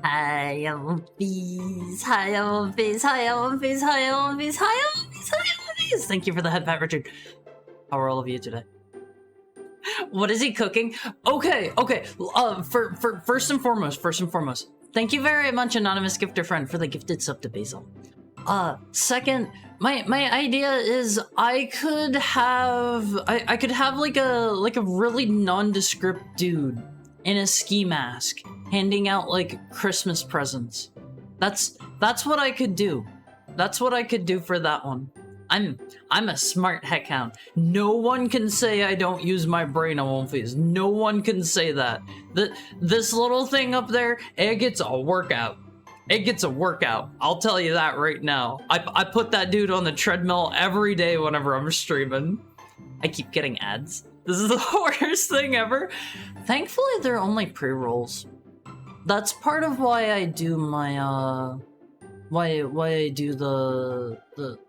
Hi, I'm One Piece. Hi, I'm One Piece. Hi, I'm One Piece. Hi, I'm One Piece. Hi, I'm One Piece. Hi, I'm One Piece. Thank you for the head pat, Richard. How are all of you today? What is he cooking? Okay. For first and foremost, thank you very much, anonymous gifter friend, for the gifted sub to Basil. Second, my idea is I could have like a really nondescript dude in a ski mask handing out like Christmas presents. That's what I could do. That's what I could do for that one. I'm a smart heckhound. No one can say I don't use my brain on One Piece. No one can say that. This little thing up there, it gets a workout. It gets a workout. I'll tell you that right now. I put that dude on the treadmill every day whenever I'm streaming. I keep getting ads. This is the worst thing ever. Thankfully, they're only pre-rolls. That's part of why I do my why I do the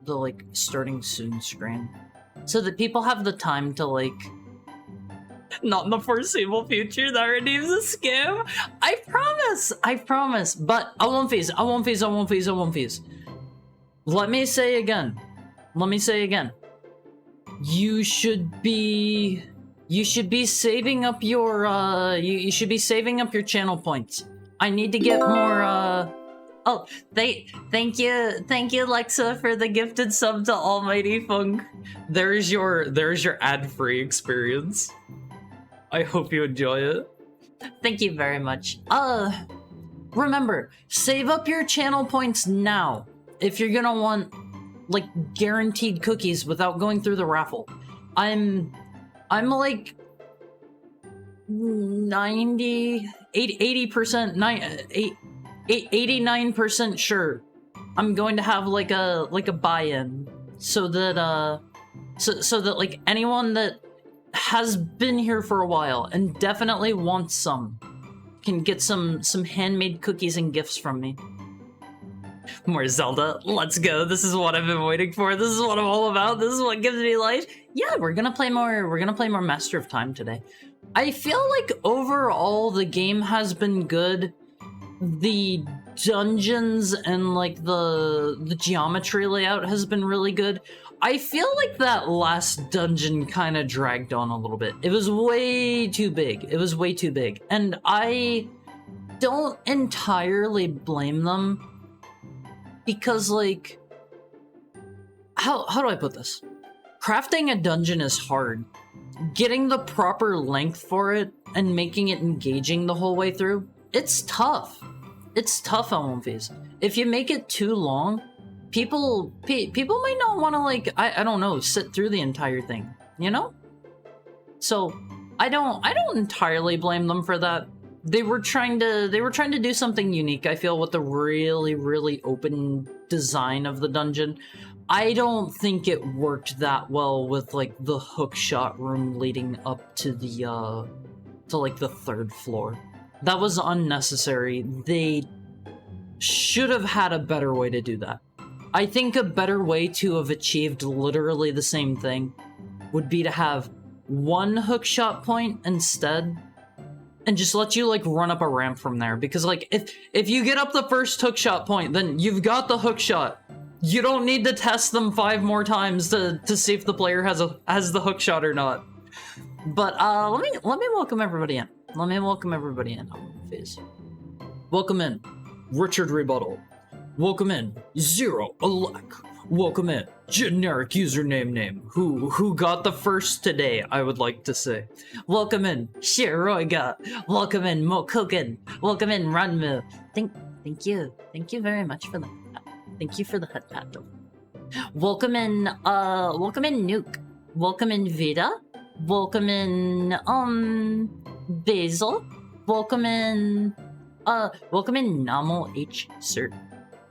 like starting soon screen, so that people have the time to like. Not in the foreseeable future. That redeems a scam. I promise. But I won't phase. Let me say again. You should be saving up your you should be saving up your channel points. I need to get more oh, thank you, Lexa, for the gifted sub to Almighty Funk. There's your ad-free experience. I hope you enjoy it. Thank you very much. Remember, save up your channel points now if you're gonna want like guaranteed cookies without going through the raffle. I'm like 89% sure I'm going to have like a buy-in, so that so that like anyone that has been here for a while and definitely wants some can get some handmade cookies and gifts from me. More Zelda, let's go. This is what I've been waiting for. This is what I'm all about. This is what gives me life. Yeah, we're gonna play more Master of Time today. I feel like overall the game has been good. The dungeons and like the geometry layout has been really good. I feel like that last dungeon kind of dragged on a little bit. It was way too big. And I don't entirely blame them, because like, how do I put this? Crafting a dungeon is hard. Getting the proper length for it and making it engaging the whole way through, it's tough. It's tough on One Piece. If you make it too long, people might not want to like, I don't know, sit through the entire thing, you know? So I don't entirely blame them for that. They were trying to do something unique, I feel, with the really open design of the dungeon. I don't think it worked that well with like the hookshot room leading up to the to like the third floor. That was unnecessary. They should have had a better way to do that. I think a better way to have achieved literally the same thing would be to have one hookshot point instead, and just let you like run up a ramp from there. Because like if you get up the first hookshot point, then you've got the hookshot. You don't need to test them 5 more times to see if the player has the hookshot or not. But let me welcome everybody in. Welcome in, Richard Rebuttal. Welcome in, Zero Alec. Welcome in, generic username name. Who got the first today, I would like to say. Welcome in, Shiroiga. Welcome in, Mokoken. Welcome in, Ranmu. Thank you very much for that. Thank you for the head pat though. Welcome in, Nuke. Welcome in, Vida. Welcome in, Basil. Welcome in Namo H Cert.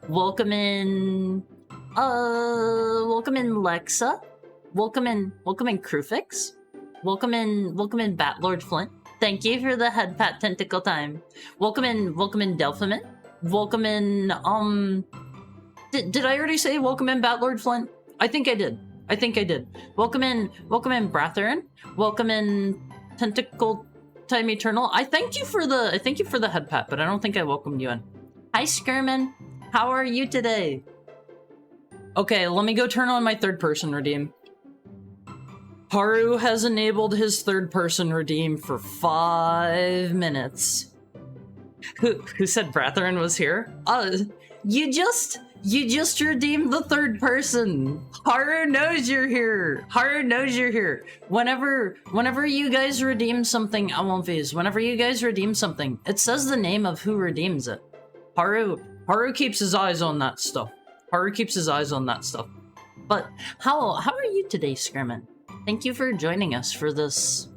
Welcome in Lexa. Welcome in Crufix. Welcome in Batlord Flint. Thank you for the head pat tentacle time. Welcome in Delphimin. Welcome in did I already say welcome in Batlord Flint? I think I did. Welcome in Bratherin. Welcome in Time Eternal. I thank you for the head pat, but I don't think I welcomed you in. Hi, Skirman. How are you today? Okay, let me go turn on my third person redeem. Haru has enabled his third person redeem for 5 minutes. Who said Bratherin was here? You just redeemed the third person. Haru knows you're here. Haru knows you're here. Whenever you guys redeem something, I won't phase. Whenever you guys redeem something, it says the name of who redeems it. Haru keeps his eyes on that stuff. Haru keeps his eyes on that stuff. But how are you today, Skirman? Thank you for joining us for this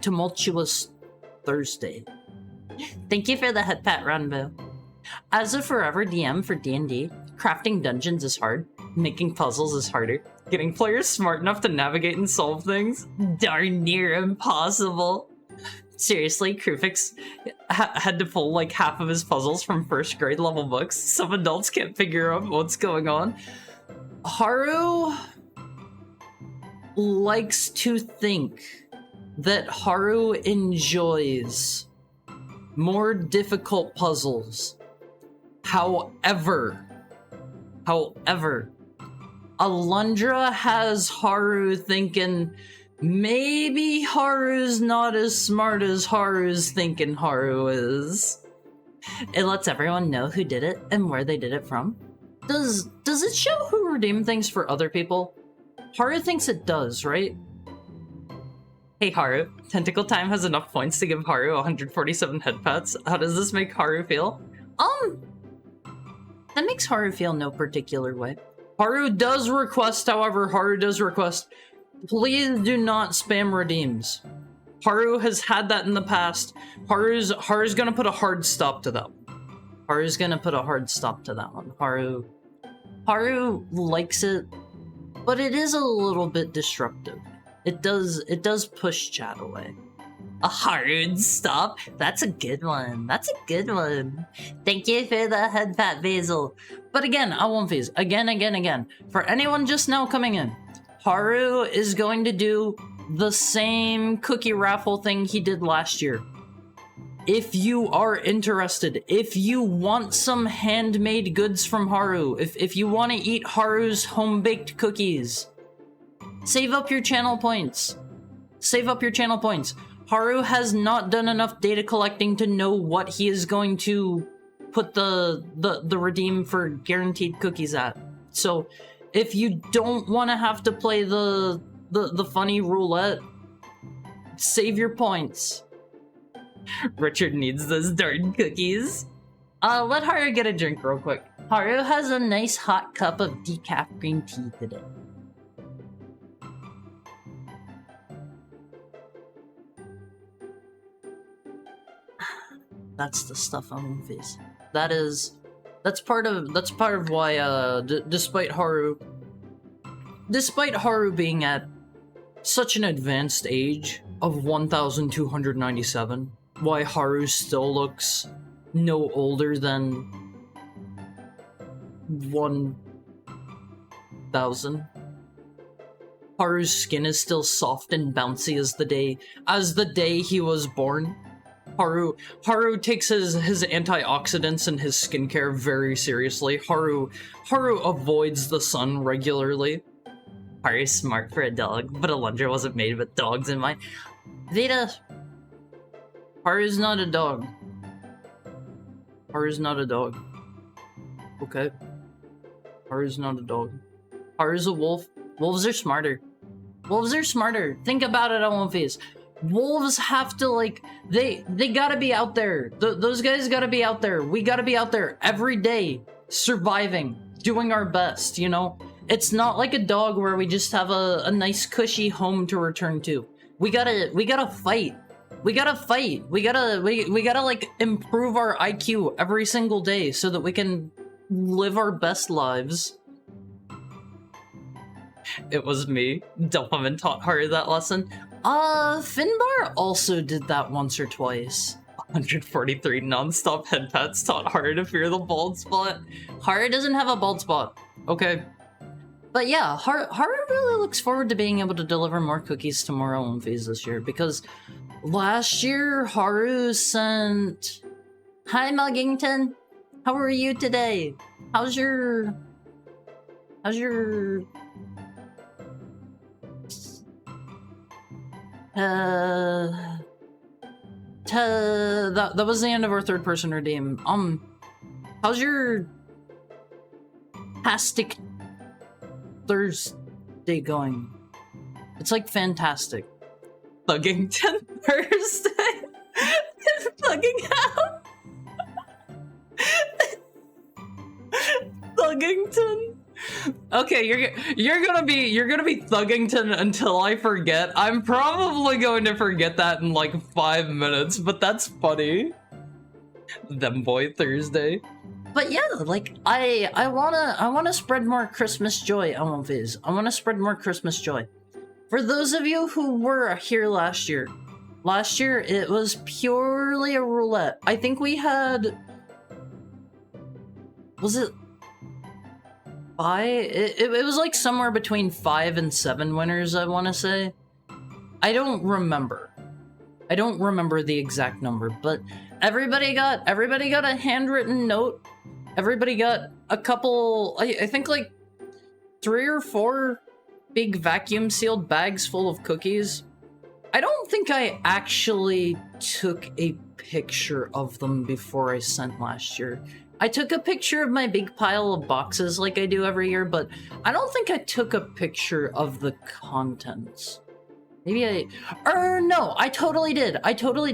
tumultuous Thursday. Thank you for the head pat, Ranbo. As a forever DM for D&D, crafting dungeons is hard, making puzzles is harder, getting players smart enough to navigate and solve things, darn near impossible. Seriously, Krufix had to pull like half of his puzzles from first grade level books. Some adults can't figure out what's going on. Haru likes to think that Haru enjoys more difficult puzzles. However, Alundra has Haru thinking maybe Haru's not as smart as Haru's thinking Haru is. It lets everyone know who did it and where they did it from. Does it show who redeemed things for other people? Haru thinks it does, right? Hey Haru, Tentacle Time has enough points to give Haru 147 head pats. How does this make Haru feel? That makes Haru feel no particular way. Haru does request, however, please do not spam redeems. Haru has had that in the past. Haru's gonna put a hard stop to that one. Haru's gonna put a hard stop to that one. Haru likes it, but it is a little bit disruptive. It does push chat away. A hard stop? That's a good one. That's a good one. Thank you for the head pat, Basil. But again, I won't phase. Again. For anyone just now coming in, Haru is going to do the same cookie raffle thing he did last year. If you are interested, if you want some handmade goods from Haru, if you want to eat Haru's home-baked cookies, save up your channel points. Save up your channel points. Haru has not done enough data collecting to know what he is going to put the redeem for guaranteed cookies at. So if you don't want to have to play the funny roulette, save your points. Richard needs those darn cookies. Let Haru get a drink real quick. Haru has a nice hot cup of decaf green tea today. That's the stuff on movies. That's part of why despite Haru being at such an advanced age of 1297, why Haru still looks no older than 1000. Haru's skin is still soft and bouncy as the day he was born. Haru takes his antioxidants and his skincare very seriously. Haru avoids the sun regularly. Haru's smart for a dog, but Alundra wasn't made with dogs in mind. Vita, Haru's not a dog. Haru's not a dog. Okay. Haru's not a dog. Haru's a wolf. Wolves are smarter. Wolves are smarter. Think about it on one face. Wolves have to, like, they gotta be out there. Those guys gotta be out there. We gotta be out there every day, surviving, doing our best, you know? It's not like a dog where we just have a nice cushy home to return to. We gotta fight. We gotta fight. We gotta like improve our IQ every single day so that we can live our best lives. It was me. Dopamine taught Haru that lesson. Finbar also did that once or twice. 143 non-stop head pats taught Haru to fear the bald spot. Haru doesn't have a bald spot. Okay. But yeah, Haru really looks forward to being able to deliver more cookies to more OMVs this year, because last year Haru sent... Hi Muggington! How are you today? How's your... that was the end of our third person redeem. How's your... Tastic Thursday going? It's like fantastic. Thuggington Thursday? Thugging out? Thuggington? Okay, you're gonna be Thuggington until I forget. I'm probably going to forget that in like 5 minutes, but that's funny. Them boy Thursday. But yeah, like I wanna spread more Christmas joy, Viz. I wanna spread more Christmas joy. For those of you who were here last year it was purely a roulette. I think we had... Was it... It was like somewhere between 5 and 7 winners, I want to say. I don't remember the exact number, but everybody got a handwritten note. Everybody got a couple, I think like 3 or 4 big vacuum sealed bags full of cookies. I don't think I actually took a picture of them before I sent last year. I took a picture of my big pile of boxes like I do every year, but I don't think I took a picture of the contents. Maybe no, I totally did. Everybody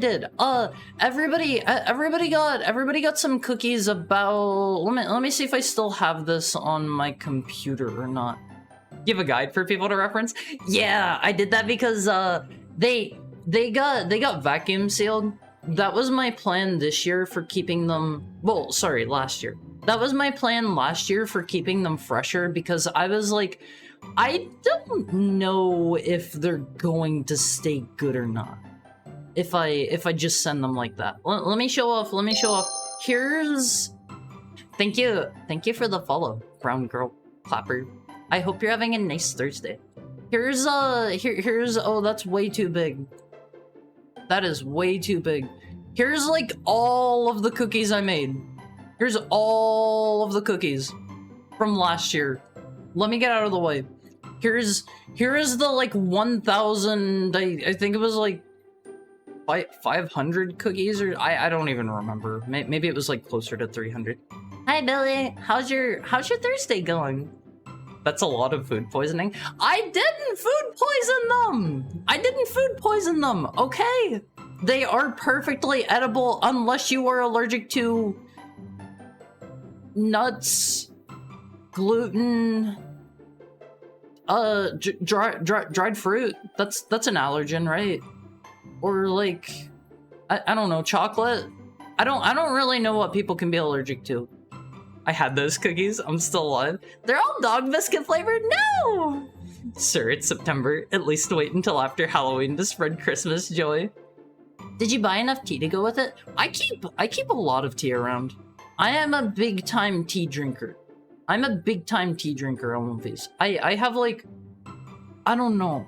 got some cookies about... Let me see if I still have this on my computer or not. You have a guide for people to reference? Yeah, I did that because, they got vacuum sealed. That was my plan this year for keeping them... Well, sorry, last year. That was my plan last year for keeping them fresher, because I was like, I don't know if they're going to stay good or not. If I just send them like that. Let me show off. Here's... Thank you for the follow, Brown Girl Clapper. I hope you're having a nice Thursday. Here's oh, that's way too big. That is way too big. Here's like all of the cookies I made. Here's all of the cookies from last year. Let me get out of the way. Here is the like 1,000, I think it was like 500 cookies, or I don't even remember. Maybe it was like closer to 300. Hi Billy, how's your Thursday going? That's a lot of food poisoning. I didn't food poison them, okay? They are perfectly edible unless you are allergic to nuts, gluten, dried fruit. That's an allergen, right? Or like, I don't know, chocolate. I don't really know what people can be allergic to. I had those cookies. I'm still alive. They're all dog biscuit flavored. No! Sir, it's September. At least wait until after Halloween to spread Christmas joy. Did you buy enough tea to go with it? I keep a lot of tea around. I am a big time tea drinker. I'm a big time tea drinker on these. I have like, I don't know,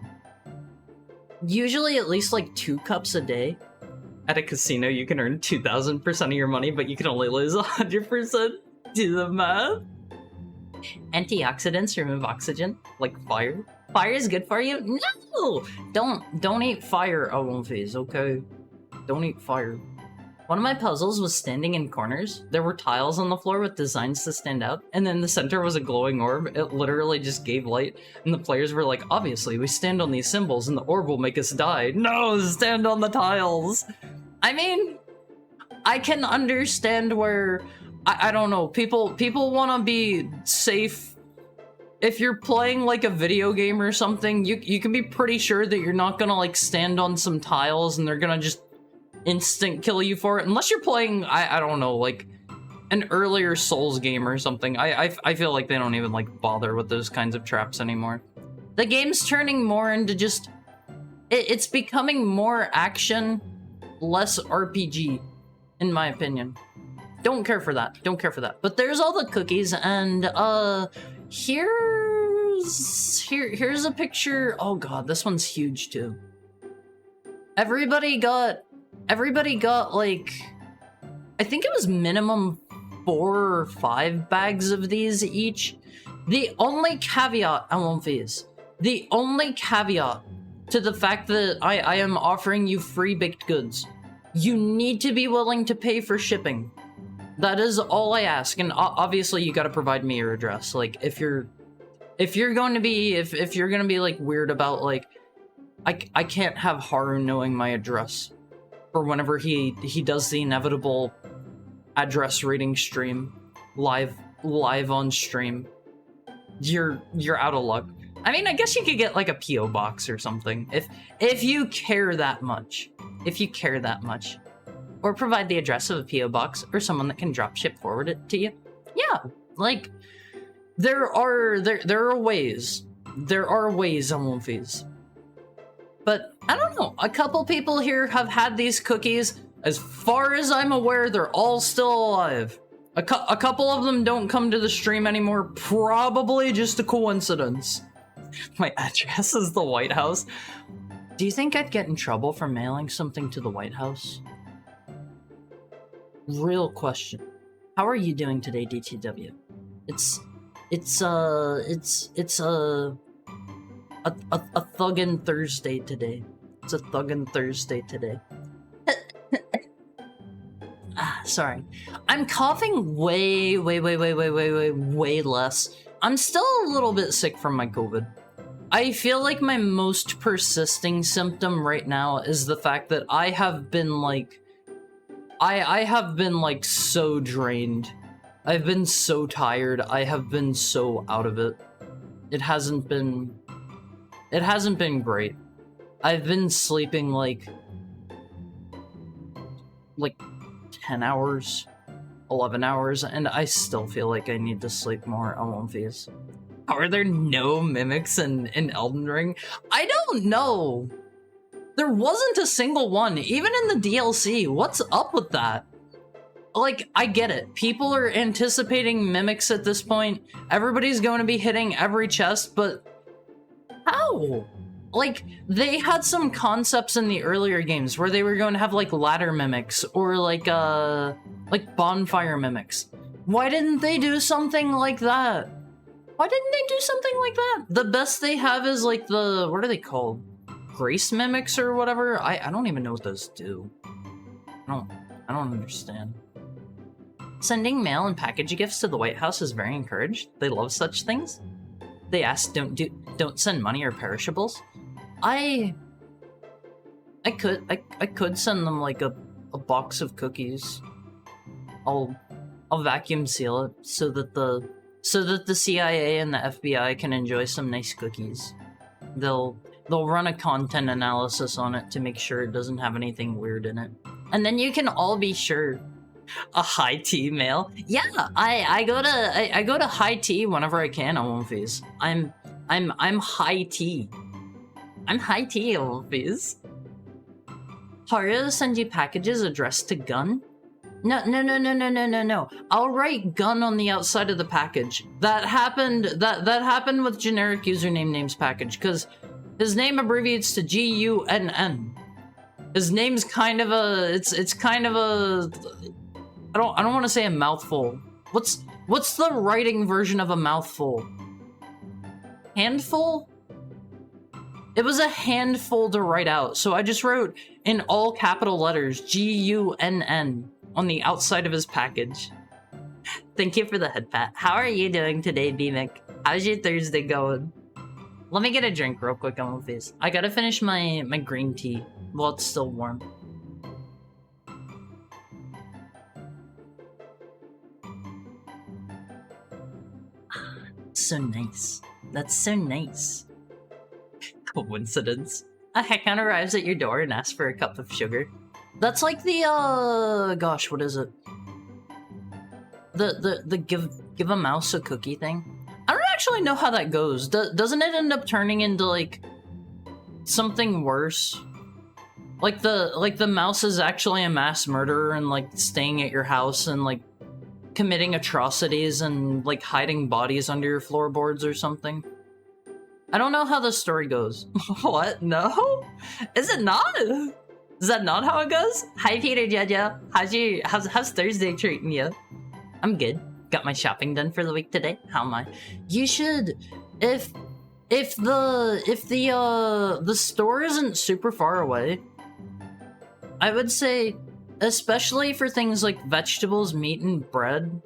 usually at least like 2 cups a day. At a casino, you can earn 2,000% of your money, but you can only lose 100%. Do the math. Antioxidants remove oxygen, like fire. Fire is good for you? No! Don't eat fire, OMVs, okay? Don't eat fire. One of my puzzles was standing in corners. There were tiles on the floor with designs to stand out, and then the center was a glowing orb. It literally just gave light, and the players were like, obviously, we stand on these symbols and the orb will make us die. No, stand on the tiles! I mean, I can understand where... I don't know, people want to be safe. If you're playing like a video game or something, you can be pretty sure that you're not gonna like stand on some tiles and they're gonna just instant kill you for it, unless you're playing, I don't know, like an earlier Souls game or something. I feel like they don't even like bother with those kinds of traps anymore. The game's turning more into just, it's becoming more action, less RPG, in my opinion. Don't care for that. But there's all the cookies, and here's here's a picture. Oh god, this one's huge too. Everybody got like, I think it was minimum 4 or 5 bags of these each. The only caveat, I won't fees. The only caveat to the fact that I am offering you free baked goods, you need to be willing to pay for shipping. That is all I ask, and obviously you gotta provide me your address. Like, if you're gonna be like weird about like, I can't have Haru knowing my address for whenever he does the inevitable address reading stream live on stream. You're out of luck. I mean, I guess you could get like a PO box or something if you care that much. If you care that much. Or provide the address of a PO box or someone that can drop ship forward it to you. Yeah, like there are ways. There are ways on Wolfies. But I don't know, a couple people here have had these cookies. As far as I'm aware, they're all still alive. A couple of them don't come to the stream anymore, probably just a coincidence. My address is the White House. Do you think I'd get in trouble for mailing something to the White House? Real question. How are you doing today, DTW? It's a thuggin' Thursday today. It's a thuggin' Thursday today. Sorry. I'm coughing way less. I'm still a little bit sick from my COVID. I feel like my most persisting symptom right now is the fact that I have been like, I have been like so drained. I've been so tired. I have been so out of it. It hasn't been great. I've been sleeping like 10 hours, 11 hours, and I still feel like I need to sleep more on One Piece. Are there no mimics in Elden Ring? I don't know. There wasn't a single one, even in the DLC. What's up with that? Like, I get it. People are anticipating mimics at this point. Everybody's going to be hitting every chest, but how? Like, they had some concepts in the earlier games where they were going to have, like, ladder mimics or, like bonfire mimics. Why didn't they do something like that? Why didn't they do something like that? The best they have is, like, what are they called? Grace mimics or whatever? I don't even know what those do. I don't understand. Sending mail and package gifts to the White House is very encouraged. They love such things. They ask don't send money or perishables. I could send them like a box of cookies. I'll vacuum seal it so that the CIA and the FBI can enjoy some nice cookies. They'll run a content analysis on it to make sure it doesn't have anything weird in it. And then you can all be sure. A high tea mail? Yeah, I go to high tea whenever I can on One Piece. I'm high tea. I'm high tea on One Piece. Haru send you packages addressed to Gun? No. I'll write Gun on the outside of the package. That happened with generic username names package, because his name abbreviates to GUNN. His name's kind of a it's kind of a I don't want to say a mouthful. What's the writing version of a mouthful? Handful? It was a handful to write out, so I just wrote in all capital letters GUNN on the outside of his package. Thank you for the head pat. How are you doing today, B-Mic? How's your Thursday going? Let me get a drink real quick on my face. I gotta finish my green tea while it's still warm. So nice. That's so nice. Coincidence. A Hecon arrives at your door and asks for a cup of sugar. That's like the, gosh, what is it? The give a mouse a cookie thing? I don't actually know how that goes. Doesn't it end up turning into, like, something worse? Like the mouse is actually a mass murderer and, like, staying at your house and, like, committing atrocities and, like, hiding bodies under your floorboards or something? I don't know how the story goes. What? No? Is it not? Is that not how it goes? Hi, Peter Jojo. How's Thursday treating you? I'm good. Got my shopping done for the week today. How am I? You should, if the store isn't super far away, I would say, especially for things like vegetables, meat, and bread,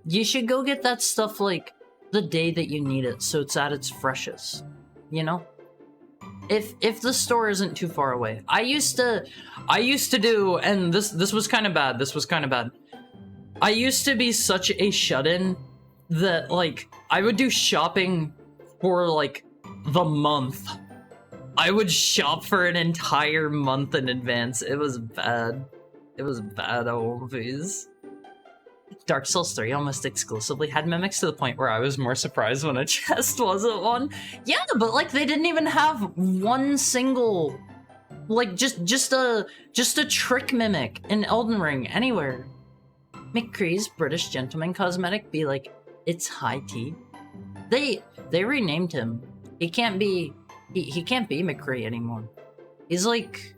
you should go get that stuff like the day that you need it, so it's at its freshest. You know? If the store isn't too far away. I used to do, and this was kind of bad. This was kind of bad. I used to be such a shut-in that, like, I would do shopping for, like, the month. I would shop for an entire month in advance. It was bad. It was bad, always. Dark Souls 3 almost exclusively had mimics to the point where I was more surprised when a chest wasn't one. Yeah, but, like, they didn't even have one single, like, just a trick mimic in Elden Ring anywhere. McCree's British Gentleman Cosmetic be like, it's high tea. They renamed him. He can't be McCree anymore. He's like,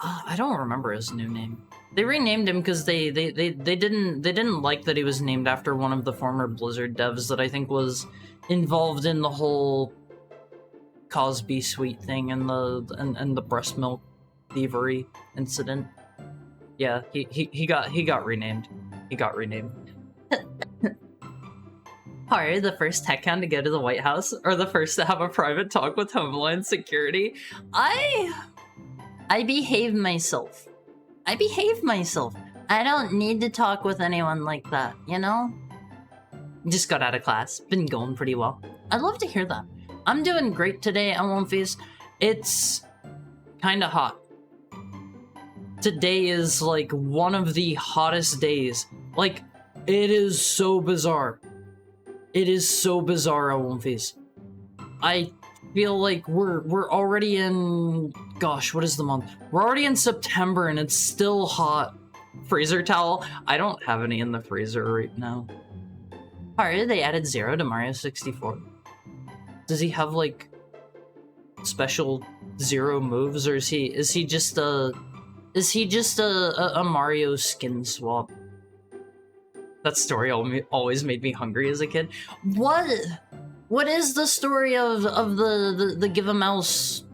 I don't remember his new name. They renamed him because they didn't like that he was named after one of the former Blizzard devs that I think was involved in the whole Cosby Sweet thing and the breast milk thievery incident. Yeah, he got renamed. He got renamed. Are the first tech hound to go to the White House, or the first to have a private talk with Homeland Security? I behave myself. I behave myself. I don't need to talk with anyone like that, you know? Just got out of class. Been going pretty well. I'd love to hear that. I'm doing great today, Alonfis. It's kinda hot. Today is like one of the hottest days. Like, it is so bizarre. It is so bizarre, Alonfis. I feel like we're already in, gosh, what is the month? We're already in September and it's still hot. Freezer towel? I don't have any in the freezer right now. Alright, they added Zero to Mario 64. Does he have like special Zero moves, or is he just a Mario skin swap? That story always made me hungry as a kid. What is the story of the give a mouse?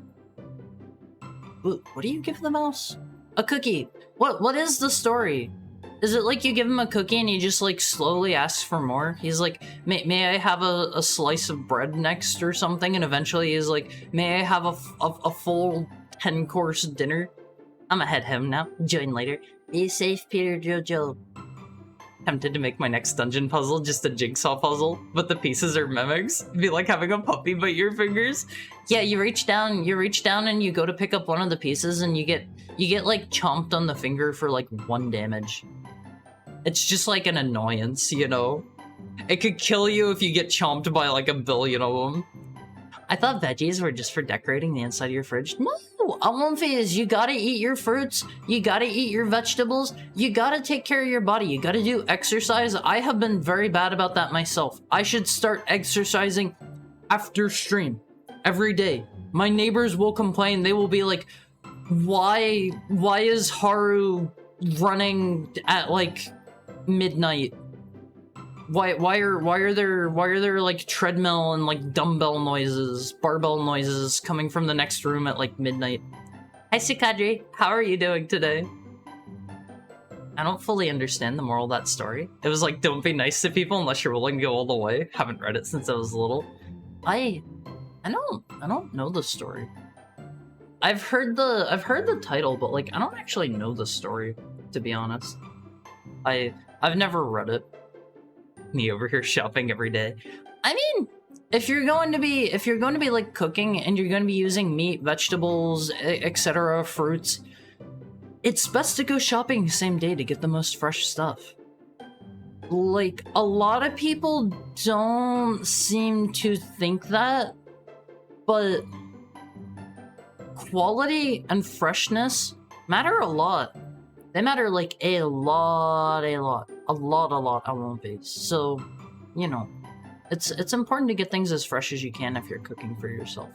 What do you give the mouse? A cookie. What is the story? Is it like you give him a cookie and he just like slowly asks for more? He's like, may I have a slice of bread next or something? And eventually he's like, may I have a full 10-course dinner? I'ma head home now. Join later. Be safe, Peter Jojo. Tempted to make my next dungeon puzzle just a jigsaw puzzle, but the pieces are mimics. It'd be like having a puppy bite your fingers. Yeah, you reach down and you go to pick up one of the pieces and you get like chomped on the finger for like 1 damage. It's just like an annoyance, you know? It could kill you if you get chomped by like 1 billion of them. I thought veggies were just for decorating the inside of your fridge. No, Alonfis, you gotta eat your fruits, you gotta eat your vegetables, you gotta take care of your body, you gotta do exercise. I have been very bad about that myself. I should start exercising after stream every day. My neighbors will complain. They will be like, why is Haru running at like midnight? Why are there like treadmill and like dumbbell noises, barbell noises coming from the next room at like midnight? Hi Sikadri, how are you doing today? I don't fully understand the moral of that story. It was like, don't be nice to people unless you're willing to go all the way. Haven't read it since I was little. I don't know the story. I've heard the title, but like I don't actually know the story, to be honest. I've never read it. Me over here shopping every day. I mean, if you're going to be like cooking and you're going to be using meat, vegetables, etc., fruits, it's best to go shopping the same day to get the most fresh stuff. Like, a lot of people don't seem to think that, but quality and freshness matter a lot. They matter like a lot, I won't be. So, you know, It's important to get things as fresh as you can if you're cooking for yourself.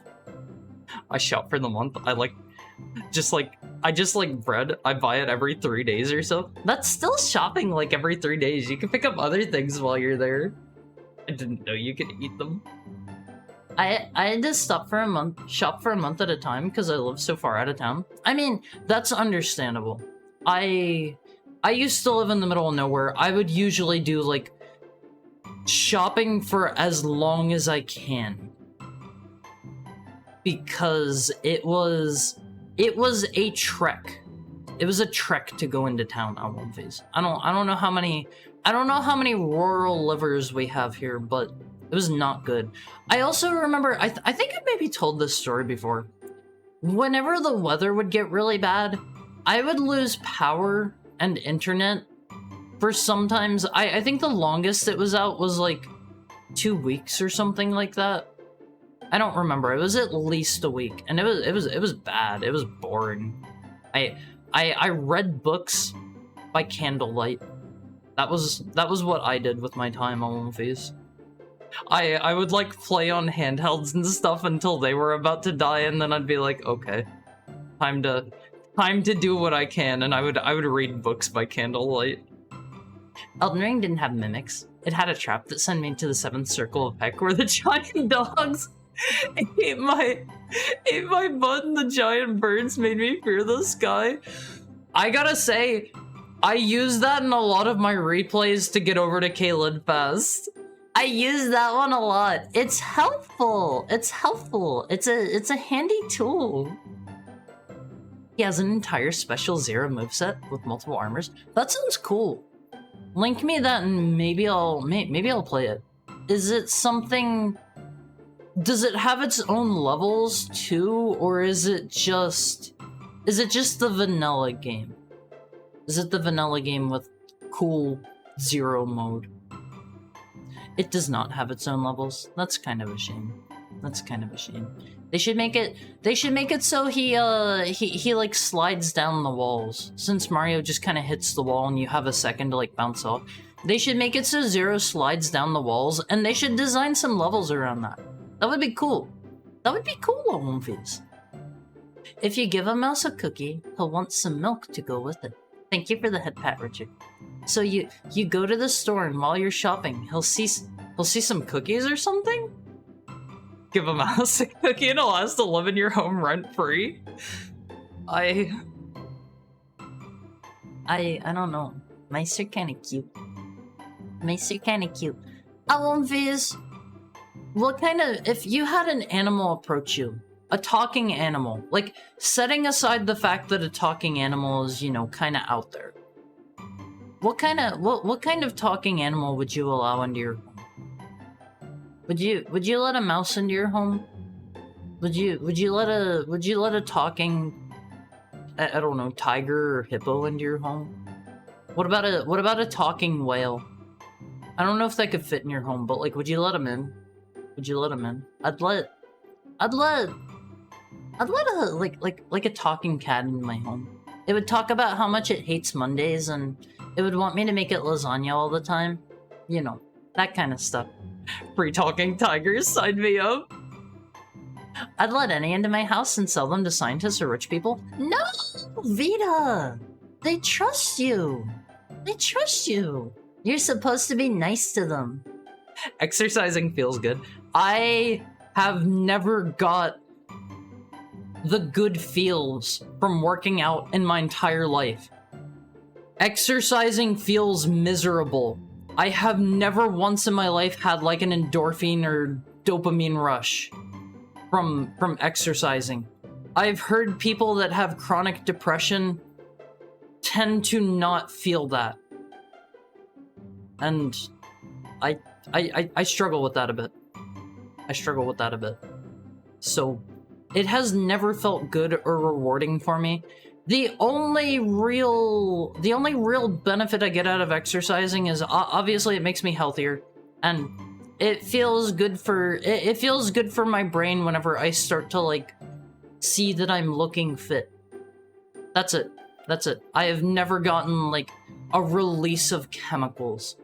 I shop for the month. I just like bread. I buy it every 3 days or so. That's still shopping like every 3 days. You can pick up other things while you're there. I didn't know you could eat them. I had to shop for a month at a time because I live so far out of town. I mean, that's understandable. I used to live in the middle of nowhere. I would usually do like shopping for as long as I can. Because it was a trek. It was a trek to go into town on one phase. I don't know how many rural livers we have here, but it was not good. I also remember, I think I maybe told this story before. Whenever the weather would get really bad, I would lose power and internet for sometimes, I think the longest it was out was like 2 weeks or something like that. I don't remember. It was at least a week, and it was bad. It was boring. I read books by candlelight. That was what I did with my time on One Piece. I would like play on handhelds and stuff until they were about to die, and then I'd be like, okay, time to do what I can, and I would read books by candlelight. Elden Ring didn't have mimics. It had a trap that sent me to the 7th circle of heck, where the giant dogs ate my butt, and the giant birds made me fear the sky. I gotta say, I use that in a lot of my replays to get over to Caelid fast. I use that one a lot. It's helpful. It's helpful. It's a handy tool. He has an entire special Zero moveset with multiple armors. That sounds cool. Link me that and maybe I'll play it. Is it something? Does it have its own levels too, or is it just the vanilla game? Is it the vanilla game with cool Zero mode? It does not have its own levels. That's kind of a shame. That's kind of a shame. They should make it so he like slides down the walls. Since Mario just kind of hits the wall and you have a second to like bounce off. They should make it so Zero slides down the walls, and they should design some levels around that. That would be cool. That would be cool on One Piece. If you give a mouse a cookie, he'll want some milk to go with it. Thank you for the head pat, Richard. So you go to the store, and while you're shopping, he'll see some cookies or something? Give a mouse a cookie and it'll has to live in your home rent-free? I don't know. Mice are kinda cute. Mice are kinda cute. Alonviz, what kind of, if you had an animal approach you, a talking animal, like setting aside the fact that a talking animal is, you know, kinda out there. What kind of talking animal would you allow into your home? Would you let a mouse into your home? Would you let a talking, I don't know, tiger or hippo into your home? What about a talking whale? I don't know if that could fit in your home, but like, would you let them in? Would you let them in? I'd let a like a talking cat in my home. It would talk about how much it hates Mondays, and it would want me to make it lasagna all the time. You know, that kind of stuff. Free talking tigers, sign me up. I'd let any into my house and sell them to scientists or rich people. No, Vita! They trust you. They trust you. You're supposed to be nice to them. Exercising feels good. I have never got the good feels from working out in my entire life. Exercising feels miserable. I have never once in my life had like an endorphin or dopamine rush from exercising. I've heard people that have chronic depression tend to not feel that. And I struggle with that a bit. I struggle with that a bit. So it has never felt good or rewarding for me. The only real benefit I get out of exercising is obviously it makes me healthier, and it feels good for my brain whenever I start to like see that I'm looking fit. That's it. I have never gotten like a release of chemicals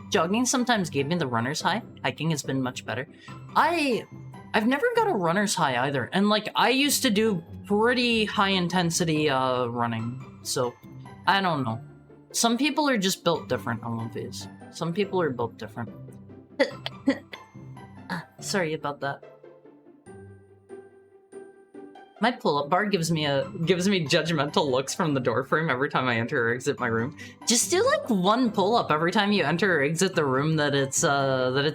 Jogging sometimes gave me the runner's high. Hiking has been much better. I've never got a runner's high either. And like, I used to do pretty high intensity running. So, I don't know. Some people are just built different on one of these. Some people are built different. Sorry about that. My pull-up bar gives me judgmental looks from the door frame every time I enter or exit my room. Just do like one pull-up every time you enter or exit the room that it's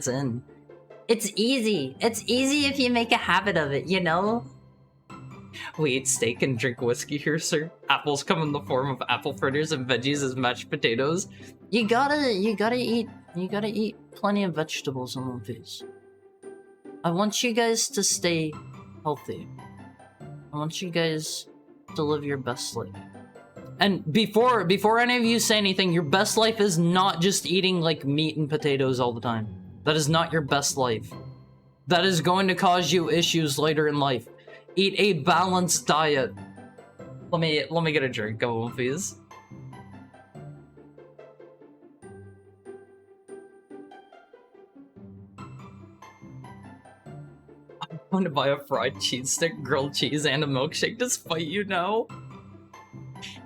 in. It's easy. It's easy if you make a habit of it, you know? We eat steak and drink whiskey here, sir. Apples come in the form of apple fritters and veggies as mashed potatoes. You gotta eat plenty of vegetables in one piece. I want you guys to stay healthy. I want you guys to live your best life. And before any of you say anything, your best life is not just eating like meat and potatoes all the time. That is not your best life. That is going to cause you issues later in life. Eat a balanced diet. Let me get a drink of one, please. I'm going to buy a fried cheese stick, grilled cheese, and a milkshake to spite you now.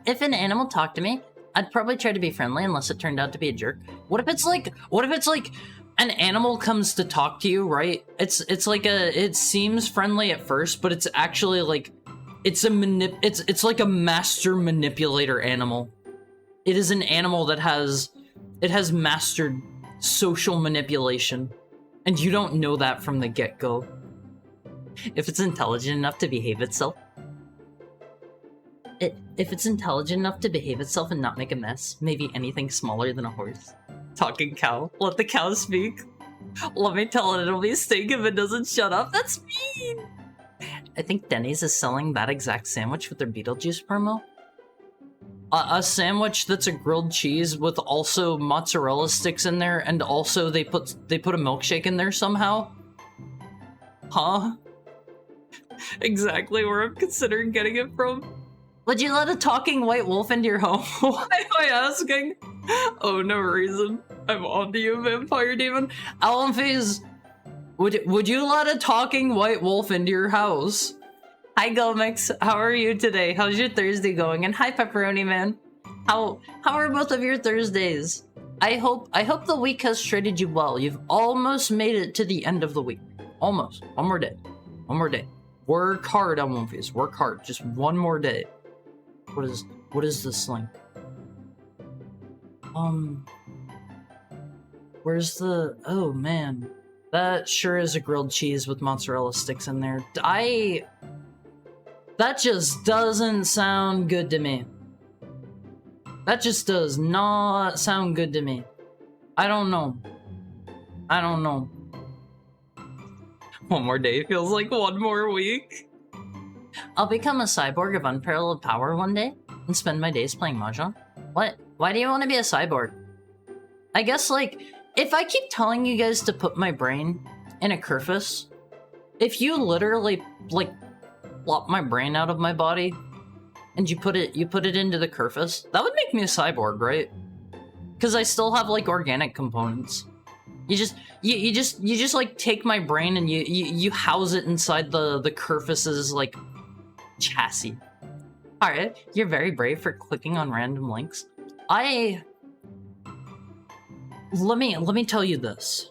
If an animal talked to me, I'd probably try to be friendly unless it turned out to be a jerk. What if it's like an animal comes to talk to you, right? It's like it seems friendly at first, but it's actually like it's like a master manipulator animal. It is an animal that has mastered social manipulation, and you don't know that from the get-go. If it's intelligent enough to behave itself, if it's intelligent enough to behave itself and not make a mess, maybe anything smaller than a horse. Talking cow. Let the cow speak. Let me tell it, it'll be steak if it doesn't shut up. That's mean! I think Denny's is selling that exact sandwich with their Beetlejuice promo. A sandwich that's a grilled cheese with also mozzarella sticks in there, and also they put a milkshake in there somehow. Huh? Exactly where I'm considering getting it from. Would you let a talking white wolf into your home? Why am I asking? Oh, no reason. I'm onto you, vampire demon. Alan Faze, would you let a talking white wolf into your house? Hi, Gomix. How are you today? How's your Thursday going? And hi, Pepperoni Man. How are both of your Thursdays? I hope the week has treated you well. You've almost made it to the end of the week. Almost. One more day. One more day. Work hard, Alan Faze. Work hard. Just one more day. What is this link? Where's the... Oh, man. That sure is a grilled cheese with mozzarella sticks in there. That just doesn't sound good to me. That just does not sound good to me. I don't know. I don't know. One more day feels like one more week. I'll become a cyborg of unparalleled power one day and spend my days playing Mahjong. What? Why do you want to be a cyborg? I guess, like, if I keep telling you guys to put my brain in a Kerfus, if you literally, like, plop my brain out of my body and you put it into the Kerfus, that would make me a cyborg, right? Because I still have, like, organic components. You just like take my brain and you house it inside the Kerfus's, like, chassis. Alright, you're very brave for clicking on random links. Let me tell you this.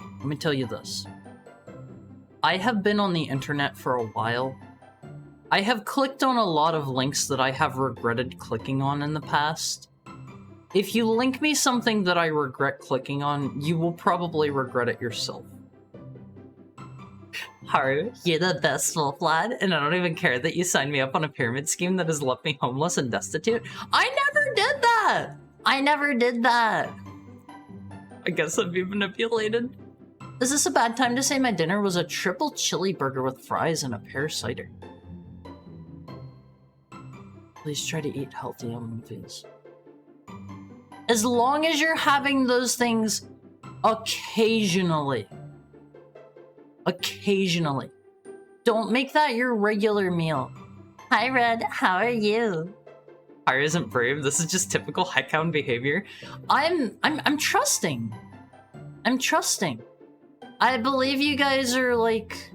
Let me tell you this. I have been on the internet for a while. I have clicked on a lot of links that I have regretted clicking on in the past. If you link me something that I regret clicking on, you will probably regret it yourself. Haru, you're the best wolf lad, and I don't even care that you signed me up on a pyramid scheme that has left me homeless and destitute. I never did that! I never did that! I guess I'd be manipulated. Is this a bad time to say my dinner was a triple chili burger with fries and a pear cider? Please try to eat healthy on things. As long as you're having those things occasionally. Occasionally. Don't make that your regular meal. Hi, Red. How are you? Fire isn't brave. This is just typical heckhound behavior. I'm trusting. I'm trusting. I believe you guys are like,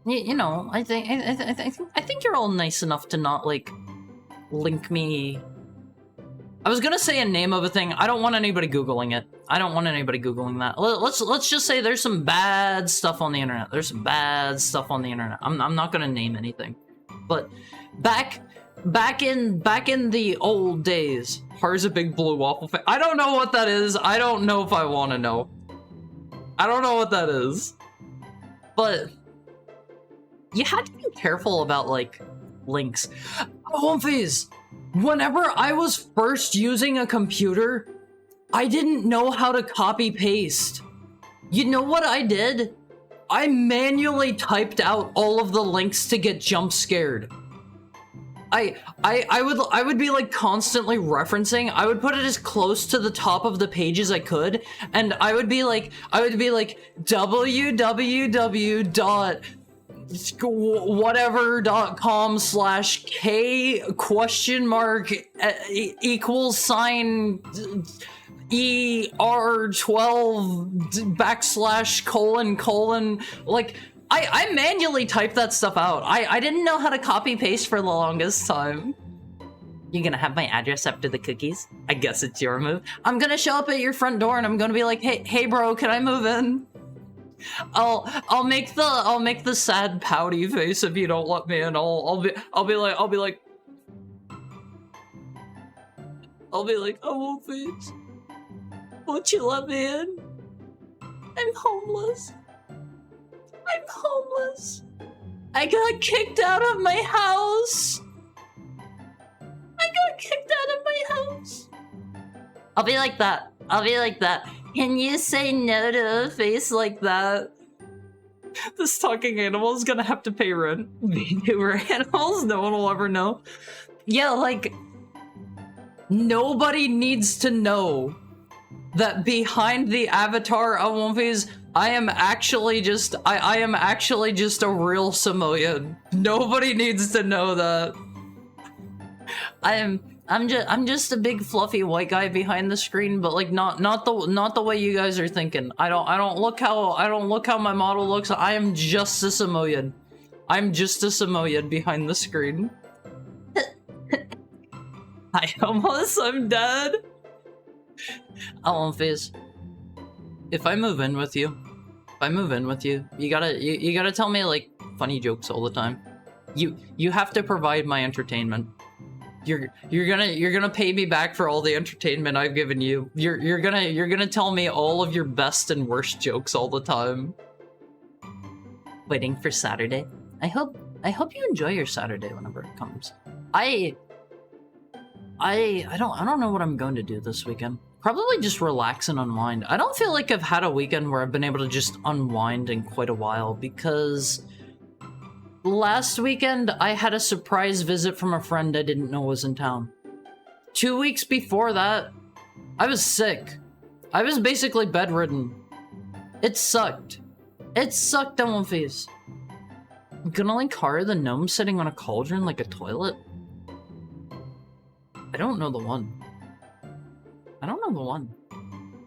you know, I think you're all nice enough to not like link me. I was gonna say a name of a thing. I don't want anybody Googling it. I don't want anybody Googling that. Let's just say there's some bad stuff on the internet. There's some bad stuff on the internet. I'm not gonna name anything, but back in the old days, Har's a big blue waffle fan. I don't know what that is. I don't know if I want to know. I don't know what that is, but you had to be careful about like links. Womfies! Whenever I was first using a computer, I didn't know how to copy paste. You know what I did? I manually typed out all of the links to get jump scared. I would be like constantly referencing. I would put it as close to the top of the page as I could, and I would be like www.k?ER12 / like I manually typed that stuff out. I didn't know how to copy paste for the longest time. You gonna have my address after the cookies? I guess it's your move. I'm gonna show up at your front door and I'm gonna be like, hey bro, can I move in? I'll make the sad pouty face if you don't let me in. I'll be like, I won't face. Won't you let me in? I'm homeless. I got kicked out of my house. I'll be like that. Can you say no to a face like that? This talking animal is gonna have to pay rent. We're animals, no one will ever know. Yeah, like, nobody needs to know that behind the avatar of One Piece, I am actually just a real Samoyed. Nobody needs to know that. I'm just a big fluffy white guy behind the screen, but like not the way you guys are thinking. I don't look how my model looks. I am just a Samoyed. I'm just a Samoyed behind the screen. I'm dead. Face. If I move in with you, you gotta tell me like funny jokes all the time. You have to provide my entertainment. You're gonna pay me back for all the entertainment I've given you. You're gonna tell me all of your best and worst jokes all the time. Waiting for Saturday. I hope you enjoy your Saturday whenever it comes. I don't know what I'm going to do this weekend. Probably just relax and unwind. I don't feel like I've had a weekend where I've been able to just unwind in quite a while, because last weekend I had a surprise visit from a friend I didn't know was in town. 2 weeks before that, I was sick. I was basically bedridden. It sucked. It sucked on One Piece. I'm gonna link Haru the gnome sitting on a cauldron like a toilet. I don't know the one.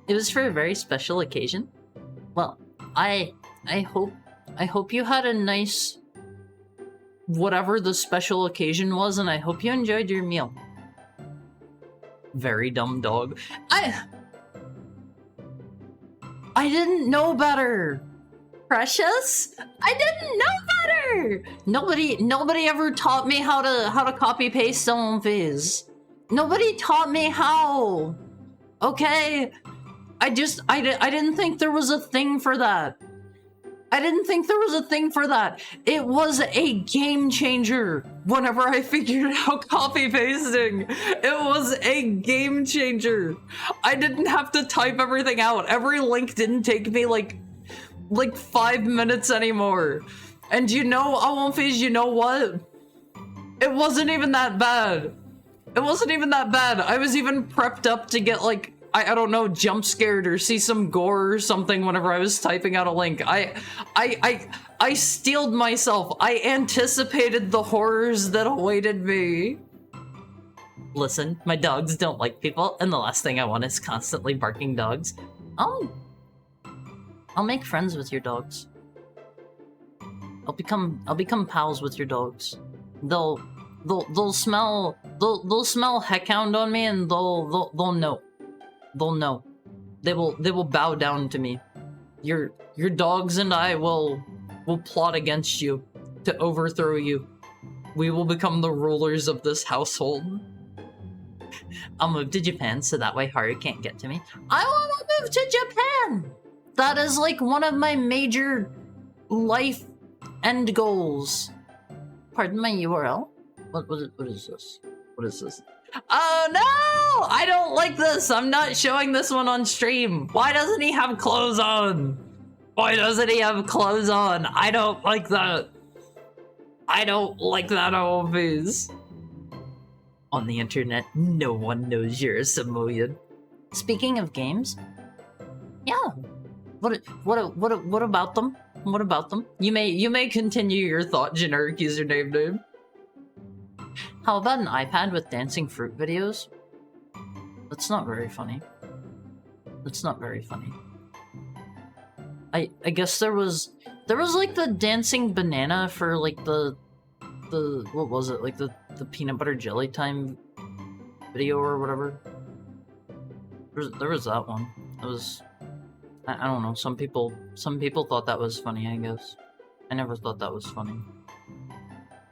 It was for a very special occasion. Well, I hope you had a nice whatever the special occasion was, and I hope you enjoyed your meal. Very dumb dog. I didn't know better. Precious? I didn't know better. Nobody ever taught me how to copy paste on Viz. Nobody taught me how. Okay? I didn't think there was a thing for that. It was a game changer whenever I figured out copy pasting. It was a game changer. I didn't have to type everything out. Every link didn't take me like 5 minutes anymore. And you know, you know what? It wasn't even that bad. I was even prepped up to get like, I don't know, jump scared or see some gore or something whenever I was typing out a link. I steeled myself. I anticipated the horrors that awaited me. Listen, my dogs don't like people, and the last thing I want is constantly barking dogs. I'll make friends with your dogs. I'll become pals with your dogs. They'll smell heckhound on me, and they'll know. They'll know. They will bow down to me. Your dogs and I will plot against you to overthrow you. We will become the rulers of this household. I'll move to Japan so that way Haru can't get to me. I want to move to Japan! That is like one of my major life end goals. Pardon my URL? What is this? What is this? Oh no! I don't like this! I'm not showing this one on stream. Why doesn't he have clothes on? Why doesn't he have clothes on? I don't like that. I don't like that always. On the internet, no one knows you're a Samoyed. Speaking of games, yeah. What about them? What about them? You may continue your thought, generic username name. How about an iPad with dancing fruit videos? That's not very funny. That's not very funny. I guess there was like the dancing banana for like the what was it, like the peanut butter jelly time video or whatever. There was that one. It was, I don't know, some people thought that was funny, I guess. I never thought that was funny.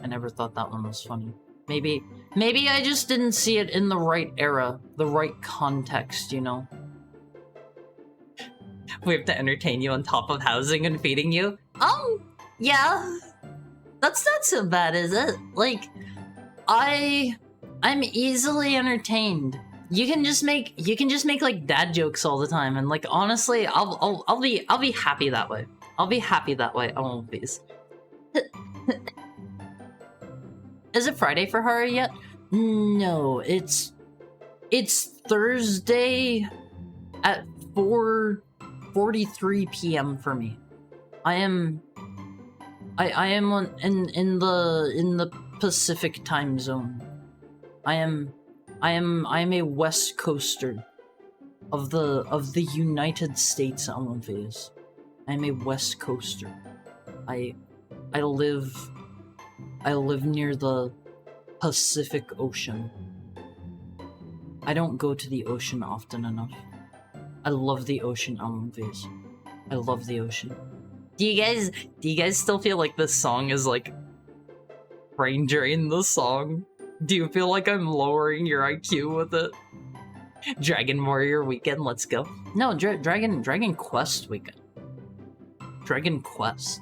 I never thought that one was funny. Maybe I just didn't see it in the right era, the right context, you know? We have to entertain you on top of housing and feeding you? Yeah. That's not so bad, is it? Like, I'm easily entertained. You can just make like dad jokes all the time, and like honestly, I'll be happy that way. I'll be happy that way. I won't be. Is it Friday for Haru yet? No, it's Thursday at 4:43 p.m. for me. I am in the Pacific time zone. I am a West Coaster of the United States Olympians. I am a West Coaster. I live near the Pacific Ocean. I don't go to the ocean often enough. I love the ocean, Olympians. I love the ocean. Do you guys still feel like this song is like brain drain the song? Do you feel like I'm lowering your IQ with it? Dragon Warrior Weekend, let's go. No, Dragon Quest Weekend. Dragon Quest.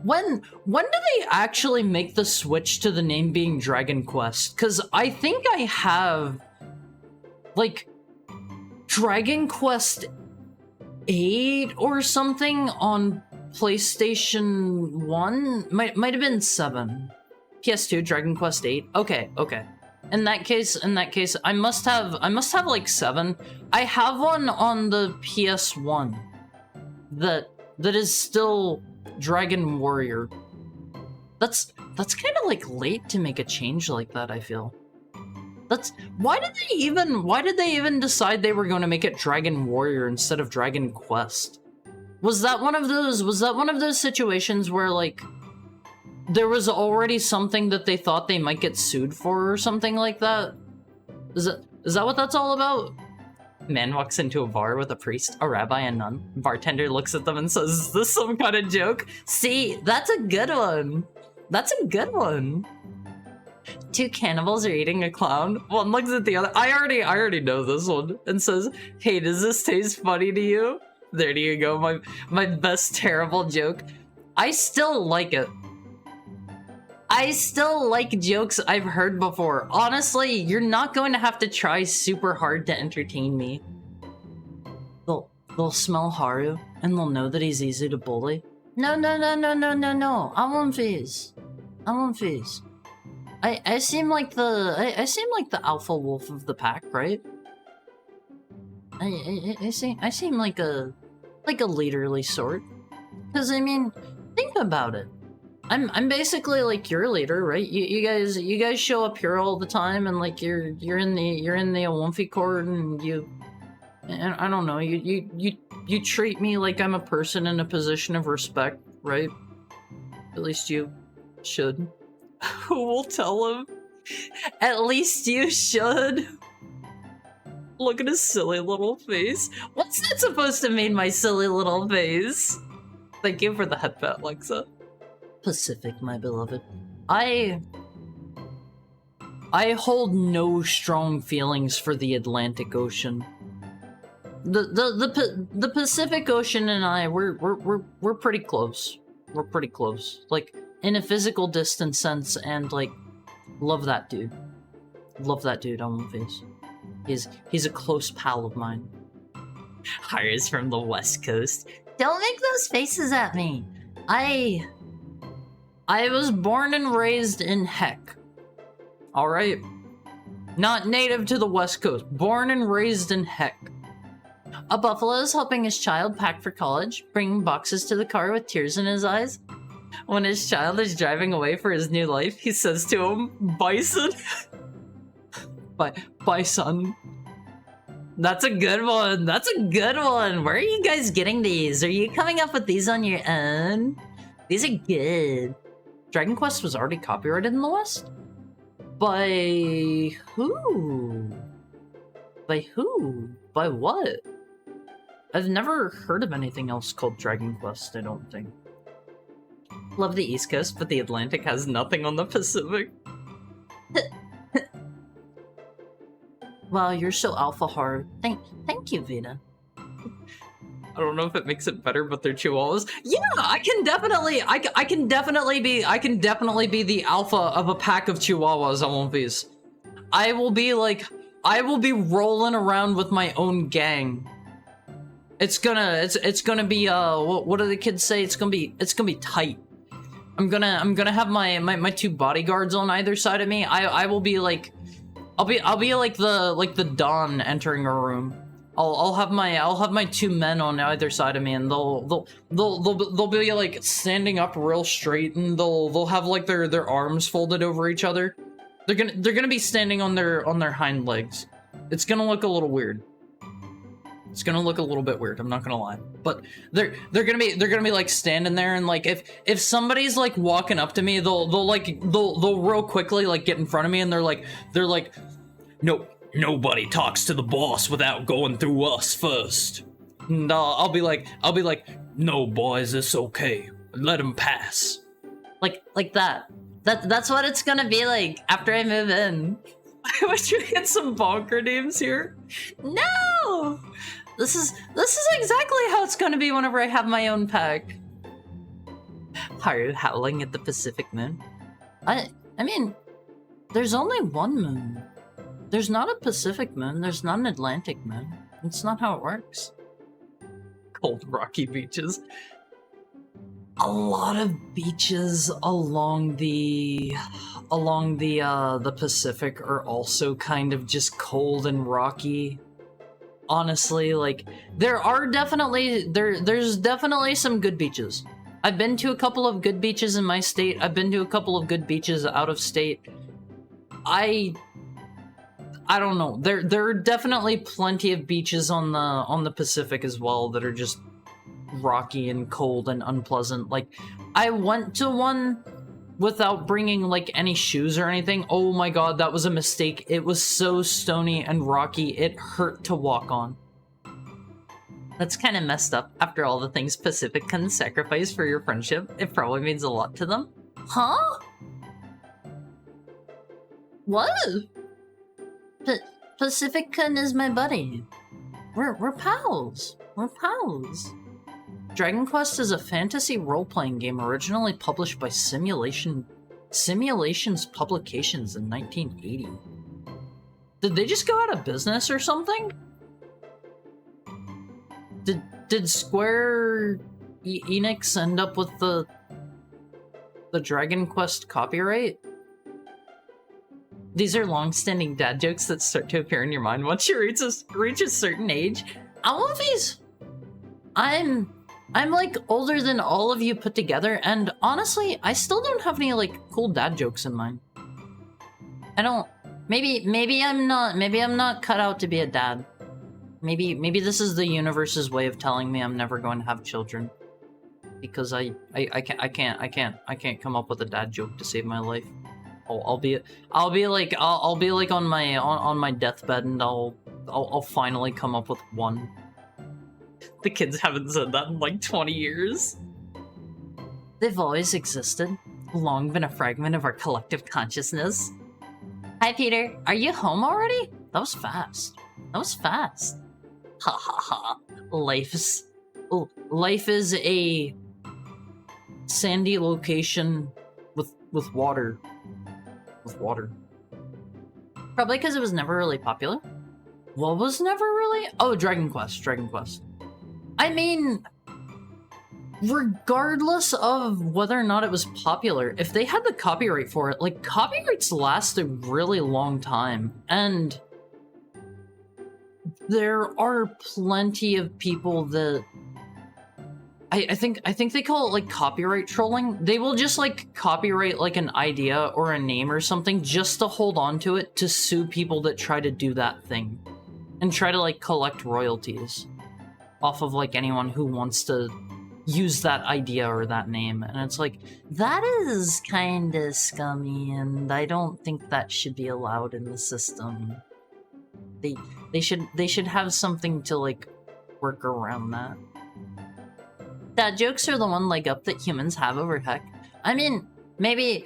When do they actually make the switch to the name being Dragon Quest? Cause I think I have like Dragon Quest 8 or something on PlayStation 1? Might have been 7. PS2, Dragon Quest 8. Okay. In that case, I must have like 7. I have one on the PS1 that is still Dragon Warrior. That's kind of like late to make a change like that, I feel. Why did they even decide they were going to make it Dragon Warrior instead of Dragon Quest? Was that one of those situations where like there was already something that they thought they might get sued for or something like that? Is that what that's all about? Man walks into a bar with a priest, a rabbi, and nun. Bartender looks at them and says, "Is this some kind of joke?" See, that's a good one. That's a good one. Two cannibals are eating a clown. One looks at the other. I already know this one. And says, "Hey, does this taste funny to you?" There you go, my best terrible joke. I still like it. I still like jokes I've heard before. Honestly, you're not going to have to try super hard to entertain me. They'll smell Haru, and they'll know that he's easy to bully. No. I won't fees. I seem like the alpha wolf of the pack, right? I seem like a leaderly sort. Cause I mean, think about it. I'm basically like your leader, right? You guys show up here all the time, and like you're in the Awomfi court, and you And I don't know, you treat me like I'm a person in a position of respect, right? At least you should. Who will tell him? At least you should. Look at his silly little face. What's that supposed to mean, my silly little face? Thank you for the headpad, Lexa. Pacific, my beloved. I hold no strong feelings for the Atlantic Ocean. The Pacific Ocean and I, we're pretty close. We're pretty close. Like, in a physical distance sense, and like, love that dude. Love that dude on my face. He's a close pal of mine. Hires from the West Coast. Don't make those faces at me. I was born and raised in Heck. Alright? Not native to the West Coast. Born and raised in Heck. A buffalo is helping his child pack for college, bringing boxes to the car with tears in his eyes. When his child is driving away for his new life, he says to him, "Bison." Bison. That's a good one. That's a good one. Where are you guys getting these? Are you coming up with these on your own? These are good. Dragon Quest was already copyrighted in the West? By who? By who? By what? I've never heard of anything else called Dragon Quest, I don't think. Love the East Coast, but the Atlantic has nothing on the Pacific. Wow, you're so alpha hard. Thank you, Vita. I don't know if it makes it better, but they're chihuahuas. Yeah, I can definitely be the alpha of a pack of chihuahuas on One Piece. I will be rolling around with my own gang. It's gonna be what do the kids say? It's gonna be tight. I'm gonna have my two bodyguards on either side of me. I will be like I'll be like the Dawn entering a room. I'll have my two men on either side of me, and they'll be like standing up real straight, and they'll have like their arms folded over each other. They're gonna be standing on their hind legs. It's gonna look a little weird. It's gonna look a little bit weird, I'm not gonna lie. But they're gonna be like standing there, and like if somebody's like walking up to me, they'll real quickly like get in front of me, and they're like no, nobody talks to the boss without going through us first. And I'll be like, no boys, it's okay. Let him pass. Like that. That's what it's gonna be like after I move in. I wish we had some bonker names here. No! This is exactly how it's gonna be whenever I have my own pack. Are you howling at the Pacific moon? I mean, there's only one moon. There's not a Pacific moon, there's not an Atlantic moon. That's not how it works. Cold rocky beaches. A lot of beaches along the Pacific are also kind of just cold and rocky. Honestly, like there's definitely some good beaches. I've been to a couple of good beaches in my state. I've been to a couple of good beaches out of state. I don't know. There are definitely plenty of beaches on the Pacific as well that are just rocky and cold and unpleasant. Like, I went to one without bringing like any shoes or anything. Oh my god, that was a mistake. It was so stony and rocky, it hurt to walk on. That's kind of messed up. After all the things Pacific can sacrifice for your friendship, it probably means a lot to them. Huh? What? Pacifican is my buddy. We're pals. We're pals. Dragon Quest is a fantasy role-playing game originally published by Simulations Publications in 1980. Did they just go out of business or something? Did Square Enix end up with the Dragon Quest copyright? These are long-standing dad jokes that start to appear in your mind once you reach a certain age. I'm like older than all of you put together, and honestly, I still don't have any like cool dad jokes in mind. I don't. Maybe I'm not cut out to be a dad. Maybe this is the universe's way of telling me I'm never going to have children. Because I can't come up with a dad joke to save my life. I'll be like on my deathbed, and I'll finally come up with one. The kids haven't said that in like 20 years. They've always existed, long been a fragment of our collective consciousness. Hi Peter, are you home already? That was fast. That was fast. Ha ha ha. Life is a sandy location with water. With water. Probably because it was never really popular. What was never really? Oh, Dragon Quest. I mean, regardless of whether or not it was popular, if they had the copyright for it, like, copyrights last a really long time, and there are plenty of people that I think they call it, like, copyright trolling. They will just, like, copyright, like, an idea or a name or something just to hold on to it to sue people that try to do that thing. And try to, like, collect royalties off of, like, anyone who wants to use that idea or that name. And it's like, that is kinda scummy, and I don't think that should be allowed in the system. They should have something to, like, work around that. Dad jokes are the one leg up that humans have over heck. I mean, maybe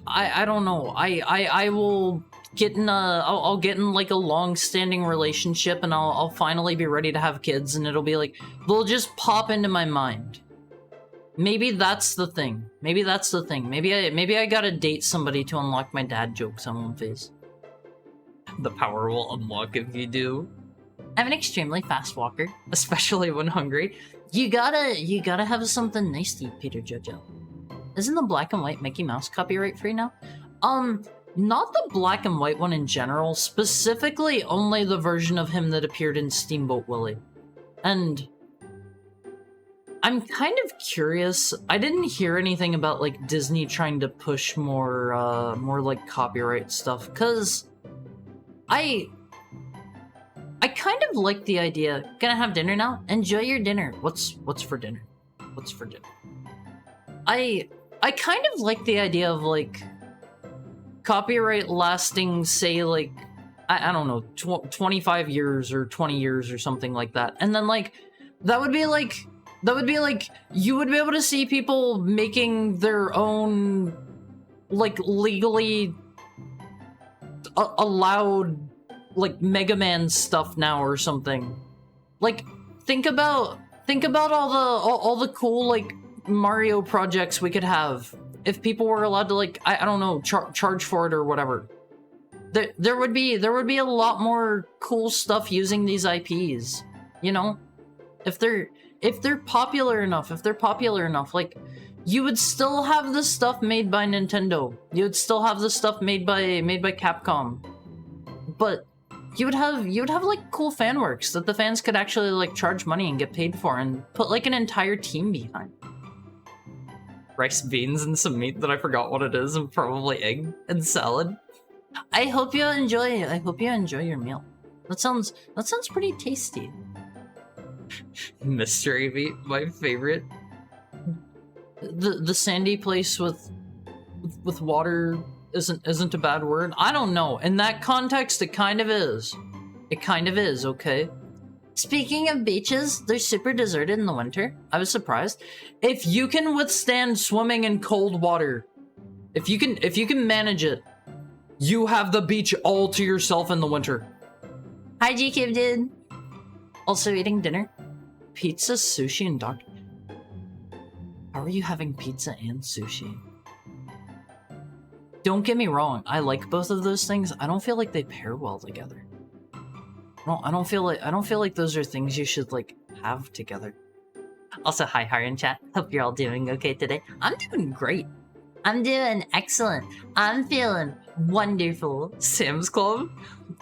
I don't know. I will get in I'll get in like a long-standing relationship, and I'll finally be ready to have kids, and it'll be like they'll just pop into my mind. Maybe that's the thing. Maybe I gotta date somebody to unlock my dad jokes on One Face. The power will unlock if you do. I'm an extremely fast walker, especially when hungry. You gotta have something nice to eat, Peter Jojo. Isn't the black and white Mickey Mouse copyright free now? Not the black and white one in general, specifically only the version of him that appeared in Steamboat Willie. And I'm kind of curious. I didn't hear anything about, like, Disney trying to push more like copyright stuff, cause I kind of like the idea. Gonna have dinner now? Enjoy your dinner. What's for dinner? What's for dinner? I kind of like the idea of, like, copyright lasting, say, like, I don't know, 25 years or 20 years or something like that. And then, like, that would be like, you would be able to see people making their own, like, legally allowed, like, Mega Man stuff now or something. Like, think about all the cool, like, Mario projects we could have if people were allowed to, like, I don't know, charge for it or whatever. There would be a lot more cool stuff using these IPs, you know? If they're popular enough, like, you would still have the stuff made by Nintendo. You would still have the stuff made by Capcom. But you would have like cool fan works that the fans could actually, like, charge money and get paid for and put, like, an entire team behind. Rice, beans, and some meat that I forgot what it is, and probably egg and salad. I hope you enjoy your meal. That sounds pretty tasty. Mystery meat, my favorite. The sandy place with water isn't a bad word. I don't know. In that context, it kind of is. Okay? Speaking of beaches, they're super deserted in the winter. I was surprised. If you can withstand swimming in cold water, if you can manage it, you have the beach all to yourself in the winter. Hi, GQ dude. Also eating dinner. Pizza, sushi, and Dr. How are you having pizza and sushi? Don't get me wrong, I like both of those things. I don't feel like they pair well together. I don't feel like those are things you should, like, have together. Also, hi in chat. Hope you're all doing okay today. I'm doing great. I'm doing excellent. I'm feeling wonderful. Sam's Club?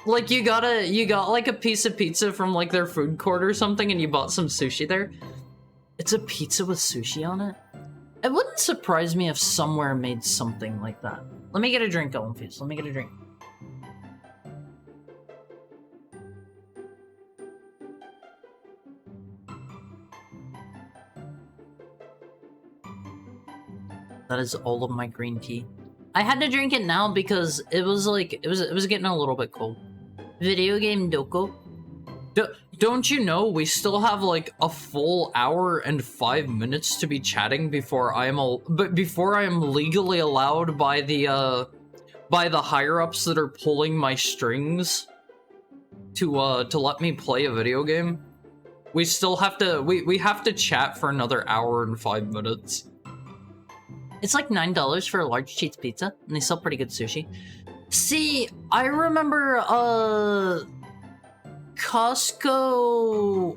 Like, you got like a piece of pizza from, like, their food court or something, and you bought some sushi there. It's a pizza with sushi on it. It wouldn't surprise me if somewhere made something like that. Let me get a drink, Owen Fuse. Let me get a drink. That is all of my green tea. I had to drink it now because it was like it was getting a little bit cold. Video game Doko. Don't you know we still have like a full hour and 5 minutes to be chatting before I am legally allowed by the higher ups that are pulling my strings to let me play a video game. We still have to we have to chat for another hour and 5 minutes. It's like $9 for a large cheese pizza, and they sell pretty good sushi. See, I remember Costco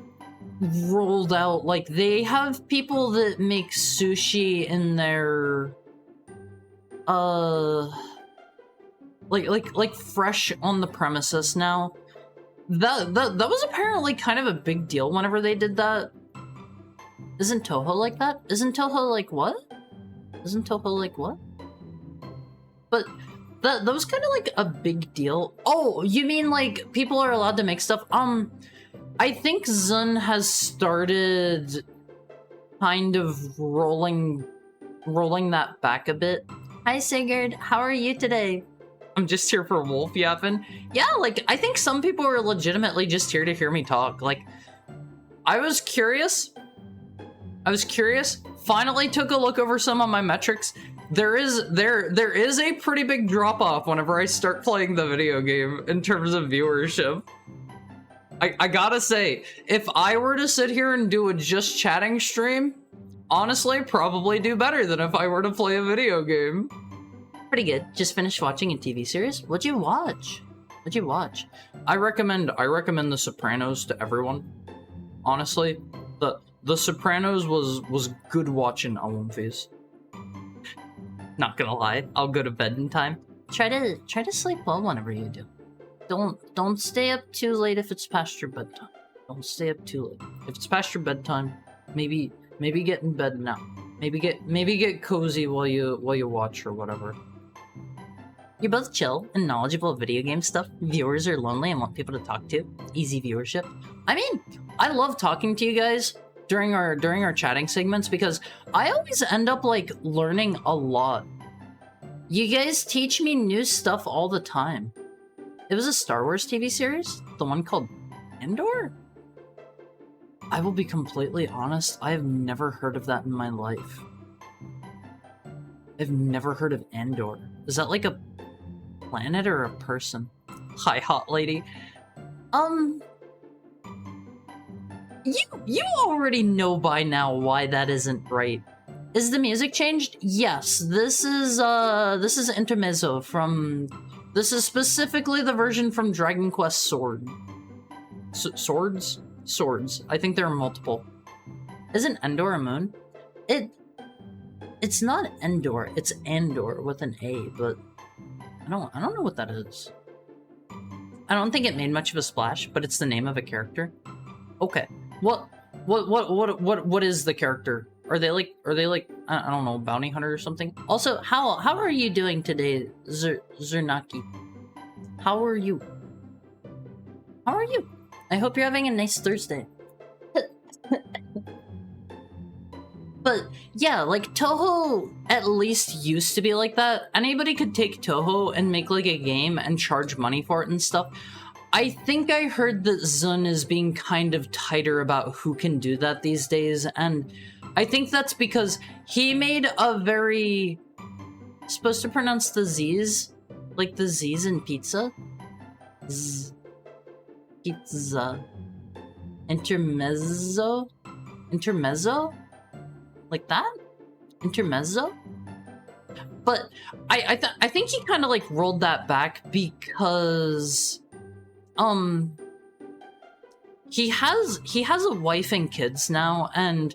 rolled out, like, they have people that make sushi in their like fresh on the premises now. That was apparently kind of a big deal whenever they did that. Isn't Toho like that? Isn't Toho like what? Isn't Toho like what? But that was kind of like a big deal. Oh, you mean like people are allowed to make stuff? I think Zun has started kind of rolling that back a bit. Hi Sigurd, how are you today? I'm just here for wolf yapping. Yeah, like I think some people are legitimately just here to hear me talk. Like I was curious. Finally took a look over some of my metrics. There is a pretty big drop off whenever I start playing the video game in terms of viewership. I gotta say, if I were to sit here and do a just chatting stream, honestly, probably do better than if I were to play a video game. Pretty good. Just finished watching a TV series. What'd you watch? I recommend The Sopranos to everyone. Honestly, The Sopranos was good watching Alumphys. Not gonna lie, I'll go to bed in time. Try to sleep well whenever you do. Don't stay up too late if it's past your bedtime. Don't stay up too late. If it's past your bedtime, maybe get in bed now. Maybe get cozy while you watch or whatever. You're both chill and knowledgeable of video game stuff. Viewers are lonely and want people to talk to. Easy viewership. I mean, I love talking to you guys during our chatting segments because I always end up like learning a lot. You guys teach me new stuff all the time. It was a Star Wars TV series, the one called Andor? I will be completely honest, I have never heard of that in my life. I've never heard of Andor. Is that like a planet or a person? Hi, hot lady. You already know by now why that isn't right. Is the music changed? Yes. This is intermezzo from... This is specifically the version from Dragon Quest Sword. Swords? Swords. I think there are multiple. Isn't Endor a moon? It's not Endor, it's Andor with an A, but I don't know what that is. I don't think it made much of a splash, but it's the name of a character. Okay. What is the character? Are they like I don't know, bounty hunter or something? Also, how are you doing today, Zernaki? How are you? I hope you're having a nice Thursday. But yeah, like Toho at least used to be like that. Anybody could take Toho and make like a game and charge money for it and stuff. I think I heard that Zun is being kind of tighter about who can do that these days, and I think that's because he made a very... Supposed to pronounce the Z's? Like the Z's in pizza? Pizza. Intermezzo? Like that? Intermezzo? But I think he kind of like rolled that back because he has a wife and kids now, and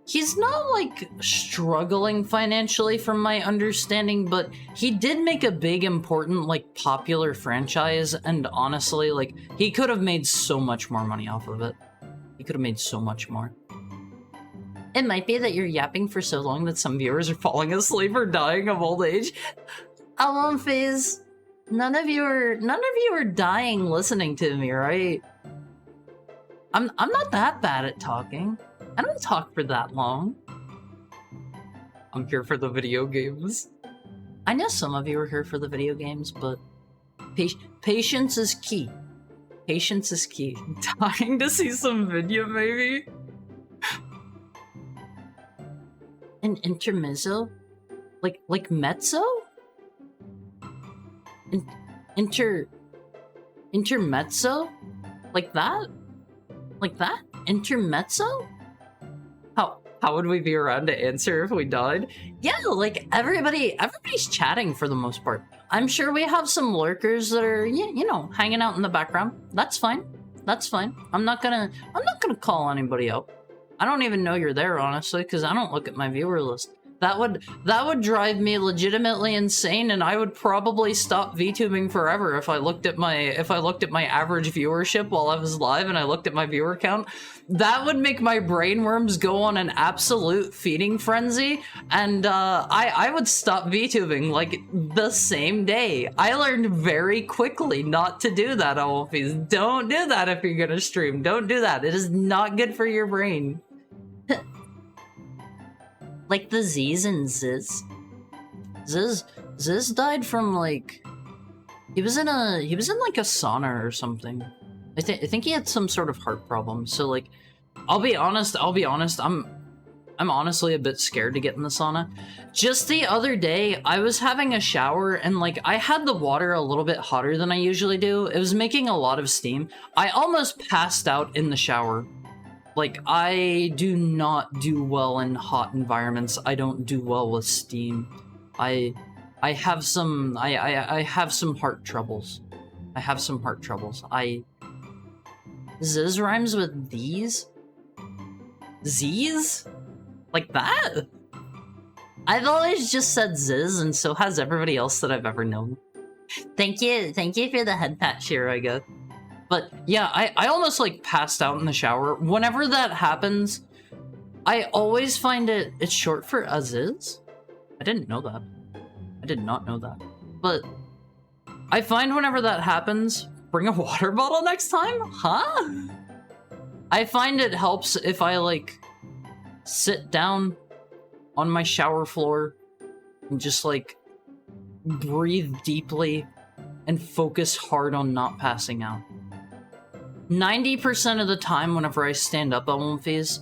he's not like struggling financially from my understanding, but he did make a big important like popular franchise, and honestly like he could have made so much more money off of it. He could have made so much more. It might be that you're yapping for so long that some viewers are falling asleep or dying of old age. Alumphys, none of you are dying listening to me, right? I'm not that bad at talking. I don't talk for that long. I'm here for the video games. I know some of you are here for the video games, but patience is key. Patience is key. Dying to see some video, maybe? An intermezzo? Like mezzo? Intermezzo? Like that? Like that? Intermezzo? How would we be around to answer if we died? Yeah, like everybody's chatting for the most part. I'm sure we have some lurkers that are, you know, hanging out in the background. That's fine. That's fine. I'm not gonna call anybody out. I don't even know you're there, honestly, because I don't look at my viewer list. That would drive me legitimately insane, and I would probably stop VTubing forever if I looked at my average viewership while I was live and I looked at my viewer count. That would make my brainworms go on an absolute feeding frenzy, and I would stop VTubing like the same day. I learned very quickly not to do that, Alphys. Don't do that if you're gonna stream. Don't do that. It is not good for your brain. Like the Z's and Ziz. Ziz died from like he was in like a sauna or something. I think he had some sort of heart problem. So like I'll be honest, I'm honestly a bit scared to get in the sauna. Just the other day, I was having a shower and like I had the water a little bit hotter than I usually do. It was making a lot of steam. I almost passed out in the shower. Like, I do not do well in hot environments. I don't do well with steam. I have some heart troubles. I have some heart troubles. Ziz rhymes with these? Z's? Like that? I've always just said Ziz, and so has everybody else that I've ever known. Thank you for the head pat, Shiro. But yeah, I almost like passed out in the shower. Whenever that happens, I always find it's short for Aziz. I didn't know that. I did not know that. But I find whenever that happens, bring a water bottle next time? Huh? I find it helps if I like sit down on my shower floor and just like breathe deeply and focus hard on not passing out. 90% of the time whenever I stand up Alphys,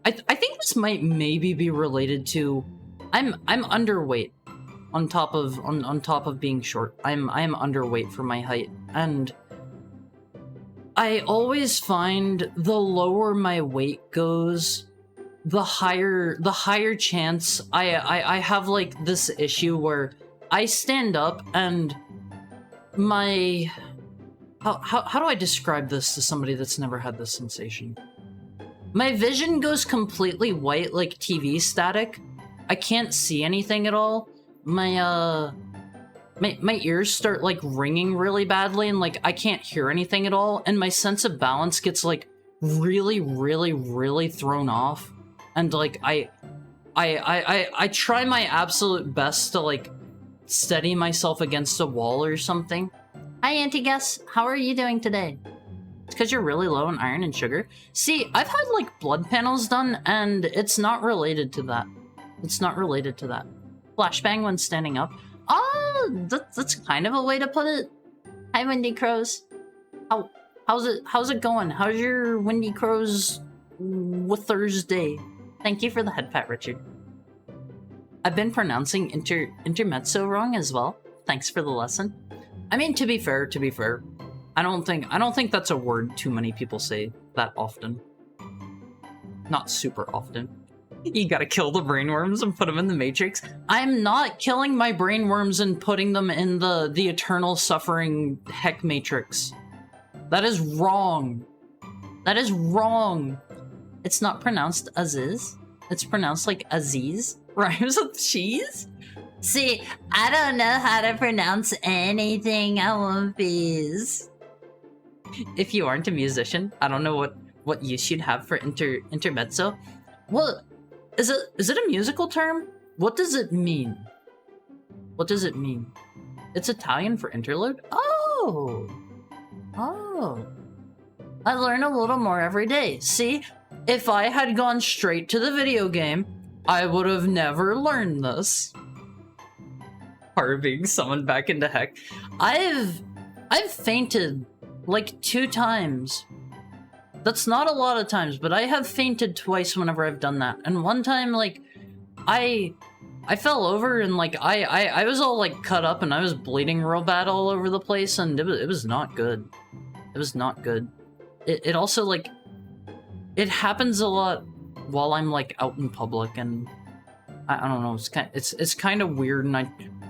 I think this might maybe be related to I'm underweight on top of being short. I am underweight for my height, and I always find the lower my weight goes, the higher chance I have like this issue where I stand up and my how do I describe this to somebody that's never had this sensation? My vision goes completely white, like TV static. I can't see anything at all. My ears start like ringing really badly, and like I can't hear anything at all, and my sense of balance gets like really thrown off. And like I try my absolute best to like steady myself against a wall or something. Hi, Auntie Guess. How are you doing today? It's because you're really low in iron and sugar. See, I've had like blood panels done, and it's not related to that. It's not related to that. Flashbang when standing up. Oh, that's kind of a way to put it. Hi, Windy Crows. How's it going? How's your Windy Crows Thursday? Thank you for the head pat, Richard. I've been pronouncing intermezzo wrong as well. Thanks for the lesson. I mean, to be fair, I don't think that's a word too many people say that often. Not super often. You gotta kill the brainworms and put them in the Matrix. I'm not killing my brainworms and putting them in the eternal suffering heck Matrix. That is wrong. That is wrong. It's not pronounced Aziz. It's pronounced like Aziz. Rhymes with cheese? See, I don't know how to pronounce anything, Alphys. If you aren't a musician, I don't know what use you'd have for intermezzo. Well, is it a musical term? What does it mean? What does it mean? It's Italian for interlude? Oh. I learn a little more every day. See, if I had gone straight to the video game I would have never learned this. Part of being summoned back into heck. I've fainted like 2 times. That's not a lot of times, but I have fainted twice whenever I've done that. And one time, like, I fell over and like I was all like cut up and I was bleeding real bad all over the place, and it was not good. It was not good. It also like it happens a lot while I'm like out in public, and I don't know, it's kind of weird, and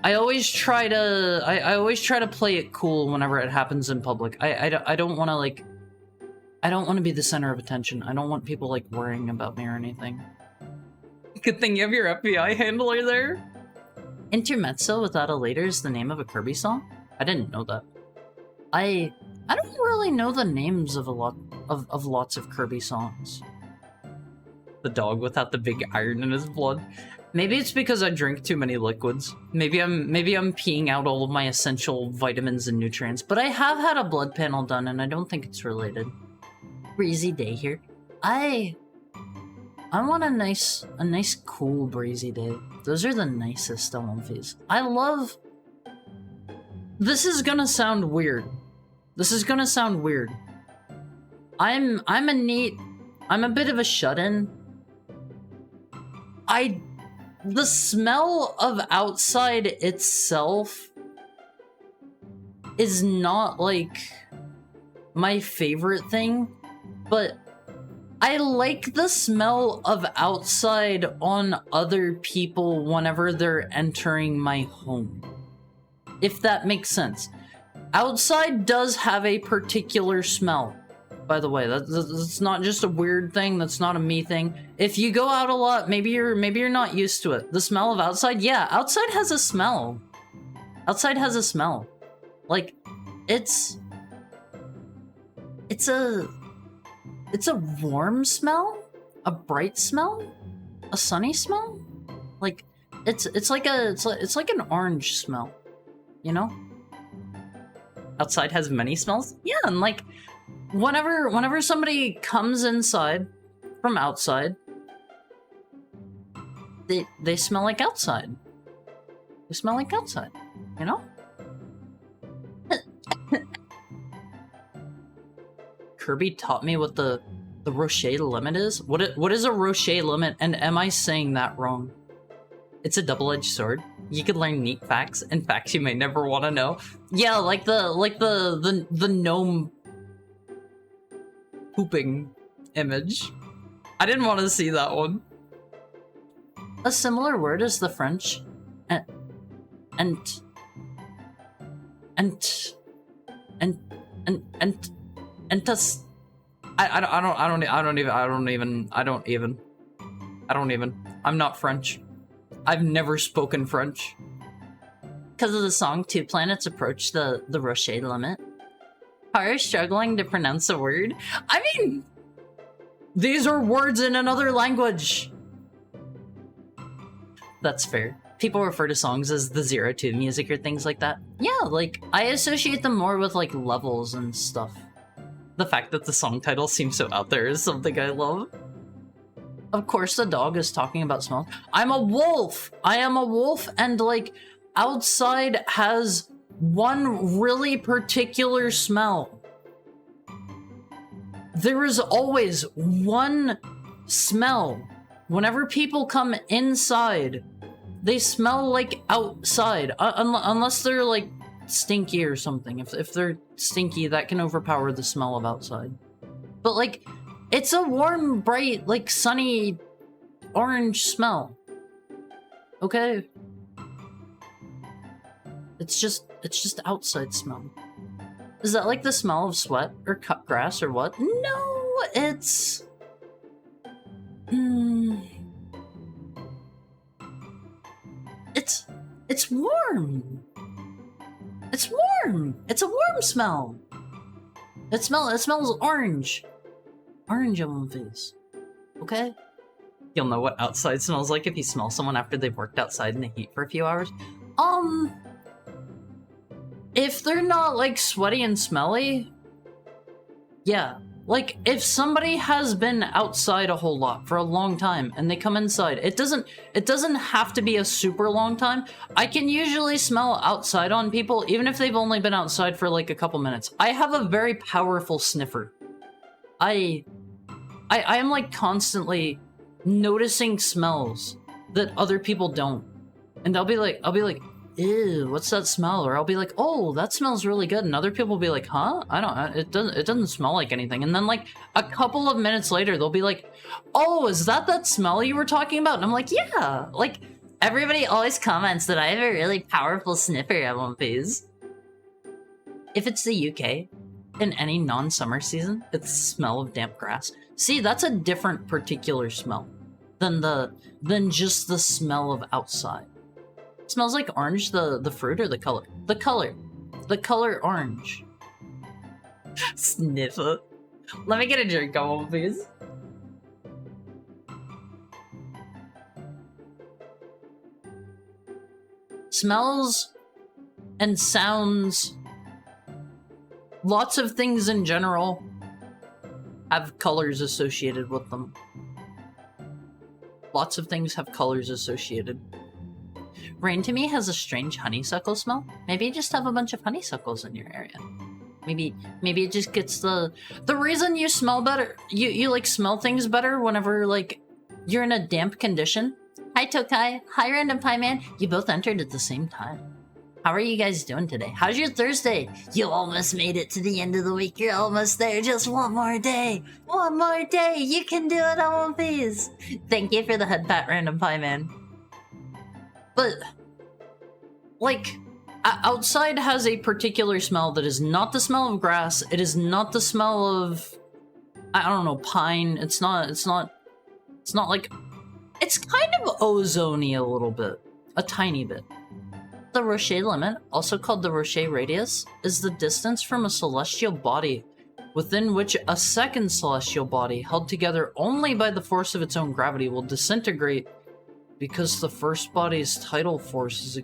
I always try to I always try to play it cool whenever it happens in public. I don't want to like I don't want to be the center of attention. I don't want people like worrying about me or anything. Good thing you have your FBI handler there. Intermezzo without a later is the name of a Kirby song? I didn't know that. I don't really know the names of lots of Kirby songs. The dog without the big iron in his blood. Maybe it's because I drink too many liquids. Maybe I'm peeing out all of my essential vitamins and nutrients, but I have had a blood panel done and I don't think it's related. Breezy day here. I want a nice cool breezy day. Those are the nicest Elmfies. I love... This is gonna sound weird. I'm a bit of a shut-in. The smell of outside itself is not like my favorite thing, but I like the smell of outside on other people whenever they're entering my home. If that makes sense. Outside does have a particular smell. By the way, that's not just a weird thing, that's not a me thing. If you go out a lot, maybe you're not used to it. The smell of outside, yeah, outside has a smell. Outside has a smell. Like, it's a warm smell, a bright smell, a sunny smell. Like, it's like an orange smell, you know? Outside has many smells? Yeah, and like, whenever somebody comes inside from outside, they smell like outside. They smell like outside, you know? Kirby taught me what the Rocher limit is. What is a Rocher limit, and am I saying that wrong? It's a double-edged sword. You could learn neat facts and facts you may never want to know. Yeah, like the gnome pooping image. I didn't want to see that one. A similar word is the French and thus I don't even. I'm not French. I've never spoken French. Because of the song Two Planets Approach the Rocher limit. Are you struggling to pronounce a word? I mean, these are words in another language. That's fair. People refer to songs as the 0-2 music or things like that. Yeah, like, I associate them more with, like, levels and stuff. The fact that the song title seems so out there is something I love. Of course, the dog is talking about smells. I'm a wolf! I am a wolf, and, like, outside has one really particular smell. There is always one smell. Whenever people come inside, they smell like outside. Unless they're, like, stinky or something. If they're stinky, that can overpower the smell of outside. But, like, it's a warm, bright, like, sunny, orange smell. Okay? It's just outside smell. Is that like the smell of sweat or cut grass or what? No, it's... It's warm. It's warm. It's a warm smell. It smells orange. Orange on my face. Okay? You'll know what outside smells like if you smell someone after they've worked outside in the heat for a few hours. If they're not, like, sweaty and smelly, yeah. Like, if somebody has been outside a whole lot for a long time and they come inside, it doesn't have to be a super long time. I can usually smell outside on people, even if they've only been outside for like a couple minutes. I have a very powerful sniffer. I am like constantly noticing smells that other people don't. And I'll be like, ew, what's that smell? Or I'll be like, oh, that smells really good. And other people will be like, huh? It doesn't smell like anything. And then like a couple of minutes later, they'll be like, oh, is that smell you were talking about? And I'm like, yeah. Like, everybody always comments that I have a really powerful sniffer at One Piece. If it's the UK, in any non-summer season, it's the smell of damp grass. See, that's a different particular smell than just the smell of outside. It smells like orange, the fruit, or the color? The color orange. Sniffer. Let me get a drink on, please. Smells and sounds, lots of things in general have colors associated with them. Lots of things have colors associated. Rain to me has a strange honeysuckle smell. Maybe you just have a bunch of honeysuckles in your area. Maybe it just gets the reason you smell better, you like smell things better whenever like you're in a damp condition. Hi Tokai, hi Random Pie Man. You both entered at the same time. How are you guys doing today? How's your Thursday? You almost made it to the end of the week. You're almost there. Just one more day. One more day. You can do it on One Piece. Thank you for the head pat, Random Pie Man. But, like, outside has a particular smell that is not the smell of grass. It is not the smell of, I don't know, pine. It's not like, it's kind of ozone-y a little bit. A tiny bit. The Rocher limit, also called the Rocher radius, is the distance from a celestial body within which a second celestial body, held together only by the force of its own gravity, will disintegrate because the first body's tidal forces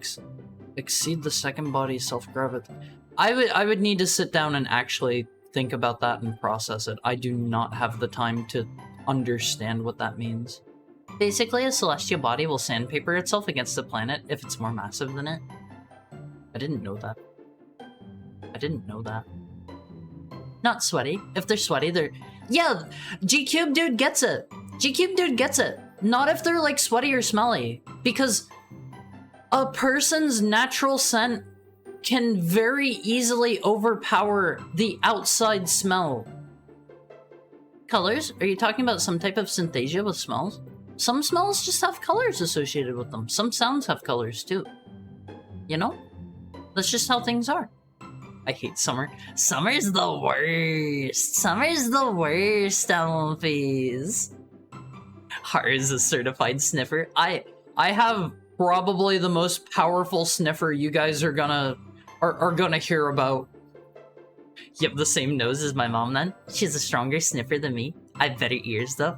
exceed the second body's self-gravity. I would need to sit down and actually think about that and process it. I do not have the time to understand what that means. Basically, a celestial body will sandpaper itself against the planet if it's more massive than it. I didn't know that. I didn't know that. Not sweaty. If they're sweaty, they're... Yeah, G-Cube dude gets it. G-Cube dude gets it. Not if they're like sweaty or smelly. Because a person's natural scent can very easily overpower the outside smell. Colors? Are you talking about some type of synthesia with smells? Some smells just have colors associated with them. Some sounds have colors too. You know? That's just how things are. I hate summer. Summer's the worst. Summer's the worst, Alphys. Haru's a certified sniffer. I have probably the most powerful sniffer you guys are gonna hear about. You have the same nose as my mom then? She's a stronger sniffer than me. I have better ears though.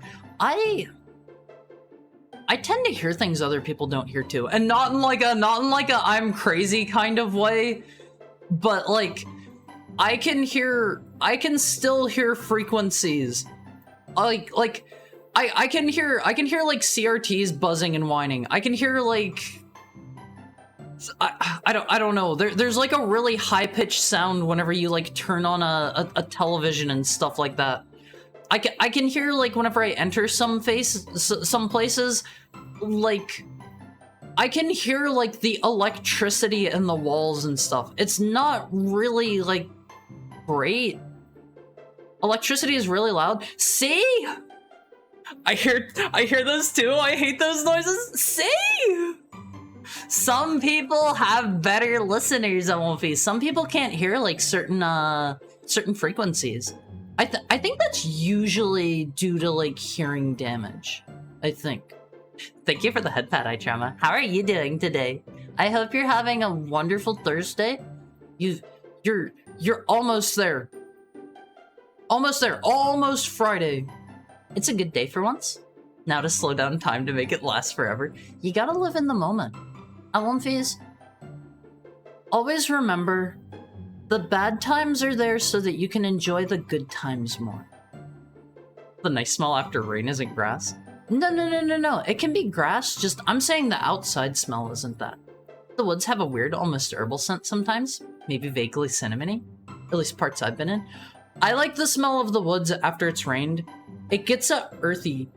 I tend to hear things other people don't hear too, and not in like a I'm crazy kind of way, but like I can still hear frequencies. I can hear like CRTs buzzing and whining. I can hear like I don't know. There's like a really high pitched sound whenever you like turn on a television and stuff like that. I can hear like whenever I enter some places, like I can hear like the electricity in the walls and stuff. It's not really like great. Electricity is really loud. See? I hear those too. I hate those noises. See? Some people have better listeners on One Piece. Some people can't hear like certain frequencies. I think that's usually due to like hearing damage. I think. Thank you for the head pat, iTrauma. How are you doing today? I hope you're having a wonderful Thursday. You're almost there. Almost there. Almost Friday. It's a good day for once. Now to slow down time to make it last forever. You gotta live in the moment. At One Piece, always remember, the bad times are there so that you can enjoy the good times more. the nice smell after rain isn't grass. No. It can be grass, just I'm saying the outside smell isn't that. The woods have a weird, almost herbal scent sometimes. Maybe vaguely cinnamony. At least parts I've been in. I like the smell of the woods after it's rained. It gets a earthy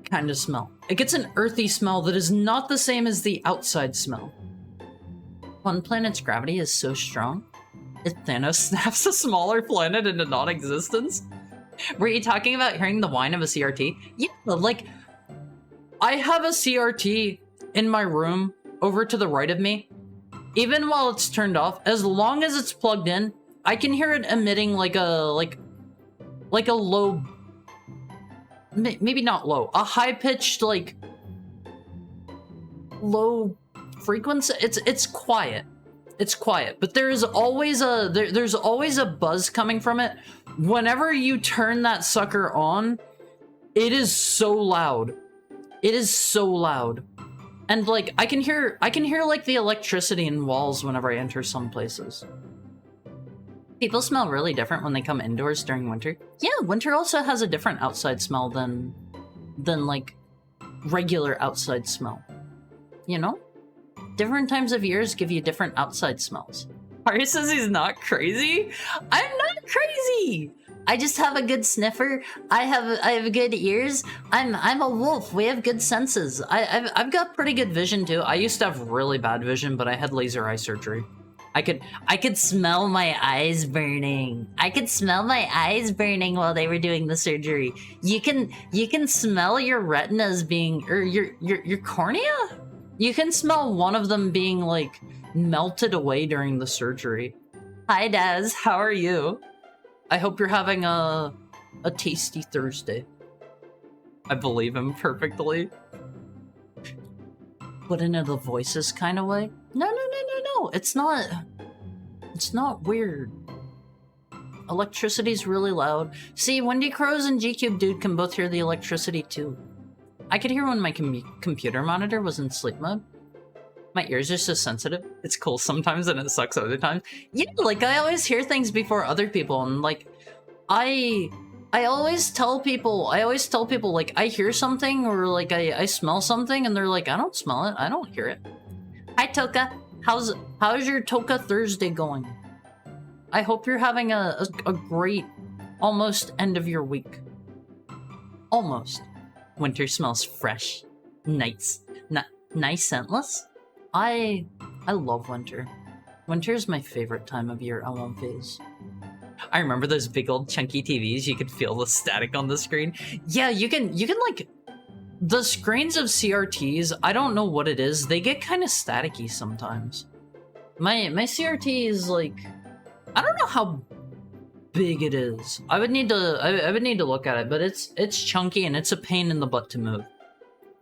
kind of smell. It gets an earthy smell that is not the same as the outside smell. One planet's gravity is so strong, if Thanos snaps a smaller planet into non-existence. Were you talking about hearing the whine of a CRT? Yeah, like, I have a CRT in my room over to the right of me. Even while it's turned off, as long as it's plugged in, I can hear it emitting like a low, maybe not low, a high-pitched, like, low frequency. It's quiet. It's quiet, but there's always a buzz coming from it. Whenever you turn that sucker on, it is so loud. It is so loud. And like I can hear like the electricity in walls whenever I enter some places. People smell really different when they come indoors during winter. Yeah, winter also has a different outside smell than like regular outside smell. You know? Different times of years give you different outside smells. Ari says he's not crazy? I'm not crazy! I just have a good sniffer. I have good ears. I'm a wolf. We have good senses. I've got pretty good vision too. I used to have really bad vision, but I had laser eye surgery. I could smell my eyes burning. I could smell my eyes burning while they were doing the surgery. You can smell your retinas being, or your cornea? You can smell one of them being like melted away during the surgery. Hi Daz, how are you? I hope you're having a tasty Thursday. I believe him perfectly. But in a the voices kind of way? No. It's not weird. Electricity's really loud. See, Wendy Crows and G-Cube Dude can both hear the electricity too. I could hear when my computer monitor was in sleep mode. My ears are so sensitive. It's cool sometimes and it sucks other times. Yeah, like I always hear things before other people, and like I always tell people like I hear something or like I smell something and they're like, I don't smell it, I don't hear it. Hi Toka. How's your Toka Thursday going? I hope you're having a great almost end of your week. Almost. Winter smells fresh. Nice. Nice scentless? I love winter. Winter is my favorite time of year, L1 phase. I remember those big old chunky TVs, you could feel the static on the screen. Yeah, you can like, the screens of CRTs, I don't know what it is, they get kind of staticky sometimes. My CRT is like, I don't know how big it is. I would need to look at it, but it's chunky and it's a pain in the butt to move.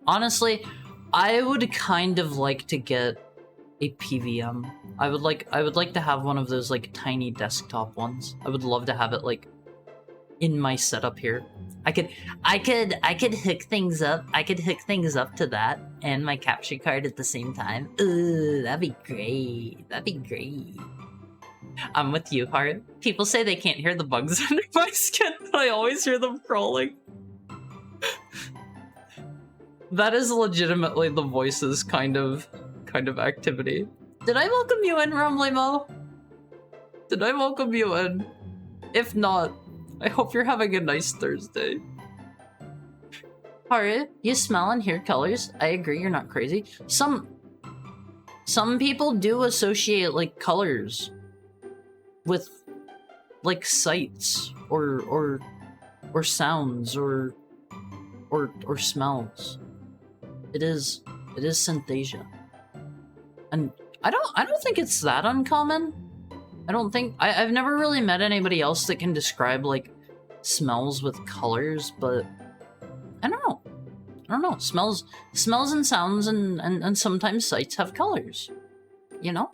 Honestly, I would kind of like to get a PVM. I would like to have one of those like tiny desktop ones. I would love to have it like in my setup here. I could hook things up. I could hook things up to that and my capture card at the same time. Ooh, that'd be great. That'd be great. I'm with you, Heart. People say they can't hear the bugs under my skin, but I always hear them crawling. That is legitimately the voices kind of activity. Did I welcome you in, Rumblemo? Did I welcome you in? If not, I hope you're having a nice Thursday. Haru, you smell and hear colors. I agree, you're not crazy. Some people do associate like colors with like sights or sounds or smells. It is synesthesia. And I don't think it's that uncommon. I've never really met anybody else that can describe like smells with colors, but I don't know. Smells and sounds and sometimes sights have colors. You know?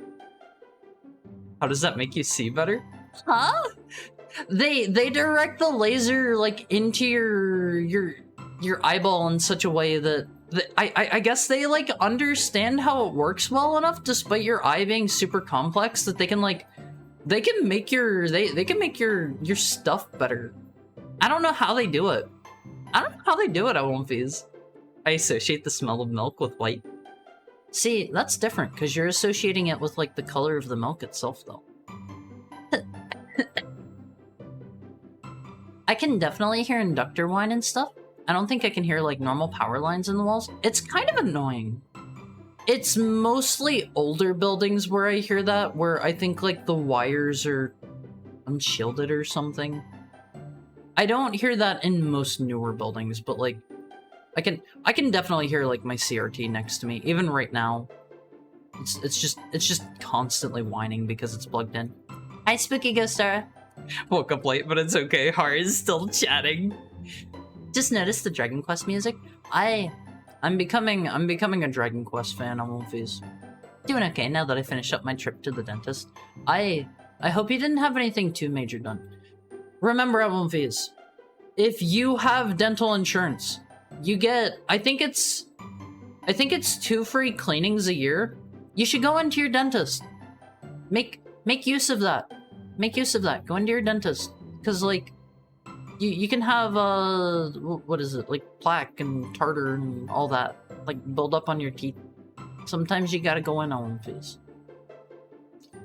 How does that make you see better? Huh? They direct the laser like into your eyeball in such a way that I guess they like understand how it works well enough, despite your eye being super complex, that they can make your stuff better. I don't know how they do it. I don't know how they do it at One Piece. I associate the smell of milk with white. See, that's different, because you're associating it with, like, the color of the milk itself, though. I can definitely hear inductor whine and stuff. I don't think I can hear, like, normal power lines in the walls. It's kind of annoying. It's mostly older buildings where I hear that, where I think, like, the wires are unshielded or something. I don't hear that in most newer buildings, but, like, I can definitely hear, like, my CRT next to me, even right now. It's just constantly whining because it's plugged in. Hi, Spooky Ghost Star. Woke up late, but it's okay. Haru's still chatting. Just noticed the Dragon Quest music. I'm becoming a Dragon Quest fan on One Piece. Doing okay now that I finished up my trip to the dentist. I hope you didn't have anything too major done. Remember at One Piece, if you have dental insurance, you get, I think it's 2 free cleanings a year. You should go into your dentist. Make use of that. Make use of that. Go into your dentist. Because, like, you can have, what is it? Like, plaque and tartar and all that. Like, build up on your teeth. Sometimes you gotta go in on One Piece.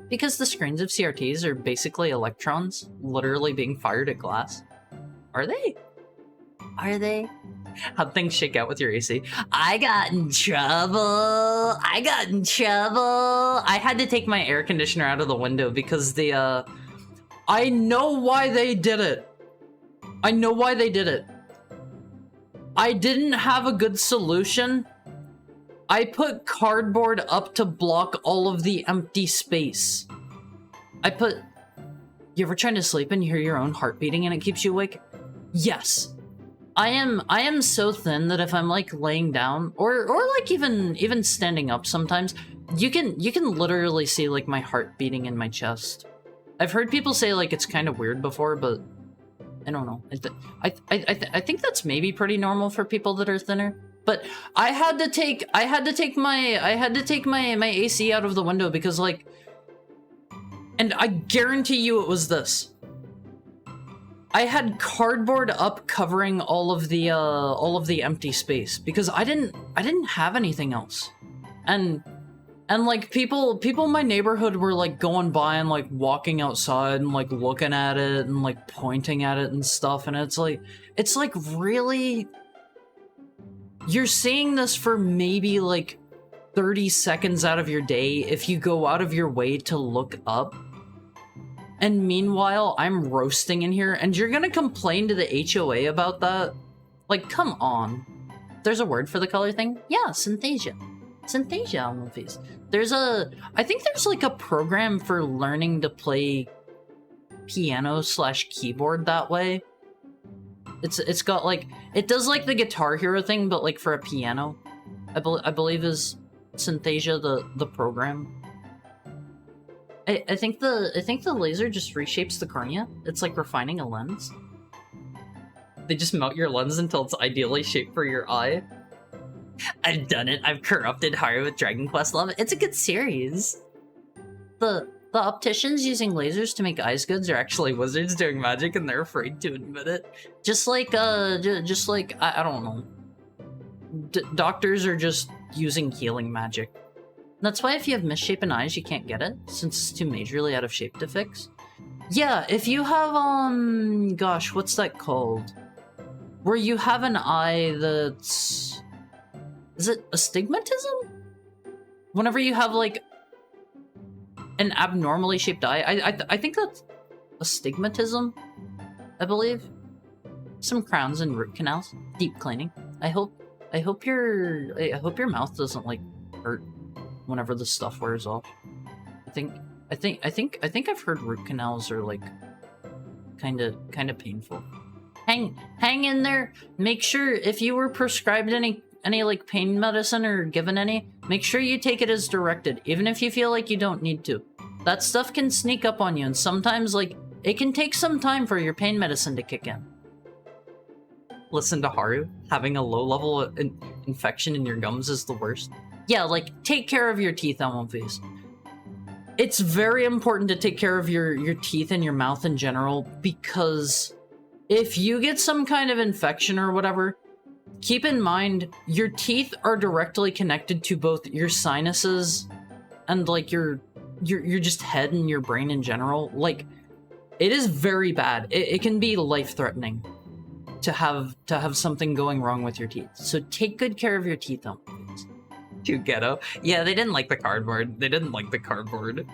Because the screens of CRTs are basically electrons, literally being fired at glass. Are they? Are they? How'd things shake out with your AC? I got in trouble! I got in trouble! I had to take my air conditioner out of the window because the, I know why they did it! I know why they did it. I didn't have a good solution. I put cardboard up to block all of the empty space. You ever trying to sleep and you hear your own heart beating and it keeps you awake? Yes. I am so thin that if I'm like laying down or like even standing up sometimes, you can literally see like my heart beating in my chest. I've heard people say like it's kind of weird before, but I don't know. I think that's maybe pretty normal for people that are thinner. But I had to take my AC out of the window because like, and I guarantee you it was this. I had cardboard up covering all of the empty space because I didn't have anything else. And like people in my neighborhood were like going by and like walking outside and like looking at it and like pointing at it and stuff, and it's like really, you're seeing this for maybe like 30 seconds out of your day if you go out of your way to look up. And meanwhile, I'm roasting in here, and you're gonna complain to the HOA about that? Like, come on. There's a word for the color thing? Yeah, synthesia. Synthesia on movies. I think there's like a program for learning to play piano/keyboard that way. It's got like, it does like the Guitar Hero thing, but like for a piano. I believe is synthesia the program. I think the laser just reshapes the cornea. It's like refining a lens. They just melt your lens until it's ideally shaped for your eye. I've done it. I've corrupted Haru with Dragon Quest love. It's a good series. The opticians using lasers to make eyes goods are actually wizards doing magic, and they're afraid to admit it. Just like I don't know. Doctors are just using healing magic. That's why if you have misshapen eyes, you can't get it, since it's too majorly out of shape to fix. Yeah, if you have, gosh, what's that called? Where you have an eye that's... Is it astigmatism? Whenever you have, like, an abnormally shaped eye. I think that's astigmatism, I believe. Some crowns and root canals. Deep cleaning. I hope your mouth doesn't, like, hurt whenever the stuff wears off. I think I've heard root canals are like kind of painful. Hang in there. Make sure if you were prescribed any like pain medicine or given any, make sure you take it as directed, even if you feel like you don't need to. That stuff can sneak up on you, and sometimes like it can take some time for your pain medicine to kick in. Listen to Haru. Having a low-level infection in your gums is the worst. Yeah, like, take care of your teeth on One Piece. It's very important to take care of your teeth and your mouth in general, because if you get some kind of infection or whatever, keep in mind your teeth are directly connected to both your sinuses and like your just head and your brain in general. Like, it is very bad. It can be life-threatening to have something going wrong with your teeth. So take good care of your teeth, please. Too ghetto. Yeah, they didn't like the cardboard. They didn't like the cardboard.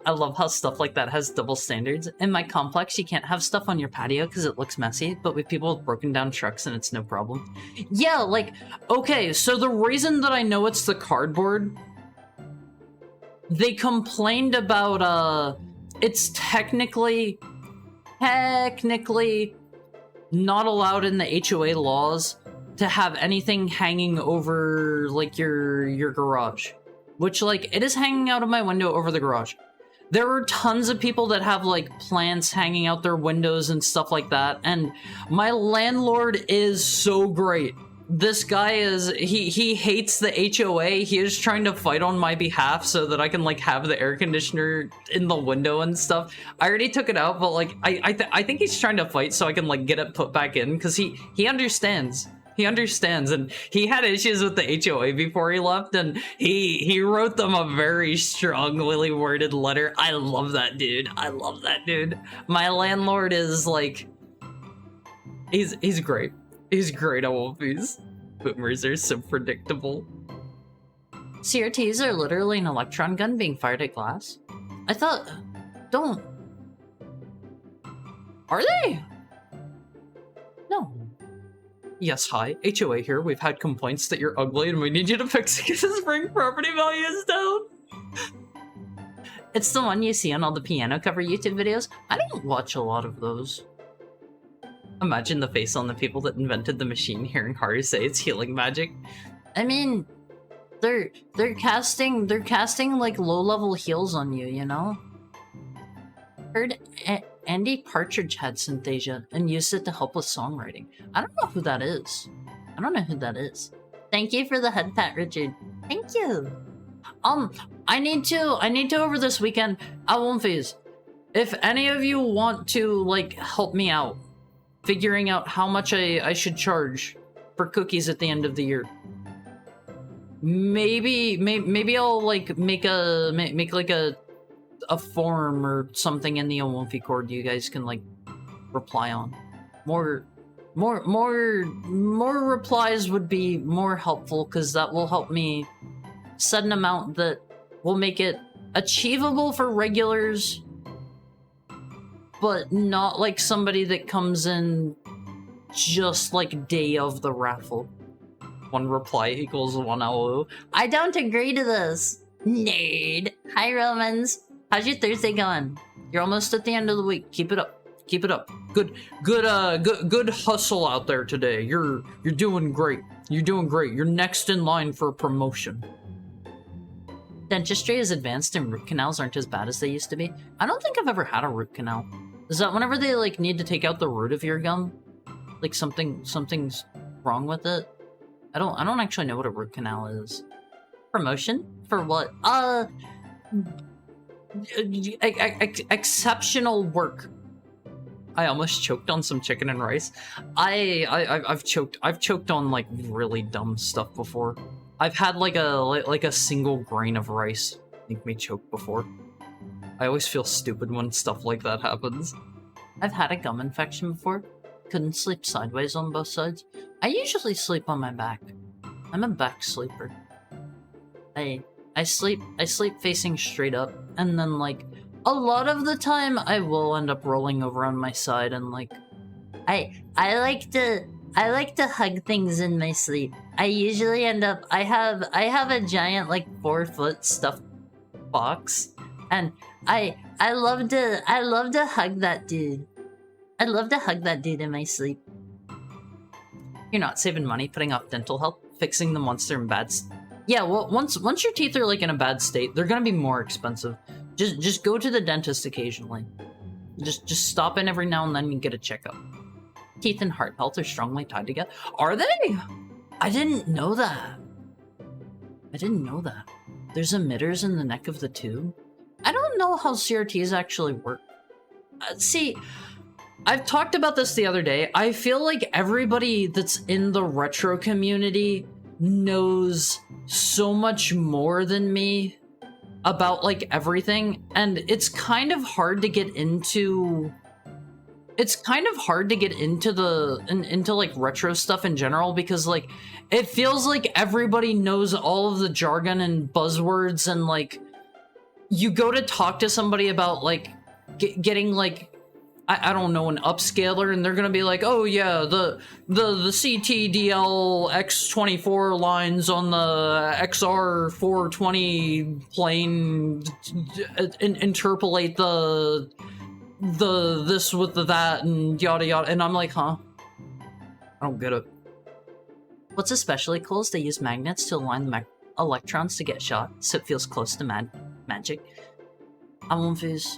I love how stuff like that has double standards. In my complex, you can't have stuff on your patio because it looks messy, but with people with broken down trucks and it's no problem. Yeah, like, okay, so the reason that I know it's the cardboard, they complained about, it's technically not allowed in the HOA laws to have anything hanging over, like, your garage. Which, like, it is hanging out of my window over the garage. There are tons of people that have, like, plants hanging out their windows and stuff like that, and my landlord is so great. This guy is, he hates the HOA. He is trying to fight on my behalf so that I can, like, have the air conditioner in the window and stuff. I already took it out, but, like, I think he's trying to fight so I can, like, get it put back in, because he understands. He understands, and he had issues with the HOA before he left, and he wrote them a very strongly worded letter. I love that dude. I love that dude. My landlord is like, he's great. He's great at Wolfies. Boomers are so predictable. CRTs are literally an electron gun being fired at glass. I thought, don't. Are they? No. Yes, hi. HOA here. We've had complaints that you're ugly and we need you to fix it because the spring property value is down. It's the one you see on all the piano cover YouTube videos. I don't watch a lot of those. Imagine the face on the people that invented the machine hearing Haru say it's healing magic. I mean, they're casting like low-level heals on you, you know? Heard Andy Partridge had Synthesia and used it to help with songwriting. I don't know who that is. I don't know who that is. Thank you for the head pat, Richard. Thank you. I need to over this weekend at Wolfies. If any of you want to, like, help me out figuring out how much I should charge for cookies at the end of the year. Maybe I'll, like, make like a form or something in the Wolfie Cord you guys can, like, reply on. More replies would be more helpful, because that will help me set an amount that will make it achievable for regulars, but not like somebody that comes in just like day of the raffle. One reply equals one LO. I don't agree to this. Nerd. Hi, Romans. How's your Thursday going? You're almost at the end of the week. Keep it up. Keep it up. Good hustle out there today. You're doing great. You're doing great. You're next in line for a promotion. Dentistry is advanced and root canals aren't as bad as they used to be. I don't think I've ever had a root canal. Is that whenever they, like, need to take out the root of your gum? Like, something's wrong with it? I don't actually know what a root canal is. Promotion? For what? Exceptional work. I almost choked on some chicken and rice. I've choked on, like, really dumb stuff before. I've had like a single grain of rice make me choke before. I always feel stupid when stuff like that happens. I've had a gum infection before. Couldn't sleep sideways on both sides. I usually sleep on my back. I'm a back sleeper. I sleep facing straight up, and then, like, a lot of the time I will end up rolling over on my side, and, like, I like to hug things in my sleep. I usually end up, I have a giant, like, 4-foot stuffed box, and I love to hug that dude. I love to hug that dude in my sleep. You're not saving money putting off dental health, fixing them once they're in bad yeah, well, once your teeth are, like, in a bad state, they're gonna be more expensive. Just go to the dentist occasionally. Just stop in every now and then and get a checkup. Teeth and heart health are strongly tied together. Are they? I didn't know that. There's emitters in the neck of the tube. I don't know how CRTs actually work. See, I've talked about this the other day. I feel like everybody that's in the retro community knows so much more than me about like everything, and it's kind of hard to get into into like retro stuff in general, because like it feels like everybody knows all of the jargon and buzzwords, and like you go to talk to somebody about like getting like I don't know, an upscaler, and they're gonna be like, oh yeah, the CTDL X24 lines on the XR 420 plane interpolate the this with the that and yada yada, and I'm like, huh? I don't get it. What's especially cool is they use magnets to align the electrons to get shot, so it feels close to magic. Amorphis.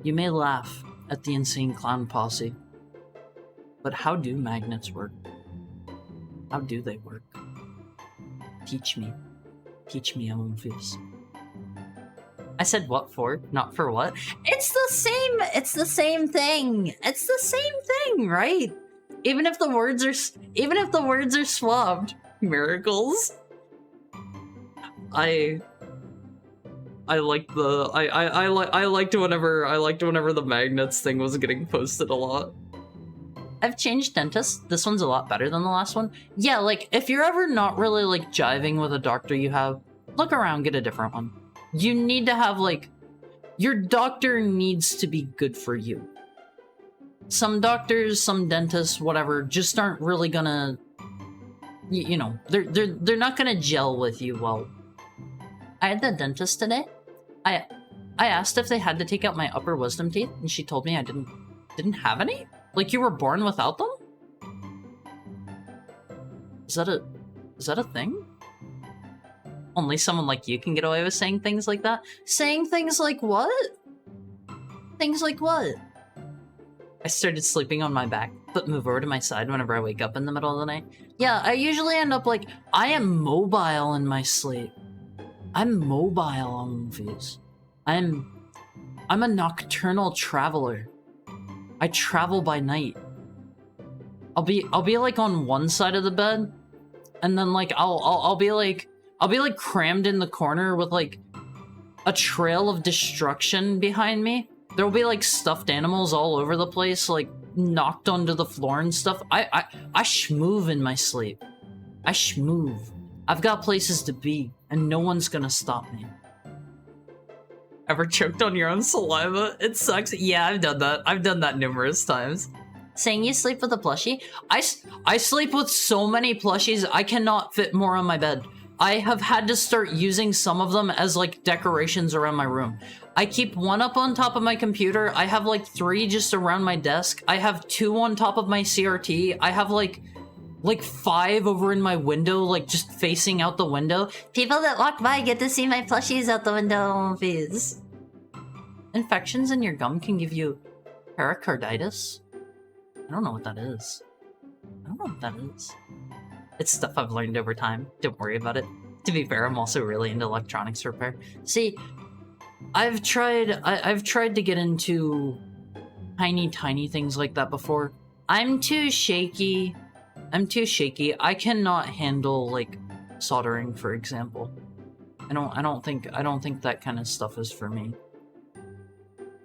You may laugh at the insane clown posse, but how do magnets work? How do they work? Teach me. Teach me, Amorphis. I said what for, not for what. It's the same thing. It's the same thing, right? Even if the words are swapped. Miracles. I liked whenever the magnets thing was getting posted a lot. I've changed dentists. This one's a lot better than the last one. Yeah, like if you're ever not really like jiving with a doctor you have, look around, get a different one. You need to have like, your doctor needs to be good for you. Some doctors, some dentists, whatever, just aren't really gonna, you know, they're not gonna gel with you well. I had the dentist today. I asked if they had to take out my upper wisdom teeth, and she told me I didn't have any? Like you were born without them? Is that a thing? Only someone like you can get away with saying things like that? Saying things like what? Things like what? I started sleeping on my back, but move over to my side whenever I wake up in the middle of the night. Yeah, I usually end up like, I am mobile in my sleep. I'm mobile on movies. I'm a nocturnal traveler. I travel by night. I'll be like on one side of the bed, and then like I'll be like crammed in the corner with like a trail of destruction behind me. There'll be like stuffed animals all over the place, like knocked onto the floor and stuff. I schmoove in my sleep. I schmoove. I've got places to be, and no one's gonna stop me. Ever choked on your own saliva? It sucks. Yeah, I've done that. I've done that numerous times. Saying you sleep with a plushie? I sleep with so many plushies, I cannot fit more on my bed. I have had to start using some of them as like decorations around my room. I keep one up on top of my computer. I have like 3 just around my desk. I have 2 on top of my CRT. I have like 5 over in my window, like just facing out the window. People that walk by get to see my plushies out the window, please. Infections in your gum can give you pericarditis. I don't know what that is. It's stuff I've learned over time. Don't worry about it. To be fair, I'm also really into electronics repair. See, I've tried to get into tiny things like that before. I'm too shaky. I cannot handle like soldering, for example. I don't think that kind of stuff is for me.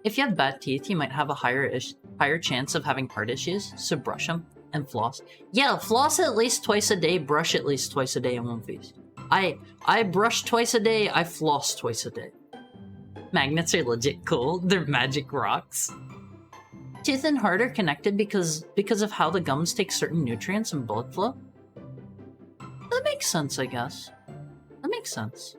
If you have bad teeth, you might have a higher chance of having heart issues, so brush them and floss. Yeah, floss at least twice a day, brush at least twice a day in one piece. I brush twice a day, I floss twice a day. Magnets are legit cool. They're magic rocks. Tooth and heart are connected because of how the gums take certain nutrients and blood flow. That makes sense, I guess. That makes sense.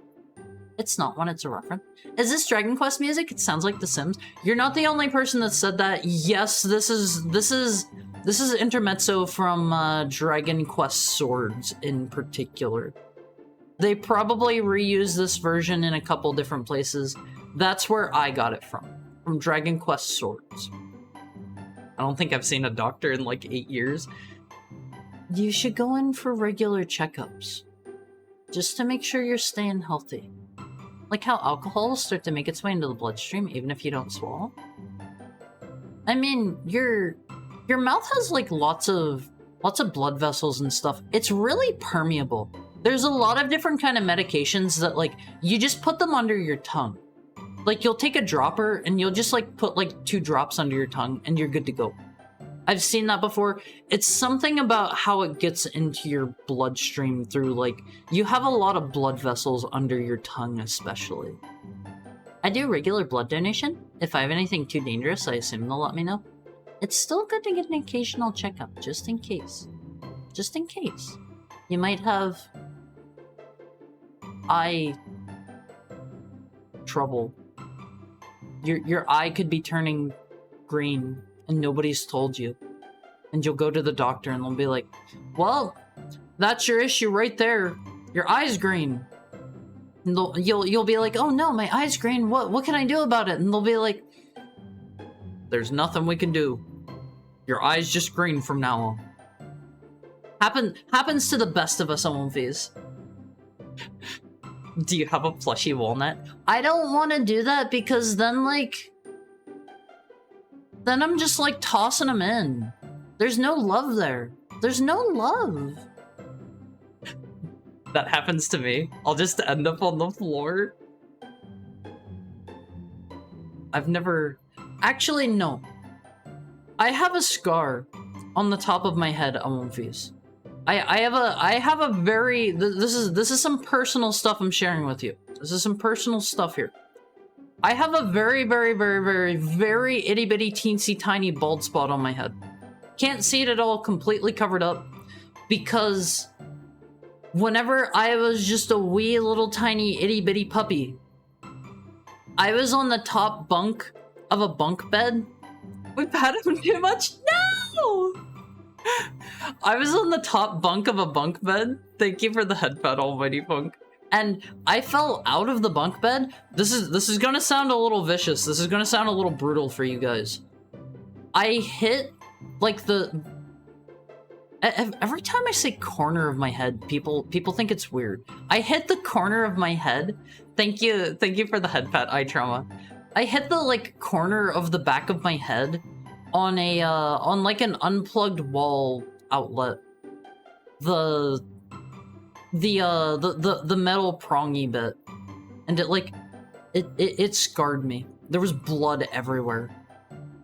It's not when it's a reference. Is this Dragon Quest music? It sounds like The Sims. You're not the only person that said that. Yes, this is intermezzo from Dragon Quest Swords in particular. They probably reused this version in a couple different places. That's where I got it from Dragon Quest Swords. I don't think I've seen a doctor in like 8 years. You should go in for regular checkups, just to make sure you're staying healthy. Like how alcohol will start to make its way into the bloodstream even if you don't swallow. I mean, your mouth has like lots of blood vessels and stuff. It's really permeable. There's a lot of different kind of medications that like you just put them under your tongue. Like you'll take a dropper and you'll just like put like 2 drops under your tongue and you're good to go. I've seen that before. It's something about how it gets into your bloodstream through like, you have a lot of blood vessels under your tongue especially. I do regular blood donation. If I have anything too dangerous, I assume they'll let me know. It's still good to get an occasional checkup, just in case. Just in case. You might have eye trouble. Your eye could be turning green and nobody's told you. And you'll go to the doctor and they'll be like, well, that's your issue right there. Your eye's green. And you'll be like, oh no, my eye's green. What can I do about it? And they'll be like, there's nothing we can do. Your eye's just green from now on. Happens to the best of us on One-Piece. Do you have a plushy walnut? I don't want to do that because then like... Then I'm just like tossing them in. There's no love there. There's no love. That happens to me. I'll just end up on the floor. I've never... Actually, no. I have a scar on the top of my head on One-Piece. I have a very... This is some personal stuff I'm sharing with you. This is some personal stuff here. I have a very, very, very, very, very itty-bitty, teensy, tiny bald spot on my head. Can't see it at all, completely covered up. Because whenever I was just a wee little tiny itty-bitty puppy, I was on the top bunk of a bunk bed. We've had him too much? No! I was on the top bunk of a bunk bed. Thank you for the headpad, almighty punk. And I fell out of the bunk bed. This is gonna sound a little vicious. This is gonna sound a little brutal for you guys. I hit like the... Every time I say corner of my head, people think it's weird. I hit the corner of my head. Thank you for the head pat, eye trauma. I hit the like corner of the back of my head on a on like an unplugged wall outlet. The metal prongy bit, and it scarred me. There was blood everywhere.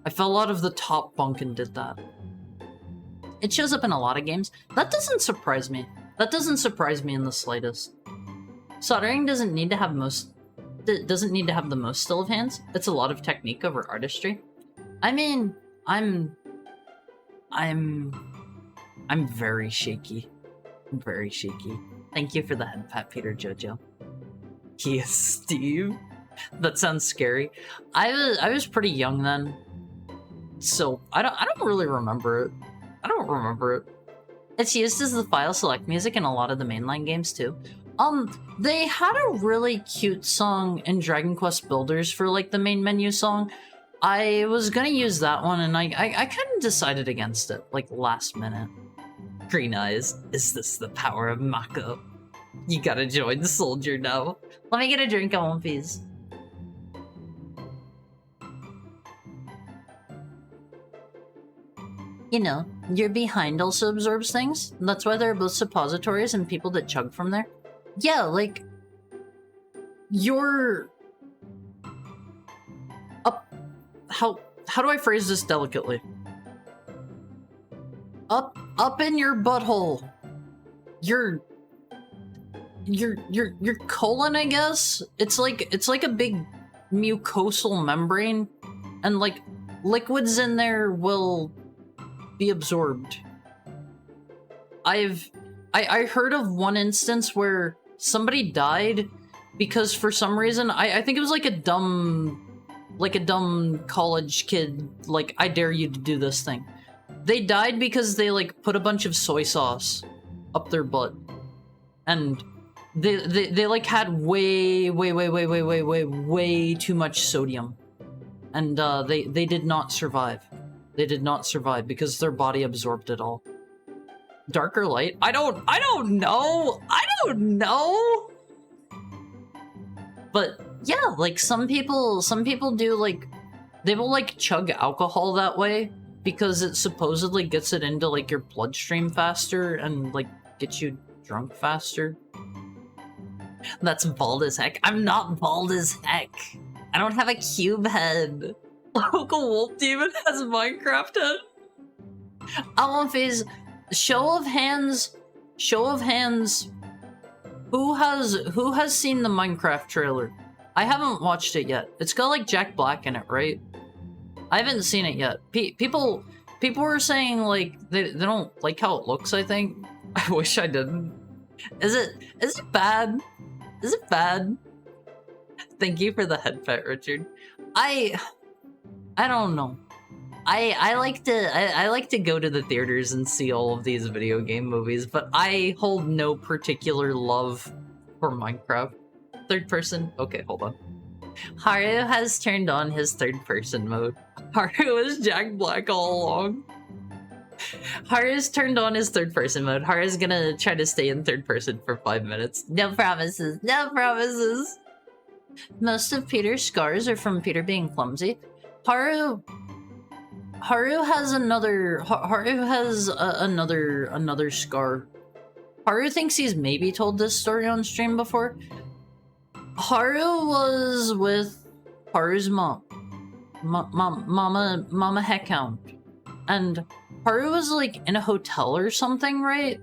I fell out of the top bunk and did that. It shows up in a lot of games. That doesn't surprise me. That doesn't surprise me in the slightest. Soldering doesn't need to have the most skill of hands. It's a lot of technique over artistry. I mean, I'm very shaky. I'm very shaky. Thank you for the head pat, Peter Jojo. Yes, Steve. That sounds scary. I was pretty young then, so I don't really remember it. I don't remember it. It's used as the file select music in a lot of the mainline games too. They had a really cute song in Dragon Quest Builders for like the main menu song. I was gonna use that one and I kind of decided against it, like last minute. Green eyes, is this the power of Mako? You gotta join the soldier now. Let me get a drink on One Piece. You know, your behind also absorbs things. That's why there are both suppositories and people that chug from there. Yeah, like... You're... Up... How do I phrase this delicately? Up in your butthole. Your colon, I guess? It's like a big mucosal membrane, and like liquids in there will be absorbed. I heard of one instance where somebody died because for some reason, I think it was like a dumb college kid, like, I dare you to do this thing. They died because they like put a bunch of soy sauce up their butt, and they like had way too much sodium, and they did not survive. They did not survive because their body absorbed it all. Dark or light? I don't know. I don't know. But yeah, like some people do like they will like chug alcohol that way because it supposedly gets it into like your bloodstream faster and like gets you drunk faster. That's bald as heck. I'm not bald as heck. I don't have a cube head. Local wolf demon has Minecraft head. Phase. Show of hands. Who has seen the Minecraft trailer? I haven't watched it yet. It's got like Jack Black in it, right? I haven't seen it yet. People were saying like they don't like how it looks, I think. I wish I didn't. Is it bad? Is it bad? Thank you for the head pet, Richard. I don't know. I like to go to the theaters and see all of these video game movies, but I hold no particular love for Minecraft. Third person? Okay, hold on. Haru has turned on his third person mode. Haru is Jack Black all along. Haru's turned on his third person mode. Haru's gonna try to stay in third person for 5 minutes. No promises, no promises. Most of Peter's scars are from Peter being clumsy. Haru has another scar. Haru thinks he's maybe told this story on stream before. Haru was with Haru's mom. Mama Heckhound. And Haru was like in a hotel or something, right?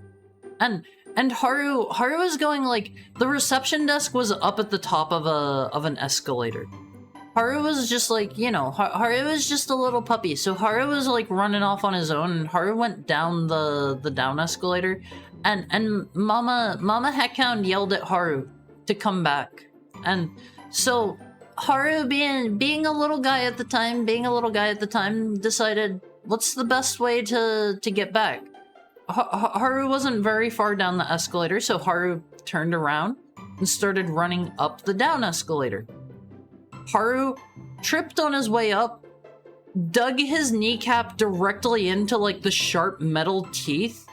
And Haru was going like, the reception desk was up at the top of an escalator. Haru was just like, you know, Haru was just a little puppy. So Haru was like running off on his own, and Haru went down the down escalator, and Mama Heckhound yelled at Haru to come back. And so Haru being a little guy at the time, decided, what's the best way to get back? Haru wasn't very far down the escalator, so Haru turned around and started running up the down escalator. Haru tripped on his way up, dug his kneecap directly into like the sharp metal teeth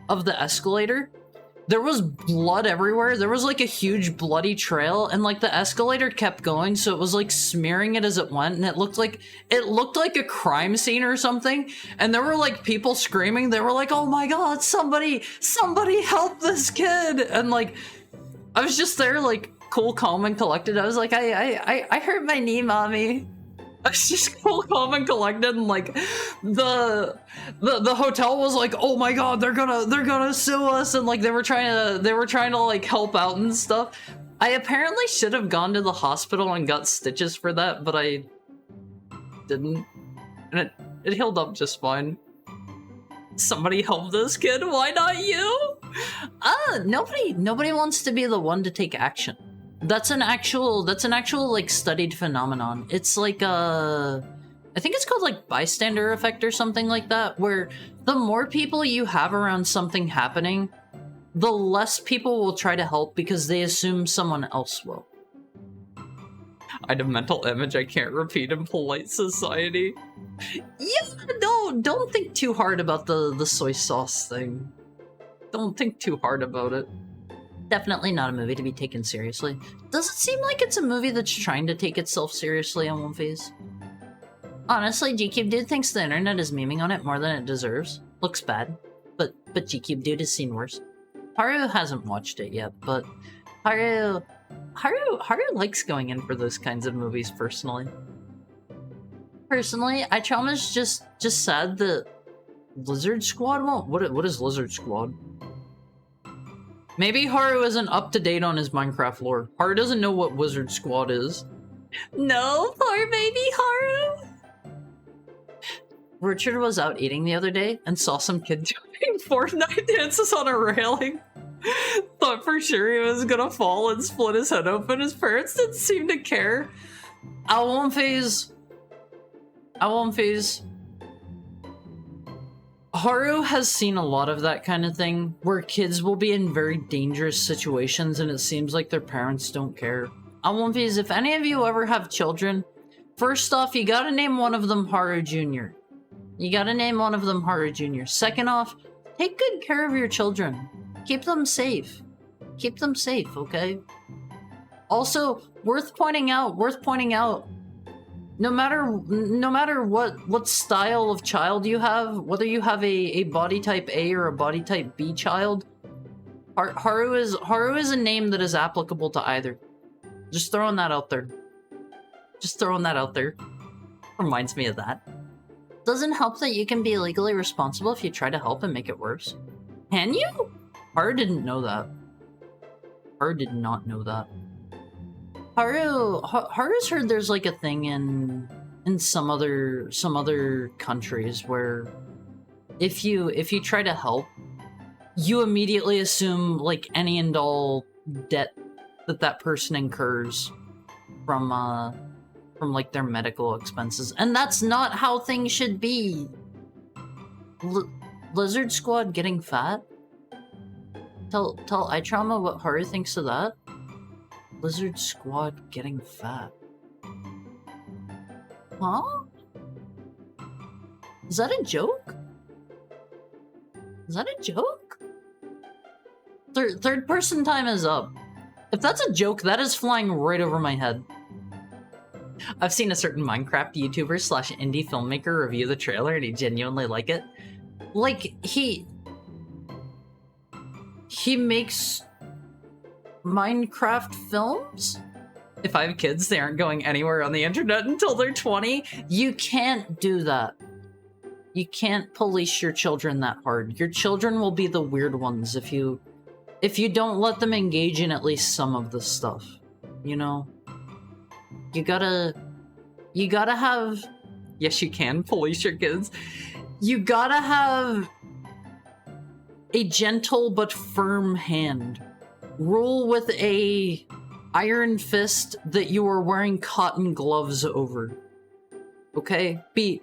of the escalator. There was blood everywhere. There was like a huge bloody trail, and like the escalator kept going, so it was like smearing it as it went, and it looked like a crime scene or something. And there were like people screaming. They were like, "Oh my god, somebody help this kid!" And like, I was just there like cool, calm, and collected. I was like, I hurt my knee, mommy. I was just cool, calm, and collected, and like the hotel was like, oh my god, they're gonna sue us, and like they were trying to like help out and stuff. I apparently should have gone to the hospital and got stitches for that, but I didn't, and it healed up just fine. Somebody help this kid. Why not you? Nobody wants to be the one to take action. That's an actual like studied phenomenon. It's like I think it's called like bystander effect or something like that, where the more people you have around something happening, the less people will try to help because they assume someone else will. I had a mental image I can't repeat in polite society. Yeah, don't think too hard about the soy sauce thing. Don't think too hard about it. Definitely not a movie to be taken seriously. Does it seem like it's a movie that's trying to take itself seriously on One Phase? Honestly, GCube Dude thinks the internet is memeing on it more than it deserves. Looks bad, but GCube Dude has seen worse. Haru hasn't watched it yet, but Haru likes going in for those kinds of movies personally. Personally, I Trauma's just sad that Lizard Squad won't. What is Lizard Squad? Maybe Haru isn't up to date on his Minecraft lore. Haru doesn't know what Wizard Squad is. No, poor baby Haru! Richard was out eating the other day and saw some kid doing Fortnite dances on a railing. Thought for sure he was gonna fall and split his head open. His parents didn't seem to care. I won't phase. Haru has seen a lot of that kind of thing, where kids will be in very dangerous situations and it seems like their parents don't care. Almonfies, if any of you ever have children, first off, you gotta name one of them Haru Jr. Second off, take good care of your children. Keep them safe. Okay? Also, worth pointing out, no matter what style of child you have, whether you have a body type A or a body type B child, Haru is a name that is applicable to either. Just throwing that out there. Just throwing that out there. Reminds me of that. Doesn't help that you can be legally responsible if you try to help and make it worse. Can you? Haru didn't know that. Haru did not know that. Haru's heard there's like a thing in some other countries where if you try to help, you immediately assume like any and all debt that person incurs from like their medical expenses, and that's not how things should be. Lizard Squad getting fat? Tell iTrauma what Haru thinks of that. Lizard Squad getting fat. Huh? Is that a joke? Is that a joke? Third person time is up. If that's a joke, that is flying right over my head. I've seen a certain Minecraft YouTuber slash indie filmmaker review the trailer and he genuinely liked it. Like, he makes Minecraft films? If I have kids, they aren't going anywhere on the internet until they're 20. You can't do that. You can't police your children that hard. Your children will be the weird ones if you don't let them engage in at least some of the stuff. You know? You gotta have... Yes, you can police your kids. You gotta have a gentle but firm hand. Rule with a iron fist that you are wearing cotton gloves over. Okay? Be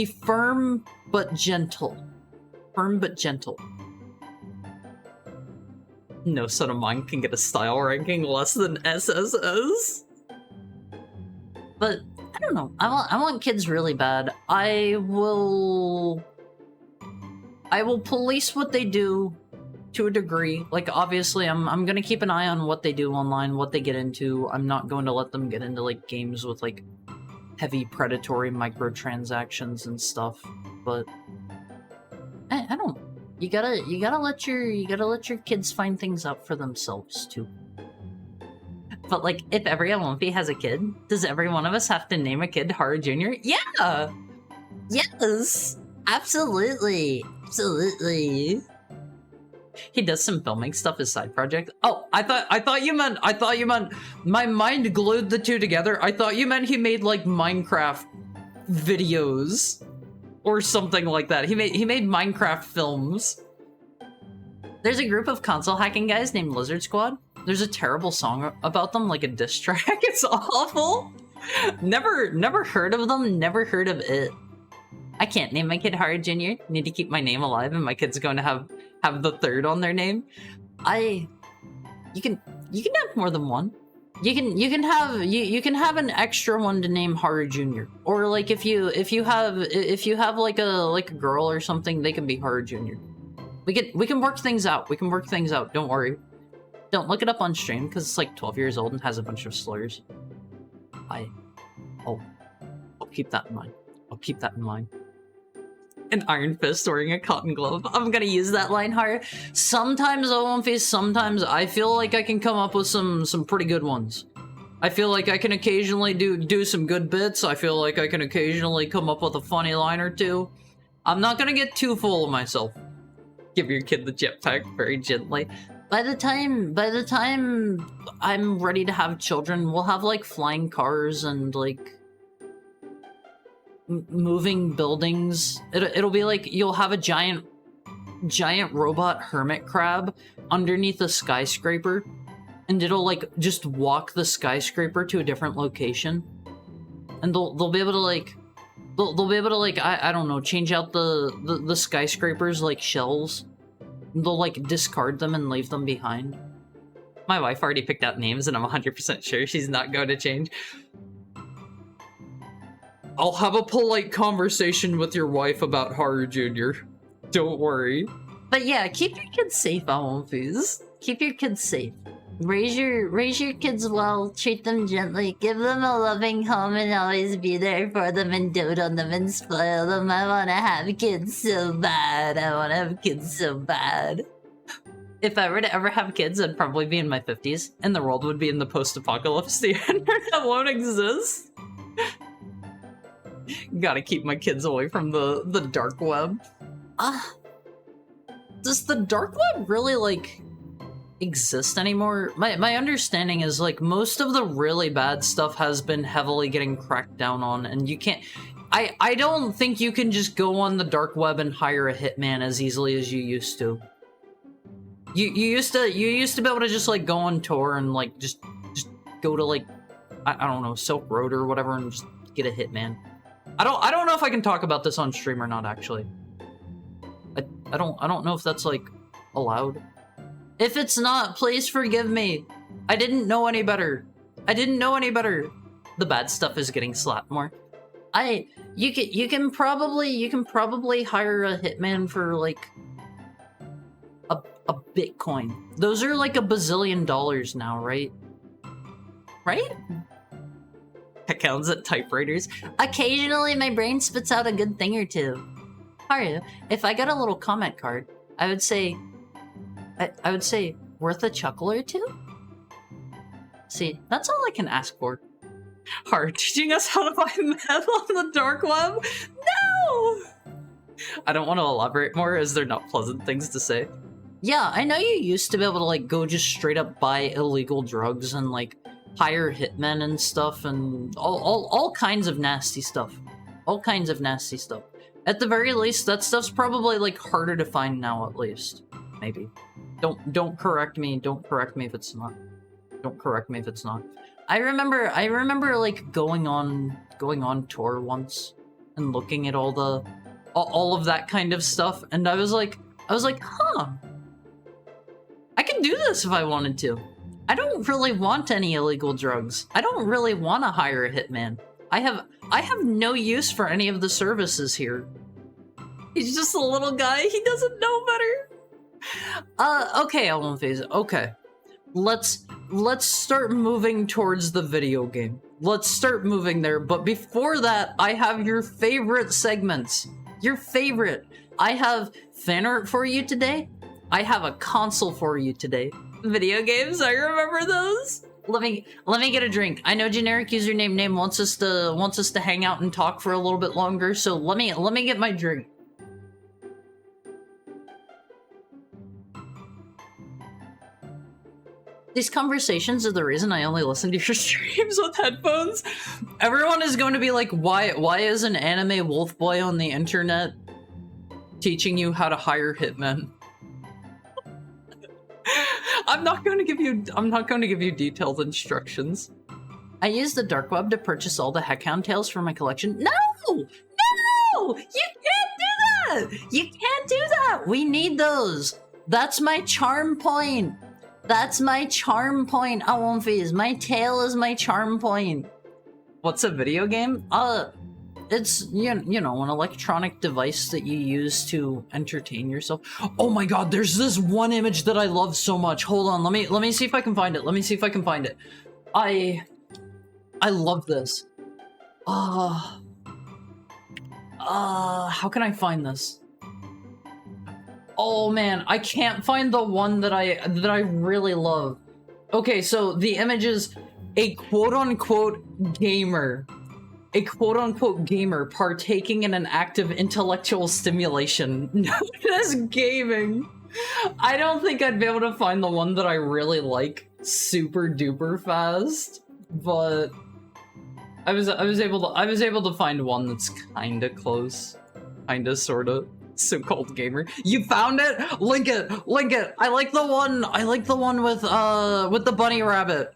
firm but gentle. Firm but gentle. No son of mine can get a style ranking less than SSS. But I don't know. I want kids really bad. I will police what they do to a degree. Like, obviously, I'm gonna keep an eye on what they do online, what they get into. I'm not going to let them get into, like, games with, like, heavy predatory microtransactions and stuff. But I don't. You gotta let your kids find things out for themselves too. But like, if every Olympi has a kid, does every one of us have to name a kid Haru Jr.? Yeah! Yes! Absolutely! Absolutely! He does some filming stuff as side project. Oh, I thought you meant my mind glued the two together. I thought you meant he made like Minecraft videos or something like that. He made Minecraft films. There's a group of console hacking guys named Lizard Squad. There's a terrible song about them, like a diss track. It's awful. Never heard of them, never heard of it. I can't name my kid Haru Jr. Need to keep my name alive, and my kid's going to have the third on their name. You can have more than one. You can have an extra one to name Haru Jr. Or like if you have like a girl or something, they can be Haru Jr. We can work things out. We can work things out. Don't worry. Don't look it up on stream because it's like 12 years old and has a bunch of slurs. I'll keep that in mind. I'll keep that in mind. An iron fist wearing a cotton glove. I'm gonna use that line hard. Sometimes sometimes I feel like I can come up with some pretty good ones. I feel like I can occasionally do some good bits. I feel like I can occasionally come up with a funny line or two. I'm not gonna get too full of myself. Give your kid the jetpack very gently. By the time I'm ready to have children, we'll have like flying cars and like moving buildings. It'll be like you'll have a giant robot hermit crab underneath a skyscraper, and it'll like just walk the skyscraper to a different location, and they'll be able to like I don't know, change out the skyscrapers like shells. They'll like discard them and leave them behind. My wife already picked out names and I'm 100% sure she's not going to change. I'll have a polite conversation with your wife about Haru Jr. Don't worry. But yeah, keep your kids safe, Olympies. Keep your kids safe. Raise your kids well, treat them gently, give them a loving home, and always be there for them and dote on them and spoil them. I want to have kids so bad. I want to have kids so bad. If I were to ever have kids, I'd probably be in my 50s, and the world would be in the post-apocalypse. The internet won't exist. Gotta keep my kids away from the dark web. Does the dark web really, like, exist anymore? My understanding is, like, most of the really bad stuff has been heavily getting cracked down on, and you can't... I don't think you can just go on the dark web and hire a hitman as easily as you used to. You used to be able to just, like, go on tour and, like, just go to, like, I don't know, Silk Road or whatever and just get a hitman. I don't know if I can talk about this on stream or not, actually. I don't know if that's, like, allowed. If it's not, please forgive me. I didn't know any better. I didn't know any better. The bad stuff is getting slapped more. You can probably hire a hitman for, like, a Bitcoin. Those are like $1 bazillion now, right? Right? Accounts at typewriters. Occasionally, my brain spits out a good thing or two. Haru, if I got a little comment card, I would say, worth a chuckle or two? See, that's all I can ask for. Haru teaching us how to find meth on the dark web? No! I don't want to elaborate more as they're not pleasant things to say. Yeah, I know you used to be able to, like, go just straight up buy illegal drugs and, like, hire hitmen and stuff and all kinds of nasty stuff. All kinds of nasty stuff. At the very least, that stuff's probably, like, harder to find now, at least. Maybe. Don't correct me. Don't correct me if it's not. Don't correct me if it's not. I remember, like, going on tour once and looking at all of that kind of stuff, and I was like, huh. I can do this if I wanted to. I don't really want any illegal drugs. I don't really want to hire a hitman. I have no use for any of the services here. He's just a little guy. He doesn't know better. Okay, I won't phase it. Okay. Let's start moving towards the video game. Let's start moving there. But before that, I have your favorite segments. Your favorite. I have fan art for you today. I have a console for you today. Video games, I remember those. Let me get a drink. I know generic username name wants us to hang out and talk for a little bit longer, so let me get my drink. These conversations are the reason I only listen to your streams with headphones. Everyone is going to be like, why is an anime wolf boy on the internet teaching you how to hire hitmen? I'm not going to give you detailed instructions. I use the dark web to purchase all the Heckhound tales for my collection. No! No! You can't do that! You can't do that! We need those. That's my charm point. That's my charm point, Awonfies. My tail is my charm point. What's a video game? It's, you know, an electronic device that you use to entertain yourself. Oh my god, there's this one image that I love so much. Hold on, let me see if I can find it. Let me see if I can find it. I love this. How can I find this? Oh man, I can't find the one that I really love. Okay, so the image is a quote-unquote gamer. A quote-unquote gamer partaking in an act of intellectual stimulation known as gaming. I don't think I'd be able to find the one that I really like super duper fast, but I was able to find one that's kinda close. Kinda sorta. So-called gamer. You found it? Link it! Link it! I like the one with the bunny rabbit.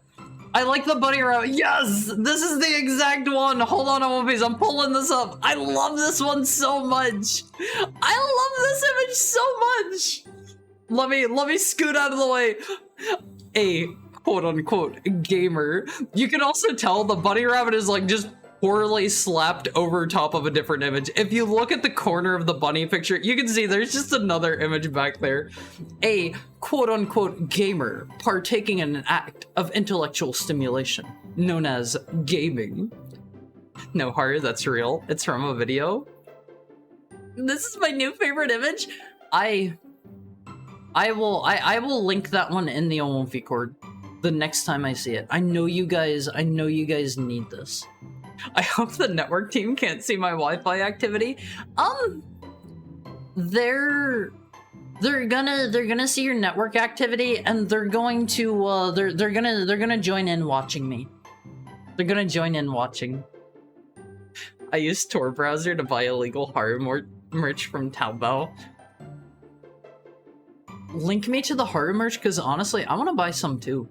I like the bunny rabbit. Yes! This is the exact one! Hold on, I'm pulling this up. I love this one so much! I love this image so much! Let me scoot out of the way. A quote-unquote gamer. You can also tell the bunny rabbit is like just poorly slapped over top of a different image. If you look at the corner of the bunny picture, you can see there's just another image back there. A quote-unquote gamer partaking in an act of intellectual stimulation, known as gaming. No, Haru, that's real. It's from a video. This is my new favorite image. I will link that one in the OMV cord the next time I see it. I know you guys need this. I hope the network team can't see my Wi-Fi activity. They're gonna see your network activity, and they're going to they're gonna join in watching me. They're gonna join in watching. I use Tor browser to buy illegal Haru merch from Taobao. Link me to the Haru merch, because honestly, I want to buy some too.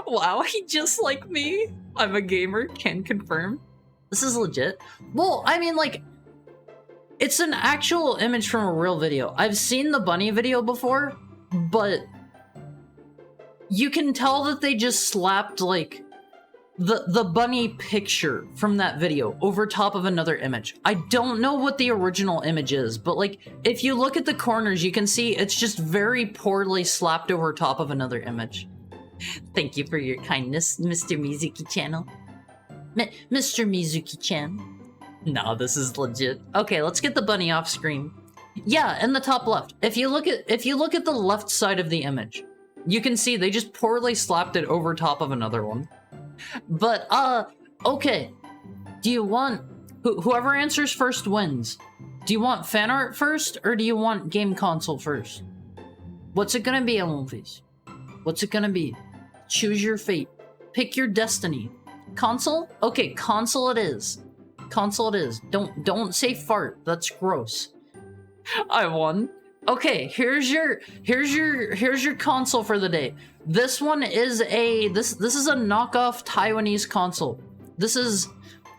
Wow, he just like me. I'm a gamer, can confirm. This is legit. Well, I mean, like, it's an actual image from a real video. I've seen the bunny video before, but you can tell that they just slapped, like, the bunny picture from that video over top of another image. I don't know what the original image is, but like, if you look at the corners, you can see it's just very poorly slapped over top of another image. Thank you for your kindness, Mr. Mizuki channel. Mr. Mizuki-chan. No, this is legit. Okay, let's get the bunny off screen. Yeah, in the top left. If you look at the left side of the image, you can see they just poorly slapped it over top of another one. But, okay. Do you want... whoever answers first wins. Do you want fan art first, or do you want game console first? What's it gonna be, Elmovies? What's it gonna be? Choose your fate. Pick your destiny. Console? Okay, console it is. Console it is. Don't say fart. That's gross. I won. Okay, here's your console for the day. This one is a this is a knockoff Taiwanese console. This is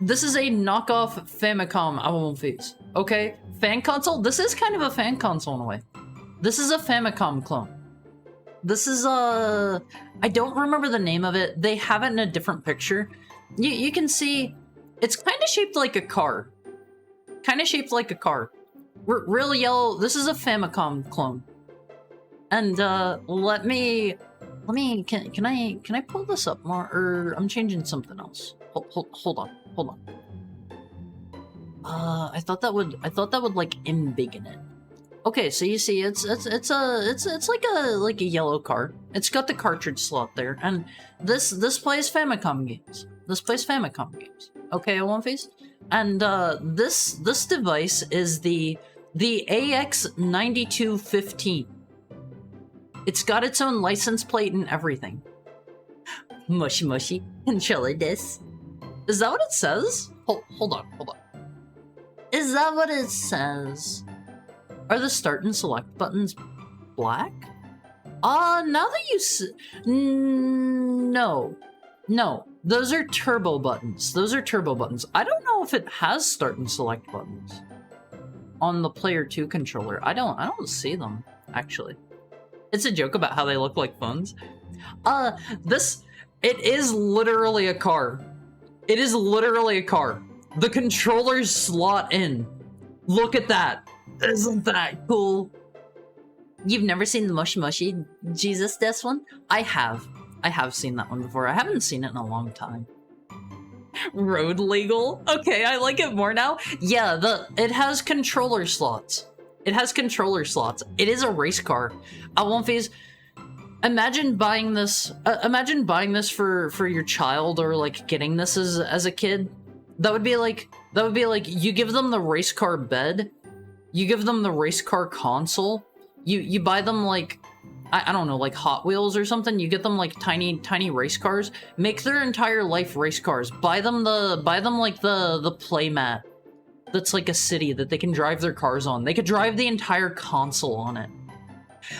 a knockoff Famicom Elmovies. Okay? Fan console? This is kind of a fan console in a way. This is a Famicom clone. This is I don't remember the name of it. They have it in a different picture. You can see it's kind of shaped like a car. Real yellow. This is a Famicom clone. And can I pull this up more, or I'm changing something else. Hold on. I thought that would like embiggen it. Okay, so you see, it's like a yellow card. It's got the cartridge slot there, and this plays Famicom games. Okay, One Face, and this device is the AX9215. It's got its own license plate and everything. Mushy controller this. Is that what it says? Hold on. Is that what it says? Are the start and select buttons black? Now that you no. Those are turbo buttons. I don't know if it has start and select buttons on the Player 2 controller. I don't see them, actually. It's a joke about how they look like phones. It is literally a car. The controllers slot in. Look at that. Isn't that cool? You've never seen the Mushy Jesus Death one? I have seen that one before. I haven't seen it in a long time. Road legal? Okay, I like it more now. Yeah, it has controller slots. It is a race car. I won't phase. Imagine buying this for your child, or like getting this as a kid. That would be like you give them the race car bed. You give them the race car console. You buy them like, I don't know, like Hot Wheels or something. You get them like tiny race cars. Make their entire life race cars. Buy them like the playmat. That's like a city that they can drive their cars on. They could drive the entire console on it.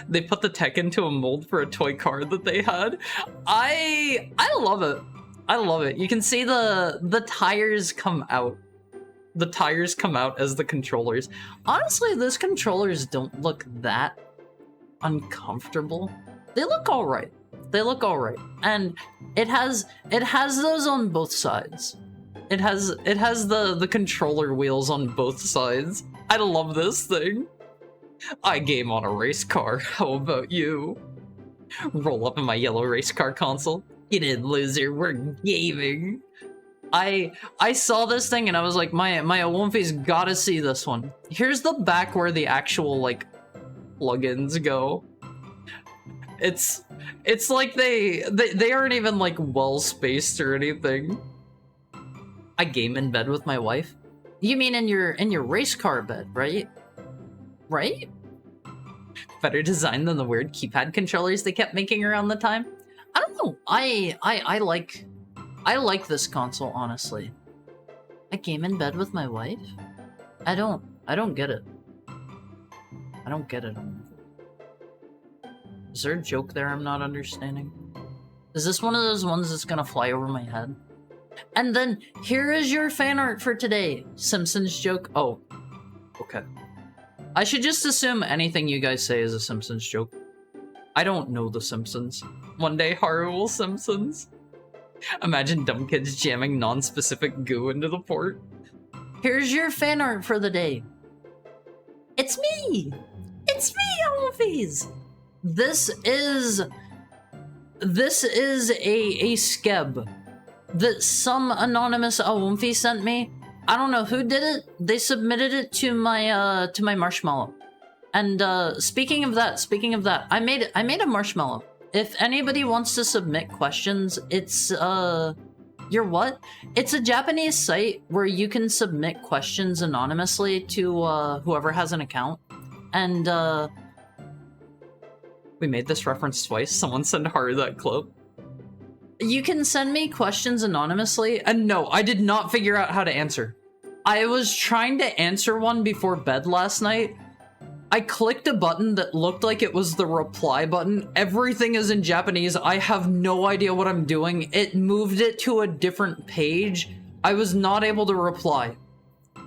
They put the tech into a mold for a toy car that they had. I love it. You can see the tires come out. The tires come out as the controllers. Honestly, those controllers don't look that uncomfortable. They look alright. They look all right, and it has those on both sides. It has the controller wheels on both sides. I love this thing. I game on a race car. How about you? Roll up in my yellow race car console. Get in, loser. We're gaming. I saw this thing and I was like, my Owomfi's gotta see this one. Here's the back where the actual like plugins go. It's like they aren't even like well spaced or anything. I game in bed with my wife. You mean in your race car bed, right? Right? Better design than the weird keypad controllers they kept making around the time. I don't know. I like this console, honestly. I game in bed with my wife? I don't get it. I don't get it. Is there a joke there I'm not understanding? Is this one of those ones that's gonna fly over my head? And then, here is your fan art for today. Simpsons joke. Oh, okay. I should just assume anything you guys say is a Simpsons joke. I don't know the Simpsons. One day, Haru will Simpsons. Imagine dumb kids jamming non-specific goo into the port. Here's your fan art for the day. It's me! It's me, Owomfies! This is a skeb that some anonymous Owomfi sent me. I don't know who did it. They submitted it to my marshmallow. And speaking of that, I made a marshmallow. If anybody wants to submit questions, it's you're what? It's a Japanese site where you can submit questions anonymously to whoever has an account. And we made this reference twice. Someone send Haru that clip. You can send me questions anonymously, and no, I did not figure out how to answer. I was trying to answer one before bed last night. I clicked a button that looked like it was the reply button. Everything is in Japanese. I have no idea what I'm doing. It moved it to a different page. I was not able to reply.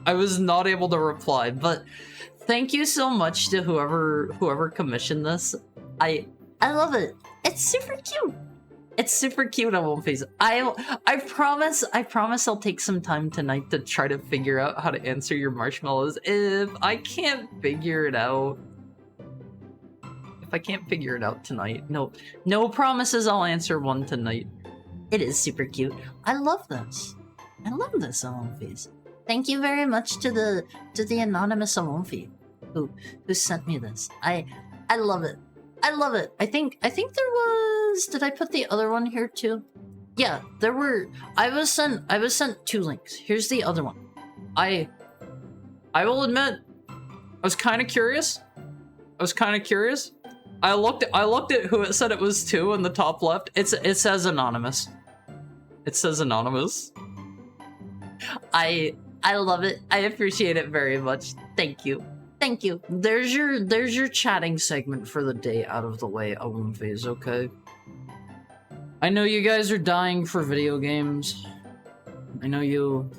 But thank you so much to whoever commissioned this. I love it. It's super cute. It's super cute, Owomfies. I promise I'll take some time tonight to try to figure out how to answer your marshmallows. If I can't figure it out tonight, no promises I'll answer one tonight. It is super cute. I love this, Owomfies. Thank you very much to the anonymous Owomfi who sent me this. I love it. I think there was. Did I put the other one here too? Yeah, there were. I was sent 2 links. Here's the other one. I will admit, I was kind of curious. I looked at who it said it was to in the top left. It says anonymous. I love it. I appreciate it very much. Thank you. There's your chatting segment for the day out of the way, Owomfies, okay? I know you guys are dying for video games. I know you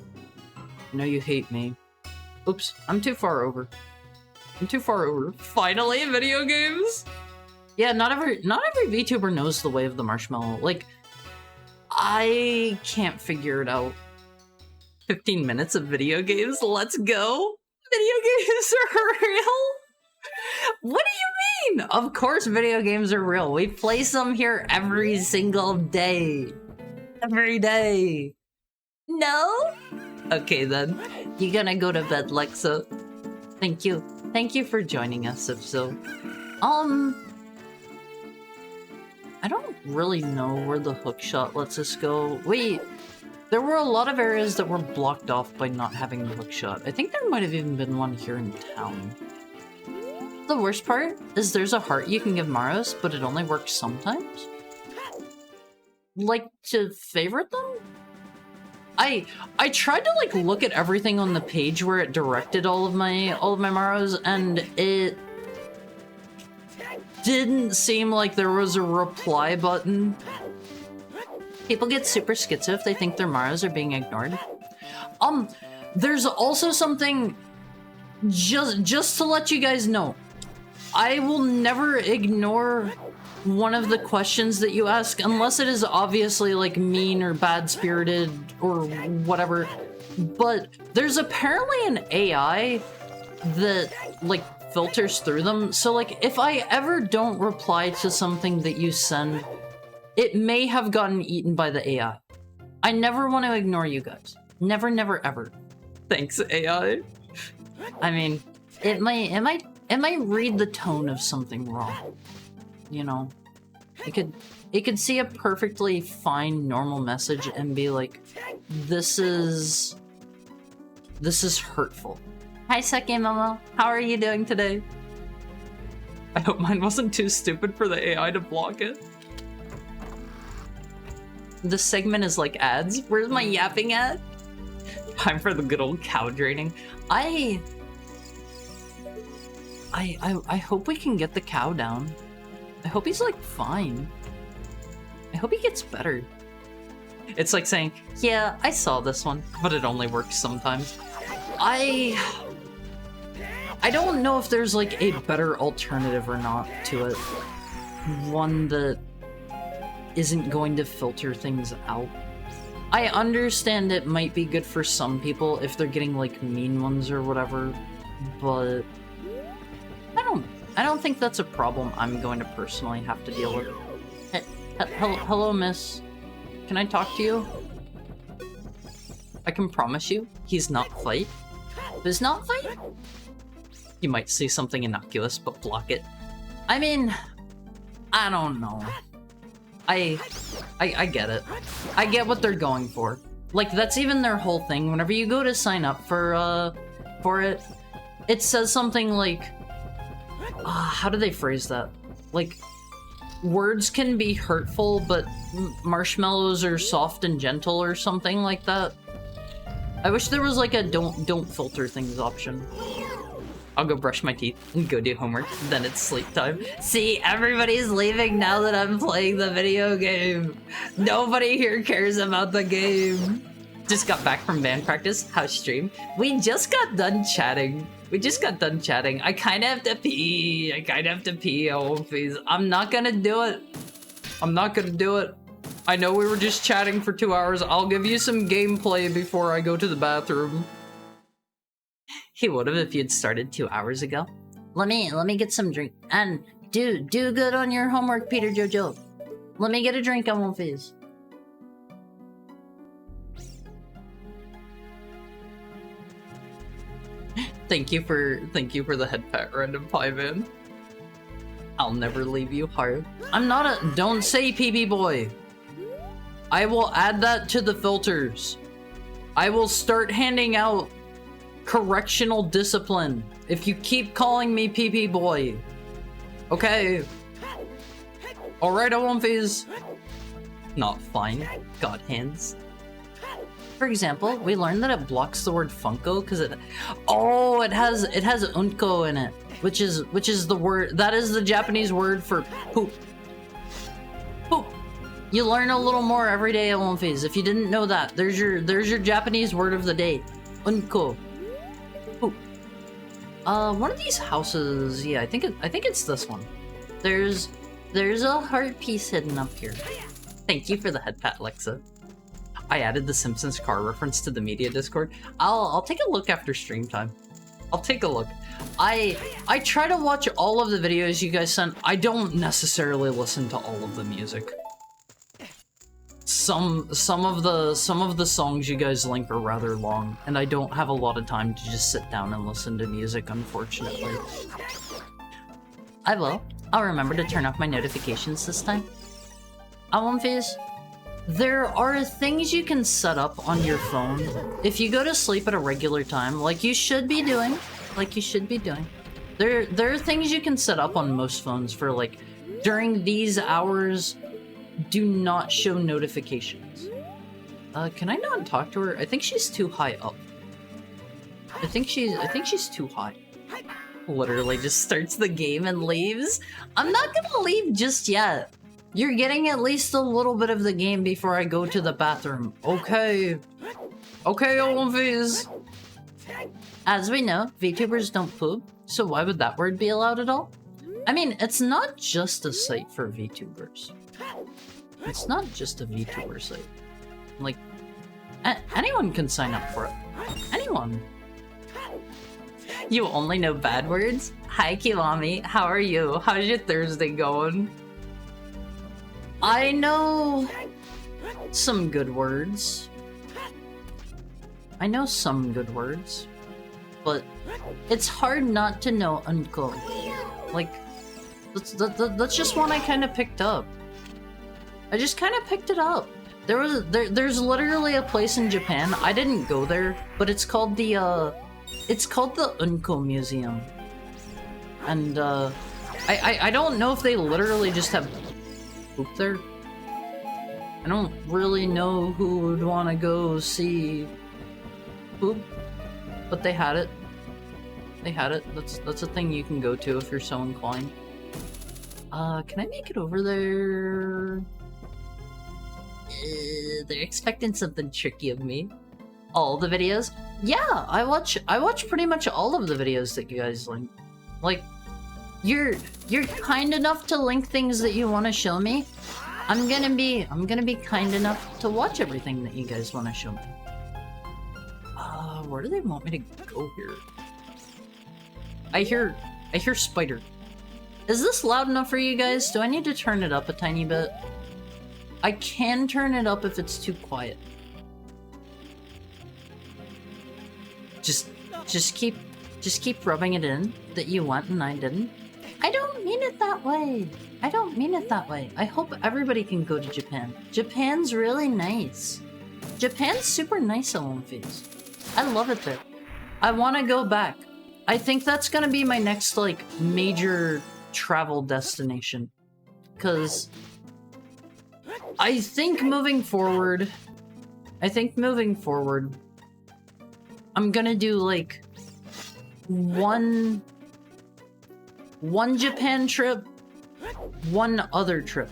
hate me. Oops, I'm too far over. Finally, video games? Yeah, not every VTuber knows the way of the marshmallow. Like, I can't figure it out. 15 minutes of video games, let's go! Video games are real? What do you mean? Of course video games are real. We play some here every single day. Every day. No? Okay then. You gonna go to bed, Lexa? Thank you. Thank you for joining us, if so. I don't really know where the hookshot lets us go. Wait. There were a lot of areas that were blocked off by not having the hookshot. I think there might have even been one here in town. The worst part is there's a heart you can give Maros, but it only works sometimes. Like, to favorite them? I tried to like look at everything on the page where it directed all of my Maros, and it didn't seem like there was a reply button. People get super schizo if they think their Maros are being ignored. There's also something, just to let you guys know, I will never ignore one of the questions that you ask, unless it is obviously like mean or bad-spirited or whatever. But there's apparently an AI that like filters through them. So like if I ever don't reply to something that you send, it may have gotten eaten by the AI. I never want to ignore you guys. Never, never, ever. Thanks, AI. I mean, it might read the tone of something wrong. You know, it could see a perfectly fine normal message and be like, this is hurtful. Hi, Seki Momo. How are you doing today? I hope mine wasn't too stupid for the AI to block it. This segment is like ads. Where's my yapping at? Time for the good old cow draining. I hope we can get the cow down. I hope he's like fine. I hope he gets better. It's like saying, yeah, I saw this one, but it only works sometimes. I don't know if there's like a better alternative or not to it. One that isn't going to filter things out. I understand it might be good for some people if they're getting like mean ones or whatever, but I don't think that's a problem I'm going to personally have to deal with. Hello, miss. Can I talk to you? I can promise you, he's not fight. He's not fight? You might say something innocuous, but block it. I mean, I don't know. I get it. I get what they're going for. Like, that's even their whole thing. Whenever you go to sign up for it, it says something like, how do they phrase that? Like, words can be hurtful, but marshmallows are soft and gentle or something like that. I wish there was like a don't filter things option. I'll go brush my teeth and go do homework, then it's sleep time. See, everybody's leaving now that I'm playing the video game. Nobody here cares about the game. Just got back from band practice. How's stream? We just got done chatting. I kind of have to pee. Oh, please. I'm not gonna do it. I know we were just chatting for 2 hours. I'll give you some gameplay before I go to the bathroom. He would have if you'd started 2 hours ago. Let me get some drink. And do good on your homework, Peter Jojo. Let me get a drink on one phase. Thank you for the head pat, Random Pie Man. I'll never leave you, heart. I'm not a don't say PB boy. I will add that to the filters. I will start handing out correctional discipline if you keep calling me PP boy. Okay. Alright, I won't phase. Not fine. God hands. For example, we learned that it blocks the word Funko because it has unko in it, which is the word that is the Japanese word for poop. Poop. You learn a little more every day at One Phase. If you didn't know that, there's your Japanese word of the day. Unko. Poop. One of these houses, yeah, I think it's this one. There's a heart piece hidden up here. Thank you for the head pat, Alexa. I added the Simpsons car reference to the media Discord. I'll take a look after stream time. I'll take a look. I try to watch all of the videos you guys sent. I don't necessarily listen to all of the music. Some of the songs you guys link are rather long, and I don't have a lot of time to just sit down and listen to music, unfortunately. I will. I'll remember to turn off my notifications this time. One Phase. There are things you can set up on your phone if you go to sleep at a regular time, like you should be doing. There are things you can set up on most phones for like, during these hours, do not show notifications. Can I not talk to her? I think she's too high up. I think she's too high. Literally just starts the game and leaves. I'm not gonna leave just yet. You're getting at least a little bit of the game before I go to the bathroom. Okay. Okay, One Phase. As we know, VTubers don't poop, so why would that word be allowed at all? I mean, it's not just a site for VTubers. It's not just a VTuber site. Like, anyone can sign up for it. Anyone. You only know bad words? Hi, Kiwami. How are you? How's your Thursday going? I know some good words. I know some good words. But it's hard not to know unko. Like, that's just one I kind of picked up. I just kind of picked it up. There's literally a place in Japan. I didn't go there, but it's called the Unko Museum. And I don't know if they literally just have poop there. I don't really know who would want to go see poop, but they had it. They had it. That's a thing you can go to if you're so inclined. Can I make it over there? They're expecting something tricky of me. All the videos? Yeah, I watch pretty much all of the videos that you guys link. Like, you're kind enough to link things that you want to show me. I'm gonna be kind enough to watch everything that you guys want to show me. Where do they want me to go here? I hear spider. Is this loud enough for you guys? Do I need to turn it up a tiny bit? I can turn it up if it's too quiet. Just keep rubbing it in that you went and I didn't. I don't mean it that way. I don't mean it that way. I hope everybody can go to Japan. Japan's really nice. Japan's super nice at One Piece. I love it there. I want to go back. I think that's gonna be my next, like, major travel destination. Because I think moving forward, I'm gonna do, like, one Japan trip, one other trip.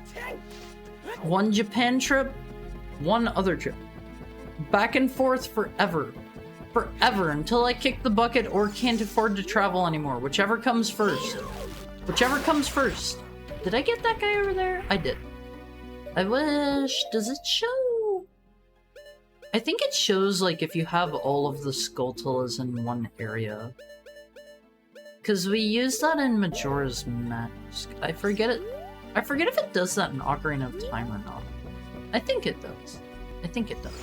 One Japan trip, one other trip. Back and forth forever. Forever, until I kick the bucket or can't afford to travel anymore. Whichever comes first. Whichever comes first. Did I get that guy over there? I did. I wish... Does it show? I think it shows, like, if you have all of the Skulltulas in one area. Because we use that in Majora's Mask. I forget it. I forget if it does that in Ocarina of Time or not. I think it does. I think it does.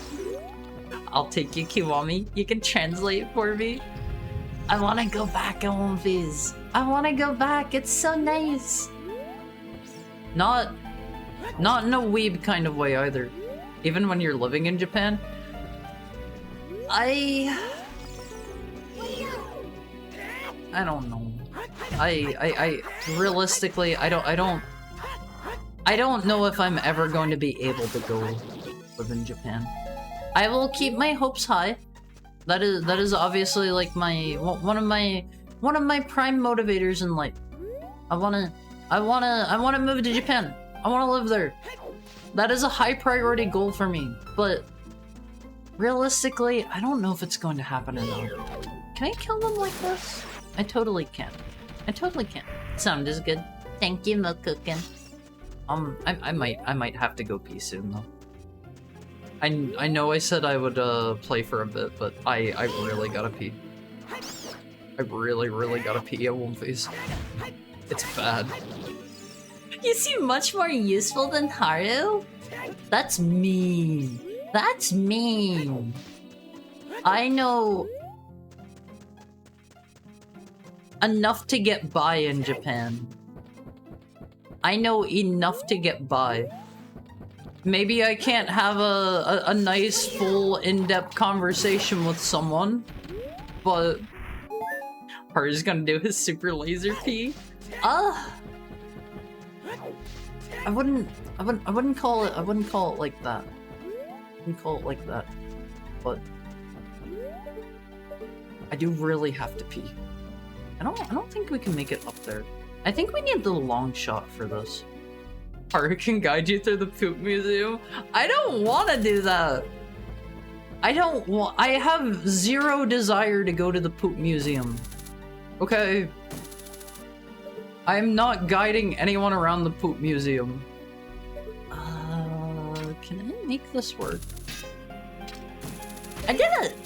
I'll take you, Kiwami. You can translate for me. I want to go back in One Piece. I want to go back. It's so nice. Not in a weeb kind of way either. Even when you're living in Japan. I don't know. I realistically, I don't know if I'm ever going to be able to go live in Japan. I will keep my hopes high. That is obviously like my one of my prime motivators in life. I wanna move to Japan. I wanna live there. That is a high priority goal for me. But realistically, I don't know if it's going to happen or not. Can I kill them like this? I totally can. I totally can. Sound is good. Thank you, Mokuken. I might have to go pee soon though. I know I said I would play for a bit, but I really gotta pee. I really gotta pee at One Piece. It's bad. You seem much more useful than Haru? That's mean. That's mean. I know enough to get by in Japan. I know enough to get by. Maybe I can't have a nice, full, in-depth conversation with someone, but Haru's gonna do his super laser pee. I wouldn't call it like that. I wouldn't call it like that. But I do really have to pee. I don't think we can make it up there. I think we need the long shot for this. Haru can guide you through the poop museum. I don't want to do that. I have zero desire to go to the poop museum. Okay. I'm not guiding anyone around the poop museum. Can I make this work? I did it!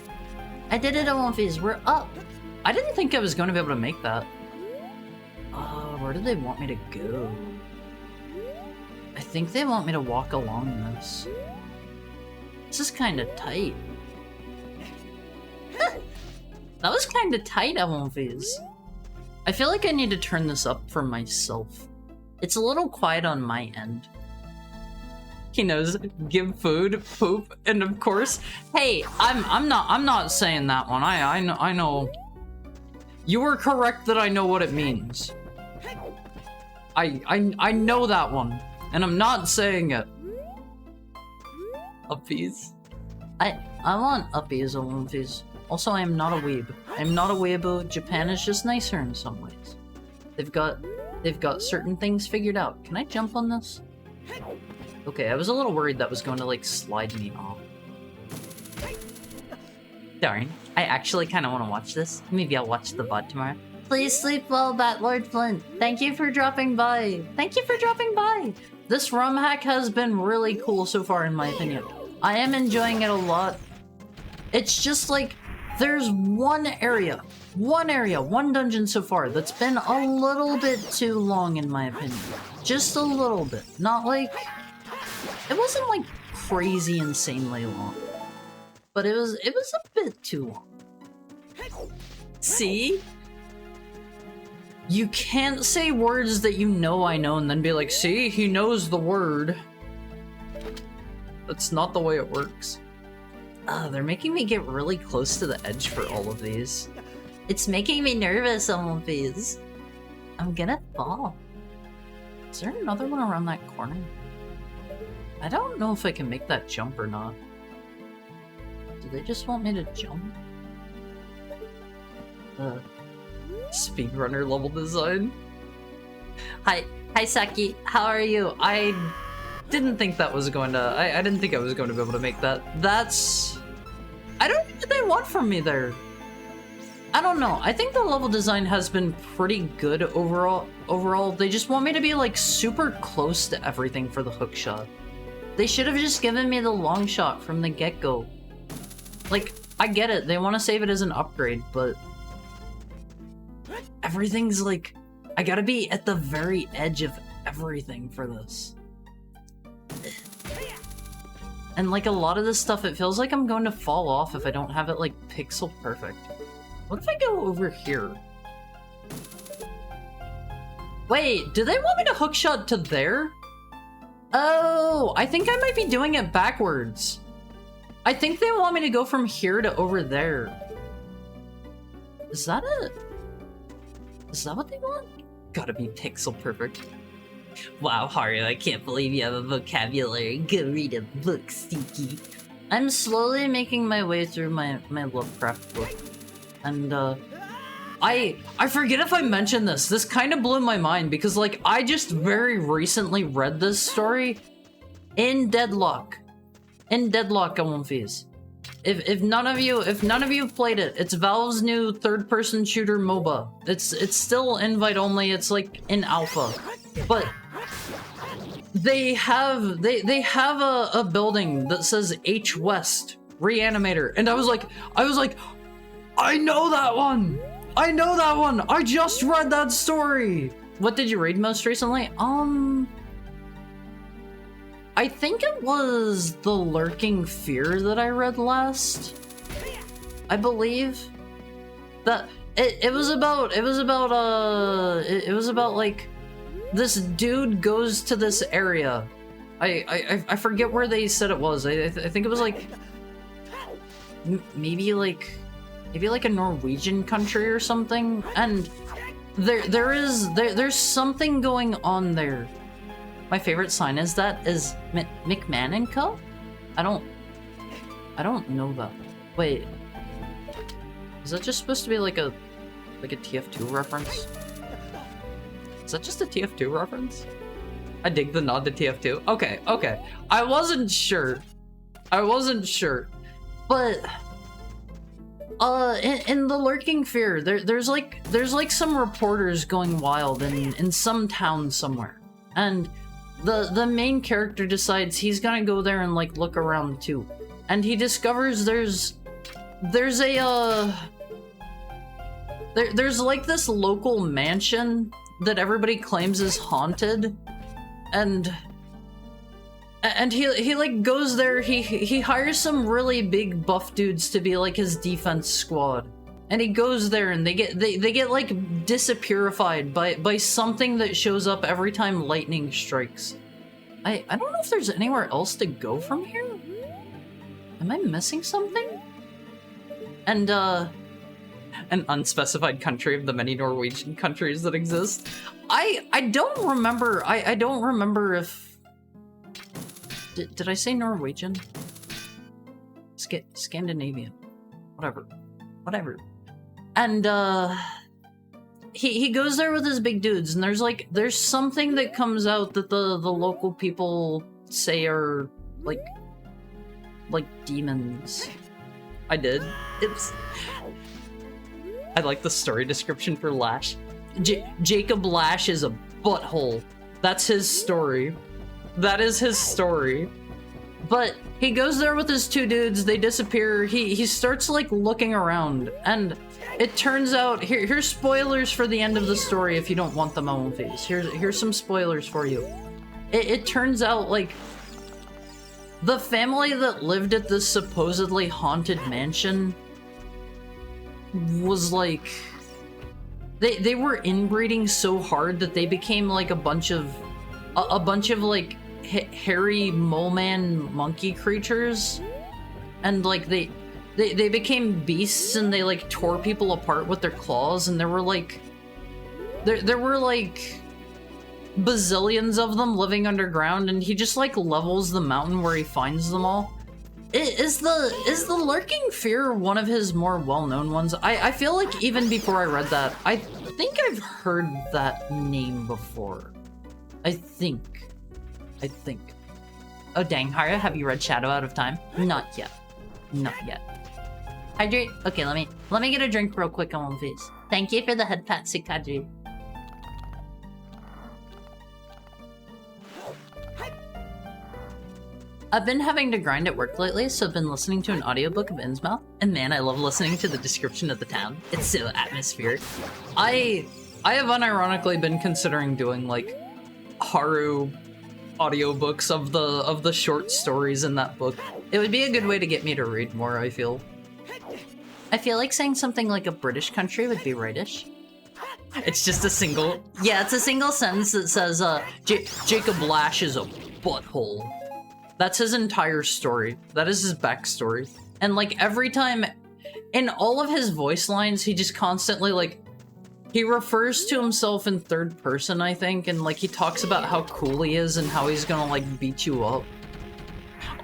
I did it on One Piece. We're up. I didn't think I was going to be able to make that. Where do they want me to go? I think they want me to walk along this. This is kind of tight. That was kind of tight at One Piece. I feel like I need to turn this up for myself. It's a little quiet on my end. He knows, give food, poop, and of course, hey, I'm not saying that one. I know. You were correct that I know what it means. I know that one, and I'm not saying it. Uppies. I want uppies on One Piece. Also, I am not a weeb. I'm not a weeaboo. Japan is just nicer in some ways. They've got certain things figured out. Can I jump on this? Okay, I was a little worried that was going to like slide me off. Darn, I actually kind of want to watch this. Maybe I'll watch the VOD tomorrow. Please sleep well, Batlord Flint. Thank you for dropping by. Thank you for dropping by. This ROM hack has been really cool so far in my opinion. I am enjoying it a lot. It's just like, there's one area, one dungeon so far that's been a little bit too long in my opinion. Just a little bit. Not like, it wasn't like crazy insanely long. But it was a bit too long. See? You can't say words that you know I know and then be like, see, he knows the word. That's not the way it works. They're making me get really close to the edge for all of these. It's making me nervous on One Piece. I'm gonna fall. Is there another one around that corner? I don't know if I can make that jump or not. Do they just want me to jump? Speedrunner level design. Hi Saki, how are you? I didn't think that was going to... I didn't think I was going to be able to make that. That's... I don't know what they want from me there. I don't know. I think the level design has been pretty good overall. They just want me to be like super close to everything for the hook shot. They should have just given me the long shot from the get-go. Like, I get it. They want to save it as an upgrade, but... everything's like... I gotta be at the very edge of everything for this. And like a lot of this stuff, it feels like I'm going to fall off if I don't have it like pixel perfect. What if I go over here? Wait, do they want me to hookshot to there? Oh, I think I might be doing it backwards. I think they want me to go from here to over there. Is that it? Is that what they want? Gotta be pixel perfect. Wow, Haru, I can't believe you have a vocabulary. Go read a book, Stinky. I'm slowly making my way through my Lovecraft book. And, I forget if I mentioned this. This kind of blew my mind because, like, I just very recently read this story in Deadlock. In Deadlock on One Piece. If none of you have played it, it's Valve's new third-person shooter MOBA. It's still invite only. It's like in alpha, but they have a building that says H West Reanimator, and I was like, I know that one. I know that one. I just read that story. What did you read most recently? I think it was The Lurking Fear that I read last. I believe that it was about like this dude goes to this area. I forget where they said it was. I think it was like maybe like a Norwegian country or something. And there's something going on there. My favorite sign is McMahon and Co. I don't know that. Wait, is that just supposed to be like a TF2 reference? Is that just a TF2 reference? I dig the nod to TF2. Okay. I wasn't sure, but In the Lurking Fear, there's like some reporters going wild in some town somewhere, and the main character decides he's gonna go there and like look around too, and he discovers there's like this local mansion that everybody claims is haunted, and he like goes there, he hires some really big buff dudes to be like his defense squad. And he goes there and they get like disappearified by something that shows up every time lightning strikes. I don't know if there's anywhere else to go from here. Am I missing something? And an unspecified country of the many Norwegian countries that exist. I don't remember. I don't remember if did I say Norwegian? Scandinavian. Whatever. And he goes there with his big dudes, and there's something that comes out that the local people say are like demons. I did. I like the story description for Lash. Jacob Lash is a butthole. That's his story. That is his story. But he goes there with his two dudes, they disappear, he starts like looking around, and it turns out, here's spoilers for the end of the story if you don't want them on face. Here's some spoilers for you. It turns out like the family that lived at this supposedly haunted mansion was like, they were inbreeding so hard that they became like a bunch of like hairy mole man monkey creatures, and like they became beasts, and they like tore people apart with their claws, and there were like bazillions of them living underground, and he just like levels the mountain where he finds them all. Is the Lurking Fear one of his more well-known ones? I feel like even before I read that, I think I've heard that name before. I think. Oh dang, Haru, have you read Shadow Out of Time? Not yet. Hydrate? Okay, let me get a drink real quick on one face. Thank you for the head pat, Sukadri. I've been having to grind at work lately, so I've been listening to an audiobook of Innsmouth, and man, I love listening to the description of the town. It's so atmospheric. I have unironically been considering doing like Haru audiobooks of the short stories in that book. It would be a good way to get me to read more, I feel. I feel like saying something like a British country would be rightish. It's just a single... Yeah, it's a single sentence that says, Jacob Lash is a butthole. That's his entire story. That is his backstory. And like every time, in all of his voice lines, he just constantly like, he refers to himself in third person, I think, and like he talks about how cool he is and how he's gonna like beat you up.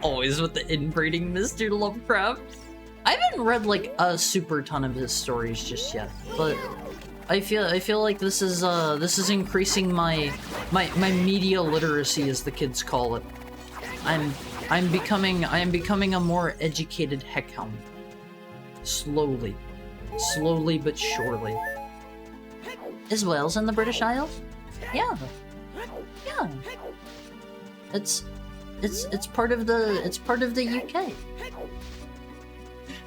Always with the inbreeding Mr. Lovecraft. I haven't read like a super ton of his stories just yet, but I feel like this is increasing my media literacy, as the kids call it. I am becoming a more educated heckhound. Slowly but surely. Is Wales in the British Isles? Yeah. It's part of the UK.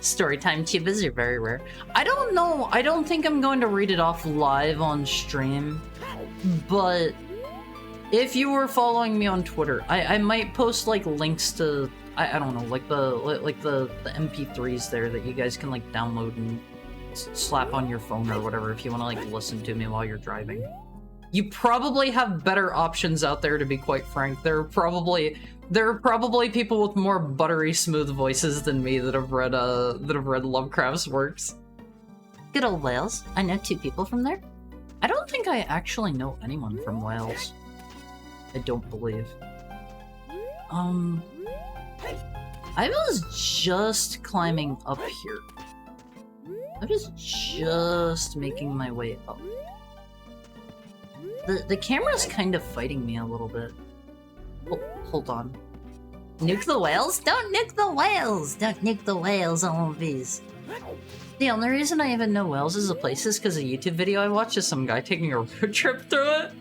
Storytime tubas are very rare. I don't know. I don't think I'm going to read it off live on stream, but if you were following me on Twitter, I might post like links to I don't know, like the MP3s there that you guys can like download and slap on your phone or whatever if you want to like listen to me while you're driving. You probably have better options out there, to be quite frank. There are probably people with more buttery smooth voices than me that have read Lovecraft's works. Good old Wales. I know 2 people from there. I don't think I actually know anyone from Wales. I don't believe. I was just climbing up here. I was just making my way up. The camera's kind of fighting me a little bit. Hold on. Nuke the whales? Don't nuke the whales! Don't nuke the whales on these. The only reason I even know Wales as a place is because a YouTube video I watched is some guy taking a road trip through it.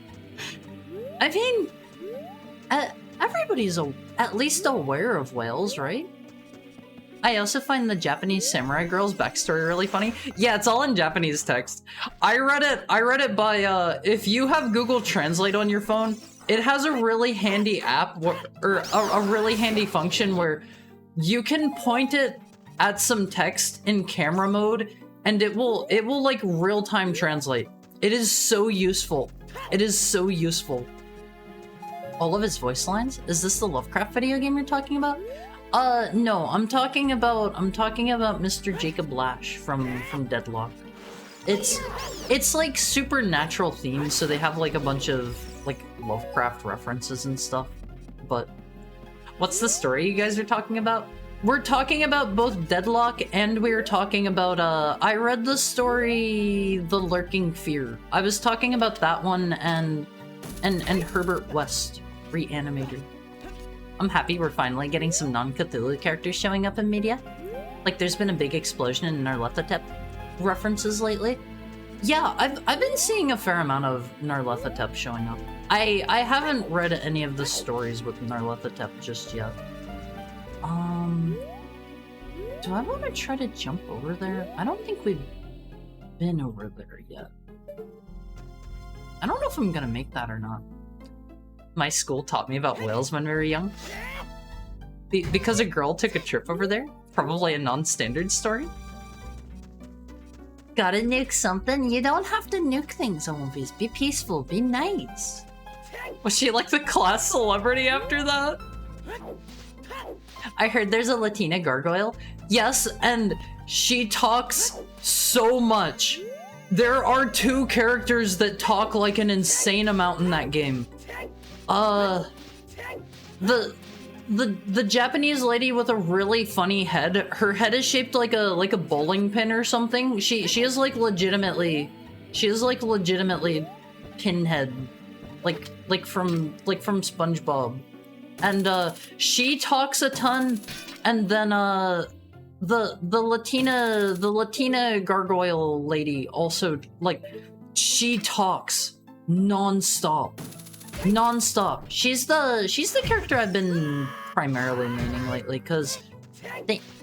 I mean, everybody's at least aware of Wales, right? I also find the Japanese samurai girl's backstory really funny. Yeah, it's all in Japanese text. I read it by, if you have Google Translate on your phone, it has a really handy app, or a really handy function where you can point it at some text in camera mode, and it will like real-time translate. It is so useful. It is so useful. All of his voice lines? Is this the Lovecraft video game you're talking about? No, I'm talking about Mr. Jacob Lash from Deadlock. It's like supernatural themes, so they have like a bunch of like Lovecraft references and stuff. But what's the story you guys are talking about? We're talking about both Deadlock and we were talking about I read the story The Lurking Fear. I was talking about that one and Herbert West Reanimator. I'm happy we're finally getting some non-Cthulhu characters showing up in media. Like, there's been a big explosion in Nyarlathotep references lately. Yeah, I've been seeing a fair amount of Nyarlathotep showing up. I haven't read any of the stories with Nyarlathotep just yet. Do I want to try to jump over there? I don't think we've been over there yet. I don't know if I'm gonna make that or not. My school taught me about whales when we were young. Because a girl took a trip over there? Probably a non-standard story? Gotta nuke something? You don't have to nuke things, Olympias. Be peaceful, be nice. Was she like the class celebrity after that? I heard there's a Latina gargoyle. Yes, and she talks so much. There are 2 characters that talk like an insane amount in that game. The Japanese lady with a really funny head, her head is shaped like a bowling pin or something. She is like legitimately Pinhead, like from SpongeBob. And she talks a ton, and then the Latina gargoyle lady also, like, she talks non-stop. She's the character I've been primarily maining lately, because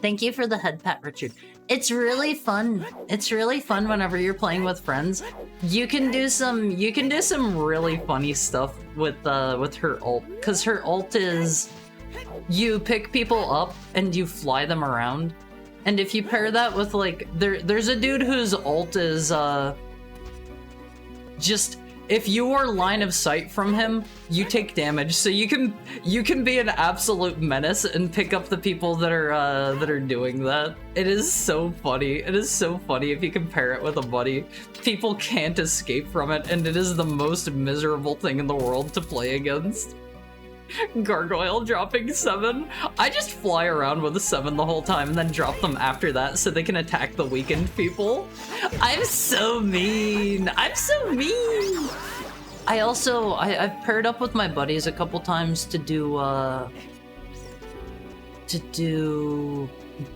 Thank you for the head pat, Richard. It's really fun. It's really fun whenever you're playing with friends. you can do some really funny stuff with her ult, because her ult is you pick people up and you fly them around. And if you pair that with, like, there's a dude whose ult is just, if you are line of sight from him, you take damage. So you can be an absolute menace and pick up the people that are doing that. It is so funny. It is so funny if you compare it with a buddy. People can't escape from it, and it is the most miserable thing in the world to play against. Gargoyle dropping 7. I just fly around with a 7 the whole time and then drop them after that so they can attack the weakened people. I'm so mean. I'm so mean. I've paired up with my buddies a couple times to do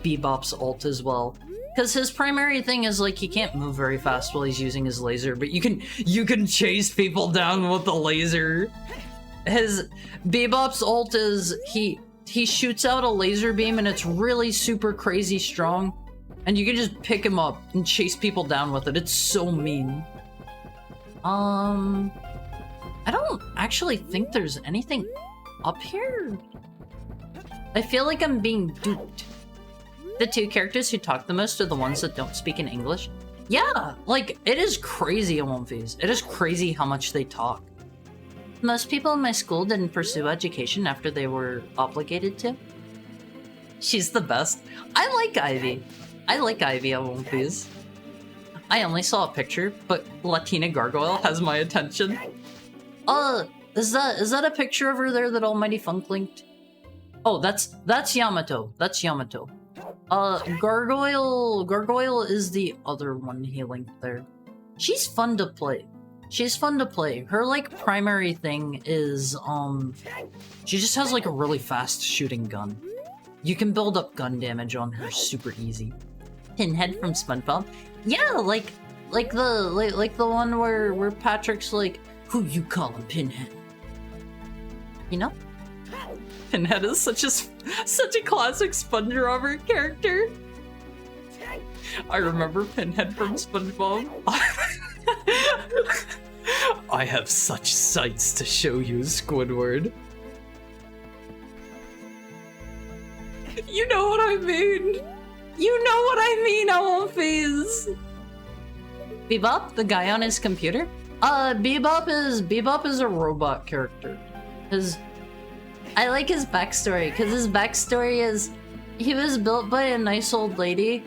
Bebop's ult as well. Because his primary thing is, like, he can't move very fast while he's using his laser, but you can chase people down with the laser. His Bebop's ult is he shoots out a laser beam and it's really super crazy strong, and you can just pick him up and chase people down with it. It's so mean. I don't actually think there's anything up here. I feel like I'm being duped. The 2 characters who talk the most are the ones that don't speak in English. Yeah, like, it is crazy in One Piece. It is crazy how much they talk. Most people in my school didn't pursue education after they were obligated to. She's the best. I like Ivy. I like Ivy on One Piece. I only saw a picture, but Latina Gargoyle has my attention. Is that a picture of her there that Almighty Funk linked? Oh, that's Yamato. That's Yamato. Gargoyle is the other one he linked there. She's fun to play. She's fun to play. Her, like, primary thing is, she just has, like, a really fast shooting gun. You can build up gun damage on her super easy. Pinhead from SpongeBob? Yeah, like the one where Patrick's like, who you calling Pinhead? You know? Pinhead is such a classic SpongeBob character. I remember Pinhead from SpongeBob. I have such sights to show you, Squidward. You know what I mean. You know what I mean, Owlface. Bebop, the guy on his computer? Bebop is a robot character. I like his backstory, because his backstory is he was built by a nice old lady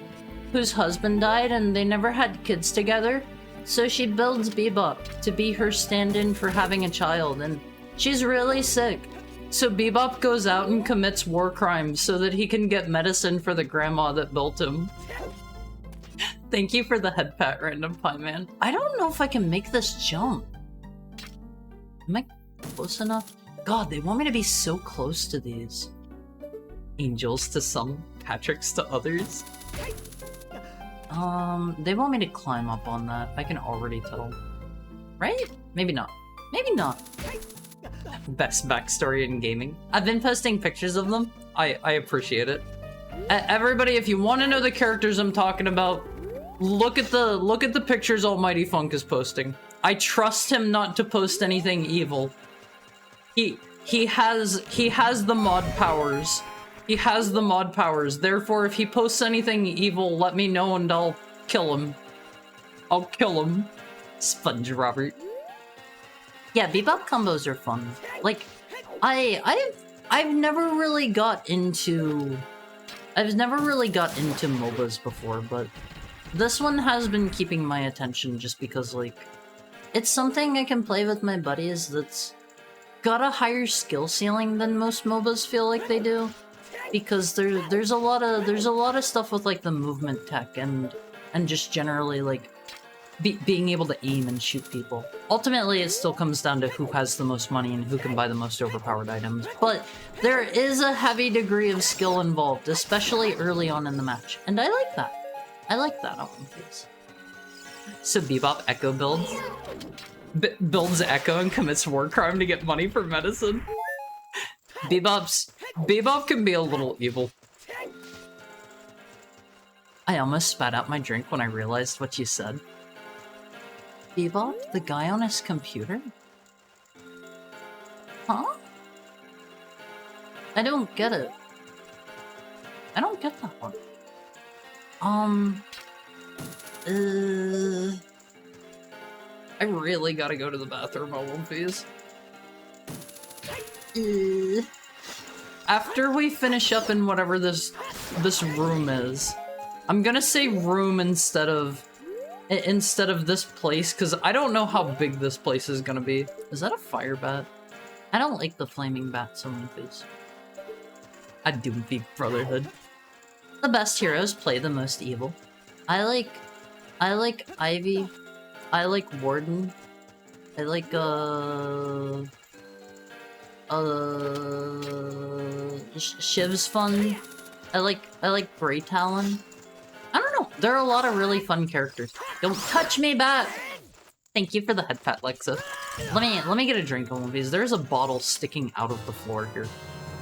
whose husband died and they never had kids together. So she builds Bebop to be her stand-in for having a child, and she's really sick. So Bebop goes out and commits war crimes so that he can get medicine for the grandma that built him. Thank you for the head pat, Random Pie Man. I don't know if I can make this jump. Am I close enough? God, they want me to be so close to these. Angels to some, Patricks to others. They want me to climb up on that. I can already tell. Right? Maybe not. Maybe not. Best backstory in gaming. I've been posting pictures of them. I appreciate it. Everybody, if you want to know the characters I'm talking about, look at the pictures Almighty Funk is posting. I trust him not to post anything evil. He has the mod powers. He has the mod powers. Therefore, if he posts anything evil, let me know and I'll kill him. I'll kill him. Sponge Robert. Yeah, Bebop combos are fun. Like, I've never really got into MOBAs before, but this one has been keeping my attention just because, like, it's something I can play with my buddies that's got a higher skill ceiling than most MOBAs feel like they do. Because there's a lot of stuff with like the movement tech and just generally like being able to aim and shoot people. Ultimately, it still comes down to who has the most money and who can buy the most overpowered items. But there is a heavy degree of skill involved, especially early on in the match, and I like that. I like that on things. So Bebop Echo builds Echo and commits war crime to get money for medicine. Bebop can be a little evil. I almost spat out my drink when I realized what you said. Bebop, the guy on his computer? Huh? I don't get it. I don't get that one. I really gotta go to the bathroom, Owlface. After we finish up in whatever this room is, I'm gonna say room instead of this place, because I don't know how big this place is gonna be. Is that a fire bat? I don't like the flaming bats on my face. I do be Brotherhood. The best heroes play the most evil. I like Ivy. I like Warden. I like Shiv's fun. I like Grey Talon. I don't know. There are a lot of really fun characters. Don't touch me, bat! Thank you for the head pat, Lexa. Let me get a drink on one of these. There's a bottle sticking out of the floor here.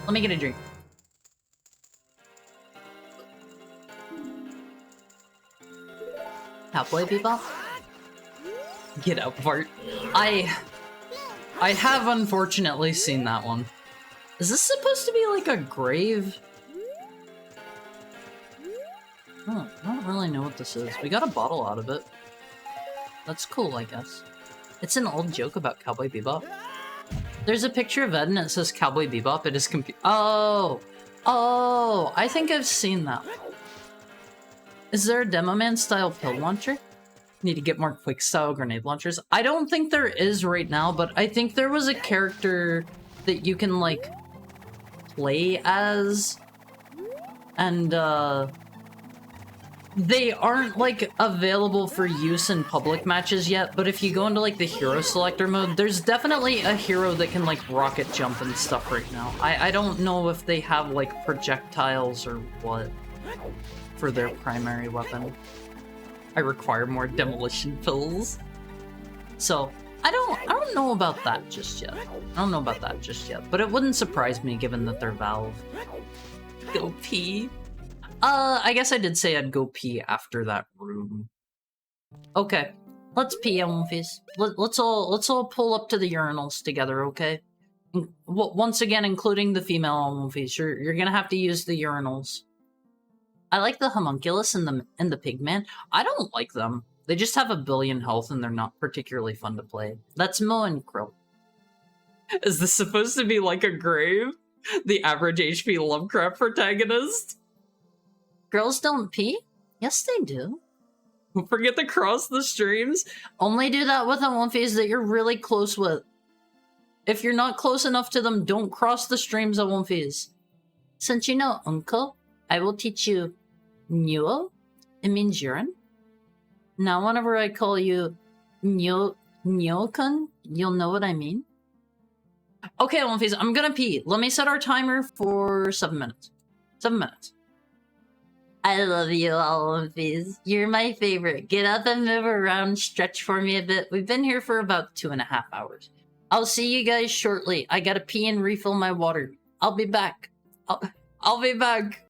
Let me get a drink. Cowboy Bebop? Get out, Bart. I have unfortunately seen that one. Is this supposed to be like a grave? Oh, I don't really know what this is. We got a bottle out of it. That's cool, I guess. It's an old joke about Cowboy Bebop. There's a picture of Ed and it says Cowboy Bebop. It is Oh! Oh! I think I've seen that. Is there a Demo Man style pill launcher? Need to get more quick style grenade launchers. I don't think there is right now, but I think there was a character that you can like play as, and they aren't like available for use in public matches yet, but if you go into like the hero selector mode, there's definitely a hero that can like rocket jump and stuff right now. I don't know if they have like projectiles or what. for their primary weapon. I require more demolition pills. So, I don't know about that just yet. But it wouldn't surprise me given that they're Valve. Go pee. I guess I did say I'd go pee after that room. Okay. Let's pee, Elmfies. Let's all pull up to the urinals together, okay? Once again, including the female Elmfies. You're gonna have to use the urinals. I like the homunculus and the pigman. I don't like them. They just have a billion health and they're not particularly fun to play. That's Mo and Crow. Is this supposed to be like a grave? The average HP Lovecraft protagonist? Girls don't pee? Yes, they do. Forget to cross the streams. Only do that with Elmfies that you're really close with. If you're not close enough to them, don't cross the streams, Elmfies. Since you know Uncle, I will teach you Nuo. It means urine. Now whenever I call you Nyo-kun, you'll know what I mean. Okay, Elmfies, I'm gonna pee. Let me set our timer for 7 minutes. 7 minutes. I love you all, Elmfies. You're my favorite. Get up and move around, stretch for me a bit. We've been here for about 2.5 hours. I'll see you guys shortly. I gotta pee and refill my water. I'll be back. I'll be back.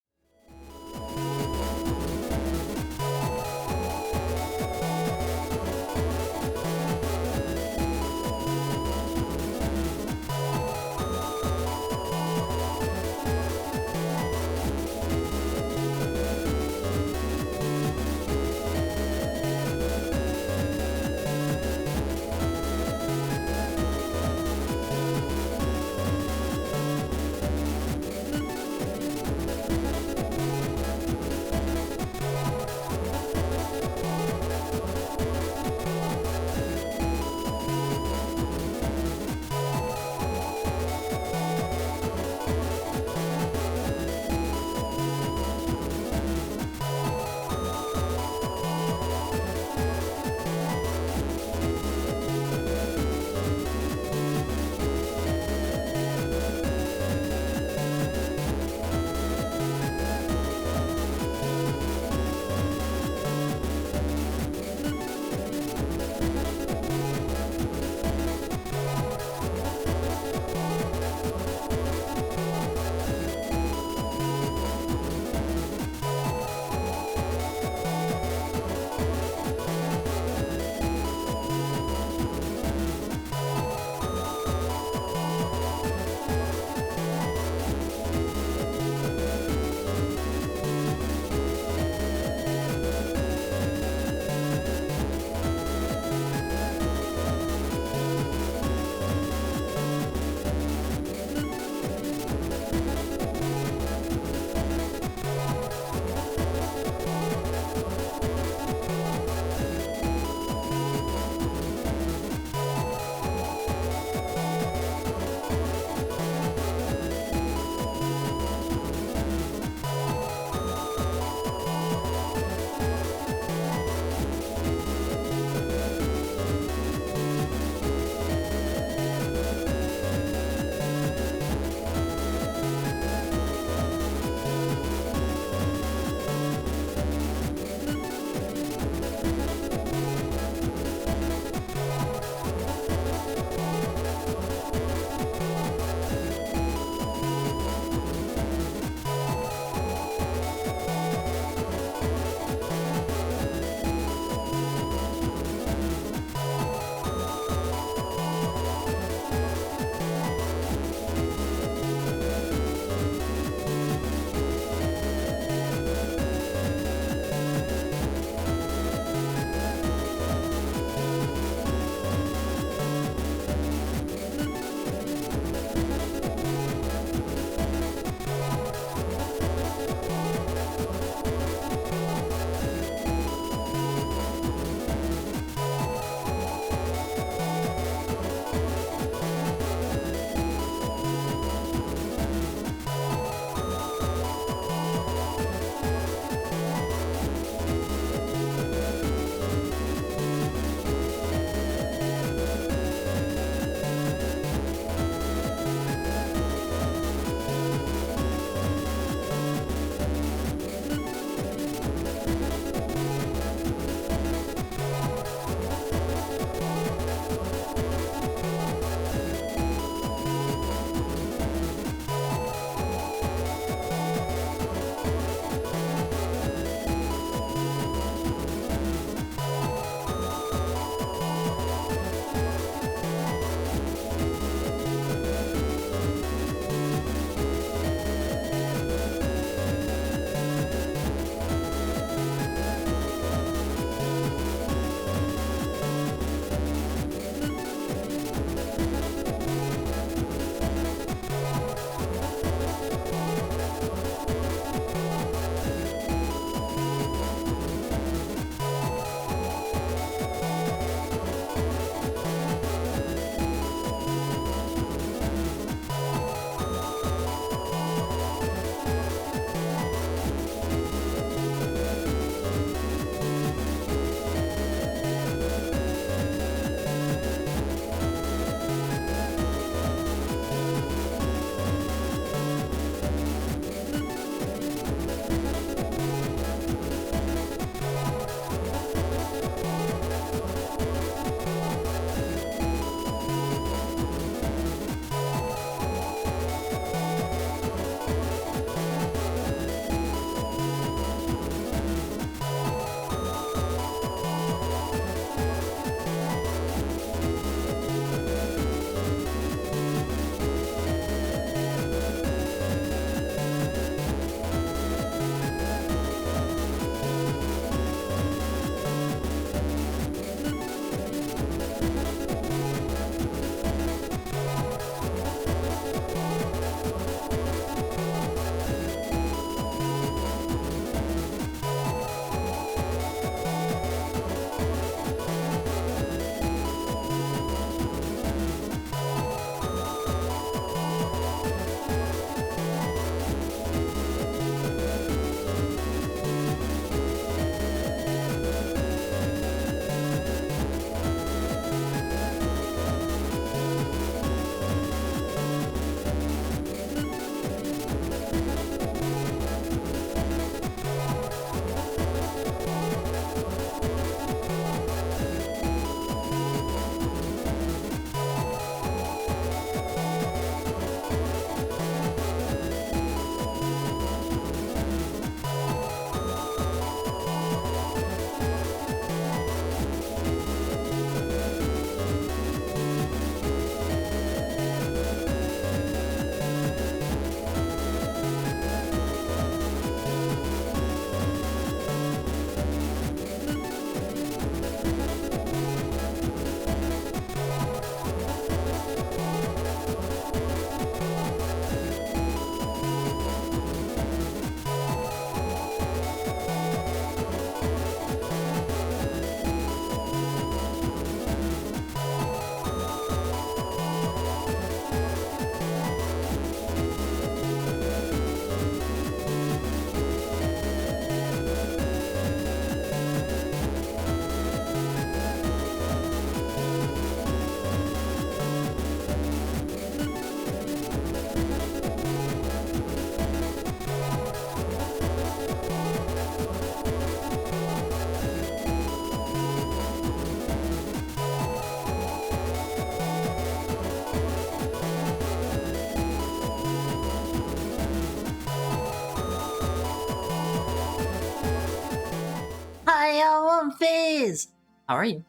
comfies! How are you?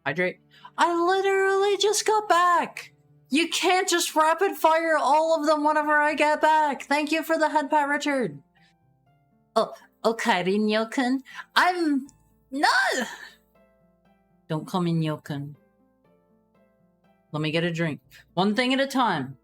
Hydrate. I literally just got back! You can't just rapid fire all of them whenever I get back! Thank you for the head pat, Richard! Oh, Ocarina-kun? I'm... not... Don't call me Nyokun. Let me get a drink. One thing at a time.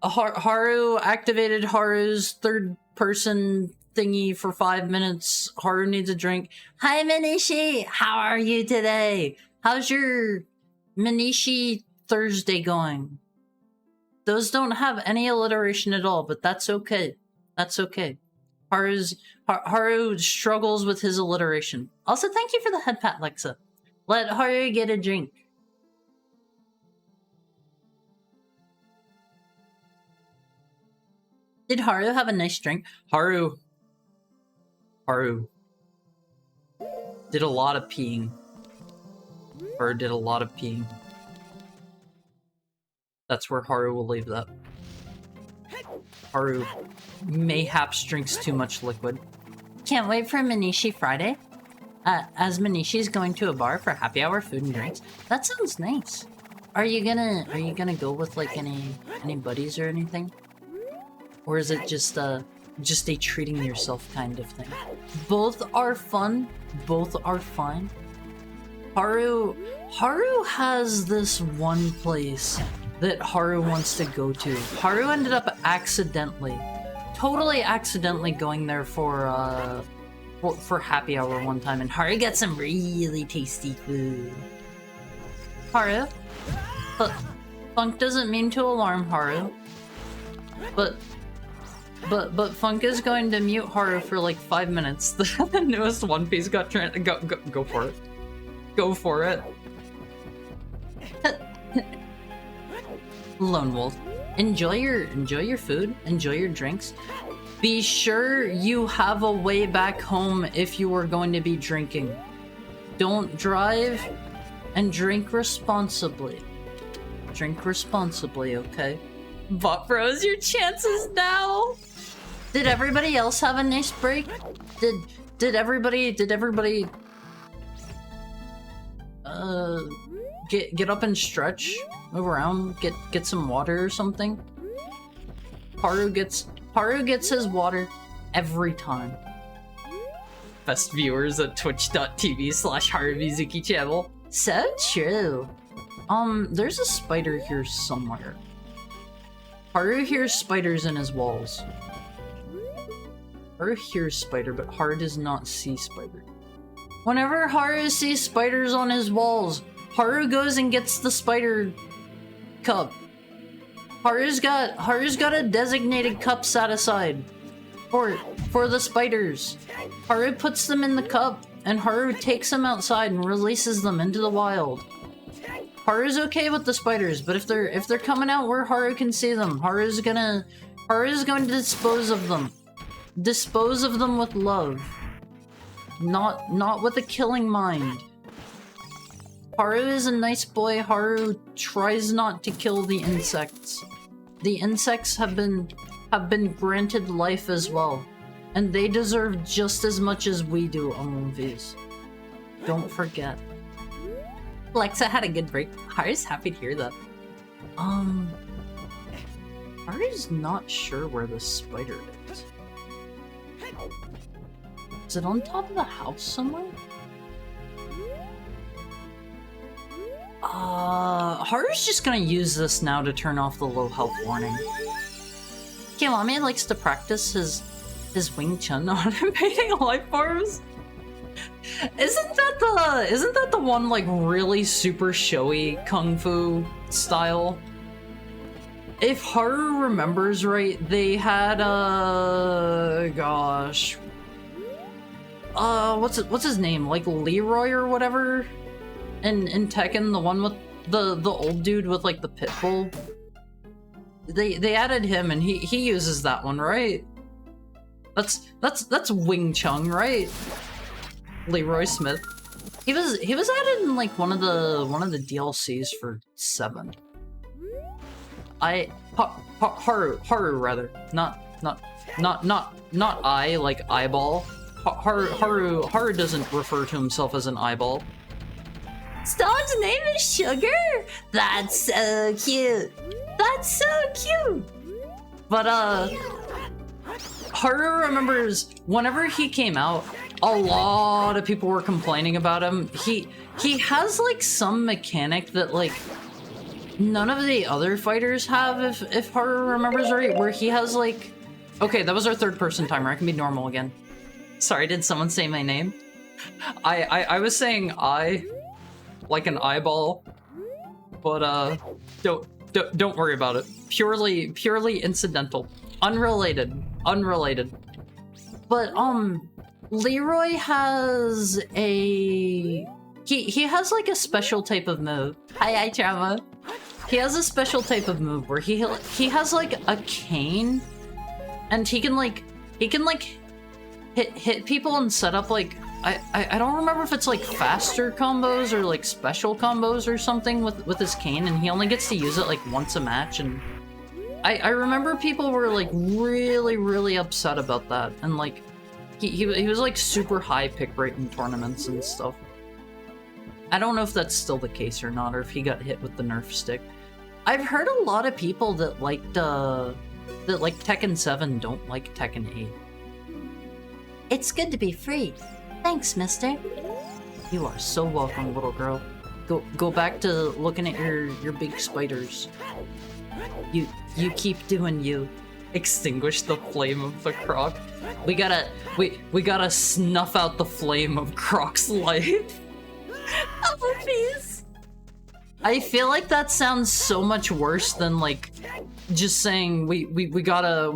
Haru activated Haru's third-person thingy for 5 minutes. Haru needs a drink. Hi, Minishi! How are you today? How's your Minishi Thursday going? Those don't have any alliteration at all, but that's okay. That's okay. Haru struggles with his alliteration. Also, thank you for the head pat, Lexa. Let Haru get a drink. Did Haru have a nice drink? Haru did a lot of peeing. Haru did a lot of peeing. That's where Haru will leave that. Haru mayhaps drinks too much liquid. Can't wait for Minishi Friday. As Manishi's going to a bar for happy hour food and drinks. That sounds nice. Are you gonna go with like any buddies or anything? Or is it just a treating yourself kind of thing? Both are fun. Both are fine. Haru has this one place that Haru wants to go to. Haru ended up totally accidentally going there for happy hour one time, and Haru got some really tasty food. Haru, but Funk doesn't mean to alarm Haru, but Funk is going to mute Haru for like 5 minutes. The newest One Piece got go for it. Go for it. Lone Wolf, enjoy your food, enjoy your drinks. Be sure you have a way back home if you are going to be drinking. Don't drive and drink responsibly. Drink responsibly, okay? Bot Bros, your chances now. Did everybody else have a nice break? Did everybody get up and stretch, move around, get some water or something? Haru gets his water every time. Best viewers at twitch.tv/HaruMizuki channel. So true. There's a spider here somewhere. Haru hears spiders in his walls. Haru hears spider, but Haru does not see spider. Whenever Haru sees spiders on his walls, Haru goes and gets the spider cup. Haru's got a designated cup set aside for the spiders. Haru puts them in the cup, and Haru takes them outside and releases them into the wild. Haru's okay with the spiders, but if they're coming out where Haru can see them, Haru's going to dispose of them. Dispose of them with love. Not with a killing mind. Haru is a nice boy. Haru tries not to kill the insects. The insects have been granted life as well, and they deserve just as much as we do on movies. Don't forget. Lexa had a good break. Haru's happy to hear that. Haru's not sure where the spider is. Is it on top of the house somewhere? Haru's just gonna use this now to turn off the low health warning. Kiwami likes to practice his Wing Chun on invading life forms. Isn't that the one like really super showy kung fu style? If Haru remembers right, they had gosh. What's his name? Like Leroy or whatever? In Tekken, the one with the old dude with like the pit bull. They added him and he uses that one, right? That's Wing Chun, right? Leroy Smith. He was added in like one of the DLCs for 7. Haru rather. Not I like eyeball. Haru doesn't refer to himself as an eyeball. Dog's name is Sugar? That's so cute. That's so cute. But Haru remembers whenever he came out, a lot of people were complaining about him. He has like some mechanic that like none of the other fighters have, if Haru remembers right, where he has like... Okay, that was our third person timer. I can be normal again. Sorry, did someone say my name? I was saying like an eyeball, but don't worry about it. Purely incidental. Unrelated. But Leroy has a... He has like a special type of move. Hi, Trauma. He has a special type of move where he has like a cane, and he can hit people and set up like I don't remember if it's like faster combos or like special combos or something with his cane, and he only gets to use it like once a match. And I remember people were like really upset about that, and like he was like super high pick rate in tournaments and stuff. I don't know if that's still the case or not, or if he got hit with the Nerf stick. I've heard a lot of people that liked Tekken 7 don't like Tekken 8. It's good to be free. Thanks, mister. You are so welcome, little girl. Go back to looking at your big spiders. You keep doing you. Extinguish the flame of the croc. We gotta snuff out the flame of Croc's life. Oh, please. I feel like that sounds so much worse than like just saying we gotta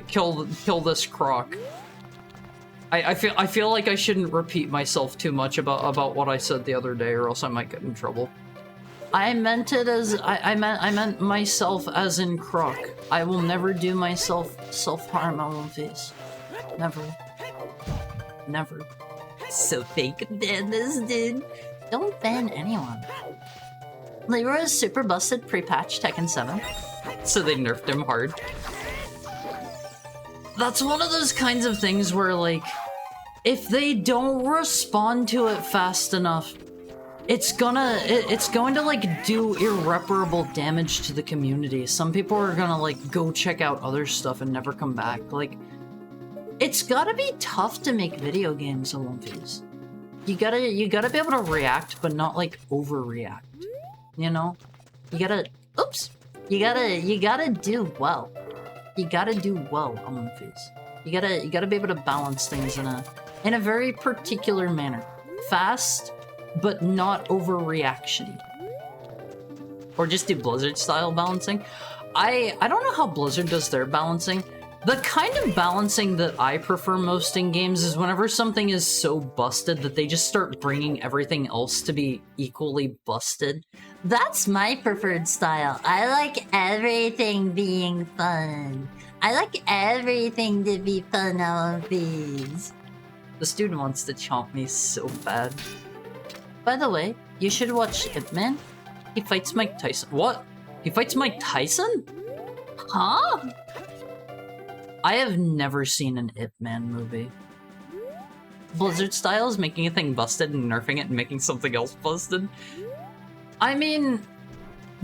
kill this croc. I feel like I shouldn't repeat myself too much about what I said the other day, or else I might get in trouble. I meant it as I meant myself as in croc. I will never do myself self-harm on my face. Never. So fake. Ban this dude. Don't ban anyone. Leroy is super busted pre-patch Tekken 7. So they nerfed him hard. That's one of those kinds of things where, like, if they don't respond to it fast enough, it's going to, like, do irreparable damage to the community. Some people are gonna, like, go check out other stuff and never come back. Like, it's gotta be tough to make video games, Olympians. You gotta be able to react, but not, like, overreact. You know? You gotta do well. You gotta do well, Olympians. You gotta be able to balance things in a very particular manner. Fast, but not overreaction-y. Or just do Blizzard-style balancing. I don't know how Blizzard does their balancing. The kind of balancing that I prefer most in games is whenever something is so busted that they just start bringing everything else to be equally busted. That's my preferred style. I like everything being fun. I like everything to be fun on these. This dude wants to chomp me so bad. By the way, you should watch Ip Man. He fights Mike Tyson. What? He fights Mike Tyson? Huh? I have never seen an Ip Man movie. Blizzard style is making a thing busted and nerfing it and making something else busted. I mean,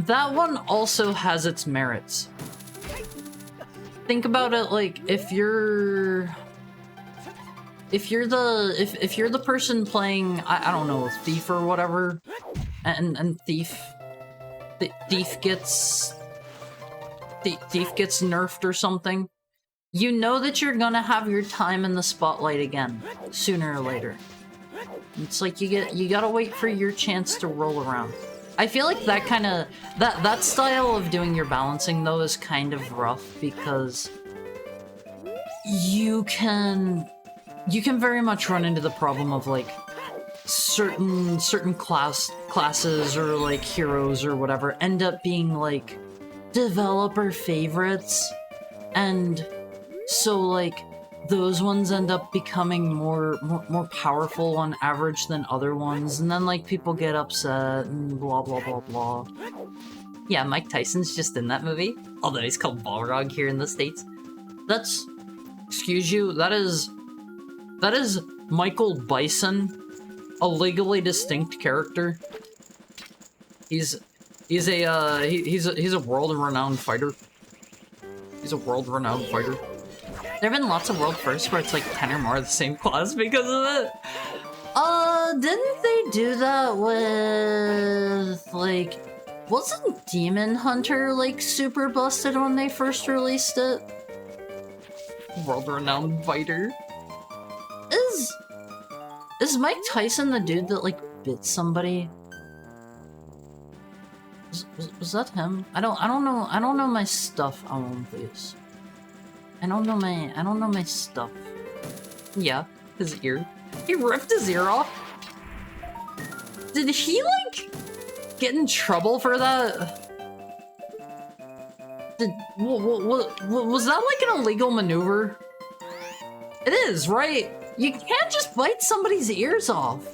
that one also has its merits. Think about it like if you're the person playing, I don't know, Thief or whatever, and Thief gets nerfed or something. You know that you're gonna have your time in the spotlight again, sooner or later. It's like you gotta wait for your chance to roll around. I feel like that style of doing your balancing though is kind of rough because you can very much run into the problem of like certain classes or like heroes or whatever end up being like developer favorites, and so like those ones end up becoming more powerful on average than other ones, and then like people get upset and blah blah blah blah. Yeah, Mike Tyson's just in that movie, although he's called Balrog here in the States. That's Excuse you, that is Michael Bison, a legally distinct character. He's a world-renowned fighter. He's a world-renowned fighter. There have been lots of world firsts where it's like 10 or more of the same class because of it. Didn't they do that with, like, wasn't Demon Hunter, like, super busted when they first released it? World-renowned fighter. Is Mike Tyson the dude that, like, bit somebody? Was that him? I don't know my stuff on One Piece. I don't know my stuff. Yeah, his ear. He ripped his ear off. Did he, like, get in trouble for that? Was that like an illegal maneuver? It is, right? You can't just bite somebody's ears off.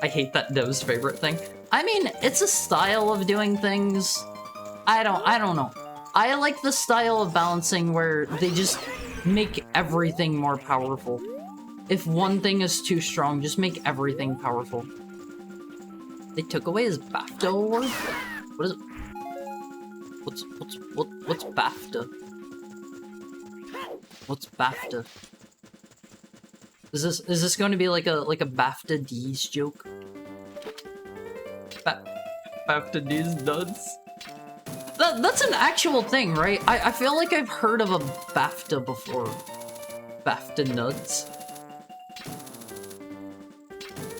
I hate that Dev's favorite thing. I mean, it's a style of doing things. I don't know. I like the style of balancing where they just make everything more powerful. If one thing is too strong, just make everything powerful. They took away his BAFTA award? What is it? What's BAFTA? What's BAFTA? Is this going to be like a BAFTA D's joke? BAFTA D's nuts? That's an actual thing, right? I feel like I've heard of a BAFTA before. BAFTA nuts.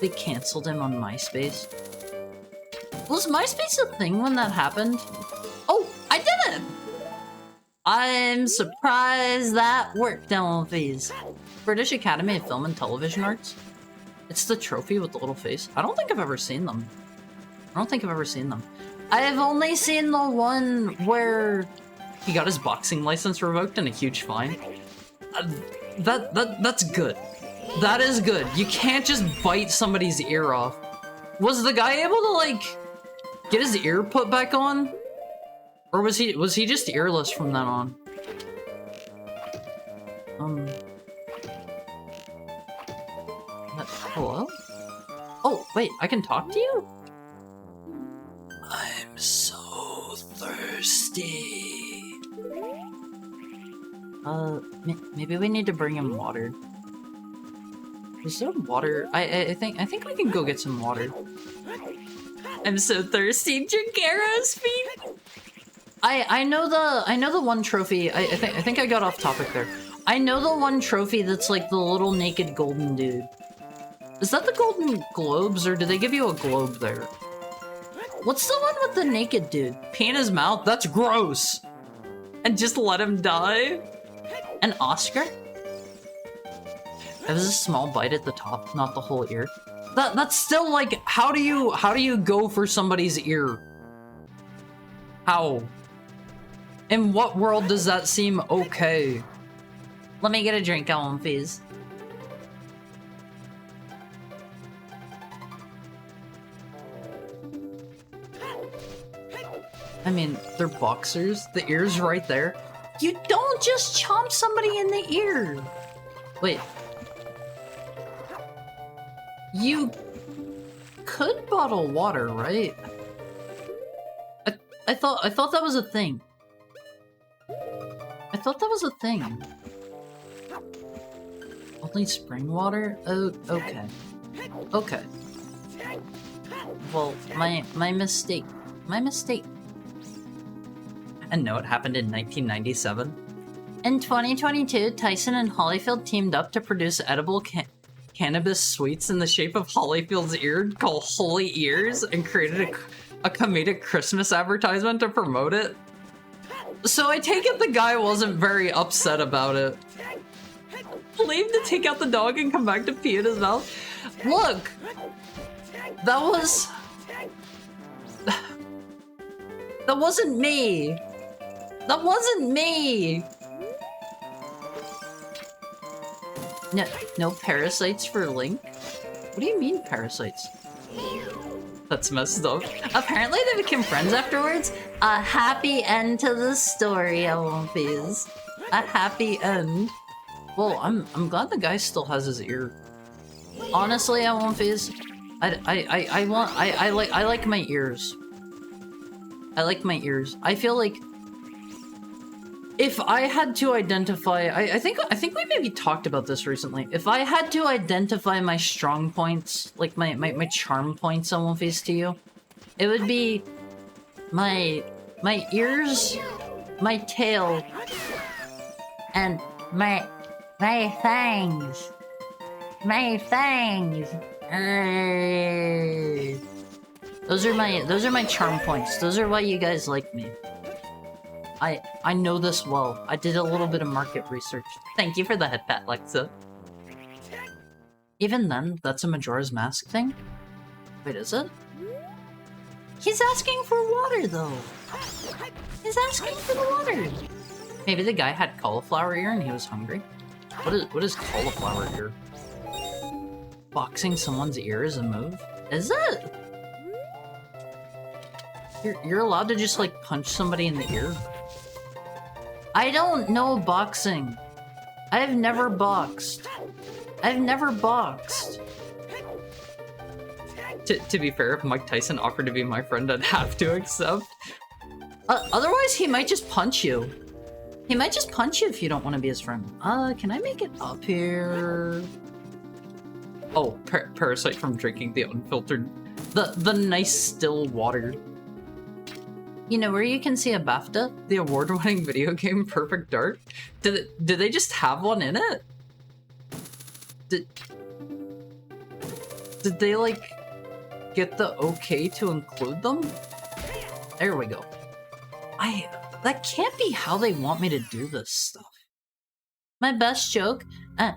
They canceled him on MySpace. Was MySpace a thing when that happened? Oh, I did it! I'm surprised that worked on these. British Academy of Film and Television Arts. It's the trophy with the little face. I don't think I've ever seen them. I've only seen the one where he got his boxing license revoked and a huge fine. That's good. That is good. You can't just bite somebody's ear off. Was the guy able to, like, get his ear put back on? Or was he just earless from then on? Hello? Oh, wait, I can talk to you? I'm so thirsty. Maybe we need to bring him water. Is there water? I think we can go get some water. I'm so thirsty. Drink Arrow's feet. I know the one trophy. I think I got off topic there. I know the one trophy that's like the little naked golden dude. Is that the Golden Globes, or did they give you a globe there? What's the one with the naked dude? Pee in his mouth? That's gross! And just let him die? An Oscar? It was a small bite at the top, not the whole ear. That's still like, how do you go for somebody's ear? How? In what world does that seem okay? Let me get a drink, Ellen, please. I mean, they're boxers. The ear's right there. You don't just chomp somebody in the ear. Wait. You could bottle water, right? I thought that was a thing. I thought that was a thing. Only spring water? Oh, okay. Okay. Well, my mistake. My mistake. And no, it happened in 1997. In 2022, Tyson and Holyfield teamed up to produce edible cannabis sweets in the shape of Holyfield's ear called Holy Ears and created a comedic Christmas advertisement to promote it. So I take it the guy wasn't very upset about it. Leave to take out the dog and come back to pee in his mouth. Look! That wasn't me! That wasn't me! No parasites for Link? What do you mean parasites? That's messed up. Apparently they became friends afterwards. A happy end to the story, Olympies. A happy end. Well, I'm glad the guy still has his ear. Honestly, I won't phase. I like my ears. I like my ears. I feel like if I had to identify, I think we maybe talked about this recently. If I had to identify my strong points, like my charm points on One Face to You, it would be my ears, my tail, and my fangs. My fangs. Those are my charm points. Those are why you guys like me. I know this well. I did a little bit of market research. Thank you for the head pat, Lexa. Even then, that's a Majora's Mask thing? Wait, is it? He's asking for water, though. He's asking for the water. Maybe the guy had cauliflower ear and he was hungry. What is cauliflower ear? Boxing someone's ear is a move? Is it? You're allowed to just like punch somebody in the ear? I don't know boxing. I've never boxed. I've never boxed. To be fair, if Mike Tyson offered to be my friend, I'd have to accept. Otherwise, he might just punch you. He might just punch you if you don't want to be his friend. Can I make it up here? Oh, parasite from drinking the unfiltered, the nice still water. You know where you can see a BAFTA? The award-winning video game Perfect Dark? Did they just have one in it? Did they, like, get the okay to include them? There we go. That can't be how they want me to do this stuff. My best joke of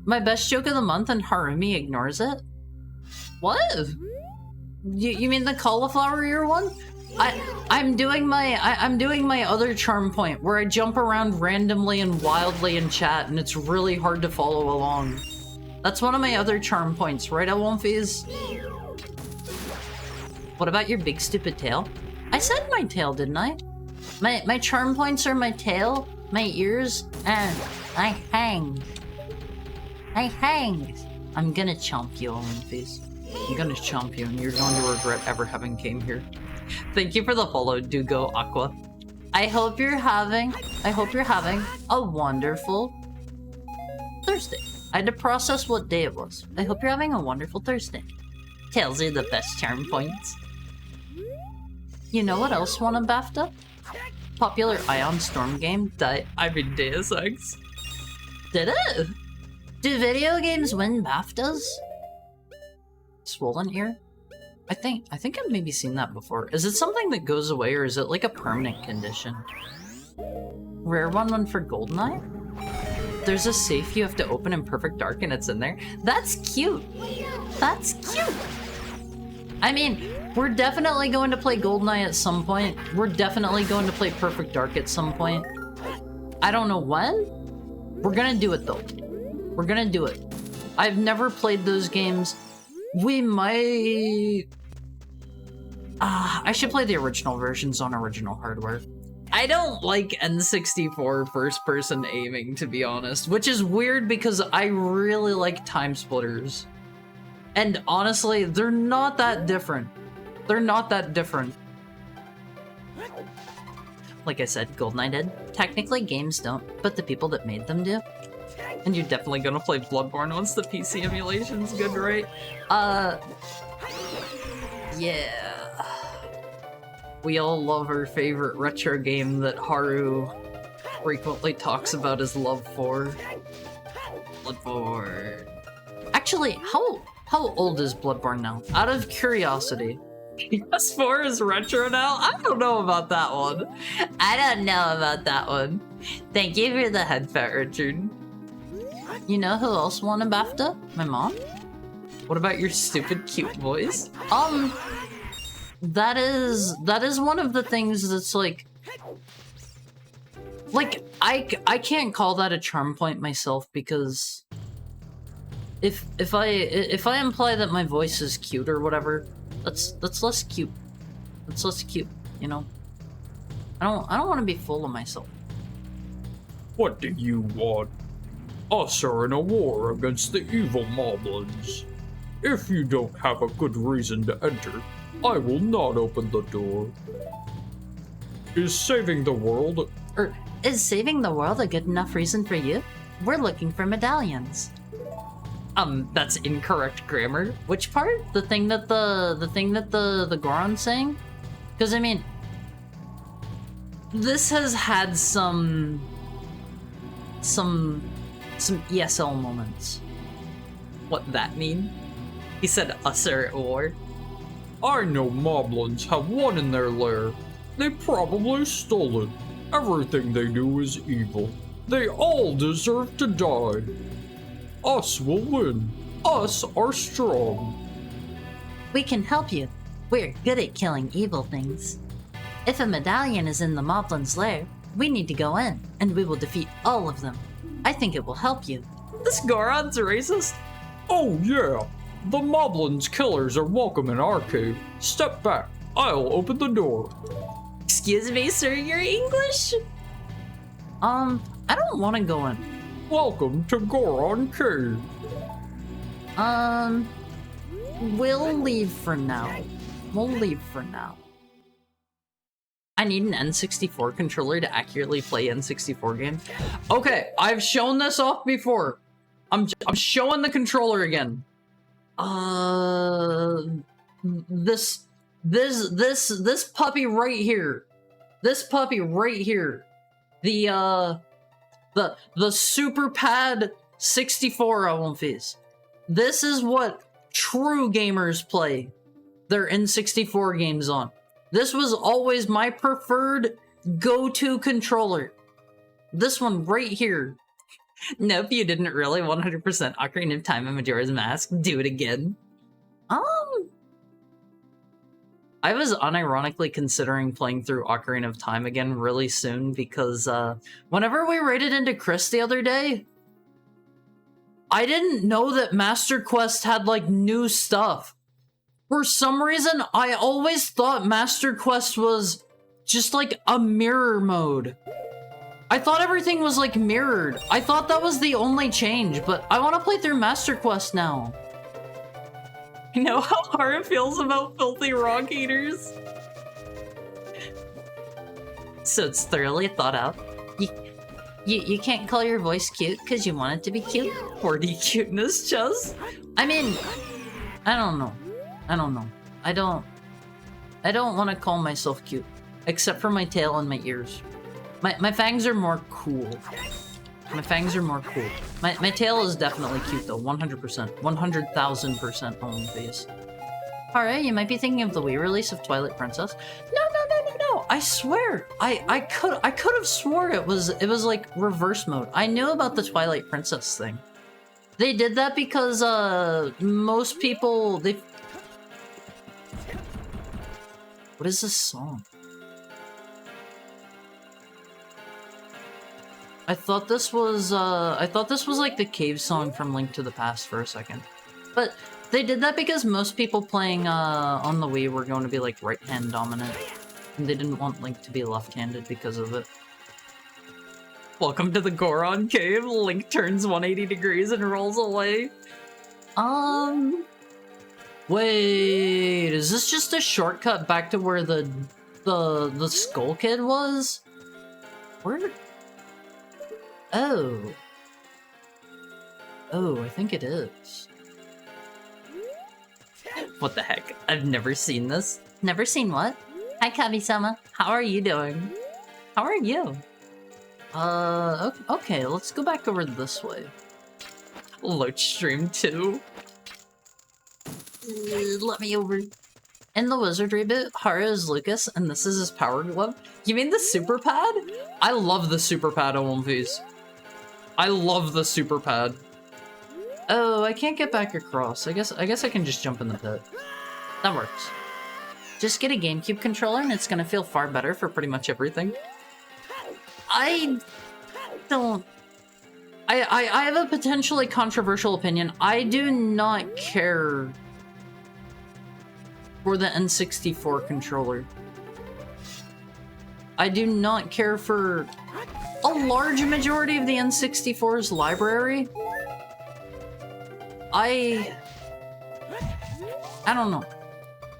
the month and Harumi ignores it? What? You mean the cauliflower ear one? I'm doing my other charm point where I jump around randomly and wildly in chat and it's really hard to follow along. That's one of my other charm points, right, Elwonfies? What about your big stupid tail? I said my tail, didn't I? My charm points are my tail, my ears, and my fangs. My fangs. I'm gonna chomp you, Elwonfies. I'm gonna chomp you and you're going to regret ever having came here. Thank you for the follow, Dugo Aqua. I hope you're having a wonderful Thursday. I had to process what day it was. I hope you're having a wonderful Thursday. Tails are the best charm points. You know what else won a BAFTA? Popular Ion Storm game, Deus Ex. Did it? Do video games win BAFTAs? Swollen ear? I think I've maybe seen that before. Is it something that goes away or is it like a permanent condition? Rare one for Goldeneye? There's a safe you have to open in Perfect Dark and it's in there? That's cute! That's cute! I mean, we're definitely going to play Goldeneye at some point. We're definitely going to play Perfect Dark at some point. I don't know when. We're gonna do it though. We're gonna do it. I've never played those games. We might... I should play the original versions on original hardware. I don't like N64 first-person aiming, to be honest, which is weird because I really like Time Splitters. And honestly, they're not that different. They're not that different. Like I said, GoldenEye did. Technically, games don't, but the people that made them do. And you're definitely gonna play Bloodborne once the PC emulation's good, right? Yeah. We all love our favorite retro game that Haru frequently talks about his love for. Bloodborne. Actually, how old is Bloodborne now? Out of curiosity. PS4 is retro now? I don't know about that one. I don't know about that one. Thank you for the headset, Richard. You know who else won a BAFTA? My mom? What about your stupid cute voice? That is one of the things that's like I can't call that a charm point myself because if I imply that my voice is cute or whatever, that's less cute. That's less cute, you know? I don't want to be full of myself. What do you want? Us are in a war against the evil moblins. If you don't have a good reason to enter, I will not open the door. Is saving the world... Is saving the world a good enough reason for you? We're looking for medallions. That's incorrect grammar. Which part? The thing that the Goron's saying? Because I mean, this has had some ESL moments. What that mean? He said us are at war. I know moblins have one in their lair. They probably stole it. Everything they do is evil. They all deserve to die. Us will win. Us are strong. We can help you. We're good at killing evil things. If a medallion is in the Moblin's lair, we need to go in, and we will defeat all of them. I think it will help you. This Goron's racist? Oh yeah. The Moblin's killers are welcome in our cave. Step back. I'll open the door. Excuse me, sir, you're English? I don't want to go in. Welcome to Goron Cave. We'll leave for now. I need an N64 controller to accurately play N64 games. Okay, I've shown this off before. I'm showing the controller again. This puppy right here. This puppy right here. The Super Pad 64 Olympics. This is what true gamers play their N64 games on. This was always my preferred go-to controller. This one right here. Nope, you didn't really 100% Ocarina of Time and Majora's Mask. Do it again. I was unironically considering playing through Ocarina of Time again really soon because whenever we raided into Chris the other day, I didn't know that Master Quest had like new stuff. For some reason, I always thought Master Quest was just like a mirror mode. I thought everything was like mirrored. I thought that was the only change, but I want to play through Master Quest now. You know how Hara feels about filthy rock eaters? So it's thoroughly thought out. You can't call your voice cute because you want it to be cute. 4D cuteness, Chuz. I mean, I don't know. I don't want to call myself cute, except for my tail and my ears. My fangs are more cool. My fangs are more cool. My tail is definitely cute though, 100%. 100,000% on face. Alright, you might be thinking of the Wii release of Twilight Princess. No. I swear. I could have swore it was like reverse mode. I knew about the Twilight Princess thing. They did that because most people What is this song? I thought this was like the cave song from Link to the Past for a second. But they did that because most people playing on the Wii were going to be like right-hand dominant. And they didn't want Link to be left-handed because of it. Welcome to the Goron Cave. Link turns 180 degrees and rolls away. Wait, is this just a shortcut back to where the Skull Kid was? Where? Oh, I think it is. What the heck? I've never seen this. Never seen what? Hi, Kabi-sama. How are you doing? How are you? Okay, let's go back over this way. Loach Stream 2. Let me over. In the Wizardry bit, Hara is Lucas, and this is his power glove. You mean the Super Pad? I love the Super Pad OMVs. I love the Super Pad. Oh, I can't get back across. I guess I can just jump in the pit. That works. Just get a GameCube controller and it's gonna feel far better for pretty much everything. I have a potentially controversial opinion. I do not care for the N64 controller. I do not care for a large majority of the N64's library. I don't know.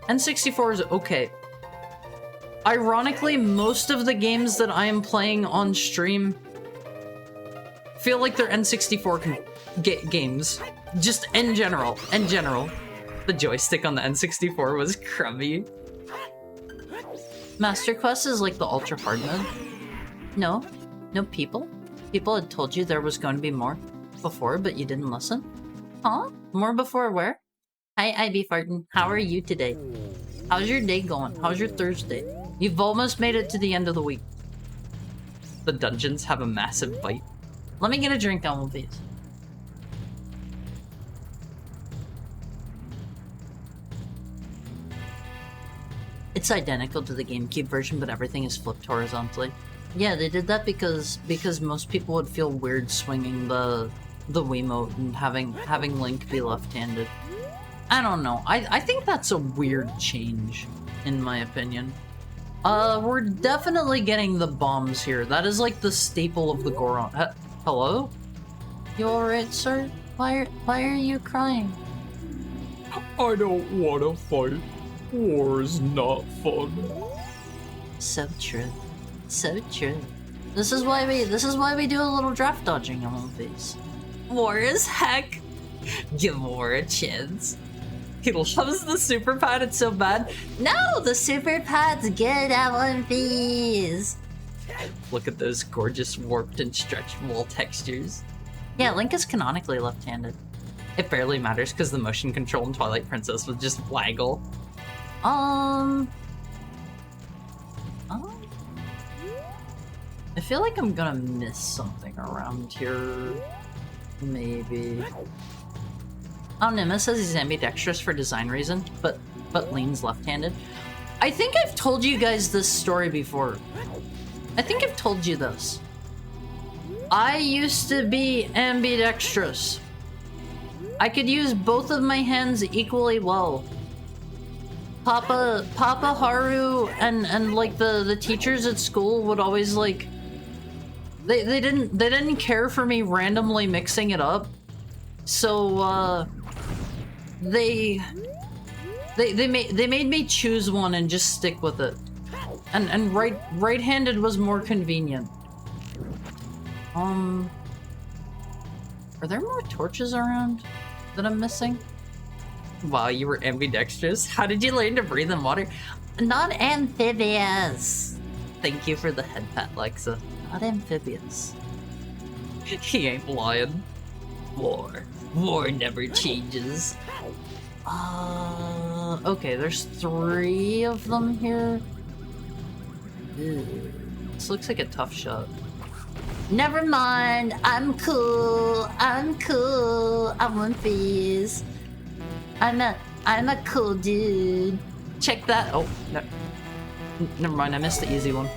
N64 is okay. Ironically, most of the games that I am playing on stream feel like they're N64 games. Just in general. The joystick on the N64 was crummy. Master Quest is like the ultra hard mode. No people. People had told you there was going to be more before, but you didn't listen. Huh? More before where? Hi, IB Fartin. How are you today? How's your day going? How's your Thursday? You've almost made it to the end of the week. The dungeons have a massive bite. Let me get a drink on one of these. It's identical to the GameCube version, but everything is flipped horizontally. Yeah, they did that because most people would feel weird swinging the Wiimote and having Link be left-handed. I don't know. I think that's a weird change, in my opinion. We're definitely getting the bombs here. That is like the staple of the Goron. Hello? You alright, sir? Why are you crying? I don't want to fight. War is not fun. So true. So true. This is why we do a little draft dodging on one piece. War is heck. Give War a chance. He loves the super pad, it's so bad. No, the super pad's good at One Piece. Look at those gorgeous warped and stretchable textures. Yeah, Link is canonically left-handed. It barely matters because the motion control in Twilight Princess was just waggle. I feel like I'm gonna miss something around here. Maybe. Oh, Nimbus says he's ambidextrous for design reason, but leans left-handed. I think I've told you guys this story before. I think I've told you this. I used to be ambidextrous. I could use both of my hands equally well. Papa Haru and like the teachers at school would always like they didn't care for me randomly mixing it up. So they made me choose one and just stick with it. And right-handed was more convenient. Are there more torches around that I'm missing? Wow, you were ambidextrous? How did you learn to breathe in water? Not amphibious. Thank you for the head pat, Lexa. Not amphibious. He ain't lying. War never changes. Okay, there's 3 of them here. Ew. This looks like a tough shot. Never mind. I'm cool. I'm One Piece. I'm a cool dude. Check that. Oh, no. Never mind, I missed the easy one.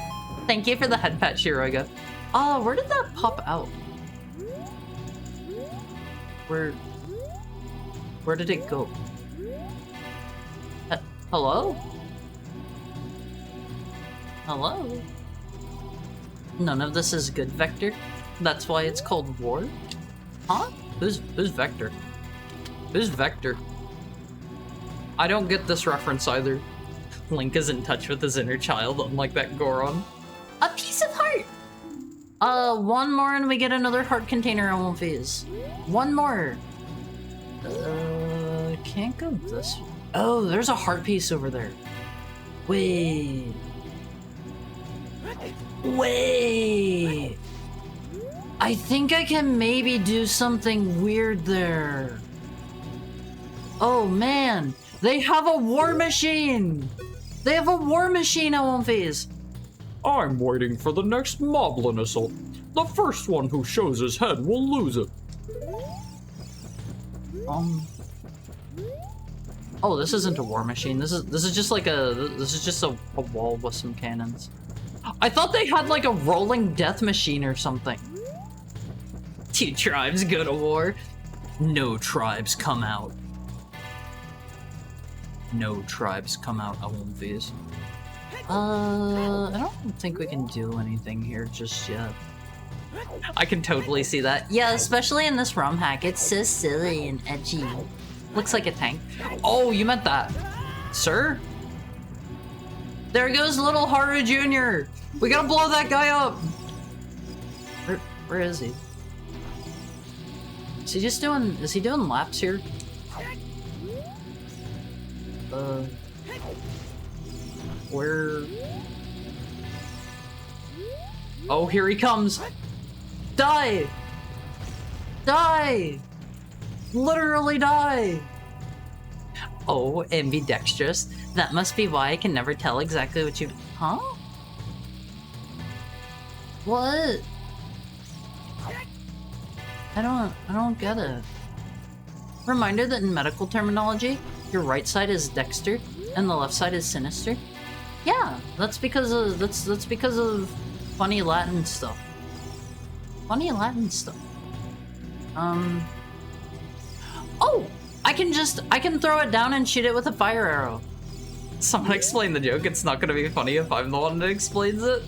Thank you for the head pat, Shiroga. Oh, where did that pop out? Where did it go? Hello? Hello? None of this is good, Vector. That's why it's called War? Huh? Who's Vector? Who's Vector? I don't get this reference either. Link is in touch with his inner child, unlike that Goron. A piece of heart. One more and we get another heart container on one phase. One more. Can't go this way. Oh, there's a heart piece over there. Wait. I think I can maybe do something weird there. Oh man, they have a war machine! They have a war machine on one phase. I'm waiting for the next Moblin assault. The first one who shows his head will lose it. Oh, this isn't a war machine. This is just like a wall with some cannons. I thought they had like a rolling death machine or something. 2 tribes go to war. No tribes come out. No tribes come out of one of these. I don't think we can do anything here just yet. I can totally see that. Yeah, especially in this ROM hack. It's so silly and edgy. Looks like a tank. Oh, you meant that. Sir? There goes little Haru Jr. We gotta blow that guy up. Where is he? Is he doing laps here? Where? Oh, here he comes. Die! Die! Literally die! Oh, ambidextrous. That must be why I can never tell exactly what you... Huh? What? I don't get it. Reminder that in medical terminology, your right side is Dexter and the left side is Sinister. Yeah, that's because of funny Latin stuff. Funny Latin stuff. Oh! I can throw it down and shoot it with a fire arrow. Someone explain the joke. It's not gonna be funny if I'm the one that explains it.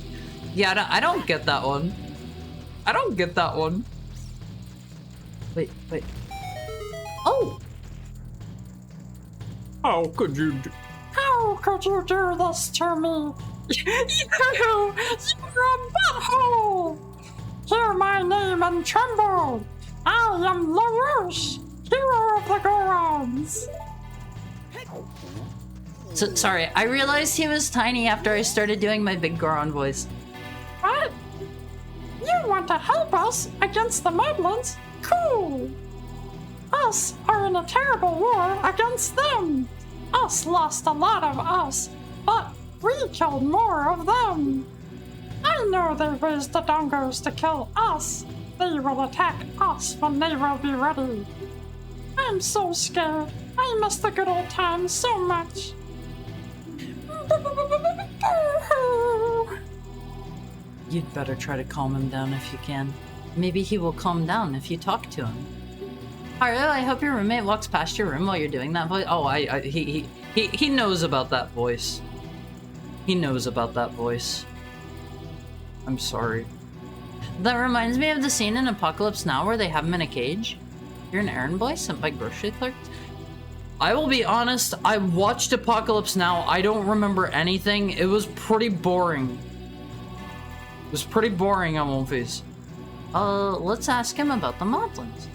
Yeah, I don't get that one. I don't get that one. Wait. Oh! How could you do this to me? You're a butthole! Hear my name and tremble! I am LaRoche, hero of the Gorons! So, sorry, I realized he was tiny after I started doing my big Goron voice. What? You want to help us against the Moblins? Cool! Us are in a terrible war against them! Us lost a lot of us, but we killed more of them! I know they raised the Dongos to kill us! They will attack us when they will be ready! I'm so scared! I miss the good old times so much! You'd better try to calm him down if you can. Maybe he will calm down if you talk to him. Haru, I hope your roommate walks past your room while you're doing that voice. Oh, he knows about that voice. He knows about that voice. I'm sorry. That reminds me of the scene in Apocalypse Now where they have him in a cage. You're an errand boy sent by grocery clerks? I will be honest, I watched Apocalypse Now. I don't remember anything. It was pretty boring. It was pretty boring on One Piece. Let's ask him about the Moblins.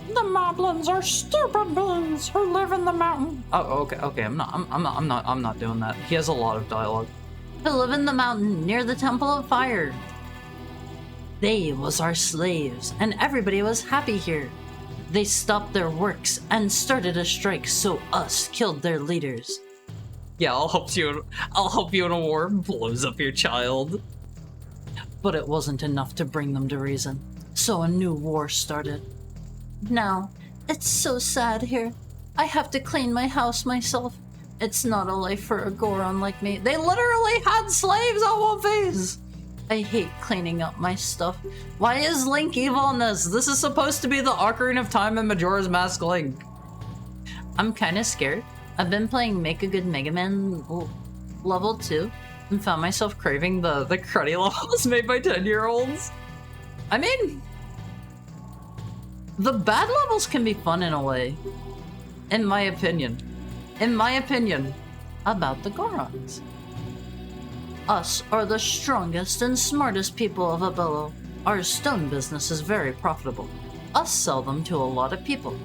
The Moblins are stupid beings who live in the mountain. Oh, okay. I'm not doing that. He has a lot of dialogue. Who live in the mountain near the Temple of Fire. They was our slaves, and everybody was happy here. They stopped their works and started a strike, so us killed their leaders. Yeah, I'll help you in a war. Blows up your child. But it wasn't enough to bring them to reason, so a new war started. Now, it's so sad here. I have to clean my house myself. It's not a life for a Goron like me. They literally had slaves on One Piece! I hate cleaning up my stuff. Why is Link evil in this? This is supposed to be the Ocarina of Time and Majora's Mask Link. I'm kinda scared. I've been playing Make a Good Mega Man level 2 and found myself craving the cruddy levels made by 10-year-olds. I mean, the bad levels can be fun in a way. In my opinion. About the Gorons. Us are the strongest and smartest people of Abello. Our stone business is very profitable. Us sell them to a lot of people.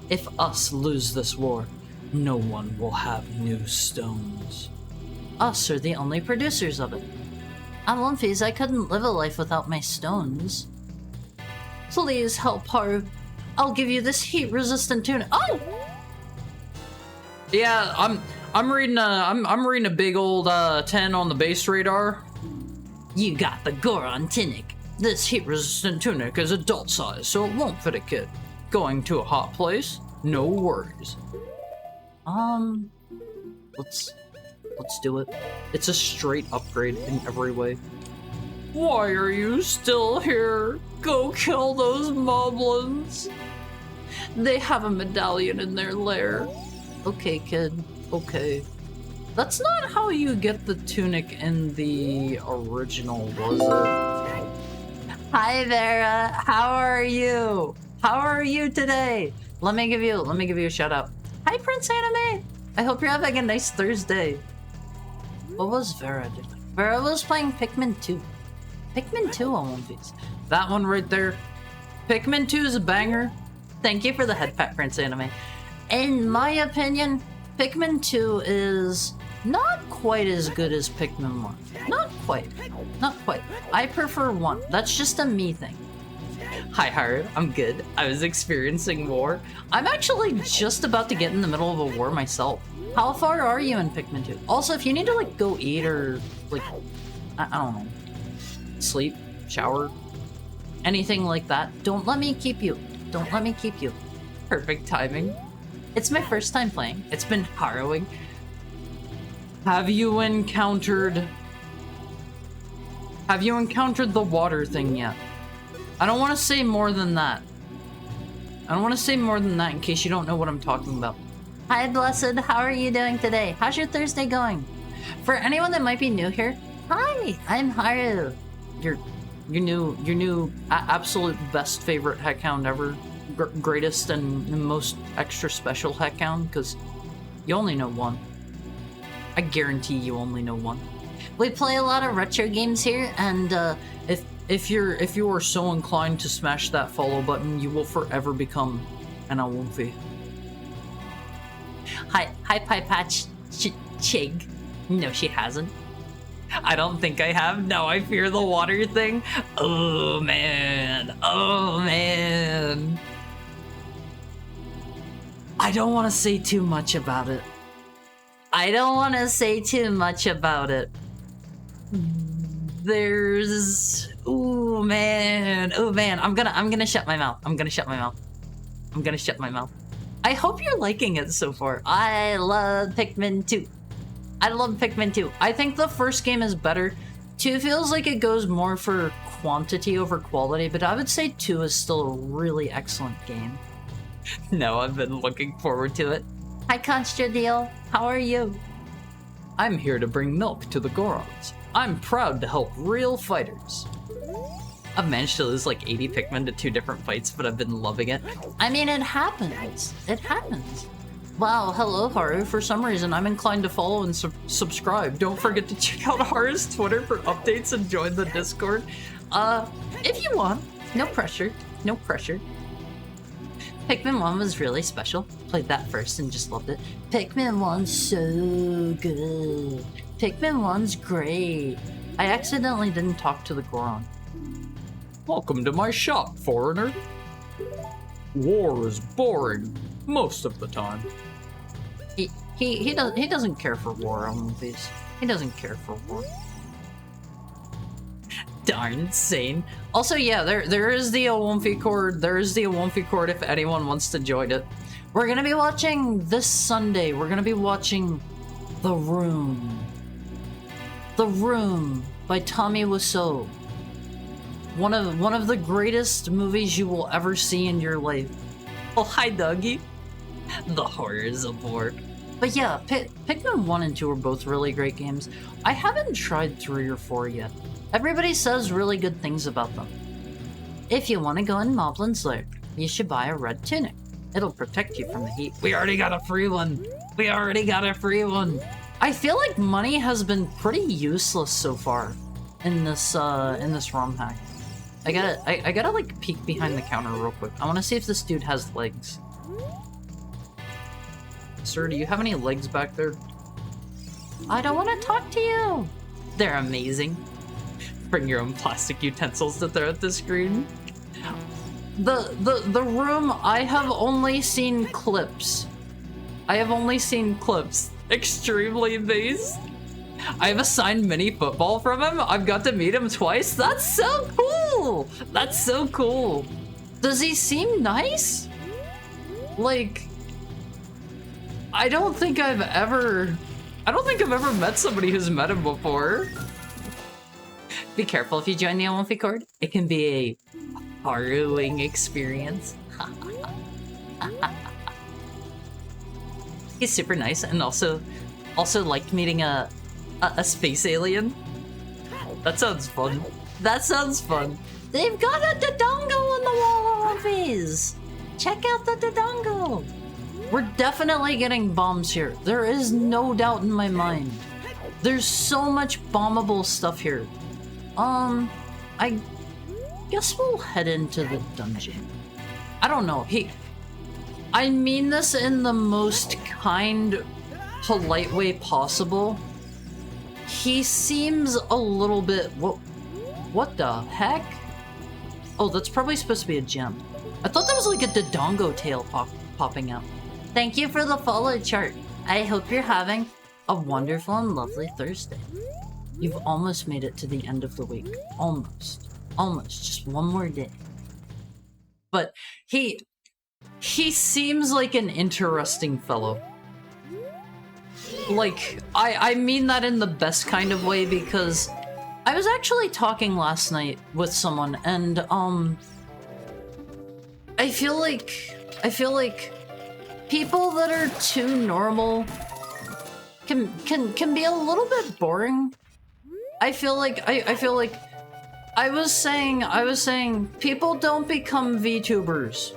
If us lose this war, no one will have new stones. Us are the only producers of it. On One Piece, I couldn't live a life without my stones. Please help, Haru. I'll give you this heat-resistant tunic. Oh! Yeah, I'm reading a big old 10 on the base radar. You got the Goron tunic. This heat-resistant tunic is adult size, so it won't fit a kid. Going to a hot place? No worries. Let's do it. It's a straight upgrade in every way. Why are you still here? Go kill those moblins. They have a medallion in their lair. Okay, kid. Okay. That's not how you get the tunic in the original, was it? Hi Vera, how are you? How are you today? Let me give you a shout out. Hi Prince Anime. I hope you're having a nice Thursday. What was Vera doing? Vera was playing Pikmin 2. Pikmin 2 on One Piece. That one right there. Pikmin 2 is a banger. Thank you for the head pat, Prince Anime. In my opinion, Pikmin 2 is not quite as good as Pikmin 1. Not quite. Not quite. I prefer 1. That's just a me thing. Hi, Haru. I'm good. I was experiencing war. I'm actually just about to get in the middle of a war myself. How far are you in Pikmin 2? Also, if you need to, like, go eat or, like, I don't know, sleep, shower, anything like that, don't let me keep you. Don't let me keep you. Perfect timing. It's my first time playing. It's been harrowing. Have you encountered the water thing yet? I don't want to say more than that. I don't want to say more than that in case you don't know what I'm talking about. Hi, Blessed. How are you doing today? How's your Thursday going? For anyone that might be new here, Hi, I'm Haru. your new absolute best favorite heckhound ever, greatest and most extra special heckhound, because you only know one. I guarantee you only know one. We play a lot of retro games here, and If you are so inclined to smash that follow button, you will forever become an Awumfi. hi, Pie Patch Chig. No, she hasn't. I don't think I have. No, I fear the water thing. Oh man. Oh man. I don't want to say too much about it. I don't want to say too much about it. There's... Oh man. Oh man. I'm gonna shut my mouth. I'm gonna shut my mouth. I'm gonna shut my mouth. I hope you're liking it so far. I love Pikmin 2. I love Pikmin 2. I think the first game is better. 2 feels like it goes more for quantity over quality, but I would say 2 is still a really excellent game. No, I've been looking forward to it. Hi, Constradiel. How are you? I'm here to bring milk to the Gorons. I'm proud to help real fighters. I've managed to lose like 80 Pikmin to 2 different fights, but I've been loving it. I mean, it happens. It happens. Wow, hello Haru. For some reason, I'm inclined to follow and subscribe. Don't forget to check out Haru's Twitter for updates and join the Discord. If you want. No pressure. No pressure. Pikmin 1 was really special. Played that first and just loved it. Pikmin 1's so good. Pikmin 1's great. I accidentally didn't talk to the Goron. Welcome to my shop, foreigner. War is boring most of the time. He doesn't care for war on movies. He doesn't care for war. Darn sane. Also, yeah, there is the Awumfi Chord. There is the Awumfi Chord if anyone wants to join it. We're gonna be watching this Sunday. We're gonna be watching The Room. The Room by Tommy Wiseau. One of the greatest movies you will ever see in your life. Oh, hi, Dougie. The horrors of war. But yeah, Pikmin 1 and 2 are both really great games. I haven't tried 3 or 4 yet. Everybody says really good things about them. If you want to go in Moblin's Lair, you should buy a red tunic. It'll protect you from the heat. We already got a free one. We already got a free one. I feel like money has been pretty useless so far in this ROM hack. I gotta like peek behind the counter real quick. I want to see if this dude has legs. Sir, do you have any legs back there? I don't want to talk to you. They're amazing. Bring your own plastic utensils to throw at the screen. The Room, I have only seen clips. I have only seen clips. Extremely based. I have a signed mini football from him. I've got to meet him twice. That's so cool. That's so cool. Does he seem nice? Like, I don't think I've ever met somebody who's met him before. Be careful if you join the Awumfi Chord. It can be a harrowing experience. He's super nice and also liked meeting a space alien. That sounds fun. That sounds fun. They've got a Dodongo on the wall, Wolfies! Check out the Dodongo! We're definitely getting bombs here. There is no doubt in my mind. There's so much bombable stuff here. I guess we'll head into the dungeon. I don't know. I mean this in the most kind, polite way possible. He seems a little bit... What the heck? Oh, that's probably supposed to be a gem. I thought that was like a Dodongo tail popping out. Thank you for the follow chart. I hope you're having a wonderful and lovely Thursday. You've almost made it to the end of the week. Almost. Almost. Just one more day. But he seems like an interesting fellow. Like, I mean that in the best kind of way, because I was actually talking last night with someone, and I feel like people that are too normal can be a little bit boring. I feel like I was saying people don't become VTubers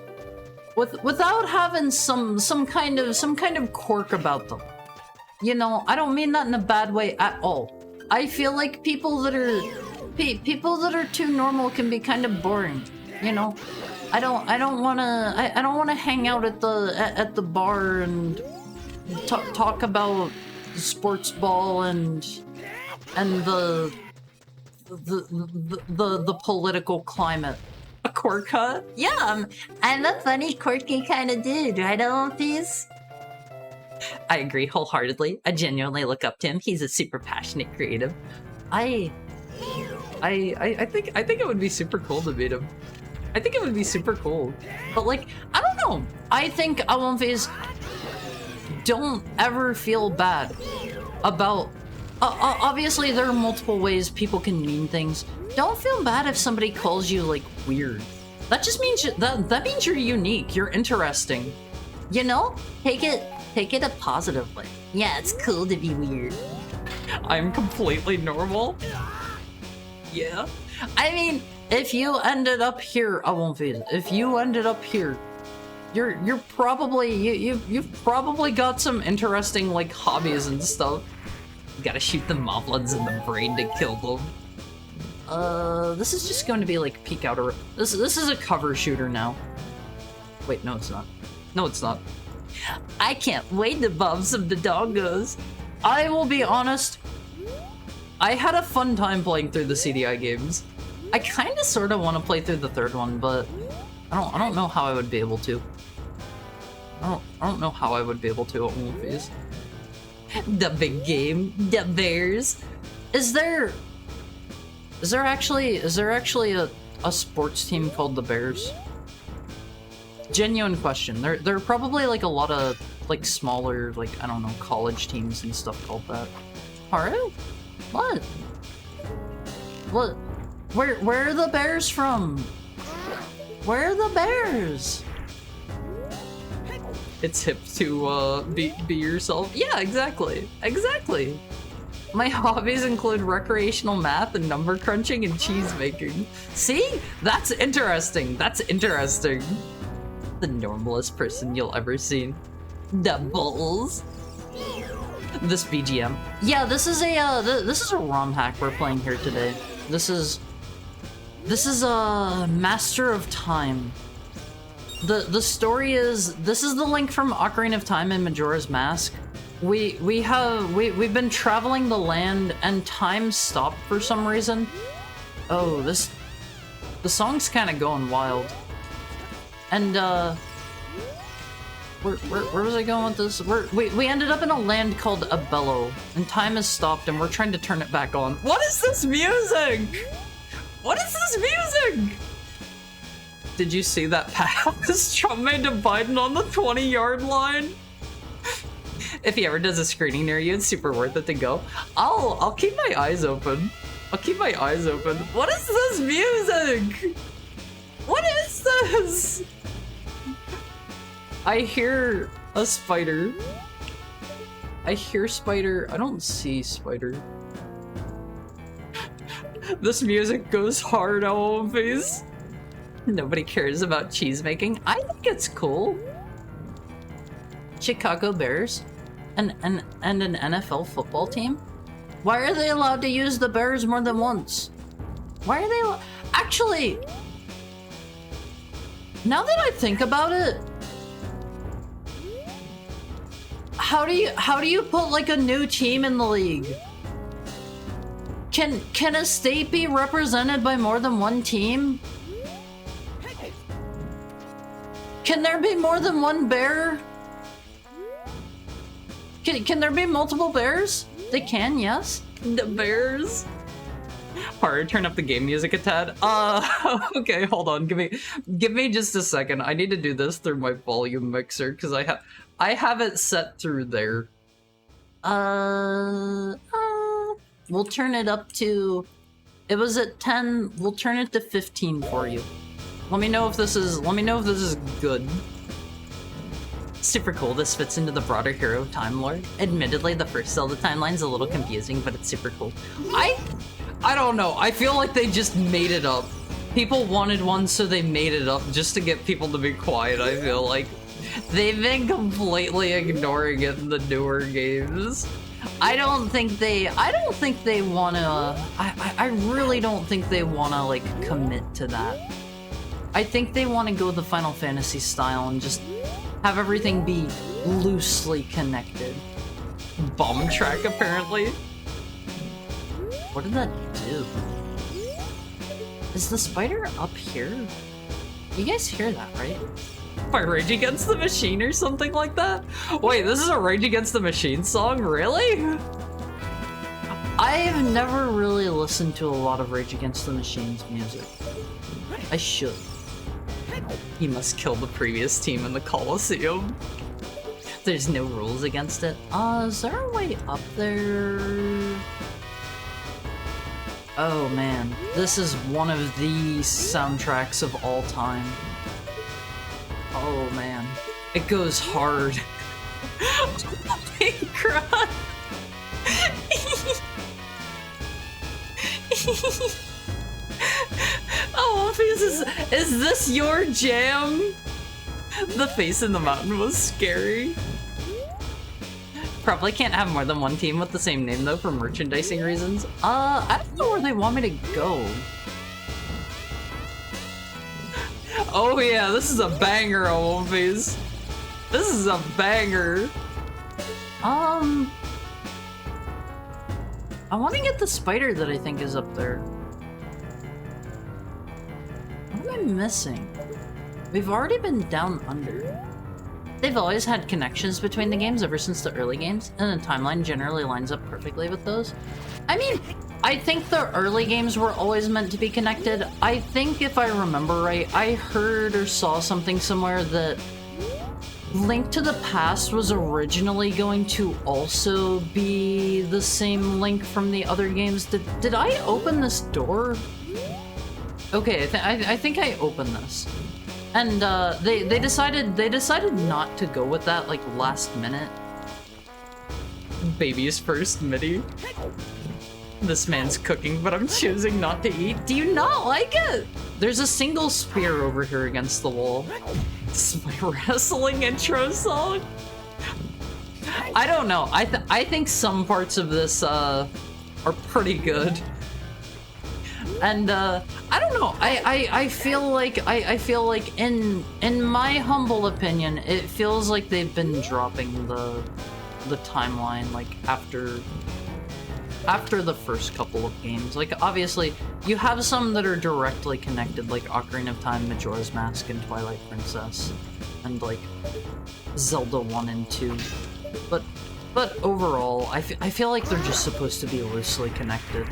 without having some kind of quirk about them. You know, I don't mean that in a bad way at all. I feel like people that are too normal can be kind of boring. You know, I don't want to hang out at the bar and talk about sports ball and the political climate. A quirk, huh? Yeah, I'm a funny, quirky kind of dude, right, Olympies? I agree wholeheartedly. I genuinely look up to him. He's a super passionate creative. I think it would be super cool to meet him. I think it would be super cool. But like, I don't know. I think Awamfes don't ever feel bad about... obviously, there are multiple ways people can mean things. Don't feel bad if somebody calls you, like, weird. That just means that means you're unique. You're interesting. You know? Take it a positive way. Yeah, it's cool to be weird. I'm completely normal. Yeah. I mean, if you ended up here, if you ended up here, you're probably you've probably got some interesting like hobbies and stuff. You gotta shoot the moblins in the brain to kill them. This is just going to be like peek out or this is a cover shooter now. Wait, no, it's not. No, it's not. I can't wait to bomb some Dodongos. I will be honest. I had a fun time playing through the CDI games. I kind of sort of want to play through the third one, but I don't know how I would be able to. I don't know how I would be able to at movies. The big game, the Bears. Is there actually a sports team called the Bears? Genuine question. There are probably like a lot of like smaller, like, I don't know, college teams and stuff called that. Haru? What? Where are the Bears from? Where are the Bears? It's hip to be yourself. Yeah, exactly. Exactly. My hobbies include recreational math and number crunching and cheese making. See? That's interesting. That's interesting. The normalest person you'll ever see. The Bulls. This BGM. Yeah, this is a ROM hack we're playing here today. This is a Master of Time. The story is, this is the link from Ocarina of Time and Majora's Mask. We've been traveling the land and time stopped for some reason. Oh, the song's kind of going wild. And where was I going with this? We ended up in a land called Abello, and time has stopped, and we're trying to turn it back on. What is this music? What is this music? Did you see that pass Trump made to Biden on the 20-yard line? If he ever does a screening near you, it's super worth it to go. I'll keep my eyes open. I'll keep my eyes open. What is this music? What is this? I hear a spider. I hear spider. I don't see spider. This music goes hard on One Piece. Nobody cares about cheese making. I think it's cool. Chicago Bears and an NFL football team? Why are they allowed to use the Bears more than once? Why are they actually, now that I think about it, how do you put like a new team in the league? Can a state be represented by more than one team? Can there be more than one bear? Can there be multiple bears? They can, yes. The bears. Alright, turn up the game music a tad. Okay, hold on. Give me just a second. I need to do this through my volume mixer because I have it set through there. We'll turn it up to, it was at 10. We'll turn it to 15 for you. Let me know if this is good. Super cool. This fits into the broader Hero Time lore. Admittedly, the first Zelda timeline's a little confusing, but it's super cool. I don't know. I feel like they just made it up. People wanted one, so they made it up just to get people to be quiet, I feel like. They've been completely ignoring it in the newer games. I don't think they wanna, I really don't think they wanna, like, commit to that. I think they want to go the Final Fantasy style and just have everything be loosely connected. Bomb track, apparently. What did that do? Is the spider up here? You guys hear that, right? By Rage Against the Machine or something like that? Wait, this is a Rage Against the Machine song? Really? I've never really listened to a lot of Rage Against the Machine's music. I should. He must kill the previous team in the Coliseum. There's no rules against it. Is there a way up there? Oh man, this is one of the soundtracks of all time. Oh man, it goes hard. I cried. Oh, is this your jam? The face in the mountain was scary. Probably can't have more than one team with the same name though for merchandising reasons. I don't know where they want me to go. Oh yeah, this is a banger, One Piece. This is a banger. I want to get the spider that I think is up there. What am I missing? We've already been down under. They've always had connections between the games ever since the early games, and the timeline generally lines up perfectly with those. I mean, I think the early games were always meant to be connected. I think if I remember right, I heard or saw something somewhere that Link to the Past was originally going to also be the same Link from the other games. Did I open this door? Okay, I think I opened this. And they decided not to go with that like last minute. Baby's first MIDI. This man's cooking, but I'm choosing not to eat. Do you not like it? There's a single spear over here against the wall. This is my wrestling intro song. I don't know. I think some parts of this are pretty good. And I don't know. I feel like in my humble opinion, it feels like they've been dropping the timeline like after the first couple of games. Like obviously you have some that are directly connected, like Ocarina of Time, Majora's Mask, and Twilight Princess, and like Zelda 1 and 2. But overall, I feel like they're just supposed to be loosely connected.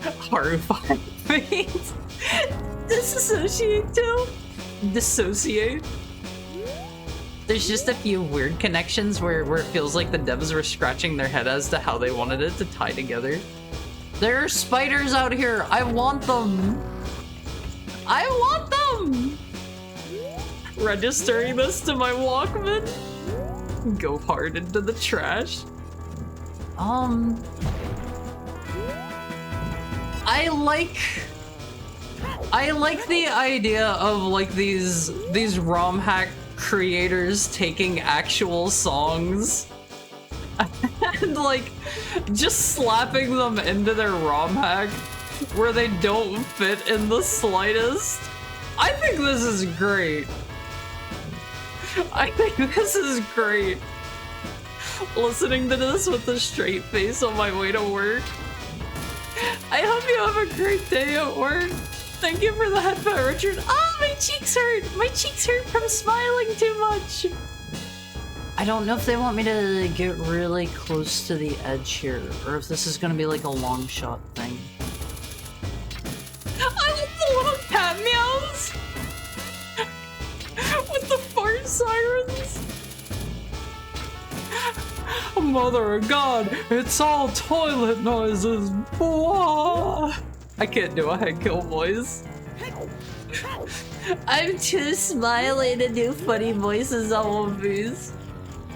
Horrifying face. Disassociate too? Dissociate? There's just a few weird connections where it feels like the devs were scratching their head as to how they wanted it to tie together. There are spiders out here. I want them. I want them. Registering this to my Walkman. Go hard into the I like the idea of like these ROM hack creators taking actual songs and like just slapping them into their ROM hack where they don't fit in the slightest. I think this is great. I think this is great. Listening to this with a straight face on my way to work. I hope you have a great day at work. Thank you for the headbutt, Richard. Oh, my cheeks hurt. My cheeks hurt from smiling too much. I don't know if they want me to get really close to the edge here, or if this is gonna be like a long shot thing. I love the little cat meows with the fart sirens. Mother of God, it's all toilet noises. Blah. I can't do a head kill voice. I'm too smiley to do funny voices on one of these.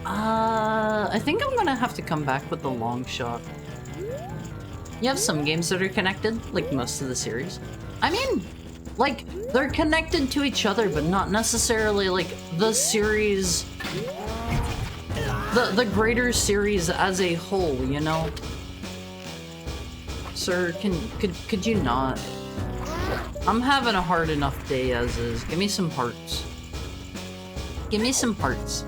I think I'm gonna have to come back with the long shot. You have some games that are connected, like most of the series. I mean, like, they're connected to each other, but not necessarily like the series, the greater series as a whole, you know? Sir, could you not? I'm having a hard enough day as is. Give me some hearts. Give me some hearts.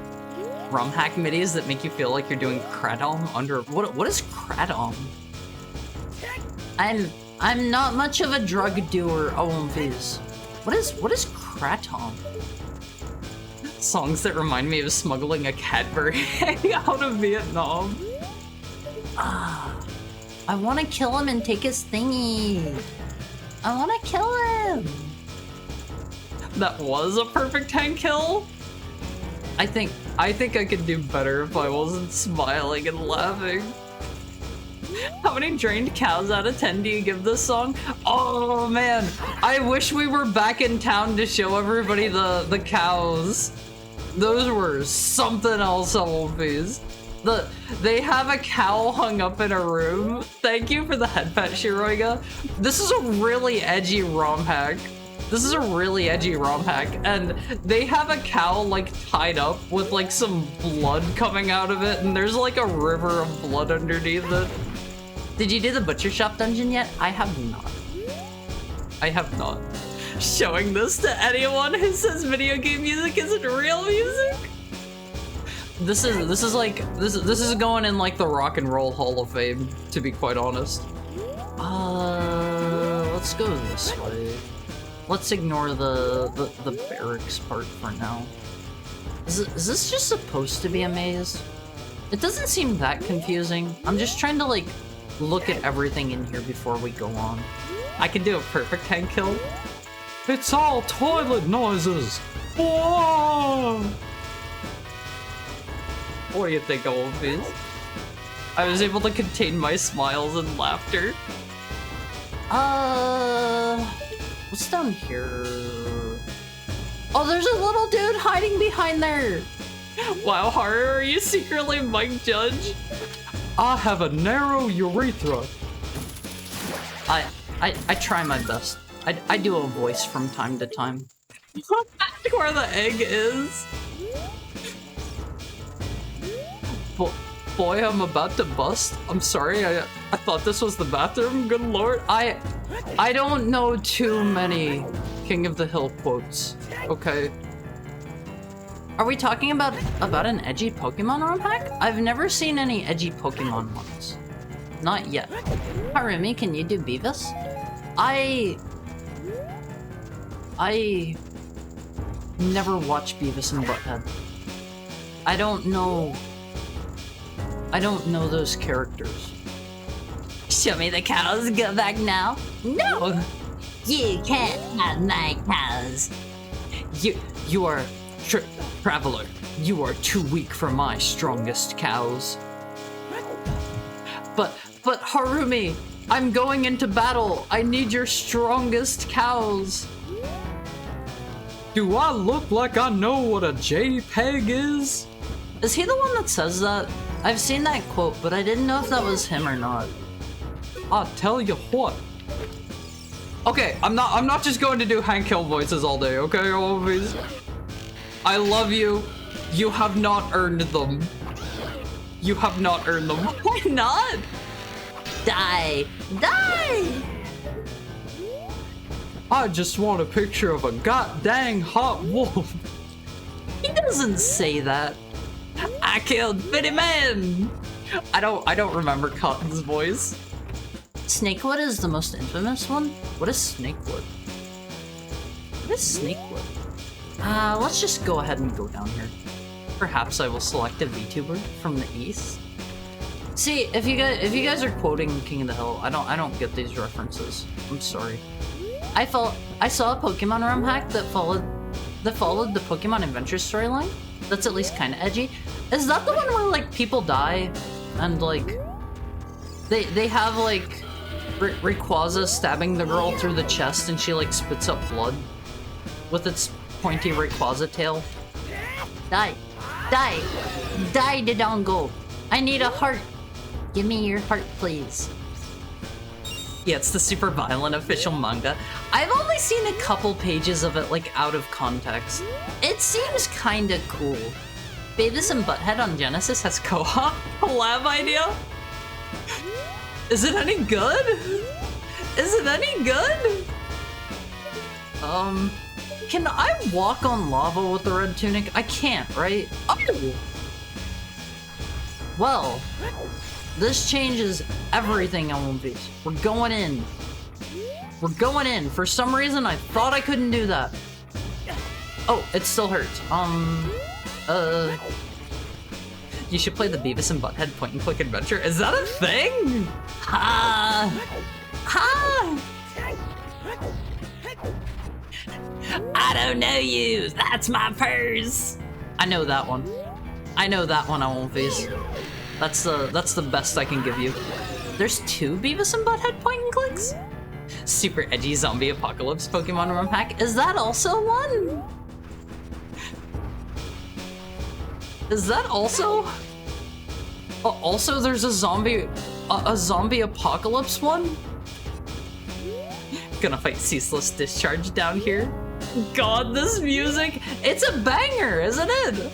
ROM hack midis that make you feel like you're doing kratom under what is kratom? I'm not much of a drug doer, OMVs. What is kratom? Songs that remind me of smuggling a Cadbury out of Vietnam. I want to kill him and take his thingy. I want to kill him. That was a perfect 10 kill. I think I could do better if I wasn't smiling and laughing. How many drained cows out of 10 do you give this song? Oh man, I wish we were back in town to show everybody the cows. Those were something else, Wolfies. They have a cow hung up in a room. Thank you for the head pet, Shiroiga. This is a really edgy ROM hack. This is a really edgy ROM hack, and they have a cow like tied up with like some blood coming out of it, and there's like a river of blood underneath it. Did you do the butcher shop dungeon yet? I have not. I have not. Showing this to anyone who says video game music isn't real music? This is going in like the Rock and Roll Hall of Fame, to be quite honest. Let's go this way. Let's ignore the barracks part for now. Is this just supposed to be a maze? It doesn't seem that confusing. I'm just trying to like look at everything in here before we go on. I can do a perfect 10 kill. It's all toilet noises. Whoa! What do you think, Wolfies? I was able to contain my smiles and laughter. What's down here? Oh, there's a little dude hiding behind there. Wow, Horror, are you secretly Mike Judge? I have a narrow urethra. I try my best. I do a voice from time to time. Where the egg is. Boy, I'm about to bust. I'm sorry, I thought this was the bathroom, good lord. I don't know too many King of the Hill quotes, okay? Are we talking about an edgy Pokemon ROM hack? I've never seen any edgy Pokemon ones. Not yet. Harumi, can you do Beavis? I never watched Beavis and Butthead. I don't know those characters. Show me the cows. Go back now. No! You can't have my cows. You are traveler. You are too weak for my strongest cows. But Harumi, I'm going into battle. I need your strongest cows. Do I look like I know what a JPEG is? Is he the one that says that? I've seen that quote, but I didn't know if that was him or not. I'll tell you what, Okay, I'm not just going to do Hank Hill voices all day, okay, always. I love you. You have not earned them. You have not earned them. Why not? Die! Die! I just want a picture of a goddamn hot wolf. He doesn't say that. I killed Bitty Man. I don't remember Cotton's voice. Snakewood is the most infamous one. What is Snakewood? What is Snakewood? Let's just go ahead and go down here. Perhaps I will select a VTuber from the east. See, if you guys are quoting King of the Hill, I don't get these references. I'm sorry. I saw a Pokemon ROM hack that followed the Pokemon Adventure storyline. That's at least kind of edgy. Is that the one where like people die and like they have like Rayquaza stabbing the girl through the chest and she like spits up blood with its pointy Rayquaza tail? Die! Die! Die, Dodongo! I need a heart! Give me your heart, please. Yeah, it's the super violent official manga. I've only seen a couple pages of it, like, out of context. It seems kinda cool. Beavis and Butthead on Genesis has co-op collab idea? Is it any good? Is it any good? Can I walk on lava with the red tunic? I can't, right? Oh! Well, this changes everything on One Piece. We're going in. We're going in. For some reason, I thought I couldn't do that. Oh, it still hurts. You should play the Beavis and Butthead point-and-click adventure. Is that a thing? Ha! Ha! I don't know you. That's my purse. I know that one. I know that one on One Piece. That's the best I can give you. There's 2 Beavis and Butthead point-and-clicks? Super edgy zombie apocalypse Pokemon ROM hack. Is that also one? Is that also? Also, there's a zombie apocalypse one? Gonna fight Ceaseless Discharge down here. God, this music! It's a banger, isn't it?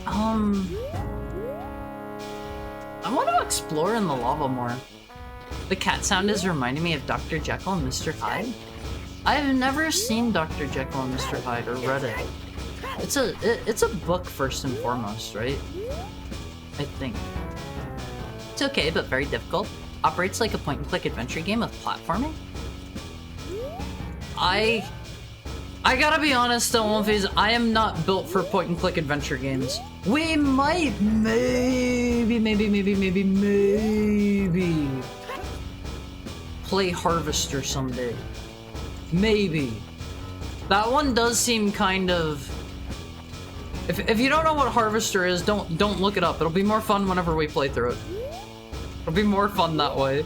I want to explore in the lava more. The cat sound is reminding me of Dr. Jekyll and Mr. Hyde. I've never seen Dr. Jekyll and Mr. Hyde or read it. It's a book first and foremost, right? I think. It's okay, but very difficult. Operates like a point-and-click adventure game with platforming. I gotta be honest though, One Piece, I am not built for point-and-click adventure games. We might, maybe play Harvester someday. Maybe. That one does seem kind of... If you don't know what Harvester is, don't look it up. It'll be more fun whenever we play through it. It'll be more fun that way.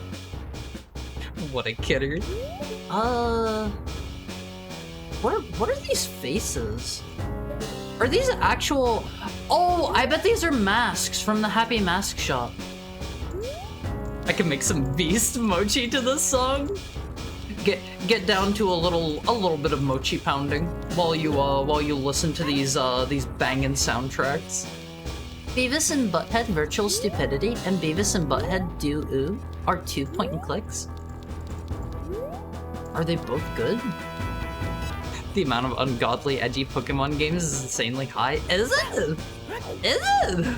What a kidder. What are these faces? Are these actual... Oh, I bet these are masks from the Happy Mask Shop. I can make some beast mochi to this song. Get down to a little bit of mochi pounding while you listen to these banging soundtracks. Beavis and Butthead Virtual Stupidity and Beavis and Butthead Do-Oo are 2 point-and-clicks. Are they both good? The amount of ungodly, edgy Pokemon games is insanely high. Is it? Is it?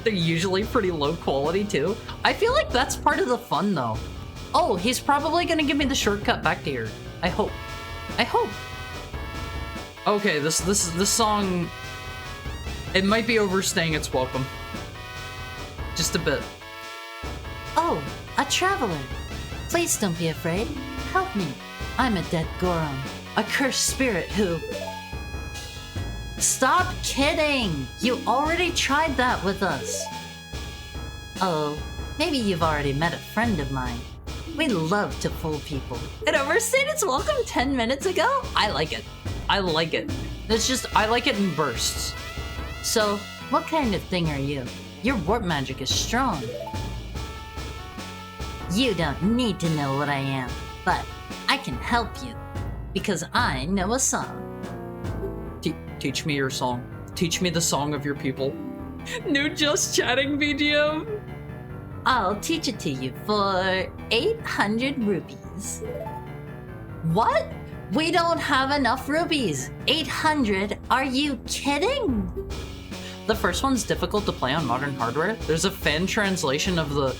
They're usually pretty low quality too. I feel like that's part of the fun though. Oh, he's probably gonna give me the shortcut back to here. I hope. I hope. Okay, this song, it might be overstaying its welcome. Just a bit. Oh, a traveler. Please don't be afraid. Help me. I'm a dead Goron, a cursed spirit who... Stop kidding! You already tried that with us. Oh, maybe you've already met a friend of mine. We love to fool people. It overstayed its welcome 10 minutes ago? I like it. I like it. It's just, I like it in bursts. So, what kind of thing are you? Your warp magic is strong. You don't need to know what I am, but I can help you because I know a song. Teach me your song. Teach me the song of your people. New Just Chatting BGM. I'll teach it to you for 800 rupees. What? We don't have enough rupees. 800? Are you kidding? The first one's difficult to play on modern hardware. There's a fan translation of the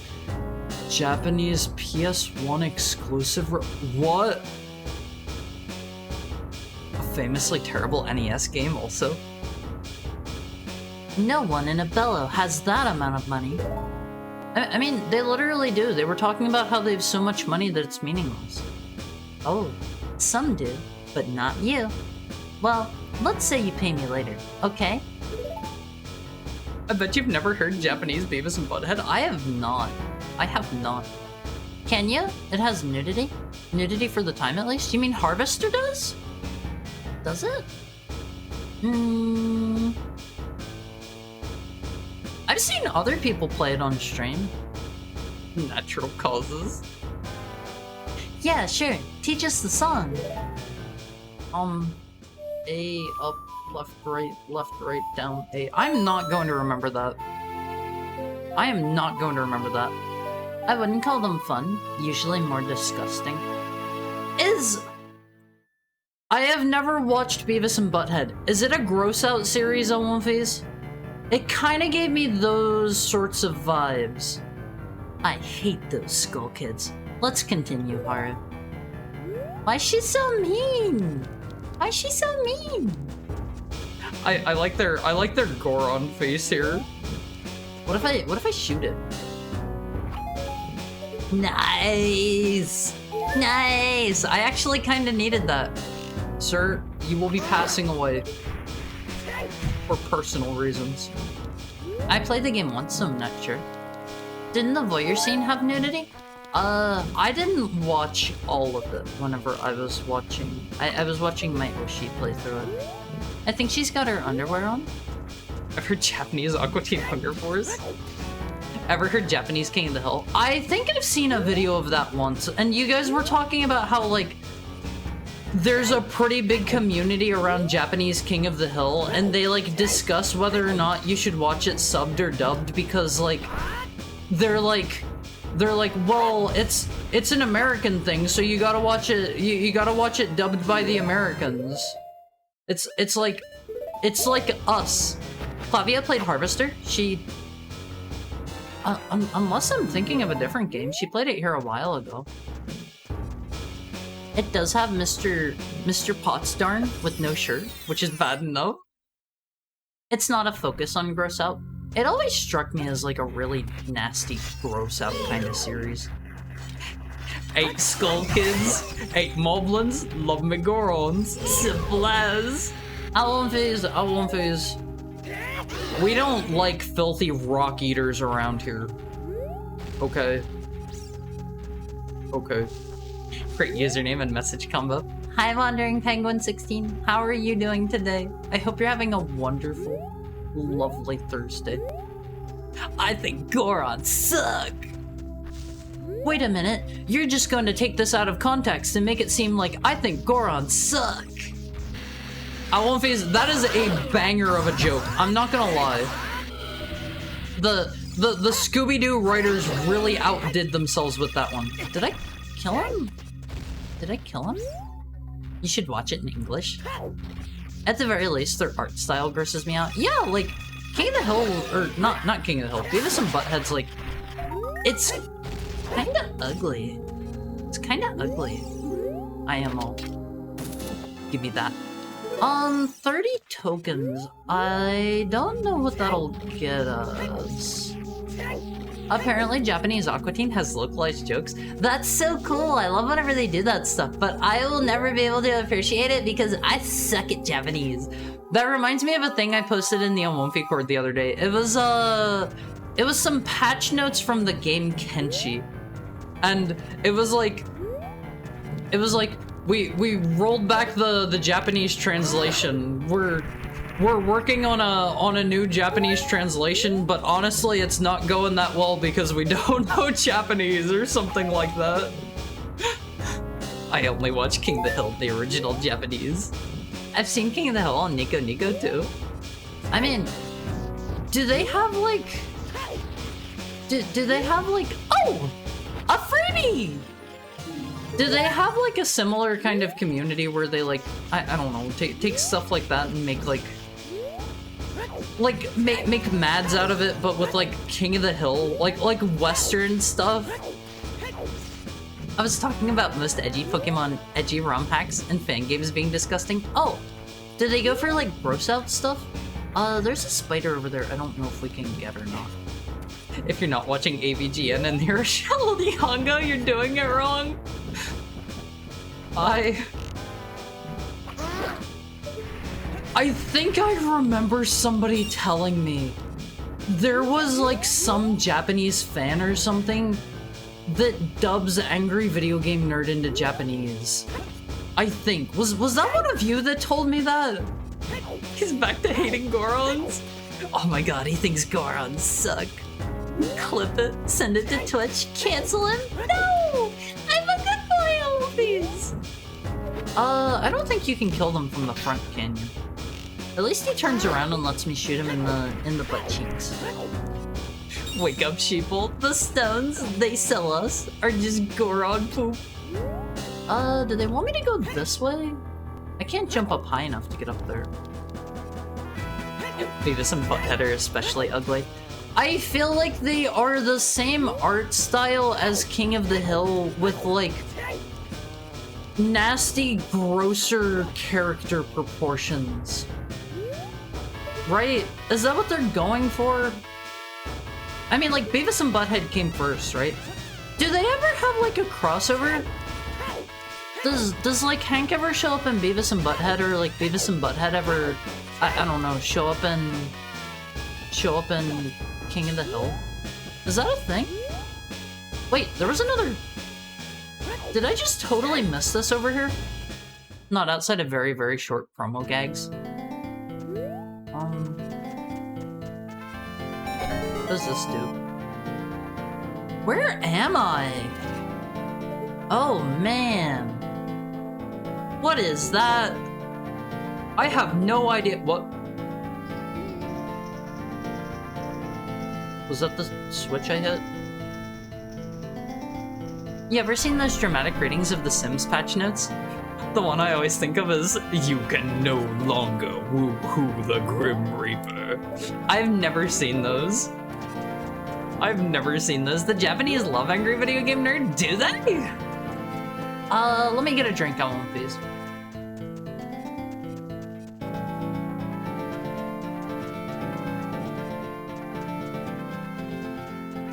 Japanese PS1 exclusive. What? A famously terrible NES game also. No one in Abello has that amount of money. I mean, they literally do. They were talking about how they have so much money that it's meaningless. Oh, some do, but not you. Well, let's say you pay me later, okay? I bet you've never heard Japanese Beavis and Butthead. I have not. I have not. Can you? It has nudity. Nudity for the time at least? You mean Harvester does? Does it? I've seen other people play it on stream. Natural causes. Yeah, sure. Teach us the song. A, up, left, right, down, A. I'm not going to remember that. I am not going to remember that. I wouldn't call them fun. Usually more disgusting. I have never watched Beavis and Butthead. Is it a gross out series on One Face? It kind of gave me those sorts of vibes. I hate those skull kids. Let's continue, Haru. Why's she so mean? Why's she so mean? I like their Goron face here. What if I shoot it? Nice! Nice! I actually kind of needed that. Sir, you will be passing away. For personal reasons. I played the game once, so I'm not sure. Didn't the voyeur scene have nudity? I didn't watch all of it whenever I was watching. I was watching my Oshi play through it. I think she's got her underwear on. I've heard Japanese Aqua Teen Hunger Force. Ever heard Japanese King of the Hill? I think I've seen a video of that once, and you guys were talking about how, like, there's a pretty big community around Japanese King of the Hill, and they, like, discuss whether or not you should watch it subbed or dubbed, because, like, they're like, well, it's an American thing, so you gotta watch it, you gotta watch it dubbed by the Americans. It's like us. Flavia played Harvester. She... unless I'm thinking of a different game, she played it here a while ago. It does have Mr. Potsdarn with no shirt, which is bad enough. It's not a focus on gross out. It always struck me as like a really nasty, gross out kind of series. 8 Skull Kids, 8 Moblins, love me Gorons, simple as. I won't phase. We don't like filthy rock eaters around here. Okay. Okay. Great username and message combo. Hi, Wandering Penguin 16. How are you doing today? I hope you're having a wonderful, lovely Thursday. I think Gorons suck. Wait a minute. You're just going to take this out of context and make it seem like I think Gorons suck. I won't face. That is a banger of a joke. I'm not gonna lie. The Scooby-Doo writers really outdid themselves with that one. Did I kill him? Did I kill him? You should watch it in English. At the very least, their art style grosses me out. Yeah, like King of the Hill, or not King of the Hill. Beavis and Butthead's like, it's kind of ugly. It's kind of ugly. IMO. Give me that. 30 tokens. I don't know what that'll get us. Apparently, Japanese Aqua Teen has localized jokes. That's so cool. I love whenever they do that stuff, but I will never be able to appreciate it because I suck at Japanese. That reminds me of a thing I posted in the Omonfi Cord the other day. It was some patch notes from the game Kenshi. And it was like we rolled back the Japanese translation. we're working on a new Japanese translation, but honestly, it's not going that well because we don't know Japanese or something like that. I only watch King of the Hill, the original Japanese. I've seen King of the Hill on Nico Nico too. I mean, do they have like... Do they have like... Oh! A freebie! Do they have like a similar kind of community where they like... I don't know, take stuff like that and make like... make mads out of it, but with like King of the Hill, like Western stuff. I was talking about most edgy Pokemon edgy ROM hacks and fan games being disgusting. Oh, did they go for like gross out stuff? There's a spider over there. I don't know if we can get or not. If you're not watching AVGN and you're a shallow Nihongo, you're doing it wrong. I think I remember somebody telling me there was like some Japanese fan or something that dubs Angry Video Game Nerd into Japanese. I think. Was that one of you that told me that? He's back to hating Gorons? Oh my god, he thinks Gorons suck. Clip it, send it to Twitch, cancel him? No! I'm a good boy, Alphys! I don't think you can kill them from the front, can you? At least he turns around and lets me shoot him in the butt cheeks. Wake up, sheeple. The stones they sell us are just Goron poop. Do they want me to go this way? I can't jump up high enough to get up there. Beavis and Butthead are especially ugly. I feel like they are the same art style as King of the Hill with like nasty, grosser character proportions. Right? Is that what they're going for? I mean, like, Beavis and Butthead came first, right? Do they ever have, like, a crossover? Does like, Hank ever show up in Beavis and Butthead, or, like, Beavis and Butthead ever, I don't know, show up in King of the Hill? Is that a thing? Wait, there was another... Did I just totally miss this over here? Not outside of very, very short promo gags. What does this do? Where am I? Oh man. What is that? I have no idea. What? Was that the switch I hit? You ever seen those dramatic readings of The Sims patch notes? The one I always think of is, "You can no longer woo-hoo the Grim Reaper." I've never seen those. I've never seen those. The Japanese love Angry Video Game Nerd, do they? Let me get a drink on one, please.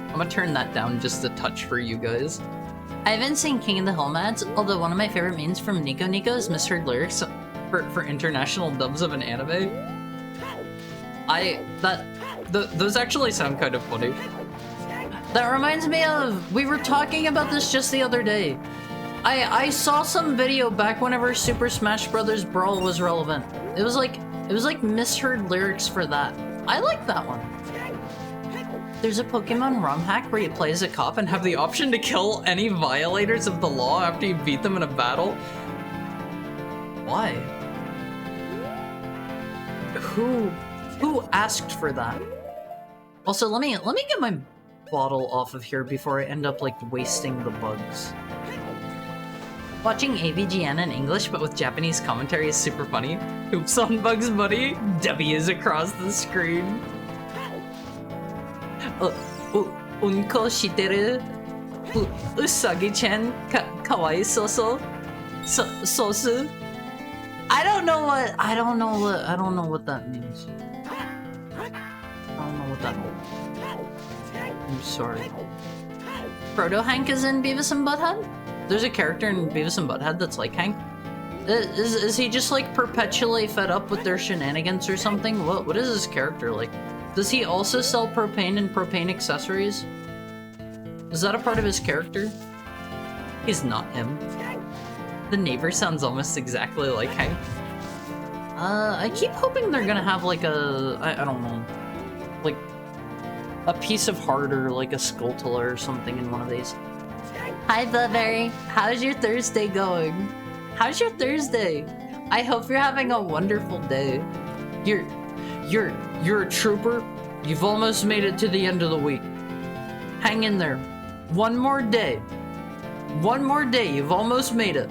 I'm gonna turn that down just a touch for you guys. I haven't seen King of the Hill mads, although one of my favorite memes from Nico Nico is misheard lyrics for international dubs of an anime. Those actually sound kind of funny. That reminds me of, we were talking about this just the other day. I saw some video back whenever Super Smash Bros. Brawl was relevant. It was like misheard lyrics for that. I like that one. There's a Pokemon ROM hack where you play as a cop and have the option to kill any violators of the law after you beat them in a battle. Why? Who asked for that? Also, let me get my bottle off of here before I end up like wasting the bugs. Watching AVGN in English but with Japanese commentary is super funny. Oops on Bugs Bunny. W's across the screen. Unko shiteru? Usagi-chan kawaii sosu? Sosu? I don't know what that means. I don't know what that means. I'm sorry. Proto Hank is in Beavis and Butthead? There's a character in Beavis and Butthead that's like Hank? Is he just like perpetually fed up with their shenanigans or something? What is his character like? Does he also sell propane and propane accessories? Is that a part of his character? He's not him. The neighbor sounds almost exactly like Hank. I keep hoping they're gonna have like I don't know, like a piece of heart or like a skulltula or something in one of these. Hi, Blueberry. How's your Thursday going? How's your Thursday? I hope you're having a wonderful day. You're a trooper. You've almost made it to the end of the week. Hang in there. One more day. One more day. You've almost made it.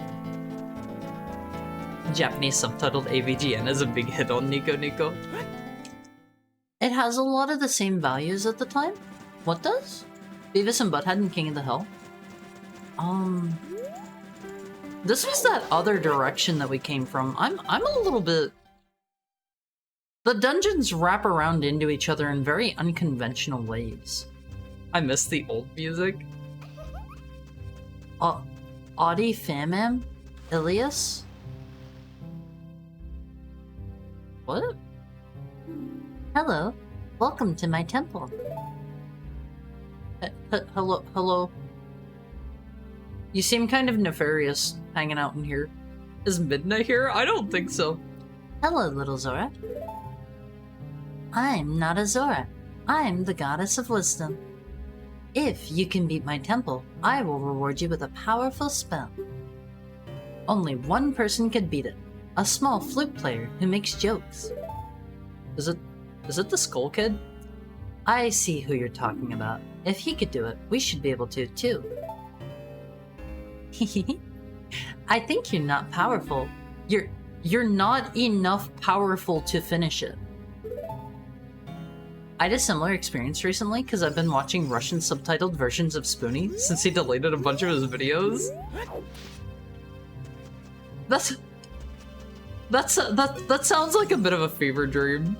Japanese subtitled AVGN is a big hit on Nico Nico. It has a lot of the same values at the time. What does? Beavis and Butthead and King of the Hill. This was that other direction that we came from. I'm a little bit... The dungeons wrap around into each other in very unconventional ways. I miss the old music. Audi Famam? Ilias? What? Hello. Welcome to my temple. Hello. You seem kind of nefarious hanging out in here. Is Midna here? I don't think so. Hello, little Zora. I'm not a Zora. I'm the goddess of wisdom. If you can beat my temple, I will reward you with a powerful spell. Only one person could beat it. A small flute player who makes jokes. Is it the Skull Kid? I see who you're talking about. If he could do it, we should be able to too. I think you're not powerful. You're not enough powerful to finish it. I had a similar experience recently because I've been watching Russian subtitled versions of Spoonie since he deleted a bunch of his videos. That sounds like a bit of a fever dream.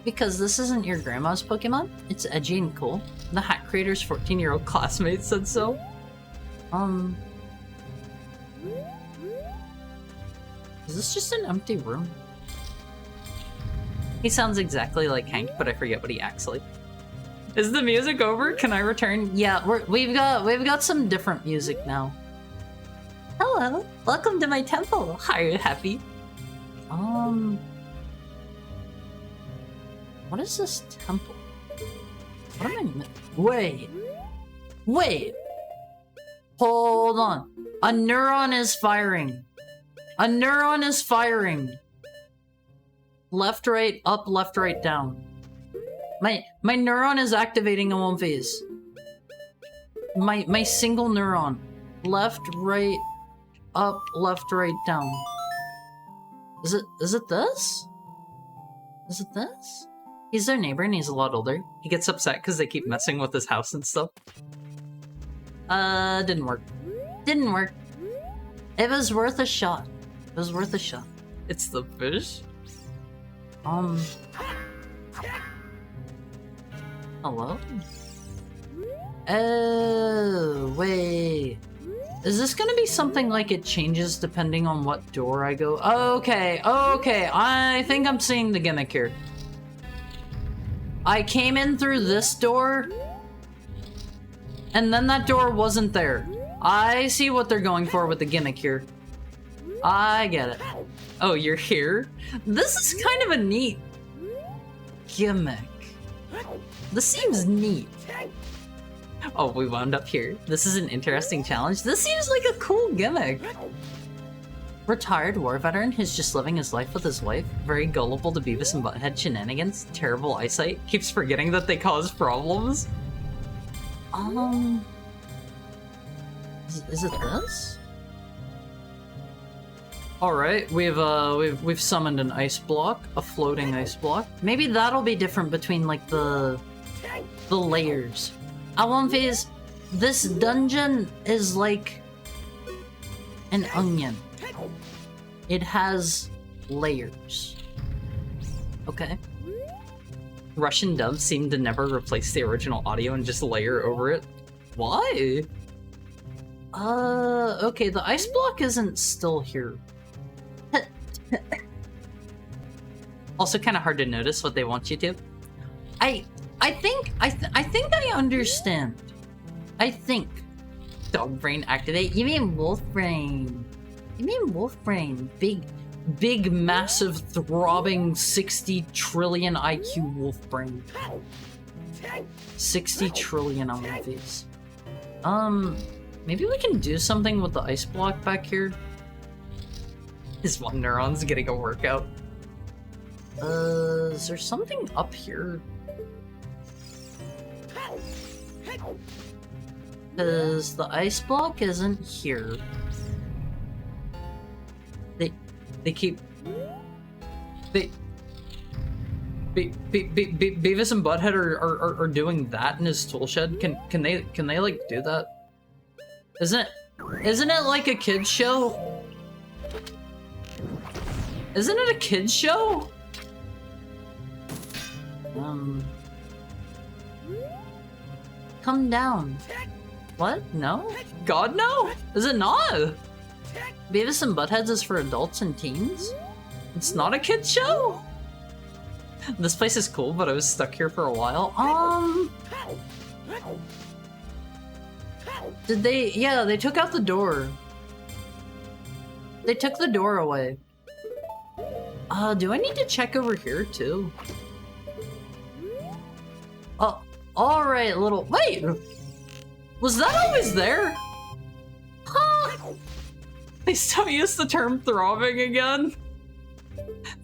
Because this isn't your grandma's Pokemon, it's edgy and cool. The Hat Creator's 14-year-old classmate said so. Is this just an empty room? He sounds exactly like Hank, but I forget what he acts like. Is the music over? Can I return? Yeah, we've got some different music now. Hello, welcome to my temple. Hi, Happy. What is this temple? What am I Wait! Hold on. A neuron is firing. A neuron is firing. Left, right, up, left, right, down. My neuron is activating in one phase. My single neuron. Left, right, up, left, right, down. Is it this? Is it this? He's their neighbor and he's a lot older. He gets upset because they keep messing with his house and stuff. Didn't work. Didn't work. It was worth a shot. It was worth a shot. It's the fish? Hello? Oh, wait. Is this gonna be something like it changes depending on what door I go? Okay. I think I'm seeing the gimmick here. I came in through this door, and then that door wasn't there. I see what they're going for with the gimmick here. I get it. Oh, you're here? This is kind of a neat gimmick. This seems neat. Oh, we wound up here. This is an interesting challenge. This seems like a cool gimmick. Retired war veteran who's just living his life with his wife. Very gullible to Beavis and Butthead shenanigans. Terrible eyesight. Keeps forgetting that they cause problems. Is it this? Alright, we've summoned an ice block, a floating ice block. Maybe that'll be different between like the layers. Phase, this dungeon is like an onion. It has layers. Okay. Russian dubs seem to never replace the original audio and just layer over it. Why? Okay, the ice block isn't still here. Also kind of hard to notice what they want you to. I think I understand. I think. Dog brain activate? You mean wolf brain. You mean wolf brain. big, massive, throbbing 60 trillion IQ wolf brain. 60 trillion on one of these. Maybe we can do something with the ice block back here. His one neuron's getting a workout. Is there something up here? Because the ice block isn't here. They keep... Beavis and Butthead are doing that in his tool shed. Can they like do that? Isn't it like a kid's show? Isn't it a kid's show? Come down. What? No? God, no? Is it not? Beavis and Butthead is for adults and teens? It's not a kid's show? This place is cool, but I was stuck here for a while. Did they... Yeah, they took out the door. They took the door away. Do I need to check over here, too? Oh, alright, little... Wait! Was that always there? Huh? They still use the term throbbing again?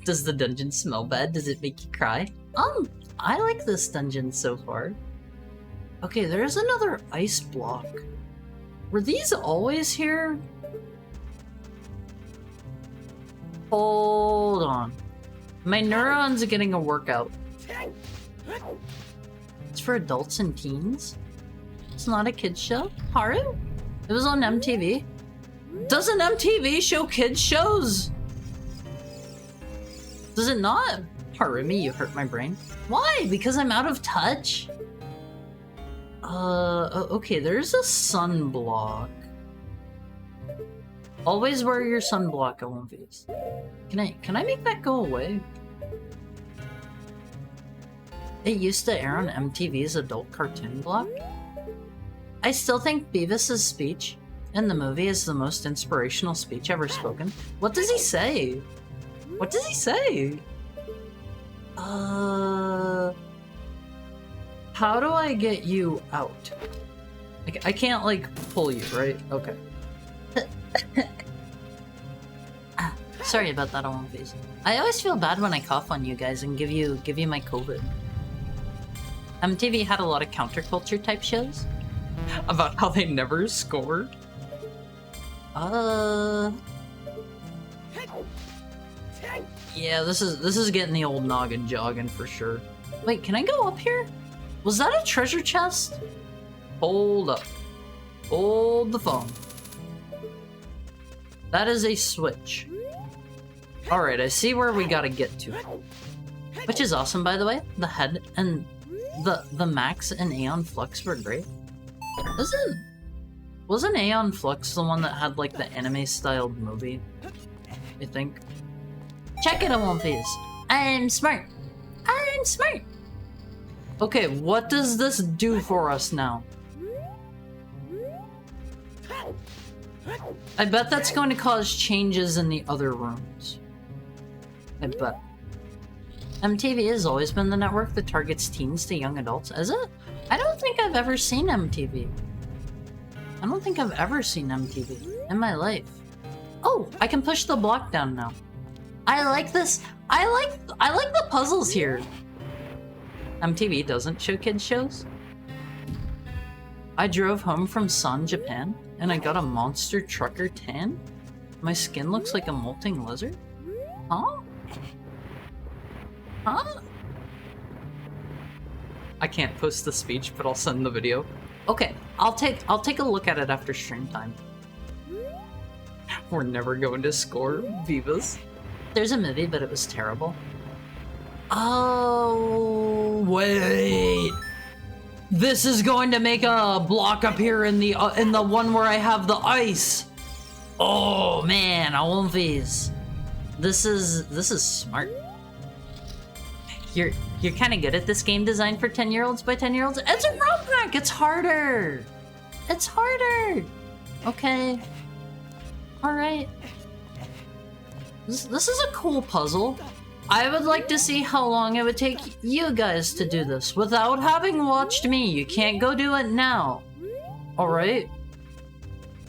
Does the dungeon smell bad? Does it make you cry? I like this dungeon so far. Okay, there's another ice block. Were these always here? Hold on. My neurons are getting a workout. It's for adults and teens? It's not a kid's show? Haru? It was on MTV? Doesn't MTV show kids shows? Does it not? Harumi, you hurt my brain. Why? Because I'm out of touch? Okay, there's a sunblock. Always wear your sunblock, Olympias. Can I make that go away? It used to air on MTV's adult cartoon block. I still think Beavis's speech in the movie is the most inspirational speech ever spoken. What does he say? What does he say? How do I get you out? I can't, like, pull you, right? Okay. Sorry about that, Olympias. I always feel bad when I cough on you guys and give you my COVID. MTV had a lot of counterculture type shows about how they never scored. Yeah, this is getting the old noggin jogging for sure. Wait, can I go up here? Was that a treasure chest? Hold up. Hold the phone. That is a switch. Alright, I see where we gotta get to. Which is awesome, by the way. The head and the Max and Aeon Flux were great. Wasn't Aeon Flux the one that had like the anime-styled movie? I think. Check it, Olympias. I'm smart. I'm smart. Okay, what does this do for us now? I bet that's going to cause changes in the other rooms. I bet. MTV has always been the network that targets teens to young adults, is it? I don't think I've ever seen MTV. I don't think I've ever seen MTV in my life. Oh, I can push the block down now. I like this. I like the puzzles here. MTV doesn't show kids shows. I drove home from San, Japan, and I got a monster trucker tan. My skin looks like a molting lizard. Huh? Huh? I can't post the speech, but I'll send the video. Okay, I'll take a look at it after stream time. We're never going to score, Vivas. There's a movie, but it was terrible. Oh, wait. This is going to make a block appear in the one where I have the ice. Oh man, Olympias. This is smart. You're kind of good at this game designed for 10-year-olds by 10-year-olds. It's a roadblock. It's harder. It's harder. Okay. All right. This is a cool puzzle. I would like to see how long it would take you guys to do this without having watched me. You can't go do it now. Alright?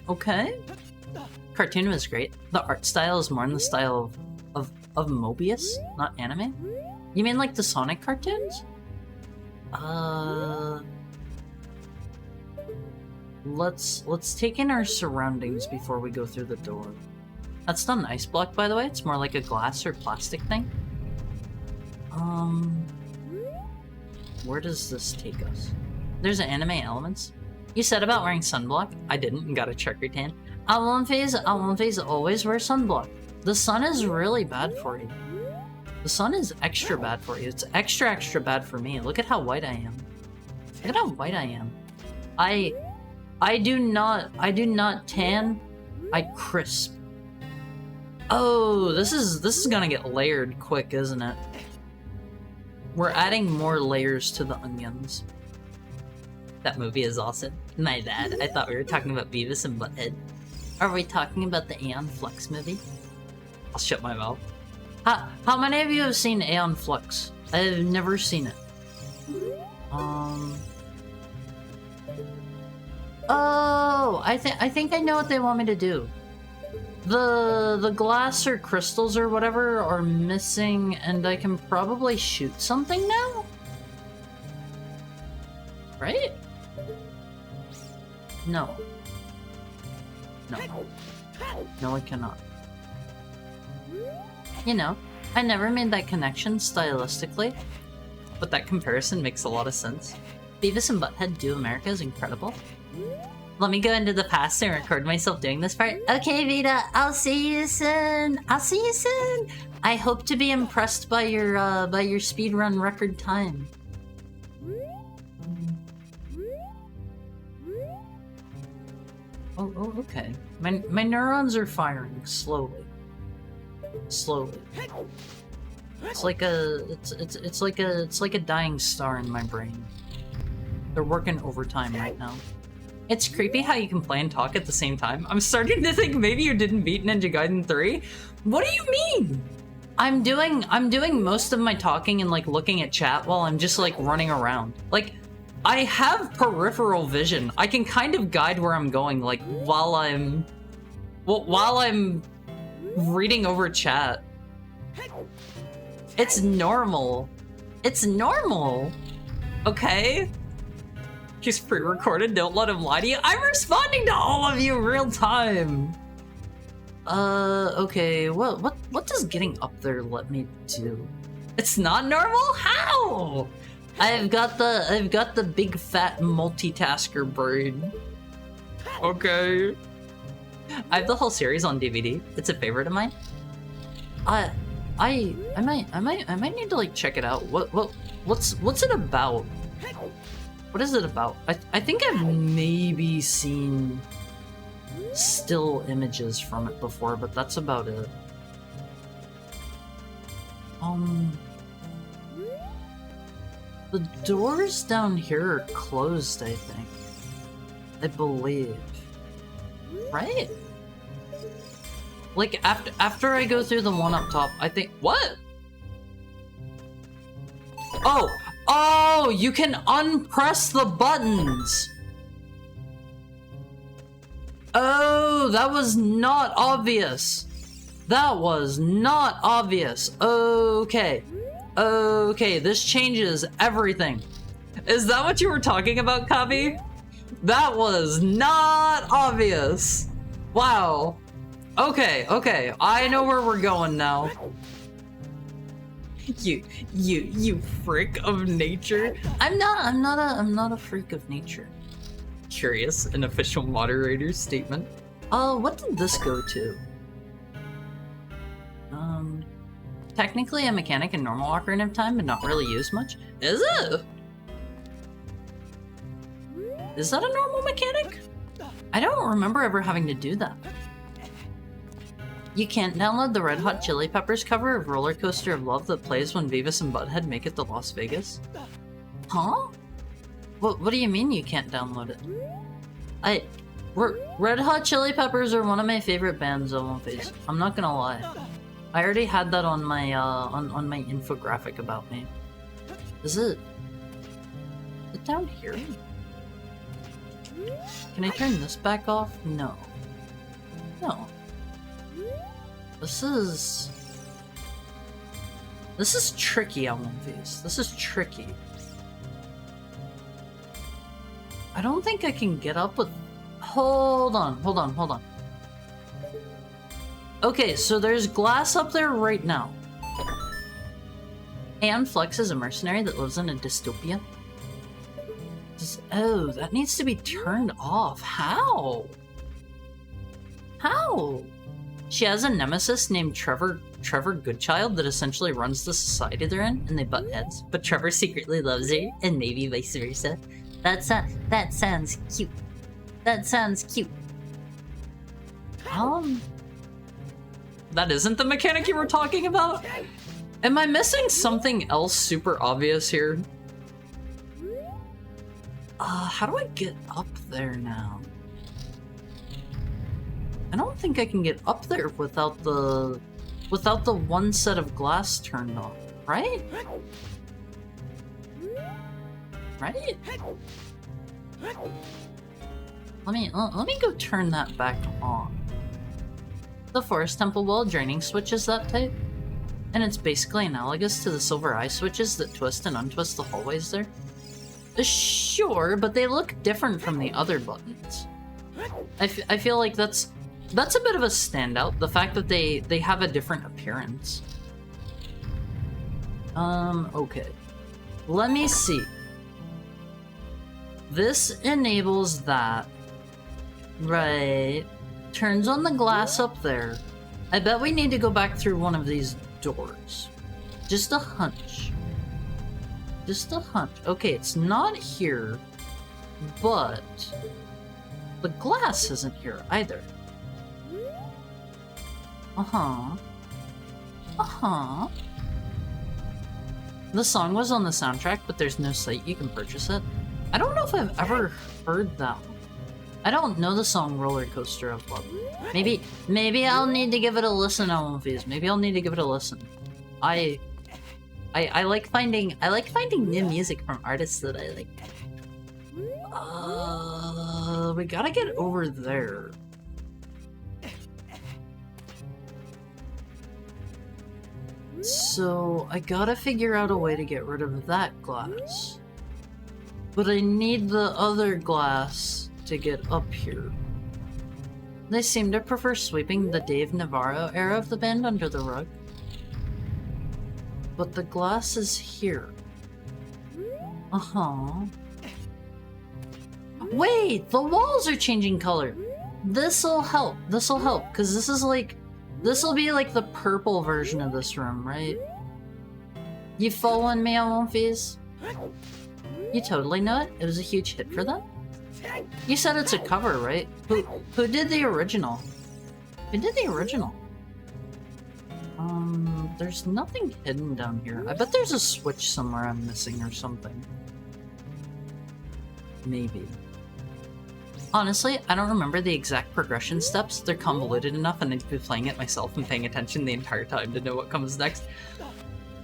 Okay. Cartoon was great. The art style is more in the style of Mobius, not anime. You mean like the Sonic cartoons? Let's take in our surroundings before we go through the door. That's not an ice block, by the way. It's more like a glass or plastic thing. Where does this take us? There's anime elements. You said about wearing sunblock. I didn't and got a checkered tan. Outline phase always wear sunblock. The sun is really bad for you. The sun is extra bad for you. It's extra bad for me. Look at how white I am. Look at how white I am. I do not tan. I crisp. Oh, this is gonna get layered quick, isn't it? We're adding more layers to the onions. That movie is awesome. My bad. I thought we were talking about Beavis and Butthead. Are we talking about the Aeon Flux movie? I'll shut my mouth. How many of you have seen Aeon Flux? I've never seen it. Oh, I think I know what they want me to do. The glass or crystals or whatever are missing, and I can probably shoot something now? Right? No. No. No, I cannot. You know, I never made that connection stylistically, but that comparison makes a lot of sense. Beavis and Butthead Do America is incredible. Let me go into the past and record myself doing this part. Okay, Vita, I'll see you soon. I'll see you soon. I hope to be impressed by your speedrun record time. Oh, okay. My neurons are firing slowly. Slowly. It's like a dying star in my brain. They're working overtime right now. It's creepy how you can play and talk at the same time. I'm starting to think maybe you didn't beat Ninja Gaiden 3. What do you mean? I'm doing most of my talking and like looking at chat while I'm just like running around. Like, I have peripheral vision. I can kind of guide where I'm going, like while I'm reading over chat. It's normal. It's normal. Okay? He's pre-recorded, don't let him lie to you. I'm responding to all of you real time. Okay, what does getting up there let me do? It's not normal? How? I've got the big fat multitasker brain. Okay. I have the whole series on DVD. It's a favorite of mine. I might need to like check it out. What's it about? What is it about? I think I've maybe seen still images from it before, but that's about it. The doors down here are closed, I think. I believe. Right? Like, after I go through the one up top, I think... What? Oh, you can unpress the buttons! Oh, that was not obvious. That was not obvious. Okay. Okay, this changes everything. Is that what you were talking about, Kabi? That was not obvious. Wow. Okay, I know where we're going now. You freak of nature. I'm not a freak of nature. Curious, an official moderator's statement. What did this go to? Technically a mechanic in normal Ocarina of Time, but not really used much. Is it? Is that a normal mechanic? I don't remember ever having to do that. You can't download the Red Hot Chili Peppers cover of Roller Coaster of Love that plays when Beavis and Butthead make it to Las Vegas? Huh? What do you mean you can't download it? Red Hot Chili Peppers are one of my favorite bands on One Face. I'm not gonna lie. I already had that on my on my infographic about me. Is it down here? Can I turn this back off? No. No. This is tricky on one of these. This is tricky. I don't think I can get up with... Hold on. Okay, so there's glass up there right now. And Flex is a mercenary that lives in a dystopia. Oh, that needs to be turned off. How? How? She has a nemesis named Trevor Goodchild that essentially runs the society they're in, and they butt heads. But Trevor secretly loves her, and maybe vice versa. That sounds cute. That sounds cute. That isn't the mechanic you were talking about? Am I missing something else super obvious here? How do I get up there now? I don't think I can get up there without the one set of glass turned off, right? Right? Let me go turn that back on. The Forest Temple Wall draining switch is that type, and it's basically analogous to the silver eye switches that twist and untwist the hallways there. Sure, but they look different from the other buttons. I feel like that's a bit of a standout, the fact that they have a different appearance. Okay. Let me see. This enables that. Right. Turns on the glass up there. I bet we need to go back through one of these doors. Just a hunch. Just a hunch. Okay, it's not here, but the glass isn't here either. The song was on the soundtrack, but there's no site you can purchase it. I don't know if I've ever heard that one. I don't know the song Roller Coaster of Love. Maybe I'll need to give it a listen on one of these. Maybe I'll need to give it a listen. I like finding new music from artists that I like. We gotta get over there. So I gotta figure out a way to get rid of that glass. But I need the other glass to get up here. They seem to prefer sweeping the Dave Navarro era of the band under the rug. But the glass is here. Wait, the walls are changing color. This'll help, because this'll be like the purple version of this room, right? You following me on One Fizz? You totally know it? It was a huge hit for them? You said it's a cover, right? Who did the original? Who did the original? There's nothing hidden down here. I bet there's a switch somewhere I'm missing or something. Maybe. Honestly, I don't remember the exact progression steps. They're convoluted enough and I'd be playing it myself and paying attention the entire time to know what comes next.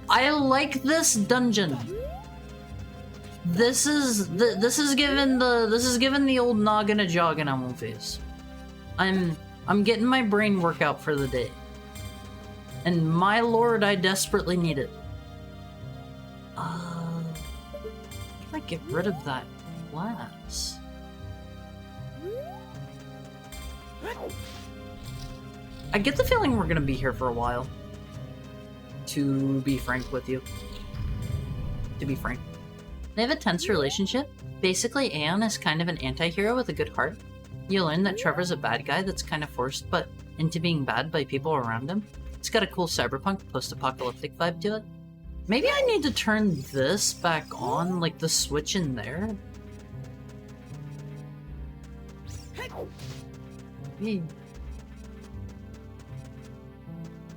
I like this dungeon. This is given the old noggin a jogging on one face. I'm getting my brain workout for the day. And my lord, I desperately need it. How do I get rid of that glass? I get the feeling we're gonna be here for a while. To be frank with you. To be frank. They have a tense relationship. Basically, Aeon is kind of an anti-hero with a good heart. You learn that Trevor's a bad guy that's kind of forced but into being bad by people around him. It's got a cool cyberpunk post-apocalyptic vibe to it. Maybe I need to turn this back on, like the switch in there.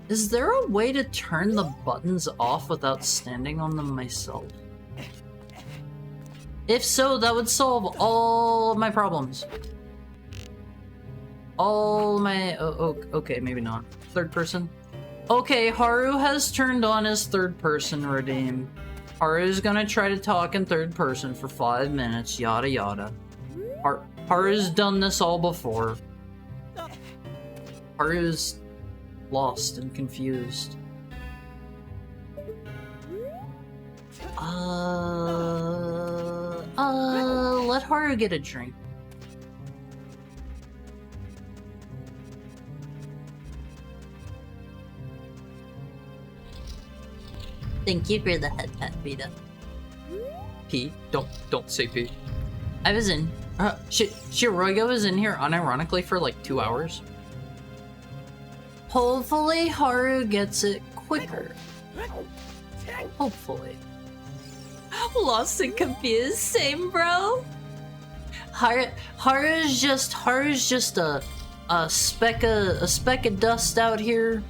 Is there a way to turn the buttons off without standing on them myself? If so, that would solve all of my problems. All my... okay, maybe not. Third person? Okay, Haru has turned on his third person redeem. Haru's gonna try to talk in third person for 5 minutes, yada yada. Haru's done this all before. Haru's lost and confused. Let Haru get a drink. Thank you for the head pat, Vita. P. Don't say P. I was in. Shiroga was in here unironically for like 2 hours. Hopefully Haru gets it quicker. Hopefully. Lost and confused, same bro. Haru's just a speck of dust out here,